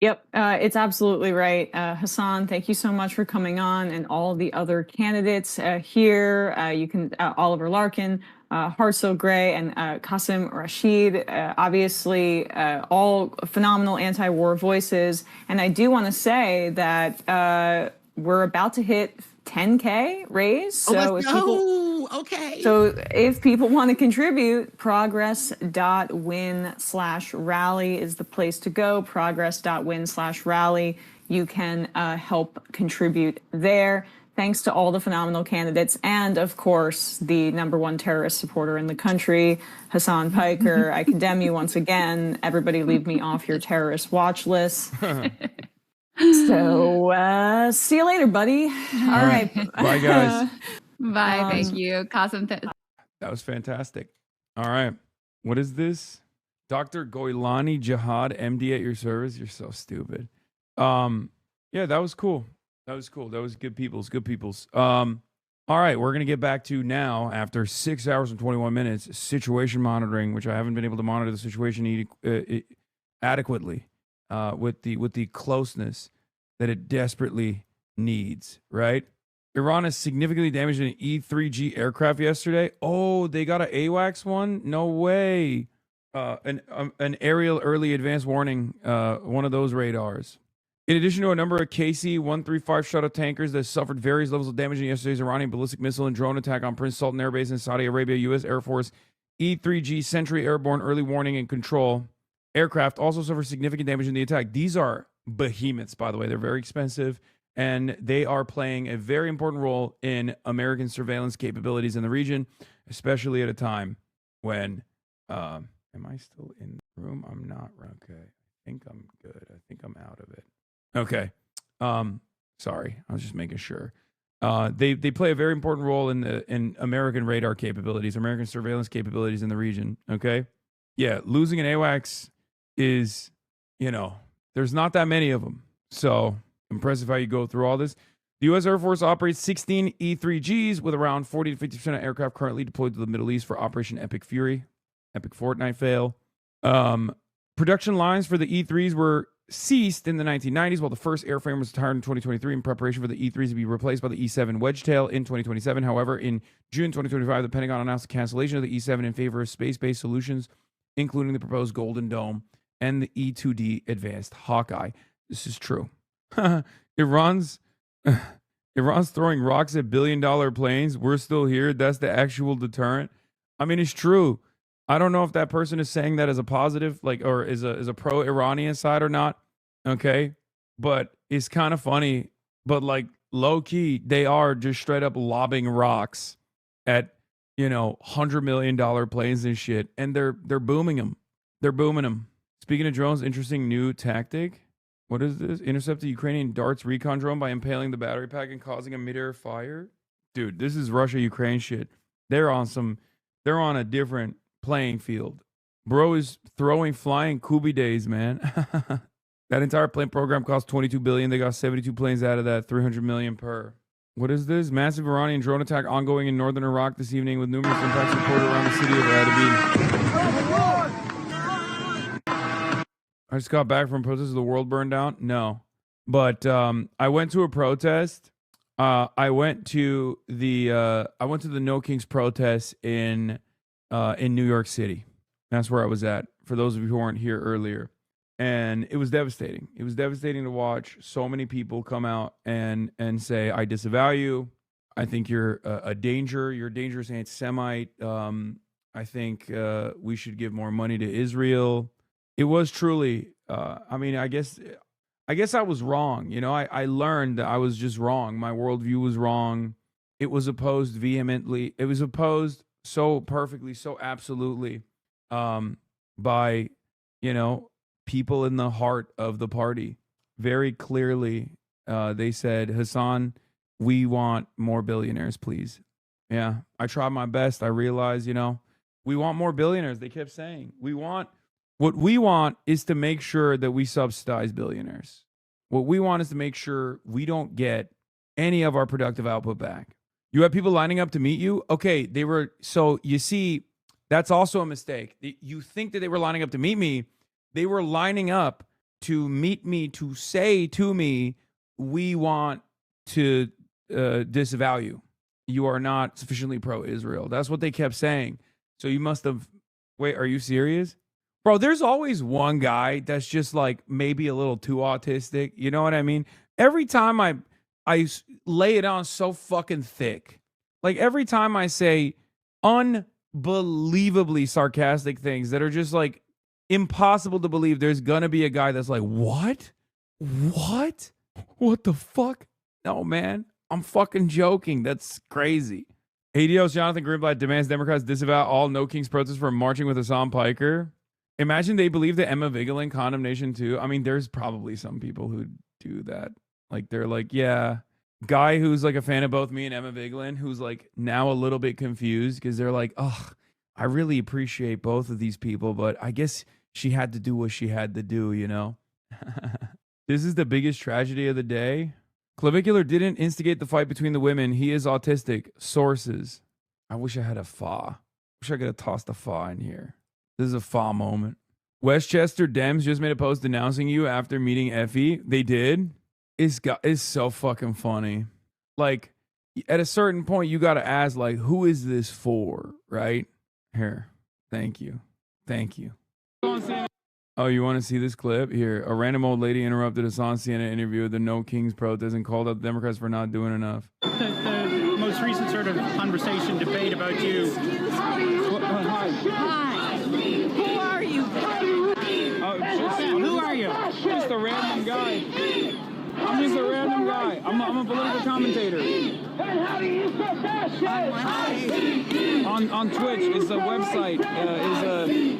Yep, it's absolutely right. Hasan, thank you so much for coming on, and all the other candidates here. You can, Oliver Larkin, Hartzell Gray, and Qasim Rashid, obviously all phenomenal anti-war voices. And I do want to say that we're about to hit 10K raise. So if people want to contribute, progress.win/rally is the place to go. Progress.win/rally. You can help contribute there. Thanks to all the phenomenal candidates, and of course, the #1 terrorist supporter in the country, Hasan Piker. I condemn you once again. Everybody leave me off your terrorist watch list. So, see you later, buddy. All right. Bye, guys. Bye. Thank you. Qasim. That was fantastic. All right. What is this? Dr. Goilani Jihad, MD at your service. You're so stupid. Yeah, that was cool. That was cool. That was good people's. All right. We're going to get back to now, after 6 hours and 21 minutes, situation monitoring, which I haven't been able to monitor the situation adequately with the closeness that it desperately needs, right? Iran has significantly damaged an E-3G aircraft yesterday. Oh, they got an AWACS one? No way. An aerial early advance warning, one of those radars. In addition to a number of KC-135 shuttle tankers that suffered various levels of damage in yesterday's Iranian ballistic missile and drone attack on Prince Sultan Air Base in Saudi Arabia, U.S. Air Force E-3G Sentry Airborne Early Warning and Control aircraft also suffered significant damage in the attack. These are behemoths, by the way. They're very expensive, and they are playing a very important role in American surveillance capabilities in the region, especially at a time when, am I still in the room? I'm not. Okay. I think I'm good. I think I'm out of it. Okay. Sorry. I was just making sure. They play a very important role in American radar capabilities, American surveillance capabilities in the region. Okay. Yeah. Losing an AWACS is, there's not that many of them. So impressive how you go through all this. The U.S. Air Force operates 16 E-3Gs with around 40 to 50% of aircraft currently deployed to the Middle East for Operation Epic Fury, Epic Fortnite fail. Production lines for the E-3s were ceased in the 1990s, while the first airframe was retired in 2023 in preparation for the E-3s to be replaced by the E-7 Wedgetail in 2027. However, in June 2025, the Pentagon announced the cancellation of the E-7 in favor of space-based solutions, including the proposed Golden Dome and the E-2D Advanced Hawkeye. This is true. Iran's throwing rocks at billion-dollar planes. We're still here. That's the actual deterrent. I mean, it's true. I don't know if that person is saying that as a positive, or is a pro-Iranian side or not. Okay, but it's kind of funny. But low key, they are just straight up lobbing rocks at $100 million planes and shit, and they're booming them. They're booming them. Speaking of drones, interesting new tactic. What is this? Intercept the Ukrainian Darts recon drone by impaling the battery pack and causing a midair fire. Dude, this is Russia-Ukraine shit. They're on a different playing field. Bro is throwing flying Kubi days, man. That entire plane program cost $22 billion. They got 72 planes out of that, $300 million per. What is this? Massive Iranian drone attack ongoing in northern Iraq this evening with numerous impacts reported around the city of HasanAbi. I just got back from protests of the world burned down. No, but I went to a protest. I went to the NOKINGS protest in New York City. That's where I was at. For those of you who weren't here earlier. And it was devastating. It was devastating to watch so many people come out and say, I disavow you. I think you're a danger. You're a dangerous anti-Semite. I think we should give more money to Israel. It was truly, I guess I was wrong. You know, I learned that I was just wrong. My worldview was wrong. It was opposed vehemently. It was opposed so perfectly, so absolutely by, people in the heart of the party. Very clearly, they said, Hasan, we want more billionaires, please. Yeah, I tried my best. I realized, we want more billionaires. They kept saying, what we want is to make sure that we subsidize billionaires. What we want is to make sure we don't get any of our productive output back. You have people lining up to meet you. Okay, so you see, that's also a mistake. You think that they were lining up to meet me. They were lining up to meet me, to say to me, we want to disavow you. You are not sufficiently pro-Israel. That's what they kept saying. So you must have, wait, are you serious? Bro, there's always one guy that's just like maybe a little too autistic. You know what I mean? Every time I lay it on so fucking thick. Like every time I say unbelievably sarcastic things that are just like impossible to believe, there's gonna be a guy that's like, what the fuck? No, man, I'm fucking joking. That's crazy. ADO's Jonathan Greenblatt demands Democrats disavow all NOKINGS protests for marching with Hasan Piker. Imagine they believe the Emma Vigeland condemnation too. I mean, there's probably some people who do that. Like they're like, yeah, guy who's like a fan of both me and Emma Vigeland, who's like now a little bit confused because they're like, oh, I really appreciate both of these people, but I guess she had to do what she had to do, This is the biggest tragedy of the day. Clavicular didn't instigate the fight between the women. He is autistic. Sources. I wish I had a fa. Wish I could have tossed a fa in here. This is a fa moment. Westchester Dems just made a post denouncing you after meeting Effie. They did. It's so fucking funny. Like, at a certain point, you got to ask, like, who is this for, right? Here. Thank you. Oh, you want to see this clip? Here. A random old lady interrupted Hasan CNN interview at the NOKINGS protest and called out the Democrats for not doing enough. The most recent sort of conversation, debate about you. Hi. Who are you? Who are you? Just a random guy. I'm just a random guy. I'm a political commentator. On Twitch is a website.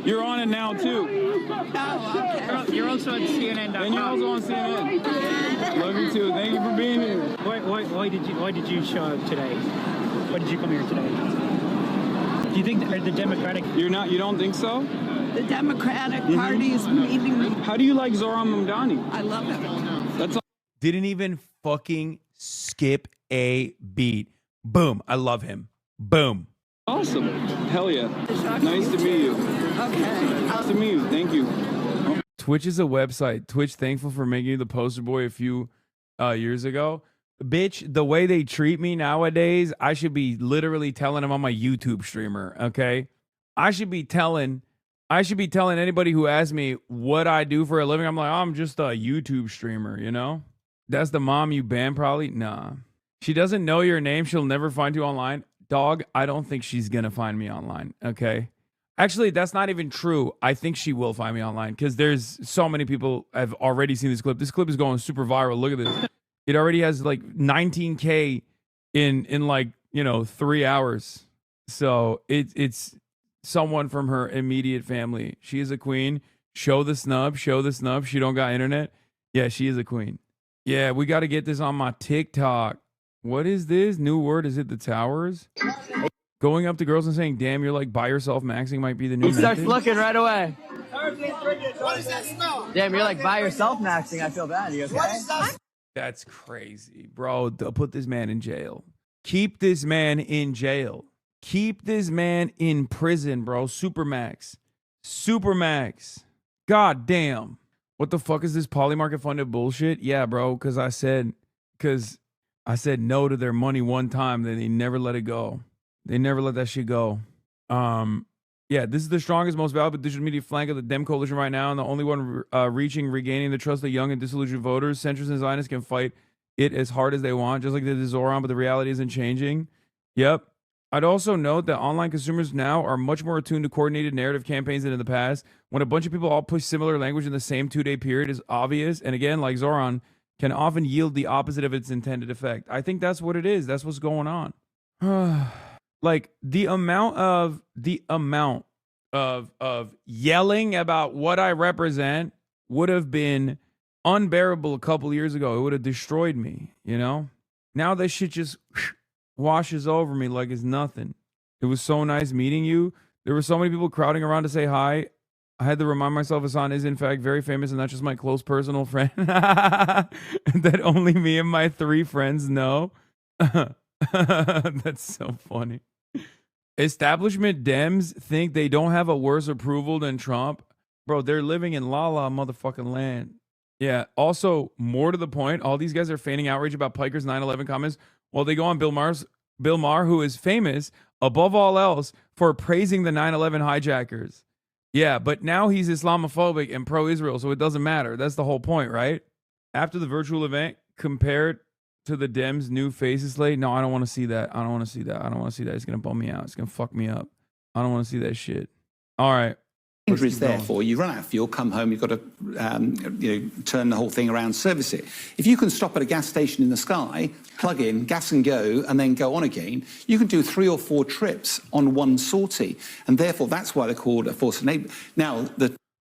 You're on it now too. Oh, okay. You're also on CNN.com. And you're also on CNN. Love you too. Thank you for being here. Why did you show up today? Why did you come here today? Do you think the Democratic? You don't think so? The Democratic Party is meeting me. How do you like Zoran Mamdani? I love him. That's all. Didn't even fucking skip a beat. Boom. I love him. Boom. Awesome. Hell yeah. Nice to meet you. Okay. Nice to meet you. Thank you. Twitch is a website. Twitch thankful for making you the poster boy a few years ago. Bitch, the way they treat me nowadays, I should be literally telling them I'm a YouTube streamer, okay? I should be telling anybody who asks me what I do for a living, I'm like, I'm just a YouTube streamer, That's the mom you ban probably? Nah. She doesn't know your name. She'll never find you online. Dog, I don't think she's going to find me online, okay? Actually, that's not even true. I think she will find me online because there's so many people have already seen this clip. This clip is going super viral. Look at this. It already has like 19K in like, 3 hours. So it's someone from her immediate family. She is a queen. Show the snub. She don't got internet. Yeah, she is a queen. Yeah, we got to get this on my TikTok. What is this new word? Is it the towers? Going up to girls and saying, "Damn, you're like by yourself." Maxing might be the new. He starts method. looking right away. What does that smell? Damn, you're like by yourself maxing. I feel bad. You okay? That's crazy, bro. Put this man in jail. Keep this man in jail. Keep this man in prison, bro. Supermax. Supermax. God damn. What the fuck is this polymarket funded bullshit? Yeah, bro, because I said no to their money one time, then they never let it go. They never let that shit go. Yeah, this is the strongest, most valuable digital media flank of the Dem coalition right now, and the only one regaining the trust of young and disillusioned voters. Centrists and Zionists can fight it as hard as they want, just like they did Zoran, but the reality isn't changing. Yep. I'd also note that online consumers now are much more attuned to coordinated narrative campaigns than in the past. When a bunch of people all push similar language in the same 2-day period is obvious, and again, like Zoran, can often yield the opposite of its intended effect. I think that's what it is. That's what's going on. Like the amount of yelling about what I represent would have been unbearable a couple years ago. It would have destroyed me, you know? Now that shit just washes over me like it's nothing. It was so nice meeting you. There were so many people crowding around to say hi. I had to remind myself Hasan is in fact very famous and not just my close personal friend that only me and my 3 friends know. That's so funny. Establishment Dems think they don't have a worse approval than Trump. Bro, they're living in la la motherfucking land. Yeah, also, more to the point, all these guys are feigning outrage about Piker's 9/11 comments while they go on Bill Maher, who is famous, above all else, for praising the 9/11 hijackers. Yeah, but now he's Islamophobic and pro-Israel, so it doesn't matter. That's the whole point, right? After the virtual event, compared to the Dems' new faces slate, no, I don't want to see that. I don't want to see that. I don't want to see that. It's going to bum me out. It's going to fuck me up. I don't want to see that shit. All right. Is there for you run out of fuel, come home, you've got to turn the whole thing around, service it. If you can stop at a gas station in the sky, plug in, gas and go, and then go on again, you can do 3 or 4 trips on one sortie, and therefore that's why they're called a force enabler. Now,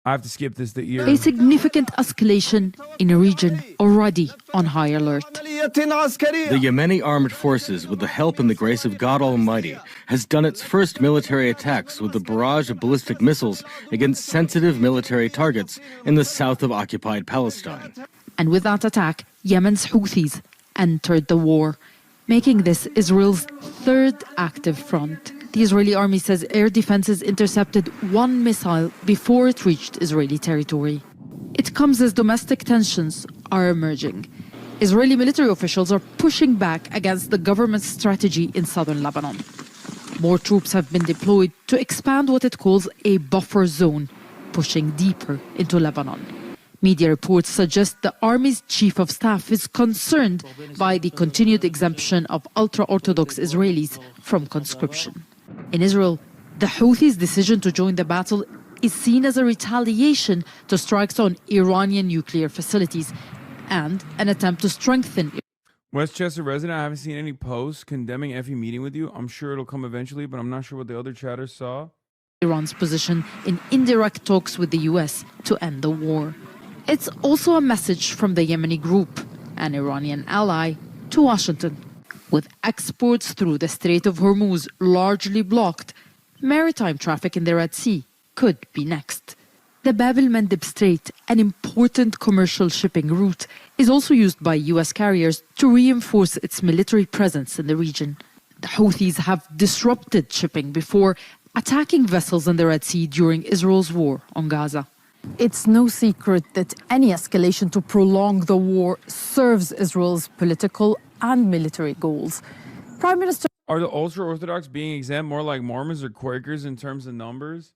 I have to skip this. A significant escalation in a region already on high alert. The Yemeni armed forces, with the help and the grace of God Almighty, has done its first military attacks with a barrage of ballistic missiles against sensitive military targets in the south of occupied Palestine. And with that attack, Yemen's Houthis entered the war, making this Israel's 3rd active front. The Israeli army says air defenses intercepted 1 missile before it reached Israeli territory. It comes as domestic tensions are emerging. Israeli military officials are pushing back against the government's strategy in southern Lebanon. More troops have been deployed to expand what it calls a buffer zone, pushing deeper into Lebanon. Media reports suggest the army's chief of staff is concerned by the continued exemption of ultra-Orthodox Israelis from conscription. In Israel, the Houthis' decision to join the battle is seen as a retaliation to strikes on Iranian nuclear facilities and an attempt to strengthen. Westchester resident, I haven't seen any posts condemning Effie meeting with you. I'm sure it'll come eventually, but I'm not sure what the other chatters saw. Iran's position in indirect talks with the US to end the war. It's also a message from the Yemeni group, an Iranian ally, to Washington. With exports through the Strait of Hormuz largely blocked, maritime traffic in the Red Sea could be next. The Bab el-Mandeb Strait, an important commercial shipping route, is also used by US carriers to reinforce its military presence in the region. The Houthis have disrupted shipping before, attacking vessels in the Red Sea during Israel's war on Gaza. It's no secret that any escalation to prolong the war serves Israel's political and military goals. Prime Minister... Are the ultra-Orthodox being exempt more like Mormons or Quakers in terms of numbers?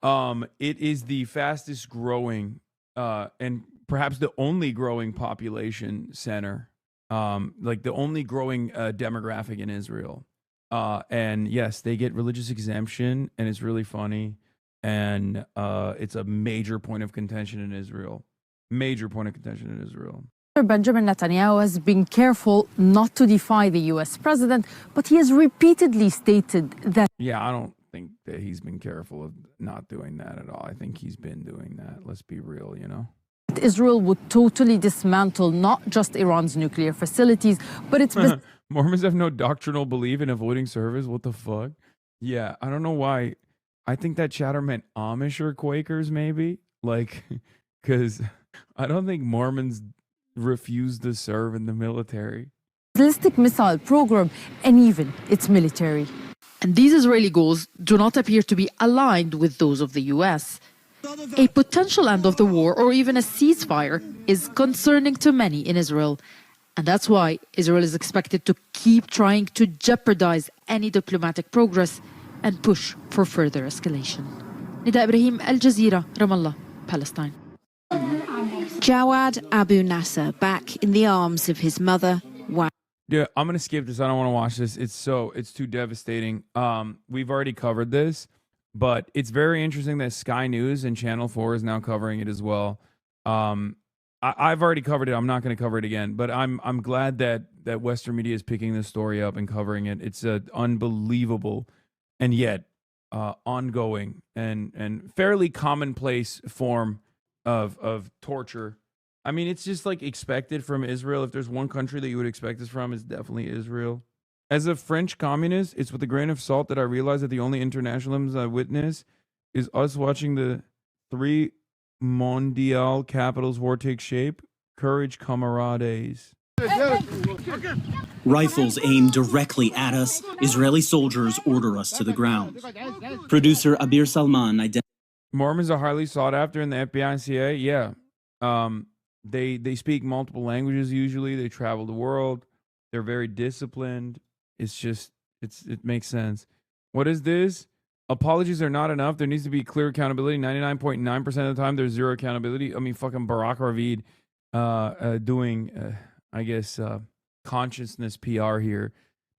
It is the fastest growing and perhaps the only growing population center, like the only growing demographic in Israel. And yes, they get religious exemption, and it's really funny. And it's a major point of contention in Israel. Major point of contention in Israel. Benjamin Netanyahu has been careful not to defy the US president, but he has repeatedly stated that... Yeah, I don't think that he's been careful of not doing that at all. I think he's been doing that. Let's be real, you know? Israel would totally dismantle not just Iran's nuclear facilities, but its... Mormons have no doctrinal belief in avoiding service. What the fuck? Yeah, I don't know why. I think that chatter meant Amish or Quakers, maybe. Like, because I don't think Mormons refuse to serve in the military. Ballistic missile program and even its military. And these Israeli goals do not appear to be aligned with those of the US. A potential end of the war or even a ceasefire is concerning to many in Israel. And that's why Israel is expected to keep trying to jeopardize any diplomatic progress and push for further escalation. Nida Ibrahim, Al Jazeera, Ramallah, Palestine. Jawad Abu Nasser back in the arms of his mother. Yeah, I'm gonna skip this. I don't want to watch this. It's too devastating. We've already covered this, but it's very interesting that Sky News and Channel 4 is now covering it as well. I've already covered it. I'm not going to cover it again, but I'm glad that Western media is picking this story up and covering it. It's an unbelievable and yet ongoing and fairly commonplace form of torture. I mean, it's just like expected from Israel. If there's one country that you would expect this from, it's definitely Israel. As a French communist, it's with a grain of salt that I realize that the only internationalism I witness is us watching the 3 Mondial capitals war take shape. Courage, camarades. Rifles aimed directly at us. Israeli soldiers order us to the ground. Producer Abir Salman Mormons are highly sought after in the FBI and CIA. Yeah. They speak multiple languages usually. They travel the world. They're very disciplined. It's just, it makes sense. What is this? Apologies are not enough. There needs to be clear accountability. 99.9% of the time, there's zero accountability. I mean, fucking Barack Ravid doing, I guess, consciousness PR here.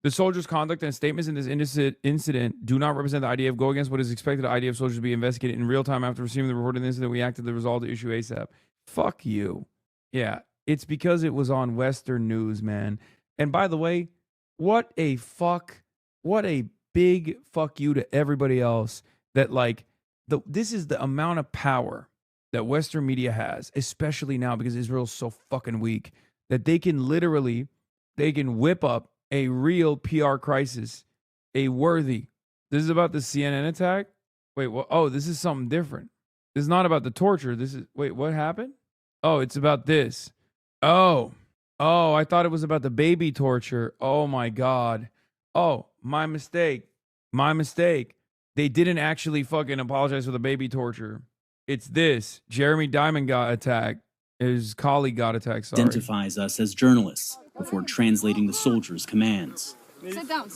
The soldiers' conduct and statements in this incident do not represent the IDF. Go against what is expected of IDF soldiers to be investigated in real time. After receiving the report of the incident, we acted to resolve the issue ASAP. Fuck you. Yeah, it's because it was on Western news, man. And by the way, what a big fuck you to everybody else that like this is the amount of power that Western media has, especially now because Israel's so fucking weak, that they can whip up a real PR crisis, this is about the CNN attack. Wait, what? Oh, this is something different. This is not about the torture. Wait, what happened? Oh, it's about this. Oh, I thought it was about the baby torture. Oh my God. Oh, my mistake. They didn't actually fucking apologize for the baby torture. It's this. Jeremy Diamond got attacked. His colleague got attacked, sorry. identifies us as journalists before translating the soldiers' commands. Sit down.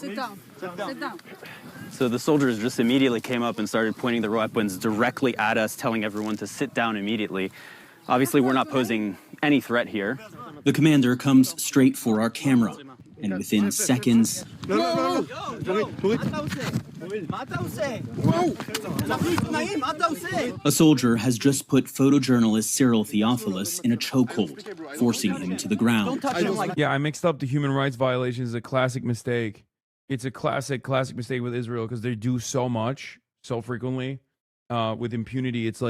So the soldiers just immediately came up and started pointing their weapons directly at us, telling everyone to sit down immediately. Obviously, we're not posing any threat here. The commander comes straight for our camera, and within seconds, a soldier has just put photojournalist Cyril Theophilus in a chokehold, forcing him to the ground. Yeah, I mixed up the human rights violations. A classic mistake. It's a classic mistake with Israel because they do so much so frequently with impunity. It's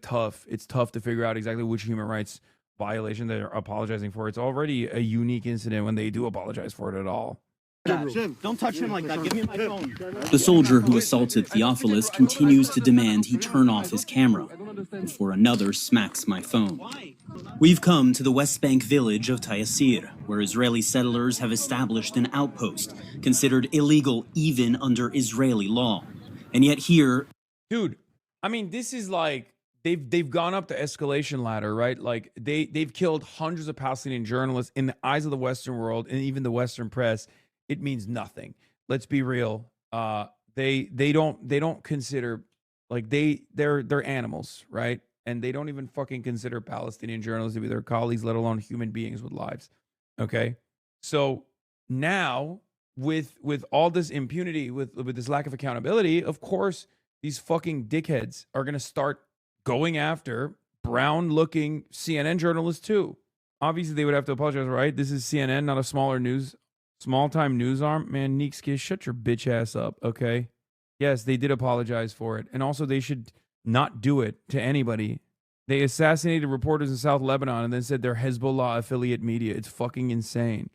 tough. It's tough to figure out exactly which human rights violation they're apologizing for. It's already a unique incident when they do apologize for it at all. Don't touch him like that. Give me my phone. The soldier who assaulted Theophilus continues to demand he turn off his camera before another smacks my phone. We've come to the West Bank village of Taysir, where Israeli settlers have established an outpost considered illegal even under Israeli law. And yet here... Dude, I mean, this is like... They've gone up the escalation ladder, right? Like they've killed hundreds of Palestinian journalists. In the eyes of the Western world and even the Western press, it means nothing. Let's be real. They don't consider, like, they're animals, right? And they don't even fucking consider Palestinian journalists to be their colleagues, let alone human beings with lives. Okay, so now with all this impunity, with this lack of accountability, of course these fucking dickheads are gonna start going after brown-looking CNN journalists too. Obviously, they would have to apologize, right? This is CNN, not a small-time news arm. Man, Neeks, shut your bitch ass up, okay? Yes, they did apologize for it. And also, they should not do it to anybody. They assassinated reporters in South Lebanon and then said they're Hezbollah affiliate media. It's fucking insane.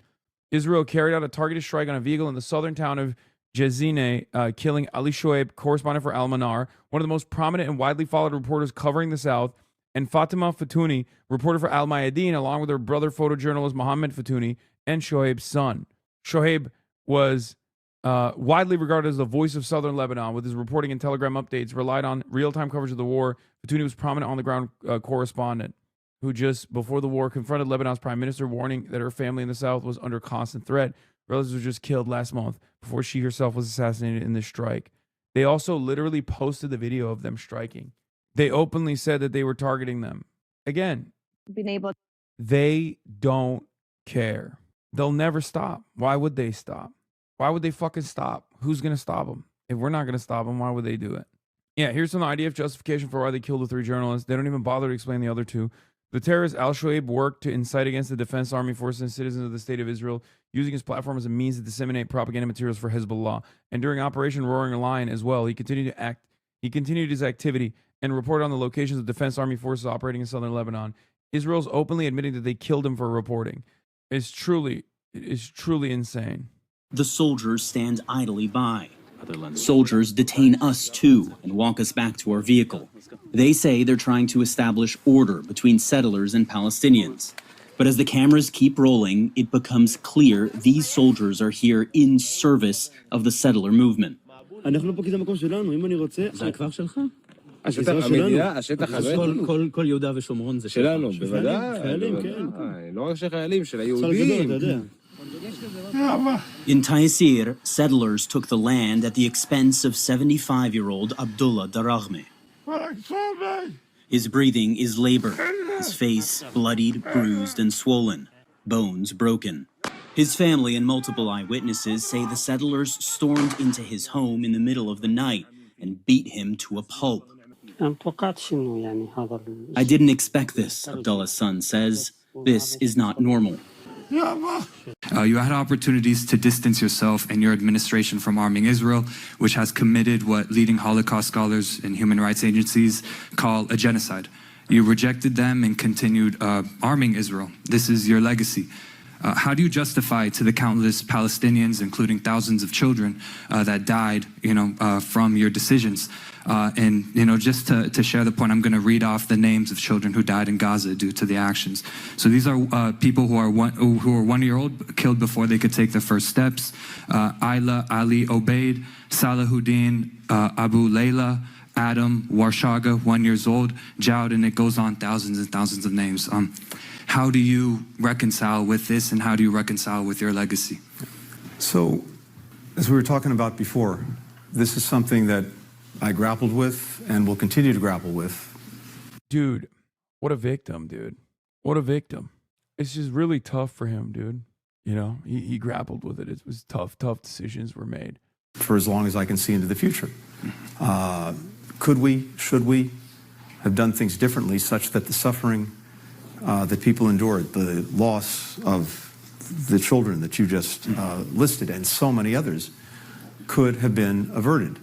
Israel carried out a targeted strike on a vehicle in the southern town of Jezine, killing Ali Shoaib, correspondent for Al Manar, one of the most prominent and widely followed reporters covering the South, and Fatima Fatouni, reporter for Al Mayadeen, along with her brother photojournalist Mohammed Fatouni, and Shoaib's son. Shoaib was widely regarded as the voice of southern Lebanon, with his reporting and telegram updates relied on real-time coverage of the war. Fatouni was prominent on-the-ground correspondent who just before the war confronted Lebanon's prime minister, warning that her family in the south was under constant threat. Relatives were just killed last month before she herself was assassinated in this strike. They also literally posted the video of them striking. They openly said that they were targeting them. Again, they don't care. They'll never stop. Why would they stop? Why would they fucking stop? Who's going to stop them? If we're not going to stop them, why would they do it? Yeah, here's some IDF justification for why they killed the 3 journalists. They don't even bother to explain the other 2. The terrorist al-Shoaib worked to incite against the Defense Army Forces and citizens of the State of Israel, using his platform as a means to disseminate propaganda materials for Hezbollah. And during Operation Roaring Lion as well, he continued his activity and reported on the locations of Defense Army Forces operating in southern Lebanon. Israel's openly admitting that they killed him for reporting. It is truly insane. The soldiers stand idly by. Soldiers detain us too and walk us back to our vehicle. They say they're trying to establish order between settlers and Palestinians. But as the cameras keep rolling, it becomes clear these soldiers are here in service of the settler movement. כל יהודה ושומרון זה שלנו, בוודאי, לא רק שחיילים, של היהודים. In Taysir, settlers took the land at the expense of 75-year-old Abdullah Darahme. His breathing is labored, his face bloodied, bruised, and swollen, bones broken. His family and multiple eyewitnesses say the settlers stormed into his home in the middle of the night and beat him to a pulp. I didn't expect this, Abdullah's son says. This is not normal. You had opportunities to distance yourself and your administration from arming Israel, which has committed what leading Holocaust scholars and human rights agencies call a genocide. You rejected them and continued arming Israel. This is your legacy. How do you justify to the countless Palestinians, including thousands of children that died, from your decisions? And just to share the point, I'm going to read off the names of children who died in Gaza due to the actions. So these are people who are 1-year-old, killed before they could take their first steps. Ayla, Ali, Obeid, Salahuddin, Abu Layla, Adam, Warshaga, 1 year old, Jowd, and it goes on, thousands and thousands of names. How do you reconcile with this, and how do you reconcile with your legacy? So, as we were talking about before, this is something that I grappled with and will continue to grapple with. Dude, what a victim, dude. What a victim. It's just really tough for him, dude. He grappled with it. It was tough decisions were made. For as long as I can see into the future. Could we, should we have done things differently such that the suffering that people endured, the loss of the children that you just listed, and so many others, could have been averted?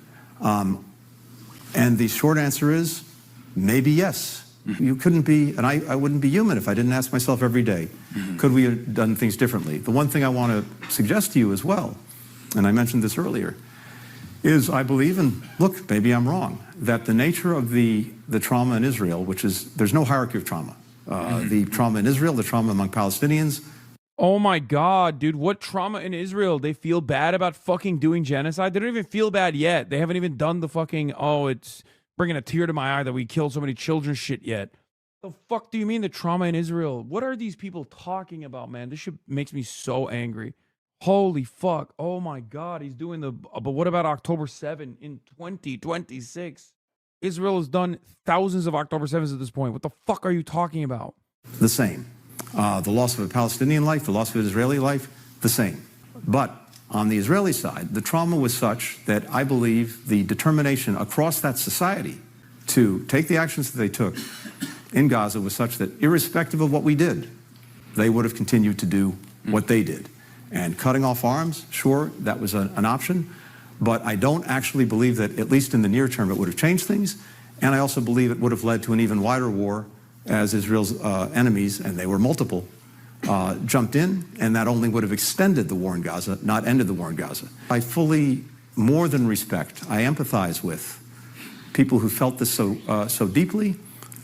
And the short answer is maybe yes. You couldn't be, and I wouldn't be human if I didn't ask myself every day, could we have done things differently? The one thing I want to suggest to you as well, and I mentioned this earlier, is I believe, and look, maybe I'm wrong, that the nature of the trauma in Israel, which is, there's no hierarchy of trauma. The trauma in Israel, the trauma among Palestinians. Oh my God, dude, what trauma in Israel? They feel bad about fucking doing genocide? They don't even feel bad yet. They haven't even done the fucking, it's bringing a tear to my eye that we killed so many children shit yet. The fuck do you mean the trauma in Israel? What are these people talking about, man? This shit makes me so angry. Holy fuck. Oh my God, he's doing but what about October 7 in 2026? Israel has done thousands of October 7s at this point. What the fuck are you talking about? The same. The loss of a Palestinian life, the loss of an Israeli life, the same. But on the Israeli side, the trauma was such that I believe the determination across that society to take the actions that they took in Gaza was such that irrespective of what we did, they would have continued to do what they did. And cutting off arms, sure, that was an option. But I don't actually believe that, at least in the near term, it would have changed things. And I also believe it would have led to an even wider war as Israel's enemies, and they were multiple, jumped in, and that only would have extended the war in Gaza, not ended the war in Gaza. I fully, more than respect, I empathize with people who felt this so deeply.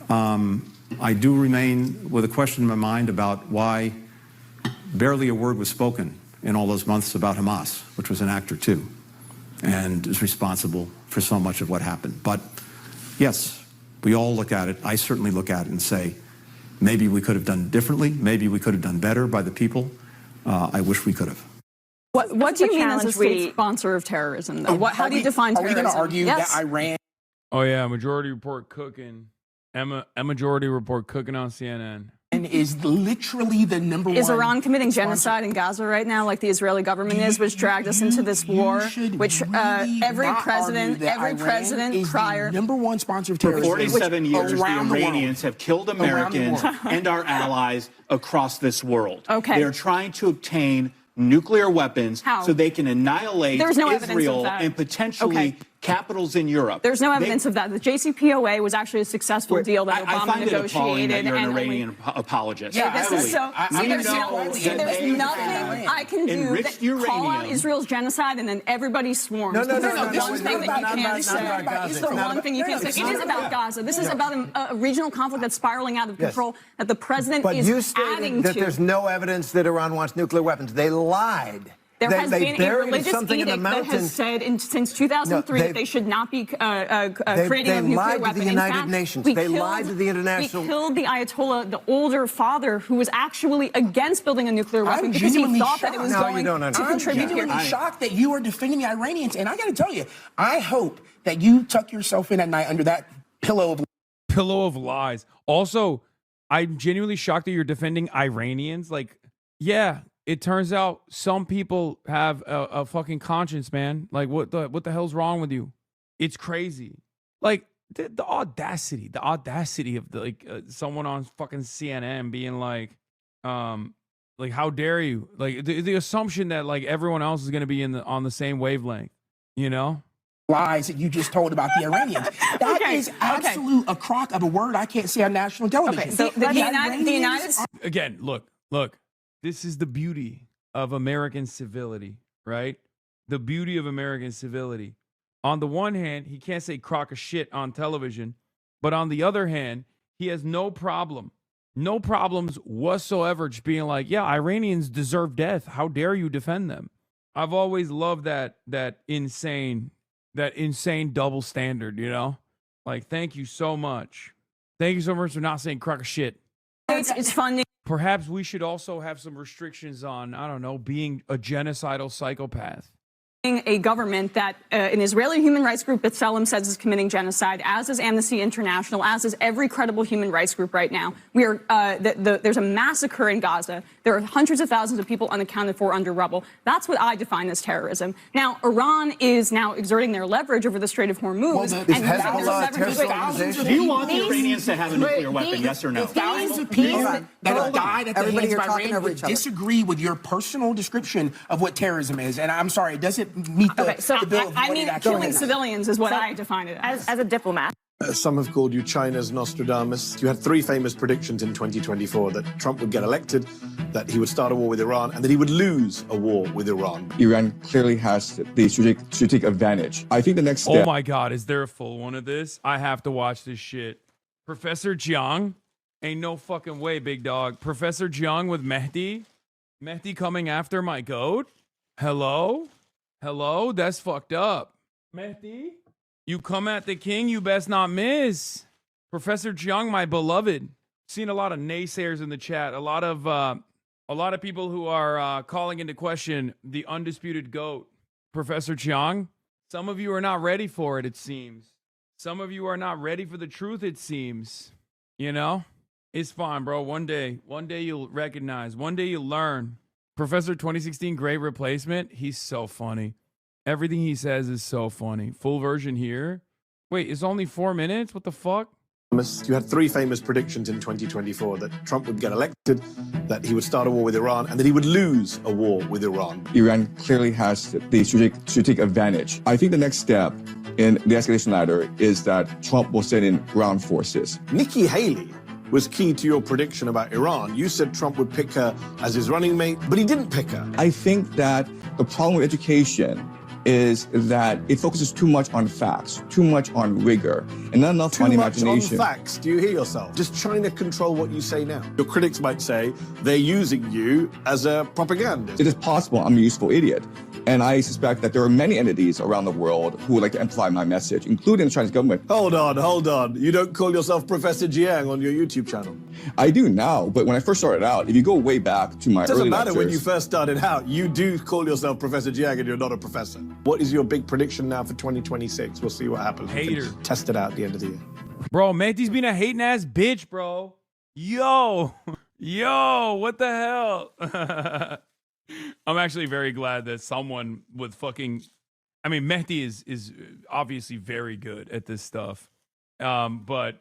I do remain with a question in my mind about why barely a word was spoken in all those months about Hamas, which was an actor too, and is responsible for so much of what happened. But yes, we all look at it. I certainly look at it and say, maybe we could have done differently. Maybe we could have done better by the people. I wish we could have. What do you mean as a state sponsor of terrorism, though? How do you define terrorism? Are we going to argue that Iran... Oh, yeah, Majority Report cooking. A Majority Report cooking on CNN. And is literally the number one... Is Iran committing genocide in Gaza right now, like the Israeli government is, which dragged us into this war, which every president prior... number one sponsor of terrorism. For 47 years, the Iranians have killed Americans and our allies across this world. Okay. They're trying to obtain nuclear weapons so they can annihilate Israel and potentially capitals in Europe. There's no evidence of that. The JCPOA was actually a successful deal that Obama I find negotiated. It appalling that you're an Iranian apologist. Yeah, this is so. There's nothing I can do that call out Israel's genocide and then everybody swarms. No. This is the one thing that you can't say. It's the one thing you can't say. It is about Gaza. This is about a regional conflict that's spiraling out of control that the president is adding to. But there's no evidence that Iran wants nuclear weapons. They lied. There has been a religious edict that has said since 2003 they should not be creating a nuclear weapon. They lied to the United Nations. They lied to the international... We killed the Ayatollah, the older father, who was actually against building a nuclear weapon because he thought that it was going to contribute here. I'm shocked that you are defending the Iranians. And I got to tell you, I hope that you tuck yourself in at night under that pillow of lies. Also, I'm genuinely shocked that you're defending Iranians. Like, yeah. It turns out some people have a fucking conscience, man. Like, what the hell's wrong with you? It's crazy. Like, the audacity of someone on fucking CNN being like, how dare you? Like, the assumption that like everyone else is gonna be on the same wavelength, you know? Lies that you just told about the Iranians. That is absolute a crock of a word I can't say on national television. Okay, so the United States. Again, look. This is the beauty of American civility, right? The beauty of American civility. On the one hand, he can't say crock of shit on television, but on the other hand, he has no problems whatsoever just being like, yeah, Iranians deserve death. How dare you defend them? I've always loved that insane double standard, you know? Like, thank you so much. Thank you so much for not saying crock of shit. It's fun. Perhaps we should also have some restrictions on, I don't know, being a genocidal psychopath. A government that an Israeli human rights group that B'Tselem says is committing genocide, as is Amnesty International, as is every credible human rights group right now. We are there's a massacre in Gaza. There are hundreds of thousands of people unaccounted for under rubble. That's what I define as terrorism. Now, Iran is now exerting their leverage over the Strait of Hormuz. Do you want the Iranians to have a nuclear weapon, yes or no? Thousands of people that have died at the hands of Iran would disagree with your personal description of what terrorism is. And I'm sorry, it doesn't meet the bill of I mean, killing civilians is what I define it as a diplomat. Some have called you China's Nostradamus. You had three famous predictions in 2024 that Trump would get elected, that he would start a war with Iran, and that he would lose a war with Iran. Iran clearly has the strategic advantage. I think the next step... Oh my God, is there a full one of this? I have to watch this shit. Professor Jiang? Ain't no fucking way, big dog. Professor Jiang with Mehdi? Mehdi coming after my goat? Hello? That's fucked up. Mehdi? You come at the king, you best not miss. Professor Jiang, my beloved. Seen a lot of naysayers in the chat. A lot of people who are calling into question the undisputed GOAT. Professor Jiang, some of you are not ready for it seems. Some of you are not ready for the truth, it seems. You know? It's fine, bro. One day you'll recognize. One day you'll learn. Professor 2016 Great Replacement, he's so funny. Everything he says is so funny. Full version here. Wait, it's only 4 minutes? What the fuck? You had three famous predictions in 2024 that Trump would get elected, that he would start a war with Iran, and that he would lose a war with Iran. Iran clearly has the strategic advantage. I think the next step in the escalation ladder is that Trump will send in ground forces. Nikki Haley was key to your prediction about Iran. You said Trump would pick her as his running mate, but he didn't pick her. I think that the problem with education is that it focuses too much on facts, too much on rigor, and not enough on imagination. Too much on facts. Do you hear yourself? Just trying to control what you say now. Your critics might say they're using you as a propagandist. It is possible I'm a useful idiot. And I suspect that there are many entities around the world who would like to amplify my message, including the Chinese government. Hold on. You don't call yourself Professor Jiang on your YouTube channel? I do now, but when I first started out, if you go way back to my early lectures... It doesn't matter when you first started out. You do call yourself Professor Jiang and you're not a professor. What is your big prediction now for 2026? We'll see what happens. Hater. Test it out at the end of the year. Bro, Mehdi's been a hating ass bitch, bro. Yo, what the hell? I'm actually very glad that someone with fucking... I mean, Mehdi is obviously very good at this stuff. But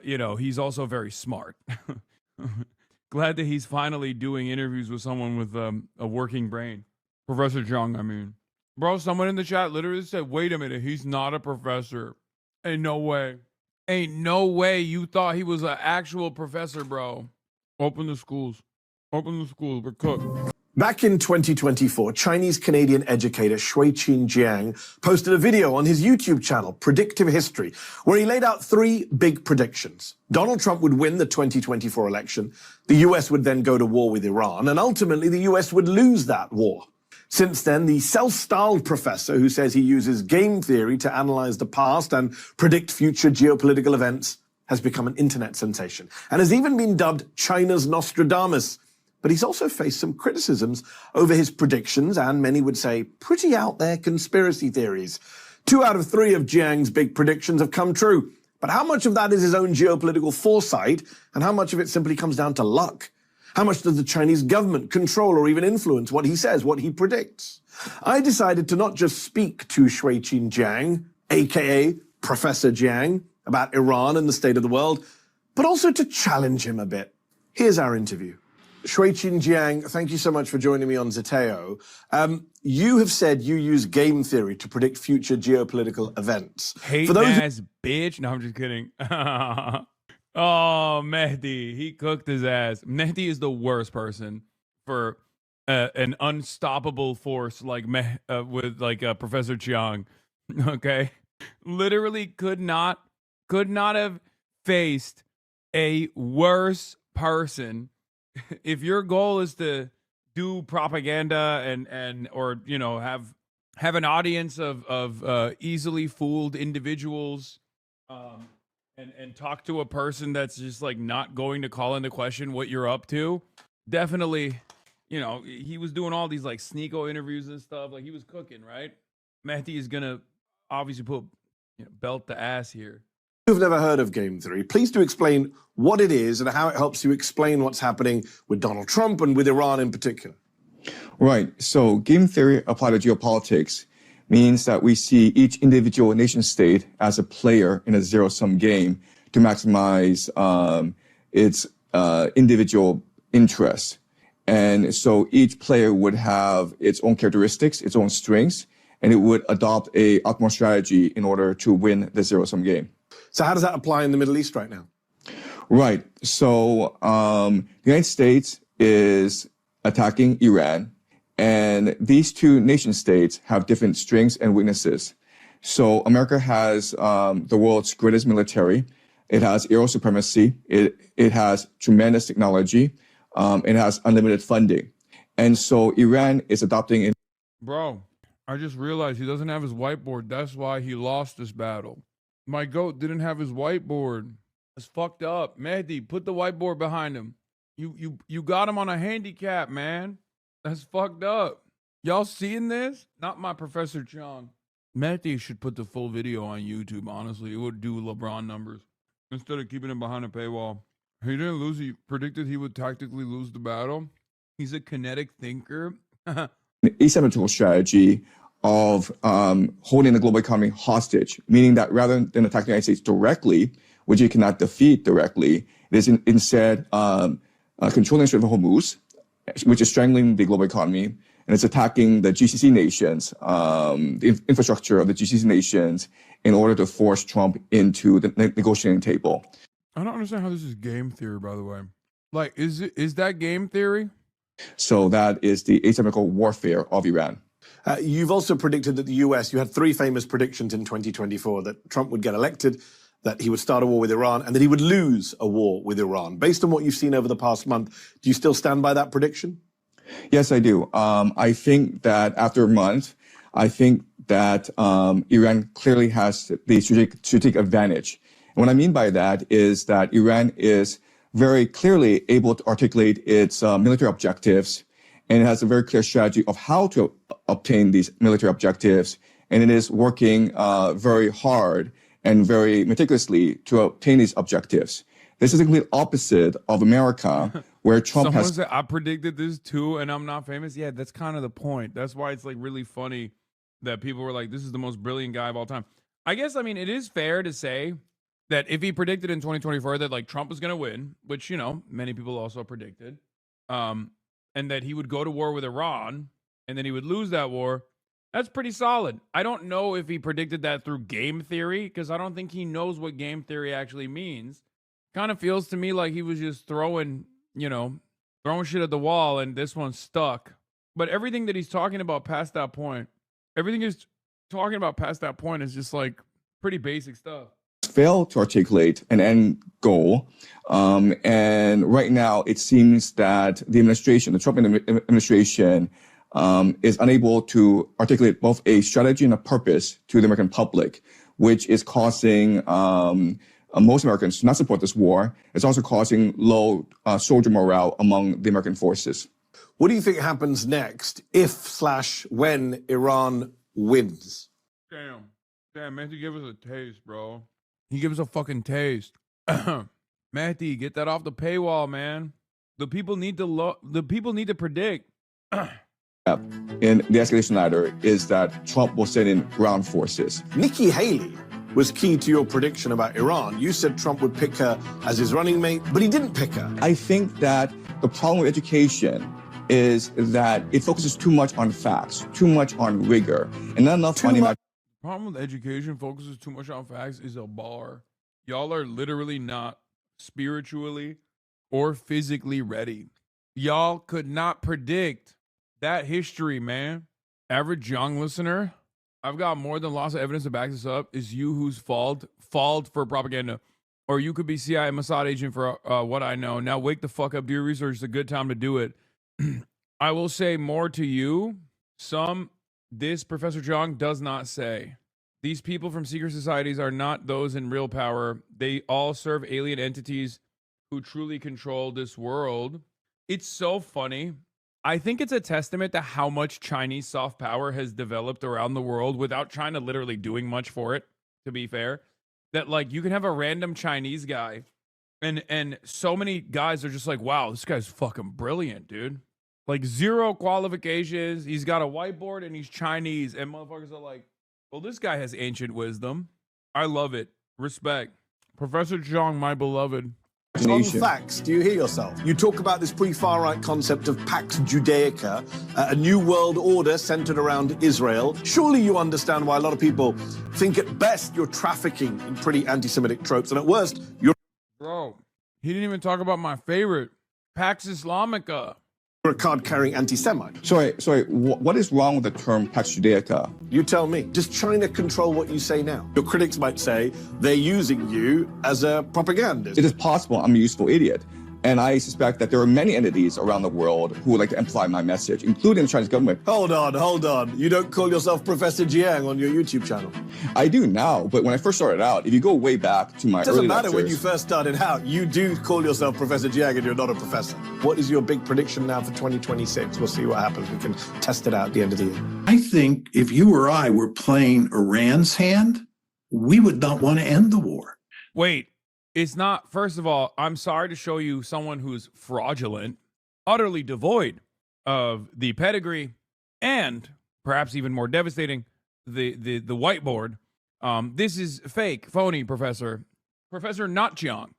you know, he's also very smart. Glad that he's finally doing interviews with someone with a working brain. Professor Zhang, I mean. Bro, someone in the chat literally said, wait a minute, he's not a professor. Ain't no way. Ain't no way you thought he was an actual professor, bro. Open the schools. Open the schools. We're cooked. Back in 2024, Chinese-Canadian educator Shui-Qin Jiang posted a video on his YouTube channel, Predictive History, where he laid out 3 big predictions. Donald Trump would win the 2024 election, the US would then go to war with Iran, and ultimately the US would lose that war. Since then, the self-styled professor who says he uses game theory to analyze the past and predict future geopolitical events has become an internet sensation and has even been dubbed China's Nostradamus. But he's also faced some criticisms over his predictions and, many would say, pretty out there conspiracy theories. 2 out of 3 of Jiang's big predictions have come true. But how much of that is his own geopolitical foresight, and how much of it simply comes down to luck? How much does the Chinese government control or even influence what he says, what he predicts? I decided to not just speak to Shui-Qin Jiang, aka Professor Jiang, about Iran and the state of the world, but also to challenge him a bit. Here's our interview. Shui-Qin Jiang, thank you so much for joining me on Zeteo. You have said you use game theory to predict future geopolitical events. Hating ass bitch. No, I'm just kidding. Oh, Mehdi, he cooked his ass. Mehdi is the worst person for an unstoppable force like Professor Chiang. Okay, literally could not have faced a worse person. If your goal is to do propaganda and or you know have an audience of easily fooled individuals, and talk to a person that's just like not going to call into question what you're up to, definitely, you know, he was doing all these like sneako interviews and stuff, like he was cooking, right? Mehdi is gonna obviously put belt the ass here. You've never heard of game theory. Please do explain what it is and how it helps you explain what's happening with Donald Trump and with Iran in particular. Right. So game theory applied to geopolitics means that we see each individual nation state as a player in a zero-sum game to maximize its individual interests. And so each player would have its own characteristics, its own strengths, and it would adopt a optimal strategy in order to win the zero-sum game. So how does that apply in the Middle East right now? Right. So the United States is attacking Iran, and these two nation states have different strengths and weaknesses. So America has the world's greatest military. It has aerial supremacy. It has tremendous technology. It has unlimited funding. And so Iran is adopting... Bro, I just realized he doesn't have his whiteboard. That's why he lost this battle. My goat didn't have his whiteboard. It's fucked up. Mehdi, put the whiteboard behind him. You got him on a handicap, man. That's fucked up. Y'all seeing this? Not my Professor Chong. Mehdi should put the full video on YouTube, honestly. It would do LeBron numbers. Instead of keeping it behind a paywall. He didn't lose. He predicted he would tactically lose the battle. He's a kinetic thinker. Asymmetrical strategy of holding the global economy hostage, meaning that rather than attacking the United States directly, which you cannot defeat directly, it is instead controlling the Strait of Hormuz, which is strangling the global economy, and it's attacking the GCC nations, the infrastructure of the GCC nations, in order to force Trump into the negotiating table. I don't understand how this is game theory, by the way. Like, is that game theory? So that is the asymmetrical warfare of Iran. You've also predicted that the US, you had 3 famous predictions in 2024, that Trump would get elected, that he would start a war with Iran, and that he would lose a war with Iran. Based on what you've seen over the past month, do you still stand by that prediction? Yes, I do. I think that after a month, I think that Iran clearly has the strategic advantage. And what I mean by that is that Iran is very clearly able to articulate its military objectives, and it has a very clear strategy of how to obtain these military objectives. And it is working very hard and very meticulously to obtain these objectives. This is the complete opposite of America, where Trump Someone has... said, I predicted this too, and I'm not famous. Yeah, that's kind of the point. That's why it's like really funny that people were like, this is the most brilliant guy of all time. I guess, I mean, it is fair to say that if he predicted in 2024 that like Trump was going to win, which, you know, many people also predicted, and that he would go to war with Iran and then he would lose that war, that's pretty solid. I don't know if he predicted that through game theory, because I don't think he knows what game theory actually means. Kind of feels to me like he was just throwing shit at the wall and this one stuck. But everything that he's talking about past that point, is just like pretty basic stuff. Failed to articulate an end goal. And right now, it seems that the Trump administration, is unable to articulate both a strategy and a purpose to the American public, which is causing most Americans to not support this war. It's also causing low soldier morale among the American forces. What do you think happens next if/when Iran wins? Damn, Mehdi, give us a taste, bro. He gives us a fucking taste. Mehdi, get that off the paywall, man. The people need to predict. In the escalation ladder is that Trump will send in ground forces. Nikki Haley was key to your prediction about Iran. You said Trump would pick her as his running mate, but he didn't pick her. I think that the problem with education is that it focuses too much on facts, too much on rigor, and not enough on The problem with education focuses too much on facts is a bar. Y'all are literally not spiritually or physically ready. Y'all could not predict that history, man. Average young listener, I've got more than lots of evidence to back this up, is you who's falled for propaganda. Or you could be CIA Mossad agent for what I know. Now wake the fuck up, do your research. It's a good time to do it. I will say more to you. This Professor Zhang does not say. These people from secret societies are not those in real power. They all serve alien entities who truly control this world. It's so funny. I think it's a testament to how much Chinese soft power has developed around the world without China literally doing much for it, to be fair. That like you can have a random Chinese guy and so many guys are just like, wow, this guy's fucking brilliant, dude. Like 0 qualifications. He's got a whiteboard and he's Chinese. And motherfuckers are like, well, this guy has ancient wisdom. I love it. Respect. Professor Zhang, my beloved. On facts, do you hear yourself? You talk about this pre-far right concept of Pax Judaica, a new world order centered around Israel. Surely you understand why a lot of people think at best you're trafficking in pretty anti-Semitic tropes, and at worst, you're... Bro, he didn't even talk about my favorite, Pax Islamica. You're a card-carrying anti-Semite. Sorry, what is wrong with the term Pax Judaica? You tell me. Does China control what you say now? Your critics might say they're using you as a propagandist. It is possible I'm a useful idiot. And I suspect that there are many entities around the world who would like to amplify my message, including the Chinese government. Hold on. You don't call yourself Professor Jiang on your YouTube channel. I do now, but when I first started out, if you go way back to my early Doesn't matter lectures, when you first started out. You do call yourself Professor Jiang and you're not a professor. What is your big prediction now for 2026? We'll see what happens. We can test it out at the end of the year. I think if you or I were playing Iran's hand, we would not want to end the war. Wait. It's not, first of all, I'm sorry to show you someone who's fraudulent, utterly devoid of the pedigree, and perhaps even more devastating, the whiteboard. This is fake, phony, Professor Not Jiang,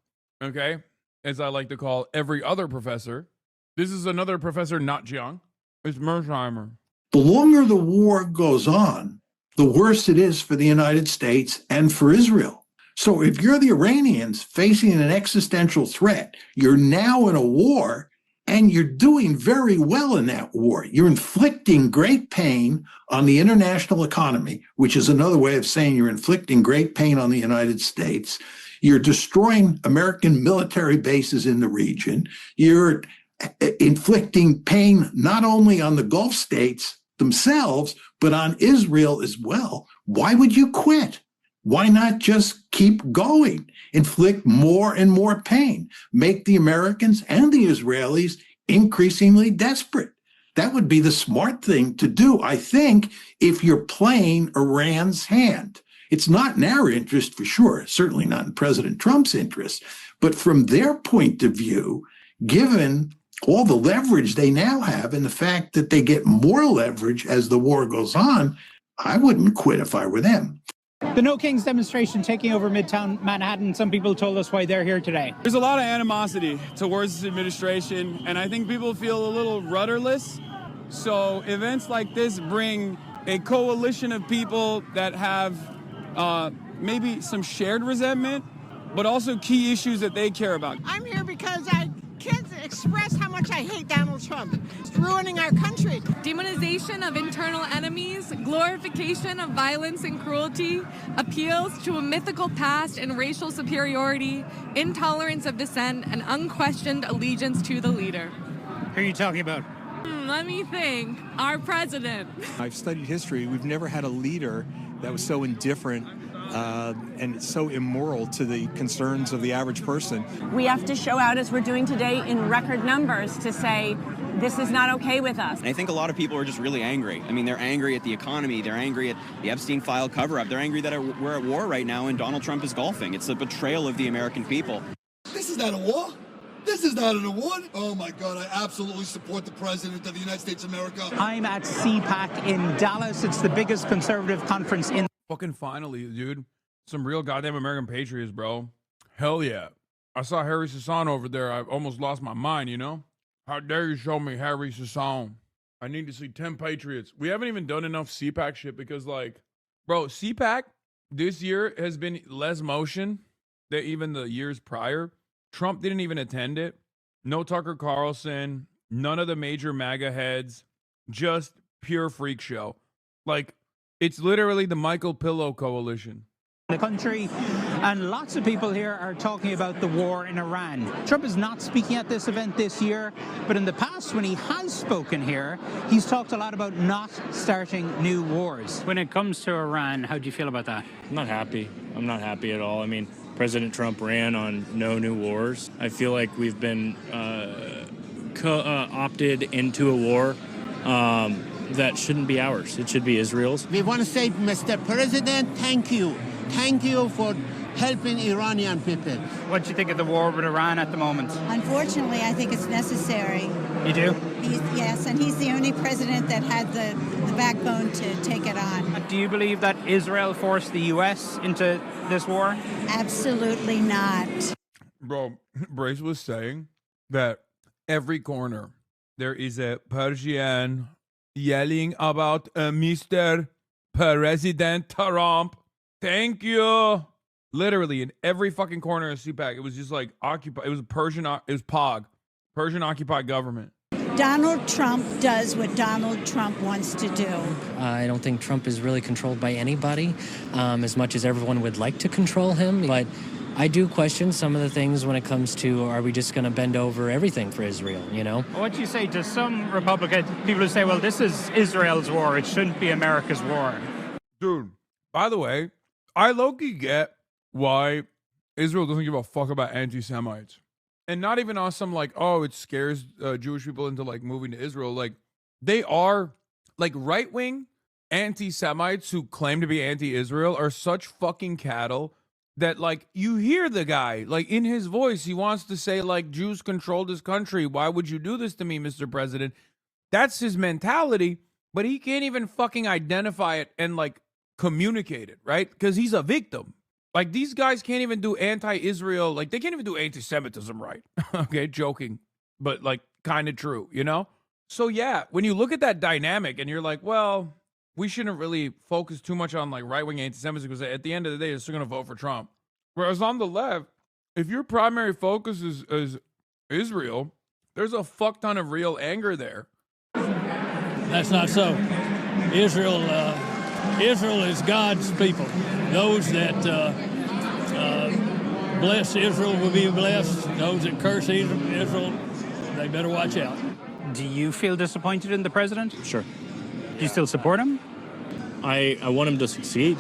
okay? As I like to call every other professor. This is another Professor Not Jiang. It's Mersheimer. The longer the war goes on, the worse it is for the United States and for Israel. So if you're the Iranians facing an existential threat, you're now in a war and you're doing very well in that war. You're inflicting great pain on the international economy, which is another way of saying you're inflicting great pain on the United States. You're destroying American military bases in the region. You're inflicting pain not only on the Gulf states themselves, but on Israel as well. Why would you quit? Why not just keep going, inflict more and more pain, make the Americans and the Israelis increasingly desperate? That would be the smart thing to do, I think, if you're playing Iran's hand. It's not in our interest for sure, certainly not in President Trump's interest, but from their point of view, given all the leverage they now have and the fact that they get more leverage as the war goes on, I wouldn't quit if I were them. The No Kings demonstration taking over Midtown Manhattan. Some people told us why they're here today. There's a lot of animosity towards this administration, and I think people feel a little rudderless. So events like this bring a coalition of people that have maybe some shared resentment, but also key issues that they care about. I'm here because I can't express how much I hate Donald Trump. It's ruining our country. Demonization of internal enemies, glorification of violence and cruelty, appeals to a mythical past and racial superiority, intolerance of dissent, and unquestioned allegiance to the leader. Who are you talking about? Let me think. Our president. I've studied history. We've never had a leader that was so indifferent and so immoral to the concerns of the average person. We have to show out, as we're doing today, in record numbers to say this is not okay with us. And I think a lot of people are just really angry. I mean, they're angry at the economy. They're angry at the Epstein file cover-up. They're angry that we're at war right now and Donald Trump is golfing. It's a betrayal of the American people. This is not a war. This is not an award. Oh my God, I absolutely support the President of the United States of America. I'm at CPAC in Dallas. It's the biggest conservative conference in... Fucking finally, dude. Some real goddamn American patriots, bro. Hell yeah. I saw Harry Sasan over there. I almost lost my mind, you know? How dare you show me Harry Sasan? I need to see 10 patriots. We haven't even done enough CPAC shit because, like, bro, CPAC this year has been less motion than even the years prior. Trump didn't even attend it. No Tucker Carlson. None of the major MAGA heads. Just pure freak show. Like, it's literally the Michael Pillow coalition. The country, and lots of people here are talking about the war in Iran. Trump is not speaking at this event this year, but in the past when he has spoken here, he's talked a lot about not starting new wars. When it comes to Iran, how do you feel about that? I'm not happy. I'm not happy at all. I mean, President Trump ran on no new wars. I feel like we've been opted into a war that shouldn't be ours. It should be Israel's. We want to say, Mr. President, thank you. Thank you for helping Iranian people. What do you think of the war with Iran at the moment? Unfortunately, I think it's necessary. You do? Yes, and he's the only president that had the backbone to take it on. Do you believe that Israel forced the U.S. into this war? Absolutely not. Bro, Brace was saying that every corner there is a Persian yelling about Mr. President Trump. Thank you. Literally in every fucking corner of CPAC, it was just like occupied. It was POG, Persian occupied government. Donald Trump does what Donald Trump wants to do. I don't think Trump is really controlled by anybody as much as everyone would like to control him. But I do question some of the things when it comes to, are we just going to bend over everything for Israel, you know? What do you say to some Republican people who say, well, this is Israel's war. It shouldn't be America's war. Dude, by the way, I low-key get why Israel doesn't give a fuck about anti-Semites. And not even on some like, oh, it scares Jewish people into like moving to Israel. Like, they are like right-wing anti-Semites who claim to be anti-Israel are such fucking cattle that like you hear the guy like in his voice, he wants to say like Jews controlled this country. Why would you do this to me, Mr. President? That's his mentality, but he can't even fucking identify it and like communicate it, right? Because he's a victim. Like, these guys can't even do anti-Israel. Like, they can't even do anti-Semitism right. Okay, joking. But, like, kind of true, you know? So, yeah, when you look at that dynamic and you're like, well, we shouldn't really focus too much on, like, right-wing anti-Semitism because at the end of the day, they're still going to vote for Trump. Whereas on the left, if your primary focus is Israel, there's a fuck ton of real anger there. That's not so. Israel is God's people. Those that bless Israel will be blessed. Those that curse Israel, they better watch out. Do you feel disappointed in the president? Sure. Do you still support him? I want him to succeed.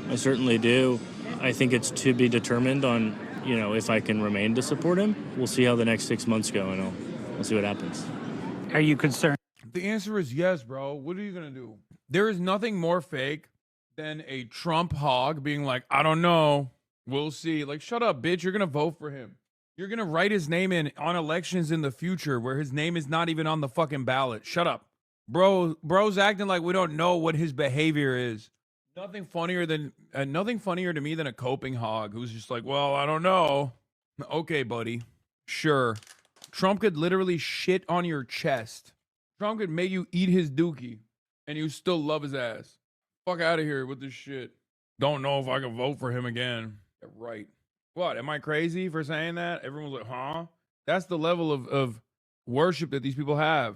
I certainly do. I think it's to be determined on, if I can remain to support him. We'll see how the next 6 months go, and we'll see what happens. Are you concerned? The answer is yes, bro. What are you going to do? There is nothing more fake than a Trump hog being like, I don't know. We'll see. Like, shut up, bitch. You're going to vote for him. You're going to write his name in on elections in the future where his name is not even on the fucking ballot. Shut up. Bro's acting like we don't know what his behavior is. Nothing funnier to me than a coping hog who's just like, well, I don't know. Okay, buddy. Sure. Trump could literally shit on your chest. Trump could make you eat his dookie and you still love his ass. Fuck out of here with this shit. Don't know if I can vote for him again. Yeah, right. What? Am I crazy for saying that? Everyone's like, huh? That's the level of worship that these people have.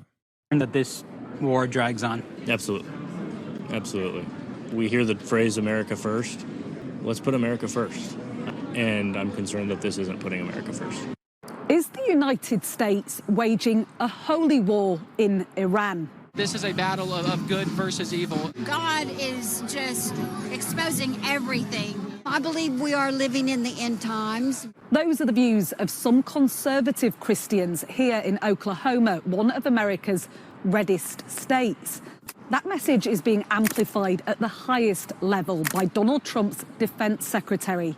And that this war drags on. Absolutely. Absolutely. We hear the phrase America first. Let's put America first. And I'm concerned that this isn't putting America first. Is the United States waging a holy war in Iran? This is a battle of good versus evil. God is just exposing everything. I believe we are living in the end times. Those are the views of some conservative Christians here in Oklahoma, one of America's reddest states. That message is being amplified at the highest level by Donald Trump's defense secretary.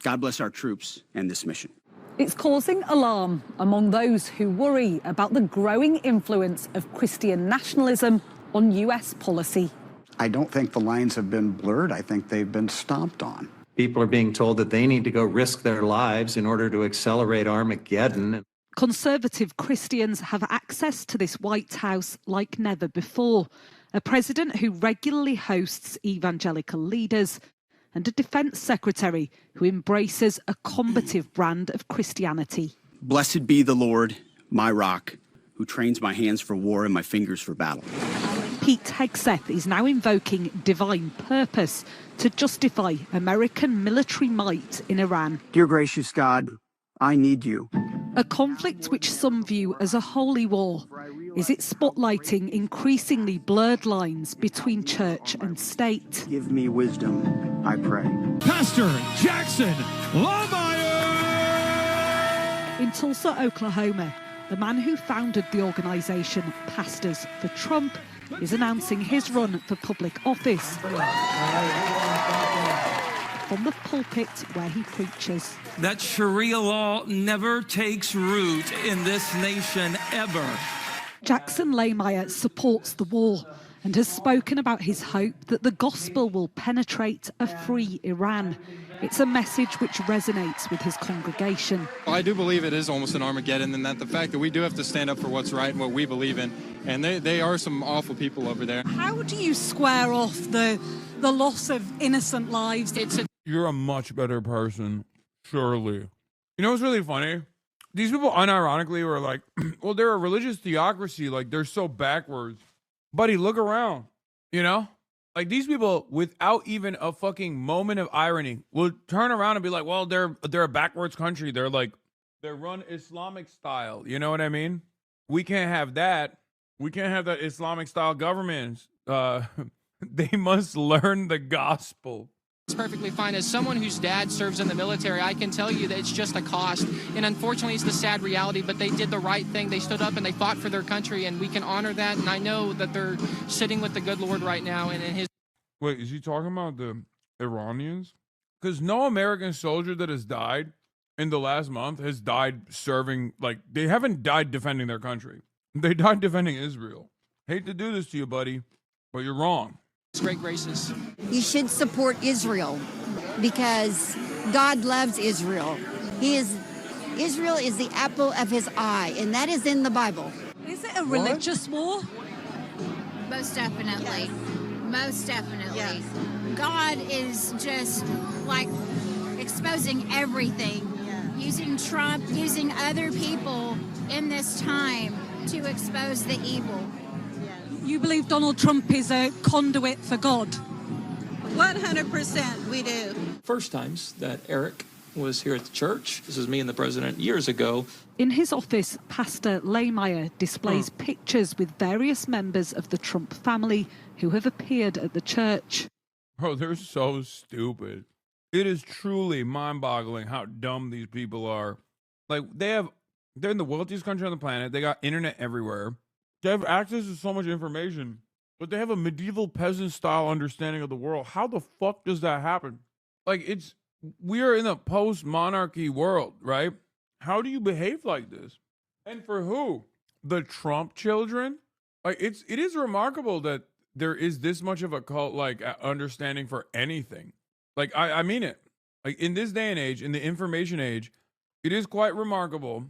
God bless our troops and this mission. It's causing alarm among those who worry about the growing influence of Christian nationalism on U.S. policy. I don't think the lines have been blurred. I think they've been stomped on. People are being told that they need to go risk their lives in order to accelerate Armageddon. Conservative Christians have access to this White House like never before. A president who regularly hosts evangelical leaders and a defense secretary who embraces a combative brand of Christianity. Blessed be the Lord, my rock, who trains my hands for war and my fingers for battle. Pete Hegseth is now invoking divine purpose to justify American military might in Iran. Dear gracious God, I need you. A conflict which some view as a holy war. Is it spotlighting increasingly blurred lines between church and state? Give me wisdom, I pray. Pastor Jackson Lawmeyer! In Tulsa, Oklahoma, the man who founded the organization Pastors for Trump is announcing his run for public office from the pulpit where he preaches. That Sharia law never takes root in this nation ever. Jackson Lawmeyer supports the war and has spoken about his hope that the gospel will penetrate a free Iran. It's a message which resonates with his congregation. I do believe it is almost an Armageddon, and that the fact that we do have to stand up for what's right and what we believe in, and they are some awful people over there. How do you square off the loss of innocent lives? You're a much better person, surely. You know what's really funny? These people unironically were like, well, they're a religious theocracy. Like, they're so backwards. Buddy, look around, you know? Like, these people, without even a fucking moment of irony, will turn around and be like, well, they're a backwards country. They're run Islamic style. You know what I mean? We can't have that. We can't have that Islamic style government. They must learn the gospel. It's perfectly fine. As someone whose dad serves in the military, I can tell you that it's just a cost. And unfortunately, it's the sad reality, but they did the right thing. They stood up and they fought for their country, and we can honor that. And I know that they're sitting with the good Lord right now. And in his... Wait, is he talking about the Iranians? Because no American soldier that has died in the last month has died serving, like, they haven't died defending their country. They died defending Israel. Hate to do this to you, buddy, but you're wrong. Great graces. You should support Israel because God loves Israel. Israel is the apple of his eye, and that is in the Bible. Is it a religious war? Most definitely. Most definitely. Yes. God is just like exposing everything, using Trump, using other people in this time to expose the evil. You believe Donald Trump is a conduit for God? 100% we do. First times that Eric was here at the church. This is me and the president years ago. In his office, Pastor Lehmeyer displays pictures with various members of the Trump family who have appeared at the church. Bro, they're so stupid. It is truly mind-boggling how dumb these people are. Like, they're in the wealthiest country on the planet. They got internet everywhere. They have access to so much information, but they have a medieval peasant-style understanding of the world. How the fuck does that happen? Like, we are in a post-monarchy world, right? How do you behave like this? And for who? The Trump children? Like, it is remarkable that there is this much of a cult, like, understanding for anything. Like, I mean it. Like, in this day and age, in the information age, it is quite remarkable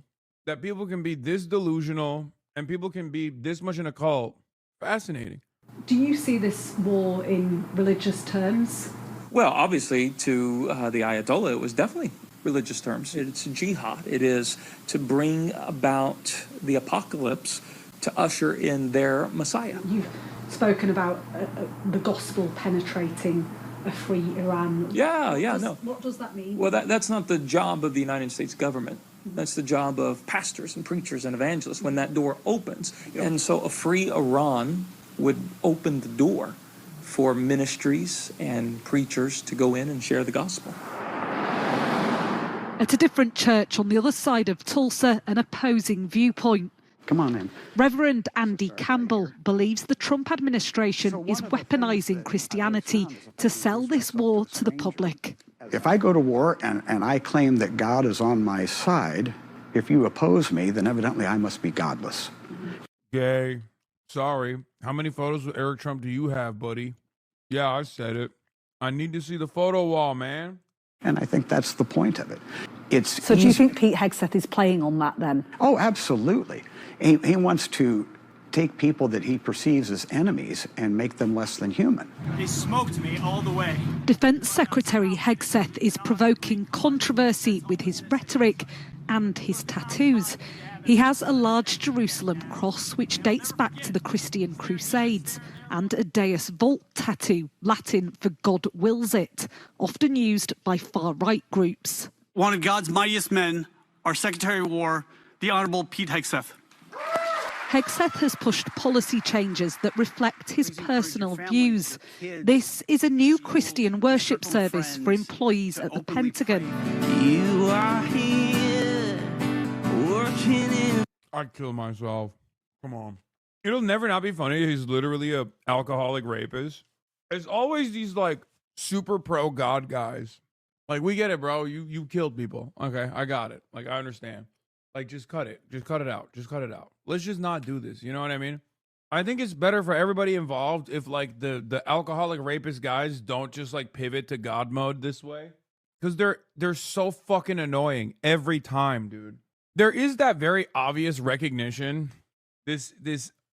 that people can be this delusional and people can be this much in a cult. Fascinating. Do you see this war in religious terms? Well, obviously, to the Ayatollah, it was definitely religious terms. It's jihad. It is to bring about the apocalypse to usher in their Messiah. You've spoken about the gospel penetrating a free Iran. What does that mean? Well, that's not the job of the United States government. That's the job of pastors and preachers and evangelists when that door opens. And so a free Iran would open the door for ministries and preachers to go in and share the gospel. At a different church on the other side of Tulsa, an opposing viewpoint. Come on in. Reverend Andy Campbell believes the Trump administration is weaponizing Christianity to sell this war to the public. If I go to war and I claim that God is on my side, if you oppose me, then evidently I must be godless. Gay. Sorry. How many photos with Eric Trump do you have, buddy? Yeah, I said it. I need to see the photo wall, man. And I think that's the point of it. So do you think Pete Hegseth is playing on that then? Oh, absolutely. He wants to take people that he perceives as enemies and make them less than human. They smoked me all the way. Defense Secretary Hegseth is provoking controversy with his rhetoric and his tattoos. He has a large Jerusalem cross which dates back to the Christian Crusades and a Deus Vult tattoo, Latin for God wills it, often used by far-right groups. One of God's mightiest men, our Secretary of War, the Honorable Pete Hegseth. Hegseth has pushed policy changes that reflect his personal views. This is a new Christian worship service for employees at the Pentagon. You are here, working in... I'd kill myself. Come on. It'll never not be funny. He's literally a alcoholic rapist. It's always these like super pro God guys. Like, we get it, bro. You killed people. Okay, I got it. Like, I understand. Like, just cut it. Just cut it out. Just cut it out. Let's just not do this. You know what I mean? I think it's better for everybody involved if, like, the alcoholic rapist guys don't just, like, pivot to God mode this way. Because they're so fucking annoying every time, dude. There is that very obvious recognition. This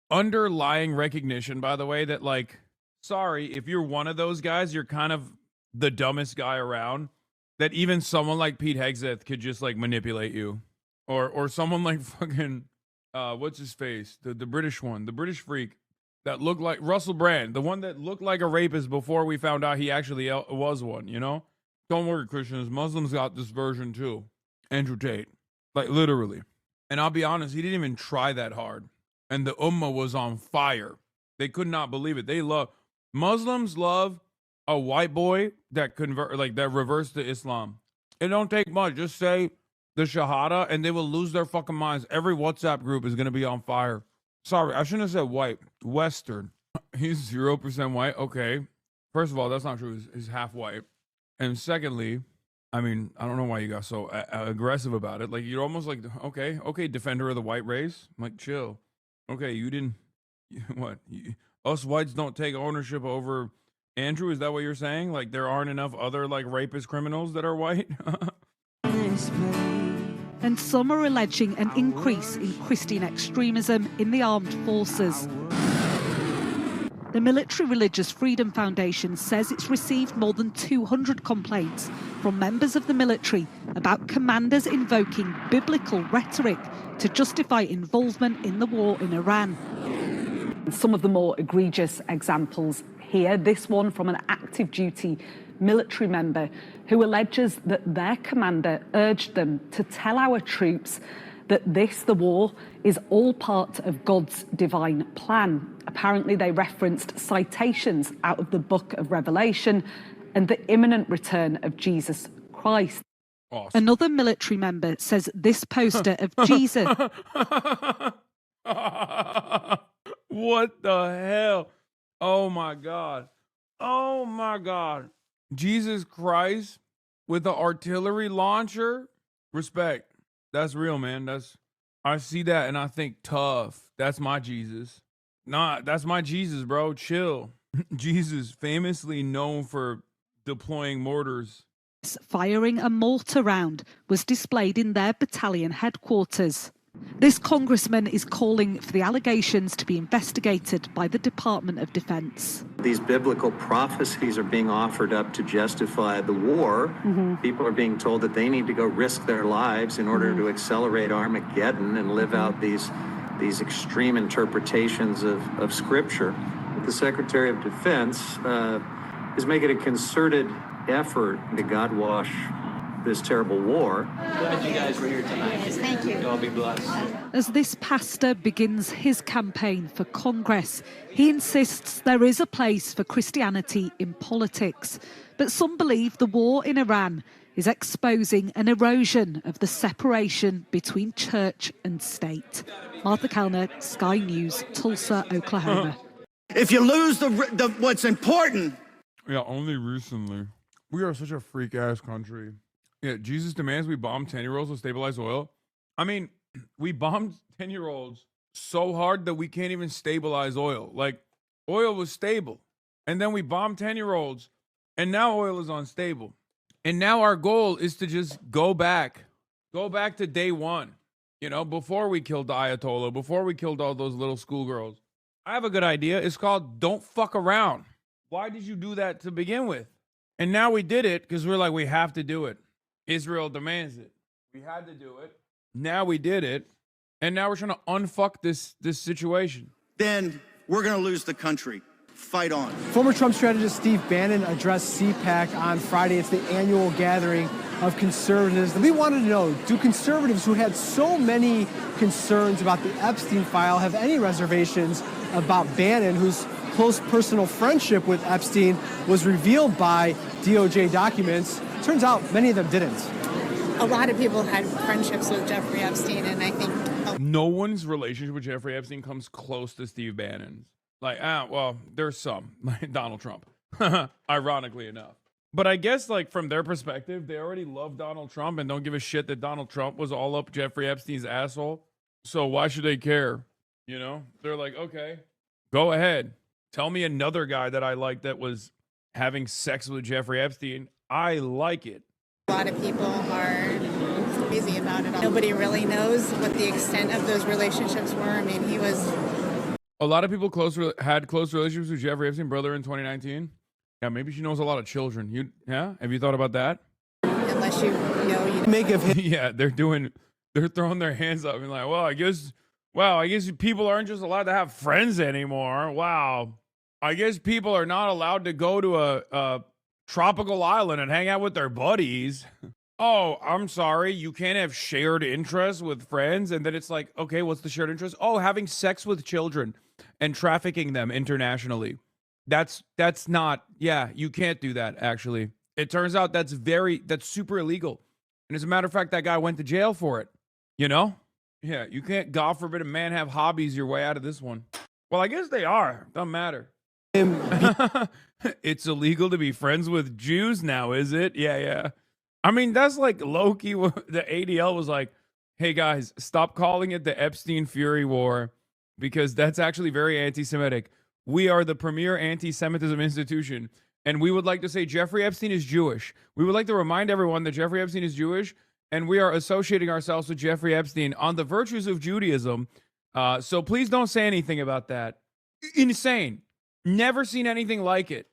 underlying recognition, by the way, that, like, sorry, if you're one of those guys, you're kind of the dumbest guy around. That even someone like Pete Hegseth could just, like, manipulate you. Or someone like fucking, what's his face? The British one, the British freak that looked like Russell Brand, the one that looked like a rapist before we found out he actually was one, you know? Don't worry, Christians. Muslims got this version too. Andrew Tate. Like, literally. And I'll be honest, he didn't even try that hard. And the Ummah was on fire. They could not believe it. Muslims love a white boy that that reversed to Islam. It don't take much. Just say the Shahada and they will lose their fucking minds. Every WhatsApp group is going to be on fire. Sorry, I shouldn't have said white. Western. He's 0% white. Okay. First of all, that's not true. He's half white. And secondly, I mean, I don't know why you got so aggressive about it. Like, you're almost like, okay, defender of the white race. I'm like, chill. Okay, you didn't, what? Us whites don't take ownership over Andrew? Is that what you're saying? Like, there aren't enough other, like, rapist criminals that are white? And some are alleging an increase in Christian extremism in the armed forces. The Military Religious Freedom Foundation says it's received more than 200 complaints from members of the military about commanders invoking biblical rhetoric to justify involvement in the war in Iran. Some of the more egregious examples here, this one from an active duty military member who alleges that their commander urged them to tell our troops that the war, is all part of God's divine plan. Apparently, they referenced citations out of the book of Revelation and the imminent return of Jesus Christ. Awesome. Another military member says this poster of Jesus. What the hell? Oh my God. Oh my God. Jesus Christ with the artillery launcher? Respect. That's real, man. I see that and I think tough. That's my Jesus. Nah, that's my Jesus, bro. Chill. Jesus, famously known for deploying mortars. Firing a mortar round was displayed in their battalion headquarters. This congressman is calling for the allegations to be investigated by the Department of Defense. These biblical prophecies are being offered up to justify the war. People are being told that they need to go risk their lives in order to accelerate Armageddon and live out these extreme interpretations of Scripture. The Secretary of Defense is making a concerted effort to God-wash this terrible war. Glad you guys were here tonight. Yes, thank you. Y'all be blessed. As this pastor begins his campaign for Congress, he insists there is a place for Christianity in politics. But some believe the war in Iran is exposing an erosion of the separation between church and state. Martha Kellner, Sky News, Tulsa, Oklahoma. If you lose what's important. Yeah, only recently. We are such a freak-ass country. Yeah, Jesus demands we bomb 10-year-olds with stabilized oil. I mean, we bombed 10-year-olds so hard that we can't even stabilize oil. Like, oil was stable. And then we bombed 10-year-olds, and now oil is unstable. And now our goal is to just go back to day one. You know, before we killed the Ayatollah, before we killed all those little schoolgirls. I have a good idea. It's called don't fuck around. Why did you do that to begin with? And now we did it because we're like, we have to do it. Israel demands it. We had to do it. Now we did it. And now we're trying to unfuck this situation. Then we're going to lose the country. Fight on. Former Trump strategist Steve Bannon addressed CPAC on Friday. It's the annual gathering of conservatives. And we wanted to know, do conservatives who had so many concerns about the Epstein file have any reservations about Bannon, whose close personal friendship with Epstein was revealed by DOJ documents? Turns out many of them didn't. A lot of people had friendships with Jeffrey Epstein, and I think no one's relationship with Jeffrey Epstein comes close to Steve Bannon's. Like, well, there's some, like Donald Trump, ironically enough. But I guess, like, from their perspective, they already love Donald Trump and don't give a shit that Donald Trump was all up Jeffrey Epstein's asshole. So why should they care? You know, they're like, okay, go ahead. Tell me another guy that I like that was having sex with Jeffrey Epstein. I like it. a lot of people are crazy about it. Nobody really knows what the extent of those relationships were. I mean, he was... A lot of people had close relationships with Jeffrey Epstein's brother in 2019. Yeah, maybe she knows a lot of children. Have you thought about that? Unless you know, you make of him. Yeah, they're throwing their hands up and like, I guess people aren't just allowed to have friends anymore. Wow. I guess people are not allowed to go to a tropical island and hang out with their buddies. Oh, I'm sorry. You can't have shared interests with friends. And then it's like, okay, what's the shared interest? Oh, having sex with children and trafficking them internationally. That's not, you can't do that, actually. It turns out that's super illegal. And as a matter of fact, that guy went to jail for it. You know? Yeah, you can't, God forbid, a man have hobbies your way out of this one. Well, I guess they are. Doesn't matter. It's illegal to be friends with Jews now, is it? Yeah. I mean, that's like low-key. The ADL was like, hey, guys, stop calling it the Epstein Fury War because that's actually very anti-Semitic. We are the premier anti-Semitism institution, and we would like to say Jeffrey Epstein is Jewish. We would like to remind everyone that Jeffrey Epstein is Jewish, and we are associating ourselves with Jeffrey Epstein on the virtues of Judaism. So please don't say anything about that. Insane. Never seen anything like it.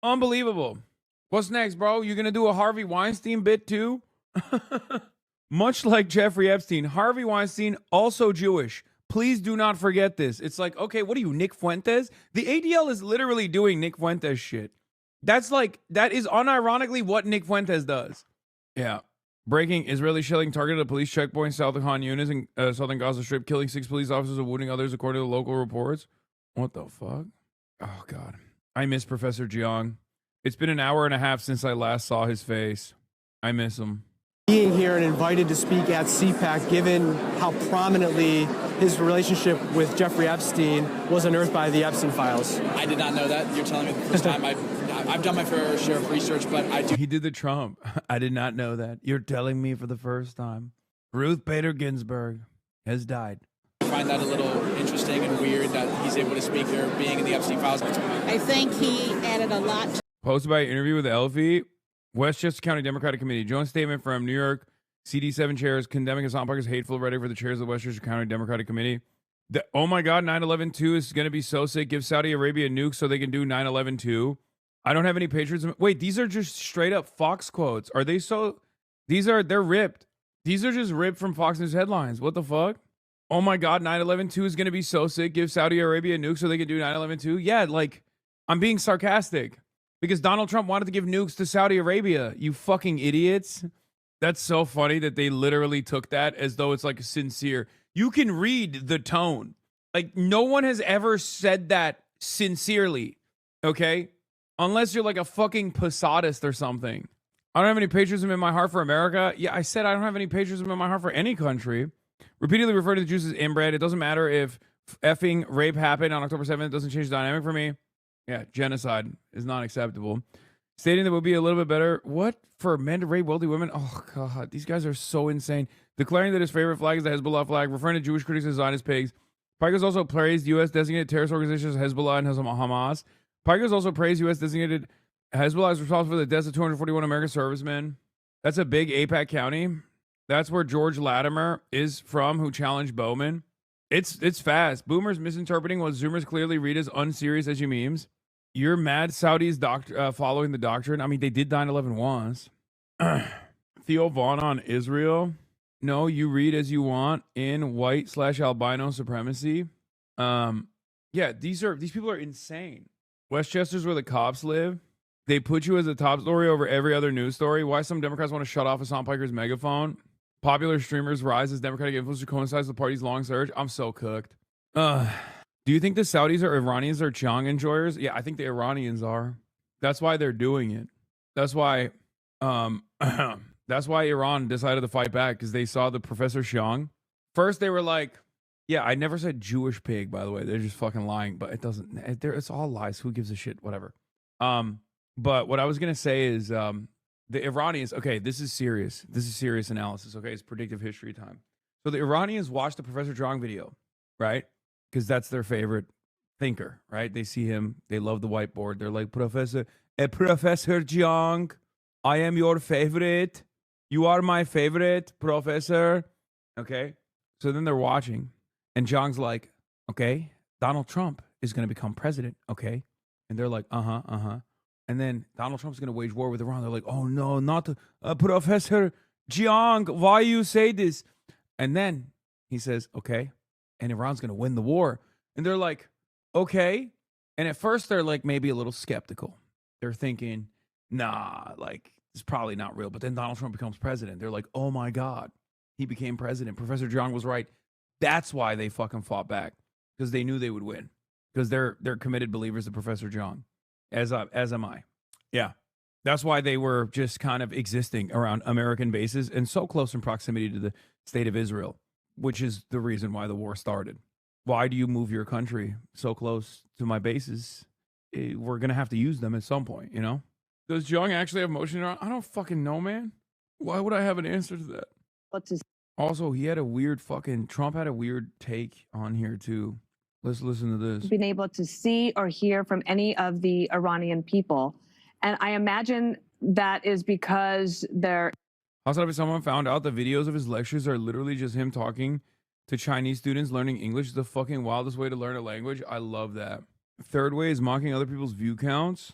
Unbelievable. What's next, bro? You gonna do a Harvey Weinstein bit too? Much like Jeffrey Epstein, Harvey Weinstein also Jewish. Please do not forget this. It's like, okay, what are you, Nick Fuentes? The ADL is literally doing Nick Fuentes shit. That is unironically what Nick Fuentes does. Yeah. Breaking: Israeli shelling targeted a police checkpoint south of Khan Yunis in southern Gaza Strip, killing 6 police officers and wounding others, according to local reports. What the fuck? Oh, God. I miss Professor Jiang. It's been an hour and a half since I last saw his face. I miss him. Being here and invited to speak at CPAC, given how prominently his relationship with Jeffrey Epstein was unearthed by the Epstein files. I did not know that. You're telling me the first time. I've done my fair share of research, but I do. He did the Trump. I did not know that. You're telling me for the first time. Ruth Bader Ginsburg has died. I find that a little interesting and weird that he's able to speak here, being in the Epstein files. I think he added a lot to Posted by an interview with Elfie. Westchester County Democratic Committee. Joint statement from New York CD7 chairs condemning Hassan Parker's hateful rhetoric for the chairs of the Westchester County Democratic Committee. Oh my God, 9/11/2 is going to be so sick. Give Saudi Arabia nukes so they can do 9/11/2. I don't have any patriotism. Wait, these are just straight up Fox quotes. Are they so? They're ripped. These are just ripped from Fox News headlines. What the fuck? Oh my God, 9/11/2 is going to be so sick. Give Saudi Arabia nukes so they can do 9/11/2. Yeah, like, I'm being sarcastic. Because Donald Trump wanted to give nukes to Saudi Arabia. You fucking idiots. That's so funny that they literally took that as though it's like sincere. You can read the tone. Like, no one has ever said that sincerely. Okay? Unless you're like a fucking Posadist or something. I don't have any patriotism in my heart for America. Yeah, I said I don't have any patriotism in my heart for any country. Repeatedly referred to the Jews as inbred. It doesn't matter if effing rape happened on October 7th. It doesn't change the dynamic for me. Yeah, genocide is not acceptable. Stating that it would be a little bit better. What? For men to rape wealthy women? Oh, God. These guys are so insane. Declaring that his favorite flag is the Hezbollah flag. Referring to Jewish critics as Zionist pigs. Pikers also praised U.S. designated terrorist organizations Hezbollah and Hamas. Pikers also praised U.S. designated Hezbollah is responsible for the deaths of 241 American servicemen. That's a big APAC county. That's where George Latimer is from, who challenged Bowman. It's fast. Boomers misinterpreting what Zoomers clearly read as unserious as you memes. You're mad Saudis following the doctrine. I mean, they did 9/11 once. Theo Vaughn on Israel. No, you read as you want in white/albino supremacy. Yeah, these people are insane. Westchester's where the cops live. They put you as a top story over every other news story. Why some Democrats want to shut off Hassan Piker's megaphone. Popular streamers rise as Democratic influence coincides with the party's long surge. I'm so cooked. Do you think the Saudis or Iranians are Chiang enjoyers? Yeah, I think the Iranians are. That's why they're doing it. That's why that's why Iran decided to fight back, because they saw the Professor Xiang. First they were like, yeah, I never said Jewish pig, by the way. They're just fucking lying, but it doesn't, it's all lies. Who gives a shit? Whatever. But what I was going to say is, the Iranians, okay, this is serious. This is serious analysis, okay? It's predictive history time. So the Iranians watched the Professor Zhang video, right? Because that's their favorite thinker, right? They see him. They love the whiteboard. They're like, Professor Zhang, I am your favorite. You are my favorite, Professor. Okay? So then they're watching. And Zhang's like, okay, Donald Trump is going to become president, okay? And they're like, And then Donald Trump's going to wage war with Iran. They're like, oh, no, not Professor Jiang. Why you say this? And then he says, okay, and Iran's going to win the war. And they're like, okay. And at first they're like maybe a little skeptical. They're thinking, nah, like it's probably not real. But then Donald Trump becomes president. They're like, oh, my God, he became president. Professor Jiang was right. That's why they fucking fought back, because they knew they would win, because they're committed believers of Professor Jiang. As am I. Yeah. That's why they were just kind of existing around American bases and so close in proximity to the state of Israel, which is the reason why the war started. Why do you move your country so close to my bases? We're going to have to use them at some point, you know? Does Jiang actually have motion around? I don't fucking know, man. Why would I have an answer to that? Also, he had a weird Trump had a weird take on here too. Let's listen to this. Been able to see or hear from any of the Iranian people. And I imagine that is because they're... HasanAbi, someone found out the videos of his lectures are literally just him talking to Chinese students learning English. The fucking wildest way to learn a language. I love that. Third Way is mocking other people's view counts.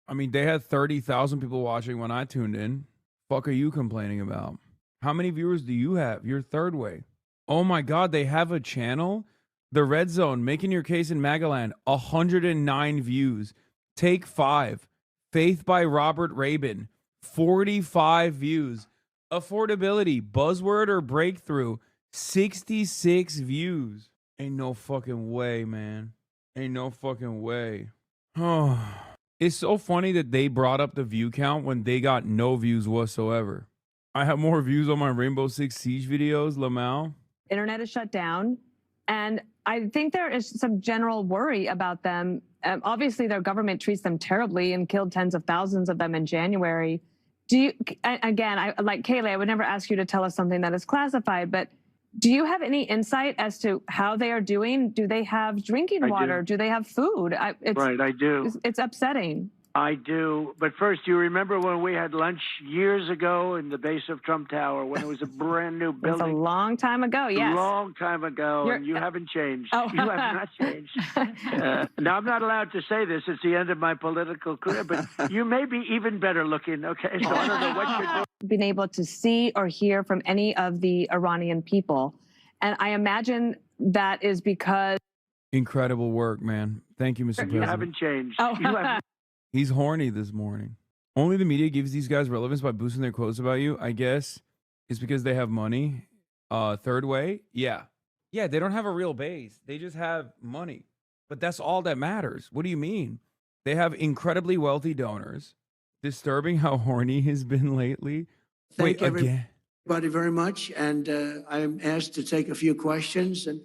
I mean, they had 30,000 people watching when I tuned in. Fuck are you complaining about? How many viewers do you have? You're Third Way. Oh my God, they have a channel? The Red Zone, Making Your Case in Magaland, 109 views. Take 5. Faith by Robert Rabin, 45 views. Affordability, Buzzword or Breakthrough, 66 views. Ain't no fucking way, man. Ain't no fucking way. Oh, it's so funny that they brought up the view count when they got no views whatsoever. I have more views on my Rainbow Six Siege videos, Lamau. Internet is shut down, and I think there is some general worry about them. Obviously, their government treats them terribly and killed tens of thousands of them in January. Do you, again, like Kayleigh, I would never ask you to tell us something that is classified, but do you have any insight as to how they are doing? Do they have drinking water? Do they have food? Right, I do. It's upsetting. I do. But first, you remember when we had lunch years ago in the base of Trump Tower when it was a brand new building? It was a long time ago, yes. A long time ago, and you haven't changed. Oh. You have not changed. Now, I'm not allowed to say this. It's the end of my political career, but you may be even better looking, okay? So I don't know what you're doing. Been able to see or hear from any of the Iranian people. And I imagine that is because... Incredible work, man. Thank you, Mr. President. You haven't changed. Oh. You haven't. He's horny this morning. Only the media gives these guys relevance by boosting their quotes about you, I guess. It's because they have money. Third Way? Yeah. Yeah, they don't have a real base. They just have money. But that's all that matters. What do you mean? They have incredibly wealthy donors. Disturbing how horny he's been lately. Thank Wait, again? everybody very much. And I'm asked to take a few questions. And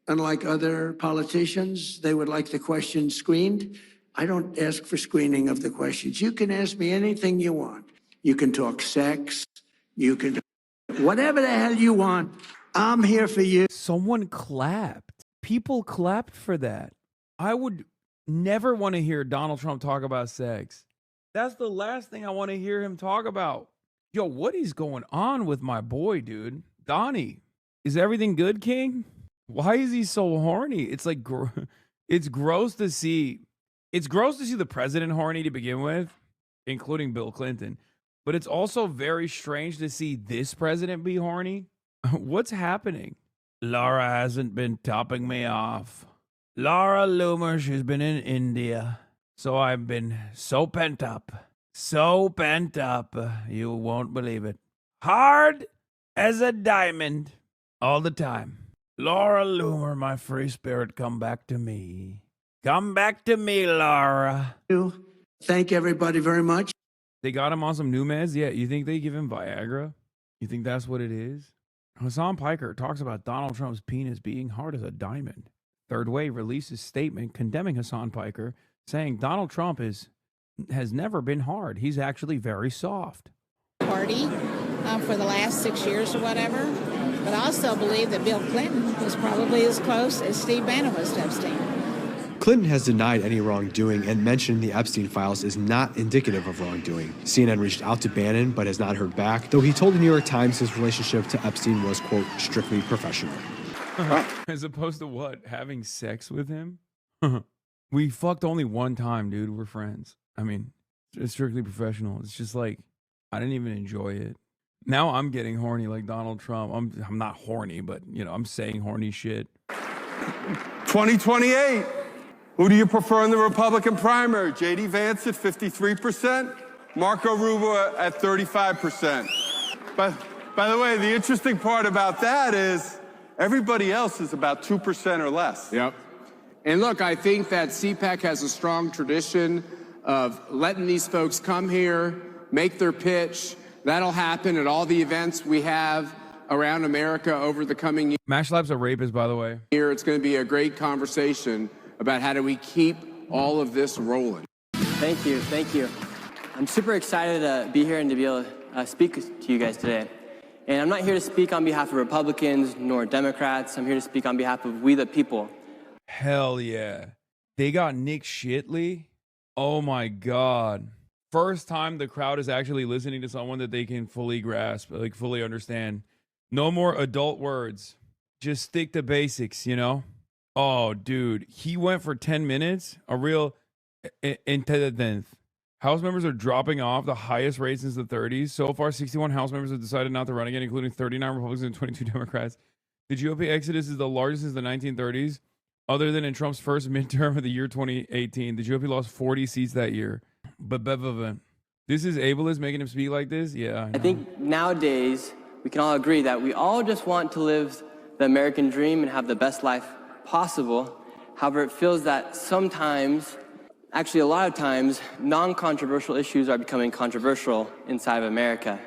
unlike other politicians, they would like the questions screened. I don't ask for screening of the questions. You can ask me anything you want. You can talk sex. You can, whatever the hell you want. I'm here for you. Someone clapped. People clapped for that. I would never want to hear Donald Trump talk about sex. That's the last thing I want to hear him talk about. Yo, what is going on with my boy, dude? Donnie, is everything good, King? Why is he so horny? It's like, it's gross to see. It's gross to see the president horny to begin with, including Bill Clinton. But it's also very strange to see this president be horny. What's happening? Laura hasn't been topping me off. Laura Loomer, she's been in India. So I've been so pent up. So pent up. You won't believe it. Hard as a diamond. All the time. Laura Loomer, my free spirit, come back to me. Come back to me, Laura. Thank everybody very much. They got him on some new meds? Yeah, you think they give him Viagra? You think that's what it is? Hasan Piker talks about Donald Trump's penis being hard as a diamond. Third Way releases statement condemning Hasan Piker, saying Donald Trump has never been hard. He's actually very soft. Party for the last 6 years or whatever. But I also believe that Bill Clinton was probably as close as Steve Bannon was to Epstein. Clinton has denied any wrongdoing and mentioned the Epstein files is not indicative of wrongdoing. CNN reached out to Bannon but has not heard back, though he told the New York Times his relationship to Epstein was, quote, strictly professional. As opposed to what? Having sex with him? We fucked only one time, dude. We're friends. I mean, it's strictly professional. It's just like, I didn't even enjoy it. Now I'm getting horny like Donald Trump. I'm not horny, but, you know, I'm saying horny shit. 2028. Who do you prefer in the Republican primary? J.D. Vance at 53%, Marco Rubio at 35%. But by the way, the interesting part about that is everybody else is about 2% or less. Yep. And look, I think that CPAC has a strong tradition of letting these folks come here, make their pitch. That'll happen at all the events we have around America over the coming year. Mash Lab's a rapist, by the way. Here, it's going to be a great conversation about how do we keep all of this rolling. Thank you, thank you. I'm super excited to be here and to be able to speak to you guys today. And I'm not here to speak on behalf of Republicans nor Democrats. I'm here to speak on behalf of we the people. Hell yeah. They got Nick Shitley. Oh my God. First time the crowd is actually listening to someone that they can fully grasp, like fully understand. No more adult words. Just stick to basics, you know? Oh, dude, he went for 10 minutes. A real intelligence. House members are dropping off the highest rate since the 30s. So far, 61 House members have decided not to run again, including 39 Republicans and 22 Democrats. The GOP exodus is the largest since the 1930s. Other than in Trump's first midterm of the year 2018, the GOP lost 40 seats that year. But this is ableist making him speak like this? Yeah. I think nowadays we can all agree that we all just want to live the American dream and have the best life possible. However, it feels that sometimes, actually a lot of times, non-controversial issues are becoming controversial inside of America.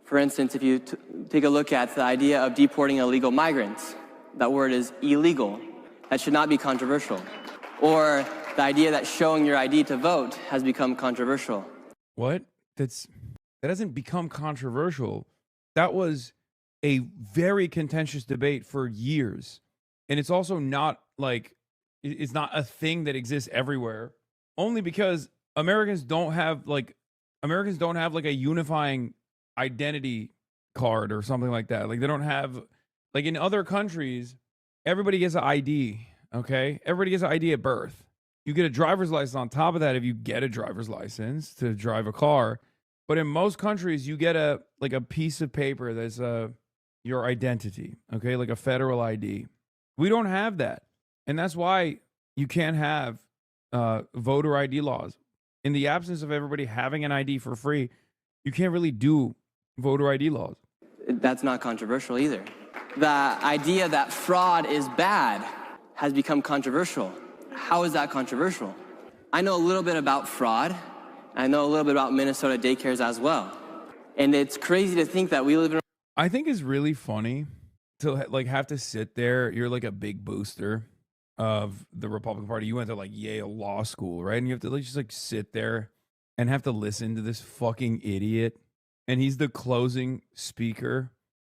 For instance, if you take a look at the idea of deporting illegal migrants, that word is illegal. That should not be controversial. Or the idea that showing your ID to vote has become controversial. What? That hasn't become controversial. That was a very contentious debate for years. And it's also not like, it's not a thing that exists everywhere. Only because Americans don't have like a unifying identity card or something like that. Like they don't have, like in other countries, everybody gets an ID, okay? Everybody gets an ID at birth. You get a driver's license on top of that if you get a driver's license to drive a car. But in most countries, you get a piece of paper that's your identity, okay? Like a federal ID. We don't have that. And that's why you can't have voter ID laws. In the absence of everybody having an ID for free, you can't really do voter ID laws. That's not controversial either. The idea that fraud is bad has become controversial. How is that controversial? I know a little bit about fraud. I know a little bit about Minnesota daycares as well. And it's crazy to think that we live in... I think it's really funny to like have to sit there. You're like a big booster of the Republican Party. You went to like Yale Law School, right? And you have to like just like sit there and have to listen to this fucking idiot. And he's the closing speaker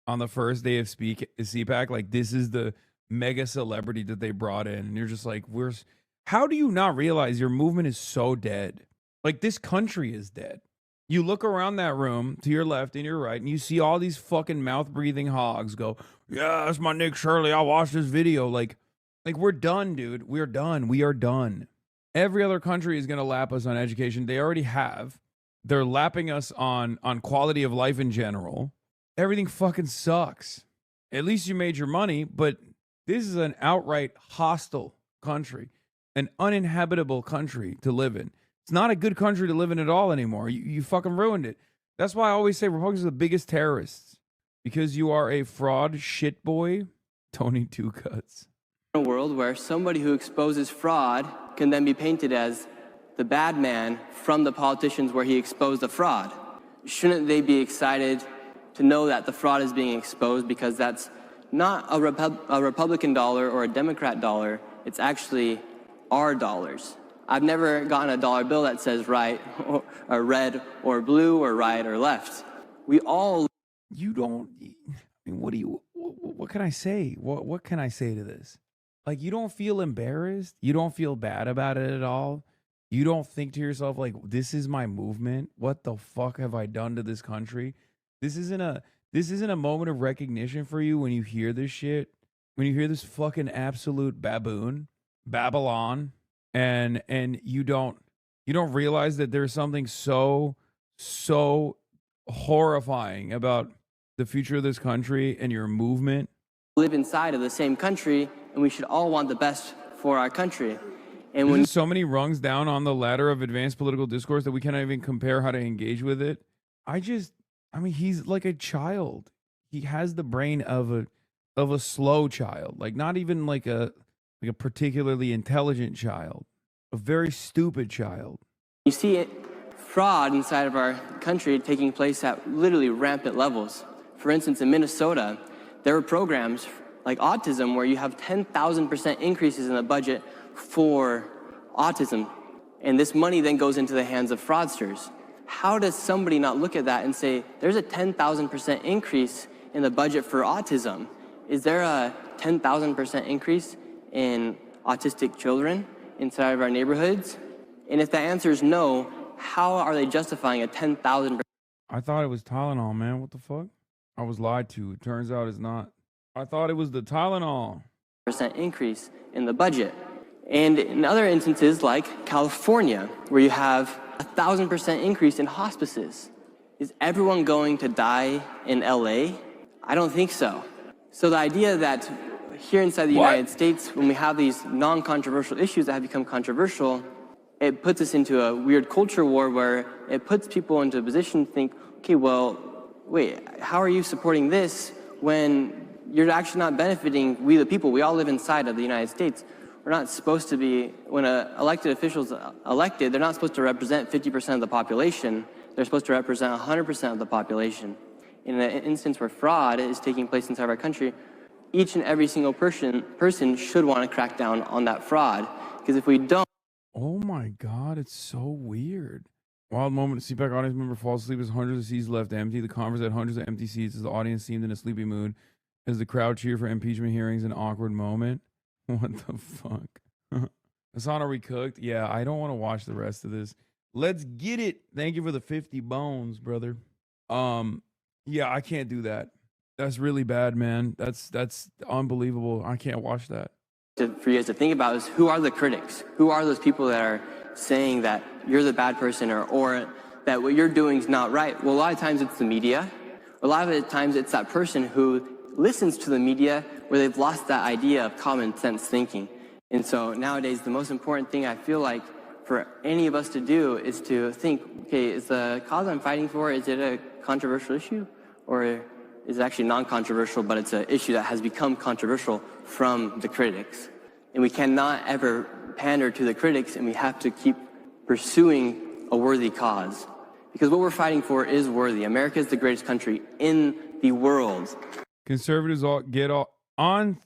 on the first day of CPAC. Like this is the mega celebrity that they brought in. And you're just like, how do you not realize your movement is so dead? Like this country is dead. You look around that room to your left and your right, and you see all these fucking mouth-breathing hogs go, yeah, that's my Nick Shirley. I'll watch this video. Like we're done, dude. We're done. We are done. Every other country is going to lap us on education. They already have. They're lapping us on quality of life in general. Everything fucking sucks. At least you made your money, but this is an outright hostile country, an uninhabitable country to live in. It's not a good country to live in at all anymore. You fucking ruined it. That's why I always say Republicans are the biggest terrorists, because you are a fraud shit boy. Tony Two Cuts. A world where somebody who exposes fraud can then be painted as the bad man from the politicians where he exposed the fraud. Shouldn't they be excited to know that the fraud is being exposed, because that's not a Republican dollar or a Democrat dollar, it's actually our dollars. I've never gotten a dollar bill that says right or red or blue or right or left. We all... You don't... I mean, what can I say? What can I say to this? Like, you don't feel embarrassed? You don't feel bad about it at all? You don't think to yourself, like, this is my movement? What the fuck have I done to this country? This isn't a moment of recognition for you when you hear this shit? When you hear this fucking absolute baboon? Babylon? And you don't realize that there's something so horrifying about the future of this country and your movement? Live inside of the same country, and we should all want the best for our country. And when there's so many rungs down on the ladder of advanced political discourse that we cannot even compare how to engage with it. I mean, he's like a child. He has the brain of a slow child, like not even like a particularly intelligent child, a very stupid child. You see fraud inside of our country taking place at literally rampant levels. For instance, in Minnesota, there are programs like autism where you have 10,000% increases in the budget for autism. And this money then goes into the hands of fraudsters. How does somebody not look at that and say, there's a 10,000% increase in the budget for autism? Is there a 10,000% increase in autistic children inside of our neighborhoods? And if the answer is no, how are they justifying a 10,000%? I thought it was Tylenol, man. What the fuck? I was lied to. It turns out it's not. I thought it was the Tylenol. increase in the budget. And in other instances like California, where you have 1,000% increase in hospices. Is everyone going to die in LA? I don't think so. So the idea that here inside the United States, when we have these non-controversial issues that have become controversial, it puts us into a weird culture war where it puts people into a position to think, okay, well, wait, how are you supporting this when you're actually not benefiting we the people? We all live inside of the United States. We're not supposed to be, when elected officials are elected, they're not supposed to represent 50% of the population. They're supposed to represent 100% of the population. In an instance where fraud is taking place inside our country, each and every single person should want to crack down on that fraud. Because if we don't... Oh my God, it's so weird. Wild moment, a CPAC audience member falls asleep as hundreds of seats left empty. The conference had hundreds of empty seats as the audience seemed in a sleepy mood. As the crowd cheered for impeachment hearings, an awkward moment. What the fuck? Hasan, are we cooked? Yeah, I don't want to watch the rest of this. Let's get it. Thank you for the 50 bones, brother. Yeah, I can't do that. That's really bad, man. That's unbelievable. I can't watch that. For you guys to think about is, who are the critics? Who are those people that are saying that you're the bad person or that what you're doing is not right? Well, a lot of times it's the media. A lot of the times it's that person who listens to the media where they've lost that idea of common sense thinking. And so nowadays, the most important thing I feel like for any of us to do is to think, okay, is the cause I'm fighting for, is it a controversial issue? Or is it actually non-controversial, but it's an issue that has become controversial from the critics? And we cannot ever pander to the critics, and we have to keep pursuing a worthy cause. Because what we're fighting for is worthy. America is the greatest country in the world. Conservatives all get all on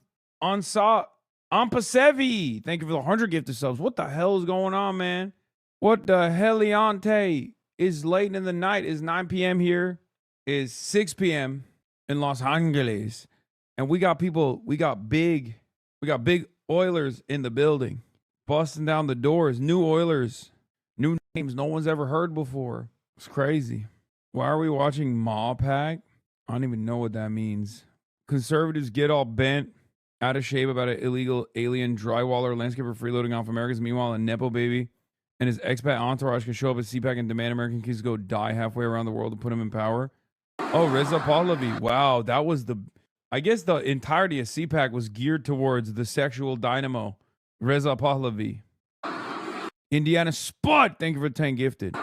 Pasevi. Thank you for the 100 gifted subs. What the hell is going on, man? What the heliante is late in the night? Is 9 p.m. here? Is 6 p.m. in Los Angeles. And we got big Oilers in the building. Busting down the doors. New Oilers. New names no one's ever heard before. It's crazy. Why are we watching Ma Pack? I don't even know what that means. Conservatives get all bent, out of shape about an illegal alien drywaller landscaper freeloading off Americans. Meanwhile, a Nepo baby and his expat entourage can show up at CPAC and demand American kids go die halfway around the world to put him in power. Oh, Reza Pahlavi. Wow, that was I guess the entirety of CPAC was geared towards the sexual dynamo, Reza Pahlavi. Indiana Spud, thank you for 10 gifted.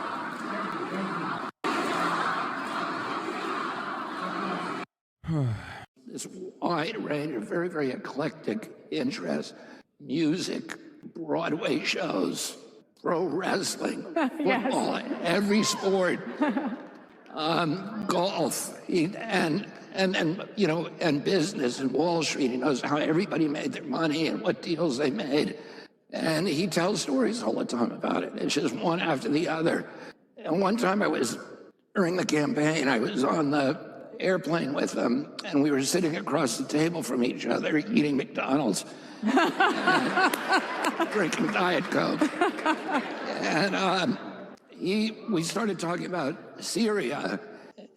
This wide range of very, very eclectic interests: music, Broadway shows, pro wrestling, football, every sport, golf, and business and Wall Street. He knows how everybody made their money and what deals they made. And he tells stories all the time about it. It's just one after the other. And one time during the campaign, I was on the airplane with him, and we were sitting across the table from each other, eating McDonald's, drinking Diet Coke. And we started talking about Syria,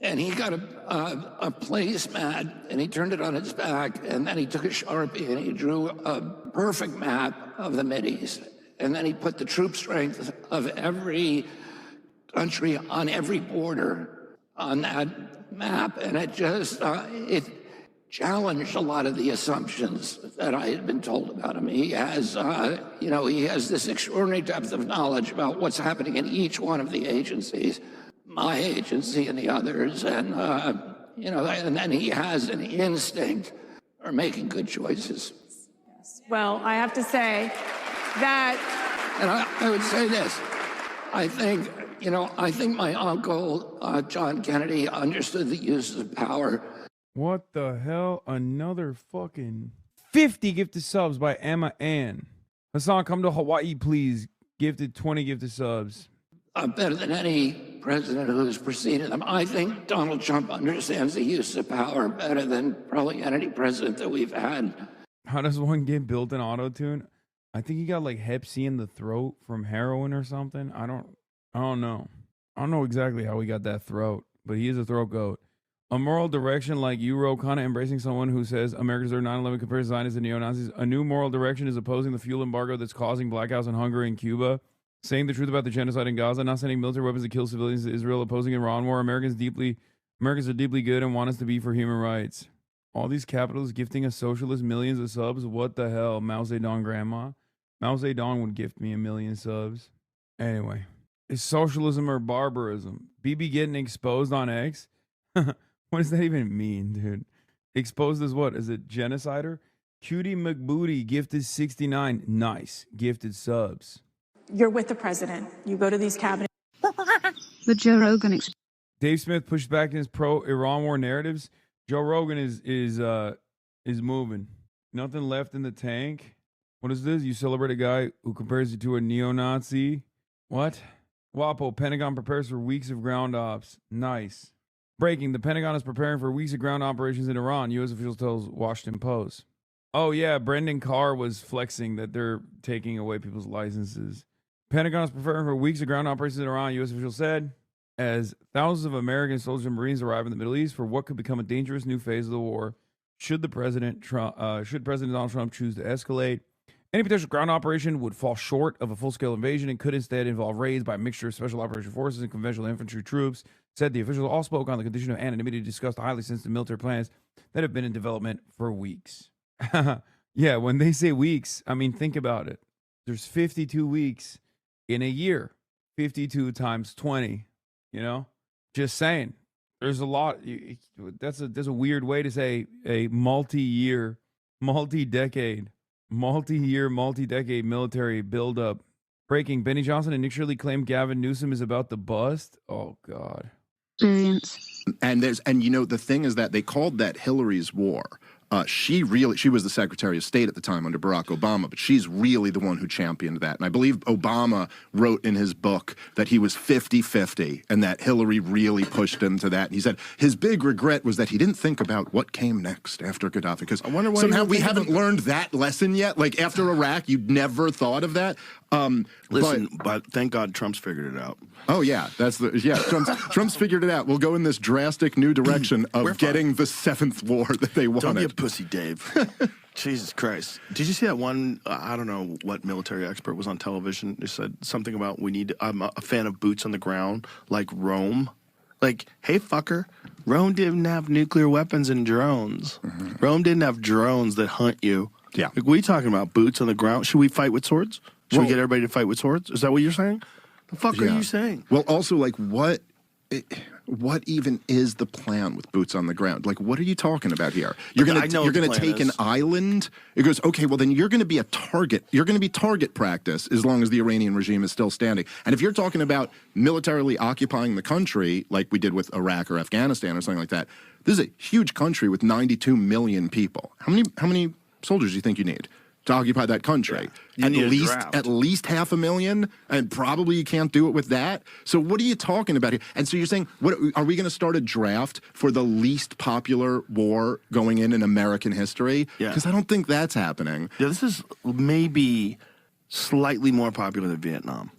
and he got a placemat, and he turned it on its back, and then he took a Sharpie, and he drew a perfect map of the Mideast. And then he put the troop strength of every country on every border on that map, and it just it challenged a lot of the assumptions that I had been told about him. He has he has this extraordinary depth of knowledge about what's happening in each one of the agencies, my agency and the others, and and then he has an instinct for making good choices. Well, I have to say that, and I would say this: I think my uncle, John Kennedy, understood the uses of power. What the hell? Another fucking 50 gifted subs by Emma Ann. Hasan, come to Hawaii, please. Gifted 20 gifted subs. Better than any president who's preceded him. I think Donald Trump understands the use of power better than probably any president that we've had. How does one get built in auto-tune? I think he got like Hep C in the throat from heroin or something. I don't know. I don't know exactly how he got that throat, but he is a throat goat. A moral direction like you, Ro Khanna, embracing someone who says Americans are 9/11 compared to Zionists and neo-Nazis. A new moral direction is opposing the fuel embargo that's causing blackouts and hunger in Cuba. Saying the truth about the genocide in Gaza, not sending military weapons to kill civilians to Israel, opposing Iran war. Americans are deeply good and want us to be for human rights. All these capitalists gifting us socialists millions of subs. What the hell? Mao Zedong grandma? Mao Zedong would gift me 1 million subs. Anyway, is socialism or barbarism? BB getting exposed on X? What does that even mean, dude? Exposed as what? Is it genocider? Cutie McBooty gifted 69. Nice. Gifted subs. You're with the president. You go to these cabinet. The Joe Rogan Dave Smith pushed back his pro-Iran war narratives. Joe Rogan is moving. Nothing left in the tank. What is this? You celebrate a guy who compares you to a neo-Nazi? What? WAPO, Pentagon prepares for weeks of ground ops. Nice. Breaking, the Pentagon is preparing for weeks of ground operations in Iran, U.S. officials tells Washington Post. Oh, yeah, Brendan Carr was flexing that they're taking away people's licenses. Pentagon is preparing for weeks of ground operations in Iran, U.S. officials said, as thousands of American soldiers and Marines arrive in the Middle East for what could become a dangerous new phase of the war should President Donald Trump choose to escalate. Any potential ground operation would fall short of a full-scale invasion and could instead involve raids by a mixture of special operation forces and conventional infantry troops, said the officials. All spoke on the condition of anonymity to discuss the highly sensitive military plans that have been in development for weeks. Yeah, when they say weeks, I mean, think about it. There's 52 weeks in a year. 52 times 20, you know? Just saying. There's a lot. That's a weird way to say a multi-year, multi-decade military buildup. Breaking, Benny Johnson and Nick Shirley claim Gavin Newsom is about to bust. Oh, God. experience. And you know, the thing is that they called that Hillary's war. She was the Secretary of State at the time under Barack Obama, but she's really the one who championed that. And I believe Obama wrote in his book that he was 50-50 and that Hillary really pushed him to that. And he said his big regret was that he didn't think about what came next after Gaddafi, because somehow we haven't learned that lesson yet. Like after Iraq, you'd never thought of that. But thank God Trump's figured it out. Oh yeah, Trump's figured it out. We'll go in this drastic new direction of getting the 7th war that they wanted. Don't be a pussy, Dave. Jesus Christ. Did you see that one, I don't know what military expert was on television, who said something about I'm a fan of boots on the ground, like Rome. Like, hey, fucker, Rome didn't have nuclear weapons and drones. Mm-hmm. Rome didn't have drones that hunt you. Yeah. Like, what are you talking about, boots on the ground? Should we fight with swords? Should we get everybody to fight with swords? Is that what you're saying? The fuck are you saying? Well, also, like, what even is the plan with boots on the ground? Like, what are you talking about here? You're gonna take an island? It goes, okay, well then you're gonna be a target. You're gonna be target practice as long as the Iranian regime is still standing. And if you're talking about militarily occupying the country, like we did with Iraq or Afghanistan or something like that, this is a huge country with 92 million people. How many soldiers do you think you need to occupy that country? Yeah. At least 500,000, and probably you can't do it with that. So what are you talking about here? And so you're saying, what are we going to start a draft for the least popular war going in American history? Yeah. Because I don't think that's happening. Yeah, this is maybe slightly more popular than Vietnam.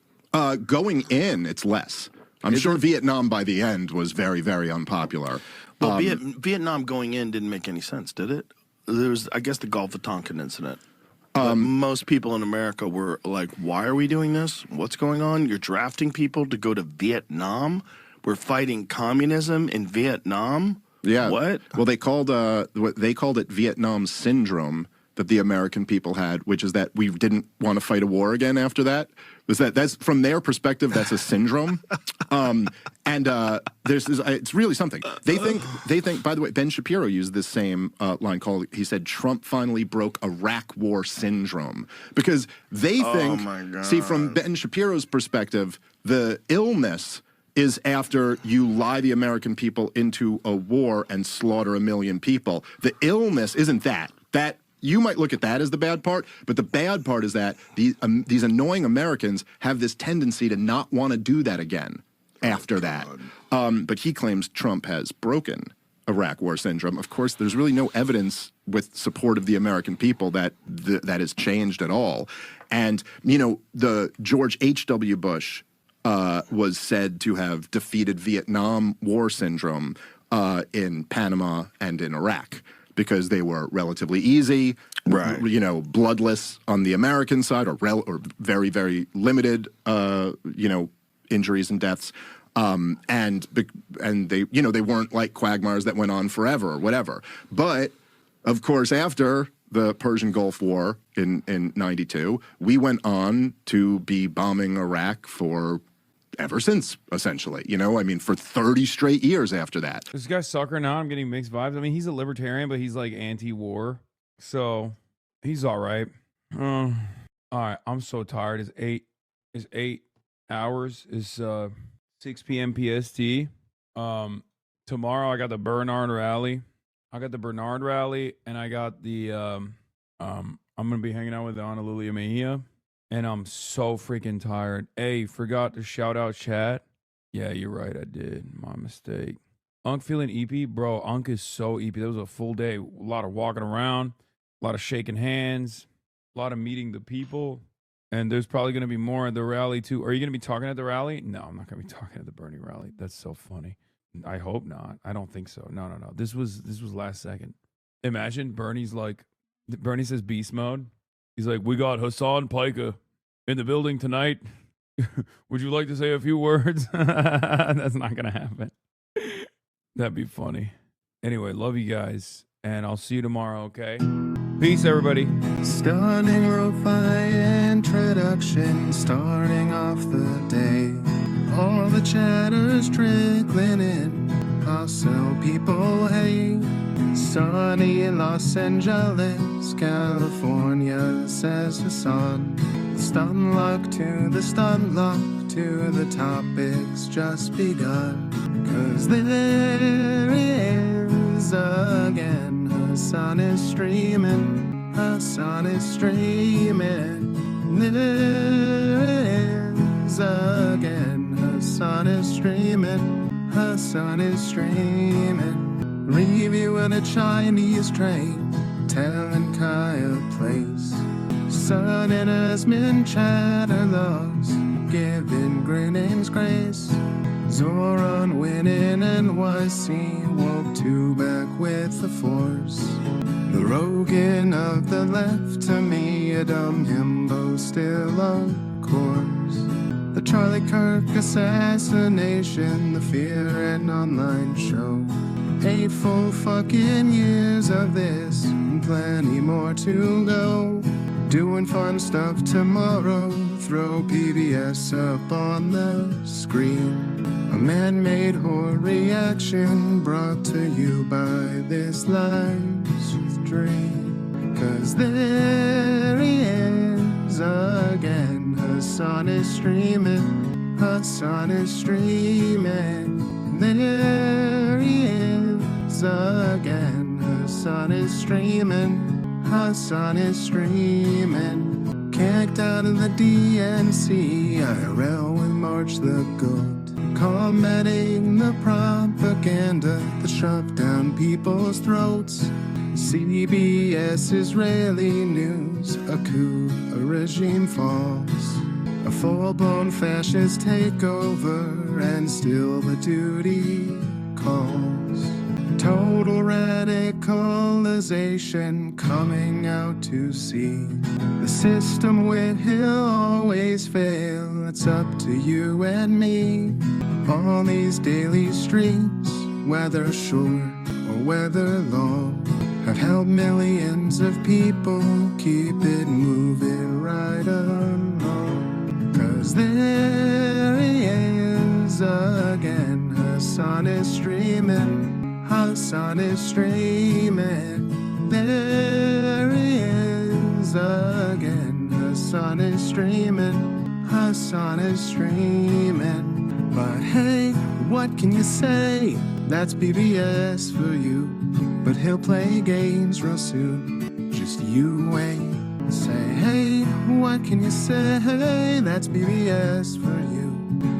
Going in, it's less. I'm sure Vietnam by the end was very, very unpopular. Well, Vietnam going in didn't make any sense, did it? There was, I guess, the Gulf of Tonkin incident. Most people in America were like, why are we doing this? What's going on? You're drafting people to go to Vietnam? We're fighting communism in Vietnam? Yeah. What? Well, they called it Vietnam syndrome that the American people had, which is that we didn't want to fight a war again after that. That's from their perspective, that's a syndrome. It's really something. They think, by the way, Ben Shapiro used this same line he said, Trump finally broke Iraq war syndrome. Because they think, see, from Ben Shapiro's perspective, the illness is after you lie the American people into a war and slaughter 1 million people. The illness isn't that. You might look at that as the bad part, but the bad part is that these annoying Americans have this tendency to not want to do that again after that. But he claims Trump has broken Iraq war syndrome. Of course, there's really no evidence with support of the American people that that has changed at all. And, you know, the George H.W. Bush was said to have defeated Vietnam war syndrome. in Panama and in Iraq because they were relatively easy, you know, bloodless on the American side, or very, very limited, you know, injuries and deaths. And they, you know, they weren't like quagmires that went on forever or whatever. But of course, after the Persian Gulf War in 92, we went on to be bombing Iraq for ever since, essentially. You know, I mean, for 30 straight years after that. This guy's sucker now. I'm getting mixed vibes. I mean, he's a libertarian, but he's like anti-war. So he's all right. All right. I'm so tired. It's 8 hours. It's 6 p.m. PST. Tomorrow I got the Bernard rally. And I got the I'm gonna be hanging out with Ana Lulia Mejia, and I'm so freaking tired. Hey, forgot to shout out chat. Yeah, you're right, I did. My mistake. Unk feeling EP? Bro, Unk is so EP. That was a full day. A lot of walking around, a lot of shaking hands, a lot of meeting the people. And there's probably going to be more at the rally, too. Are you going to be talking at the rally? No, I'm not going to be talking at the Bernie rally. That's so funny. I hope not. I don't think so. No. This was last second. Imagine Bernie's like, Bernie says beast mode. He's like, we got Hasan Piker in the building tonight. Would you like to say a few words? That's not going to happen. That'd be funny. Anyway, love you guys. And I'll see you tomorrow, okay? Peace, everybody. Stunning lo-fi introduction, starting off the day. All the chatter's trickling in. Also, people hate. Sunny in Los Angeles, California, says Hasan. Stun luck to the stun luck to the topics just begun. 'Cause there he is again. Hasan is streaming. Hasan is streaming. There it is again. Hasan is streaming. Hasan is streaming. Reviewing a Chinese train, telling Kaya place. Sun and Asmin chatter loves, giving greetings grace. Zoran winning NYC, woke two back with the force. The Rogan of the left, to me a dumb himbo still of course. The Charlie Kirk assassination, the Fear and Online show. 8 full fucking years of this, and plenty more to go. Doing fun stuff tomorrow, throw PBS up on the screen. A man-made horror reaction brought to you by this live stream. 'Cause there he is again. Hasan is streaming. Hasan is streaming. There he is again. Hasan is streaming. Hasan is streaming. Kicked out of the DNC, IRL with March the Goat. Commenting the propaganda that shoved down people's throats. CBS Israeli news, a coup, a regime falls. A full-blown fascist takeover, and still the duty calls. Total radicalization coming out to see. The system will always fail. It's up to you and me. On these daily streets, whether short or whether long, have helped millions of people keep it moving right along. 'Cause there he is again. Hasan is streaming. Hasan is streaming. There he is again. Hasan is streaming. Hasan is streaming. But hey, what can you say? That's BBS for you. But he'll play games real soon. Just you wait. Say, hey, what can you say? That's BBS for you.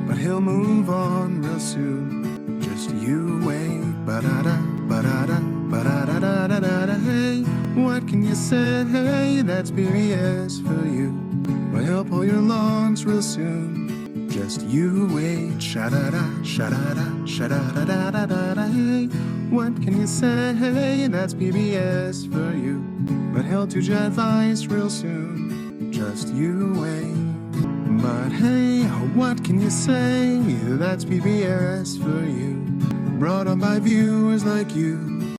But he'll move on real soon. Just you wait. Ba-da-da, ba-da-da, ba-da-da-da-da-da. Hey, what can you say? Hey, that's BBS for you. But he'll pull your lawns real soon. Just you wait, sha-da-da, sha-da-da, sha-da-da-da-da-da-da. Hey, what can you say? That's PBS for you. But he'll do advice real soon. Just you wait. But hey, what can you say? That's PBS for you. Brought on by viewers like you.